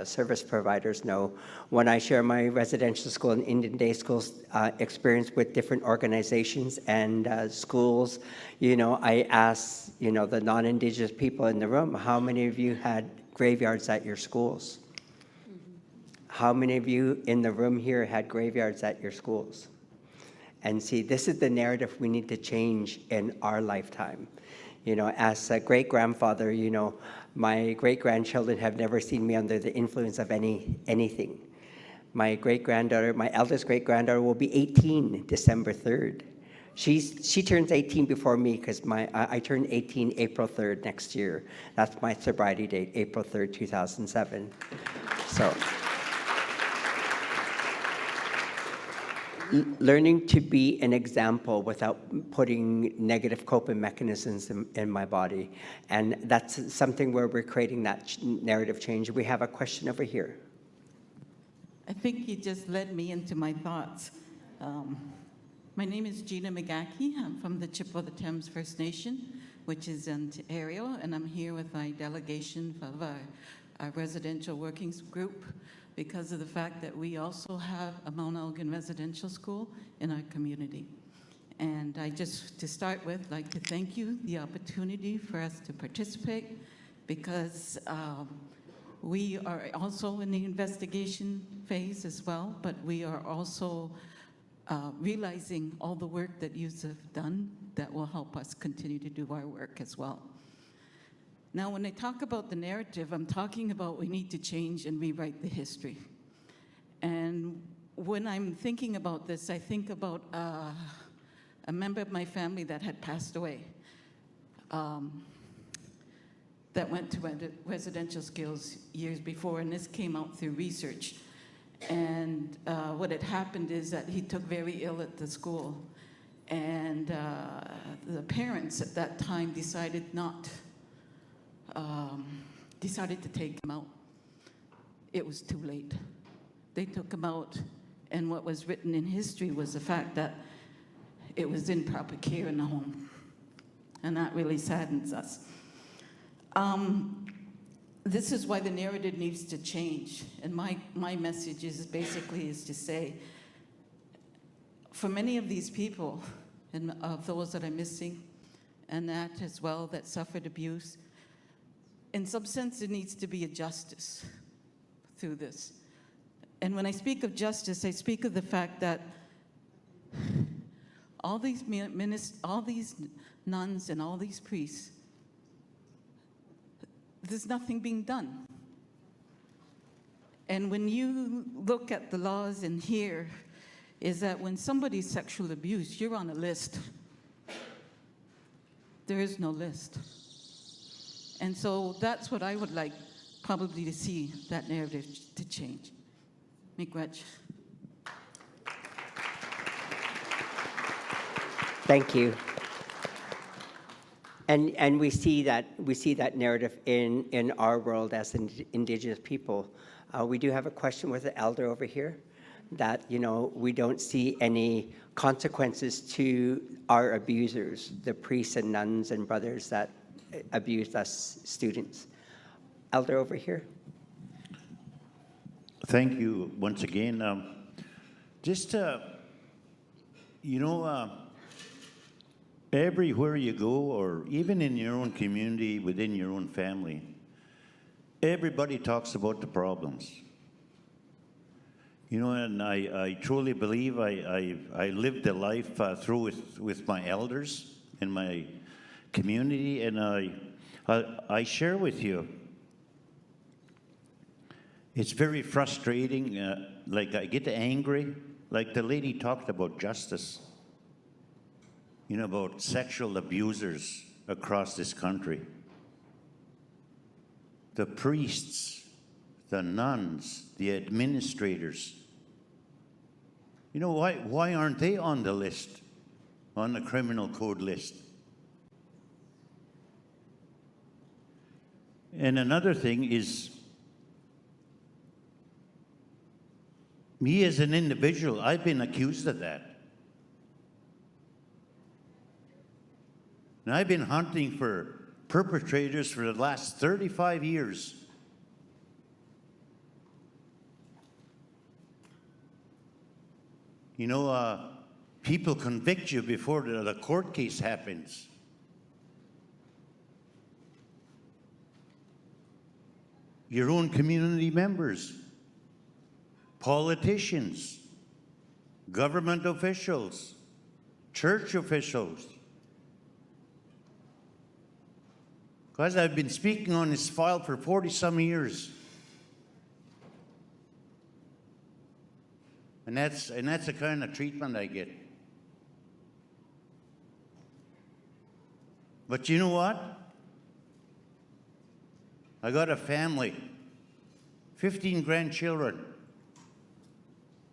service providers know, when I share my residential school and Indian Day schools experience with different organizations and schools, you know, I ask, you know, the non-Indigenous people in the room, how many of you had graveyards at your schools? How many of you in the room here had graveyards at your schools? And see, this is the narrative we need to change in our lifetime. You know, as a great-grandfather, you know, my great-grandchildren have never seen me under the influence of anything. My great-granddaughter, my eldest great-granddaughter will be 18 December 3rd. She turns 18 before me because I turn 18 April 3rd next year. That's my sobriety date, April 3rd, 2007. So. Learning to be an example without putting negative coping mechanisms in my body. And that's something where we're creating that narrative change. We have a question over here. I think you just led me into my thoughts. My name is Gina McGackie. I'm from the Chippewa Thames First Nation, which is in Ontario, and I'm here with my delegation of our residential working group, because of the fact that we also have a Mount Elgin residential school in our community. And I just, to start with, like to thank you the opportunity for us to participate, because we are also in the investigation phase as well, but we are also realizing all the work that you have done that will help us continue to do our work as well. Now, when I talk about the narrative, I'm talking about we need to change and rewrite the history. And when I'm thinking about this, I think about a member of my family that had passed away, that went to residential schools years before, and this came out through research. And what had happened is that he took very ill at the school, and the parents at that time decided to take him out. It was too late. They took him out, and what was written in history was the fact that it was improper care in the home, and that really saddens us. This is why the narrative needs to change, and my message is basically to say, for many of these people, and of those that are missing, and that as well that suffered abuse, in some sense, there needs to be a justice through this. And when I speak of justice, I speak of the fact that all these nuns and all these priests, there's nothing being done. And when you look at the laws in here, is that when somebody's sexual abuse, you're on a list. There is no list. And so that's what I would like probably to see that narrative to change. Miigwech. Thank you. And we see that narrative in our world as Indigenous people. We do have a question with the elder over here, that we don't see any consequences to our abusers, the priests and nuns and brothers that abused us students. Elder over here. Thank you once again. Everywhere you go, or even in your own community, within your own family, everybody talks about the problems. And I truly believe I lived a life through with my elders in my community, and I share with you. It's very frustrating. Like, I get angry. Like the lady talked about justice. About sexual abusers across this country. The priests, the nuns, the administrators. Why aren't they on the list, on the criminal code list? And another thing is, me as an individual, I've been accused of that. And I've been hunting for perpetrators for the last 35 years. People convict you before the court case happens. Your own community members, politicians, government officials, church officials. Because I've been speaking on this file for 40-some years. And that's the kind of treatment I get. But you know what? I got a family, 15 grandchildren,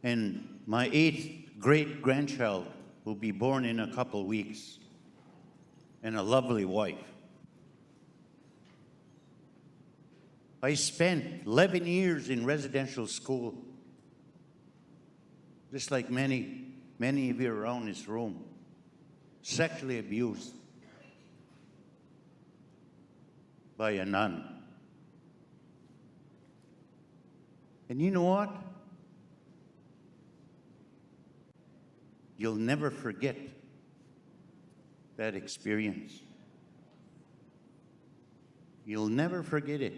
and my 8th great-grandchild will be born in a couple weeks, and a lovely wife. I spent 11 years in residential school, just like many of you around this room, sexually abused by a nun. And you know what? You'll never forget that experience. You'll never forget it.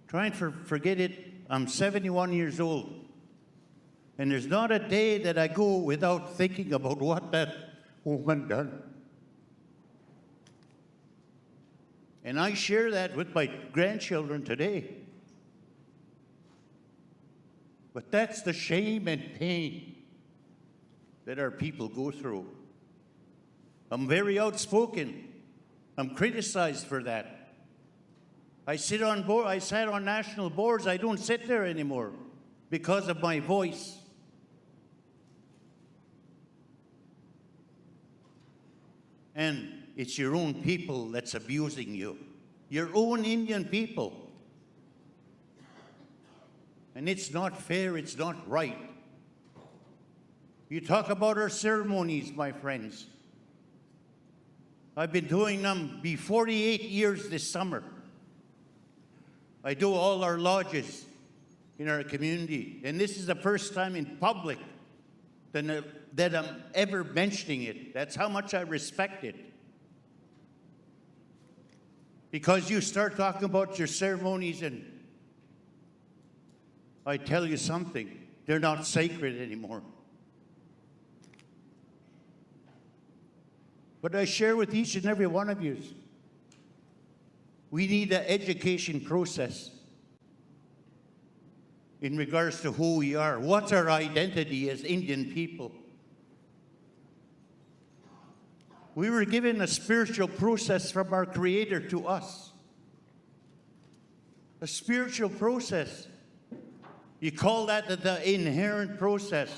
Try and forget it. I'm 71 years old. And there's not a day that I go without thinking about what that woman done. And I share that with my grandchildren today. But that's the shame and pain that our people go through. I'm very outspoken. I'm criticized for that. I sat on national boards. I don't sit there anymore because of my voice. And it's your own people that's abusing you. Your own Indian people. And it's not fair, it's not right. You talk about our ceremonies, my friends. I've been doing them 48 years this summer. I do all our lodges in our community, and this is the first time in public that I'm ever mentioning it. That's how much I respect it. Because you start talking about your ceremonies, and I tell you something, they're not sacred anymore. But I share with each and every one of you, we need an education process in regards to who we are. What's our identity as Indian people? We were given a spiritual process from our Creator to us. A spiritual process. You call that the inherent process.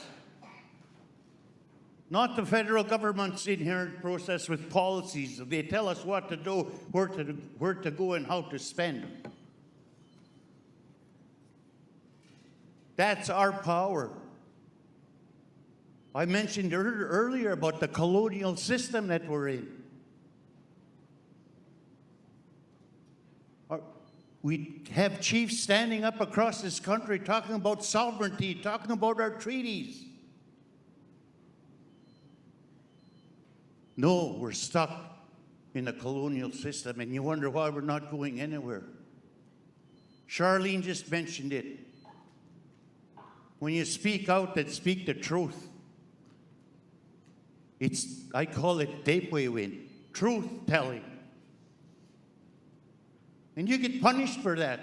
Not the federal government's inherent process with policies. They tell us what to do, where to go, and how to spend. That's our power. I mentioned earlier about the colonial system that we're in. We have chiefs standing up across this country talking about sovereignty, talking about our treaties. No, we're stuck in the colonial system, and you wonder why we're not going anywhere. Charlene just mentioned it. When you speak out, that speak the truth. I call it Depwewin, truth telling. And you get punished for that.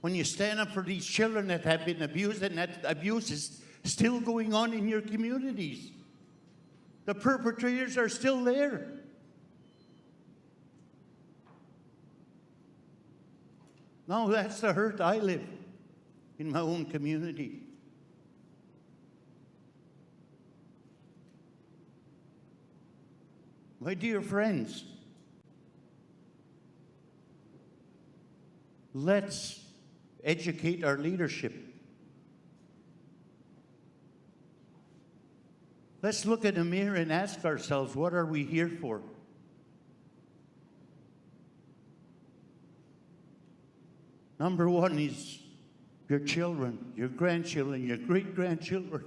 When you stand up for these children that have been abused, and that abuse is still going on in your communities. The perpetrators are still there. Now that's the hurt I live in my own community. My dear friends, let's educate our leadership. Let's look in the mirror and ask ourselves, what are we here for? Number one is your children, your grandchildren, your great-grandchildren,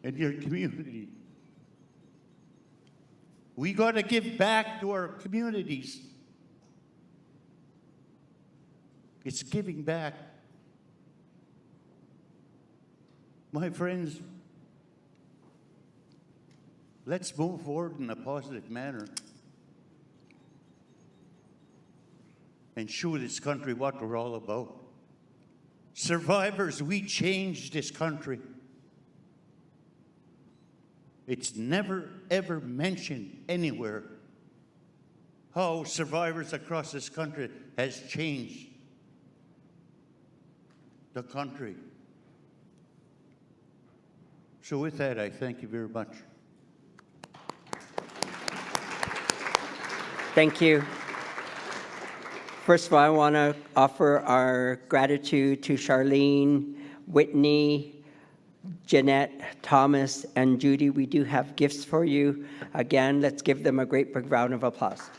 and your community. We got to give back to our communities. It's giving back. My friends, let's move forward in a positive manner and show this country what we're all about. Survivors, we changed this country. It's never, ever mentioned anywhere how survivors across this country has changed the country. So with that, I thank you very much. Thank you. First of all, I want to offer our gratitude to Charlene, Whitney, Jeanette, Thomas, and Judy. We do have gifts for you. Again, let's give them a great big round of applause.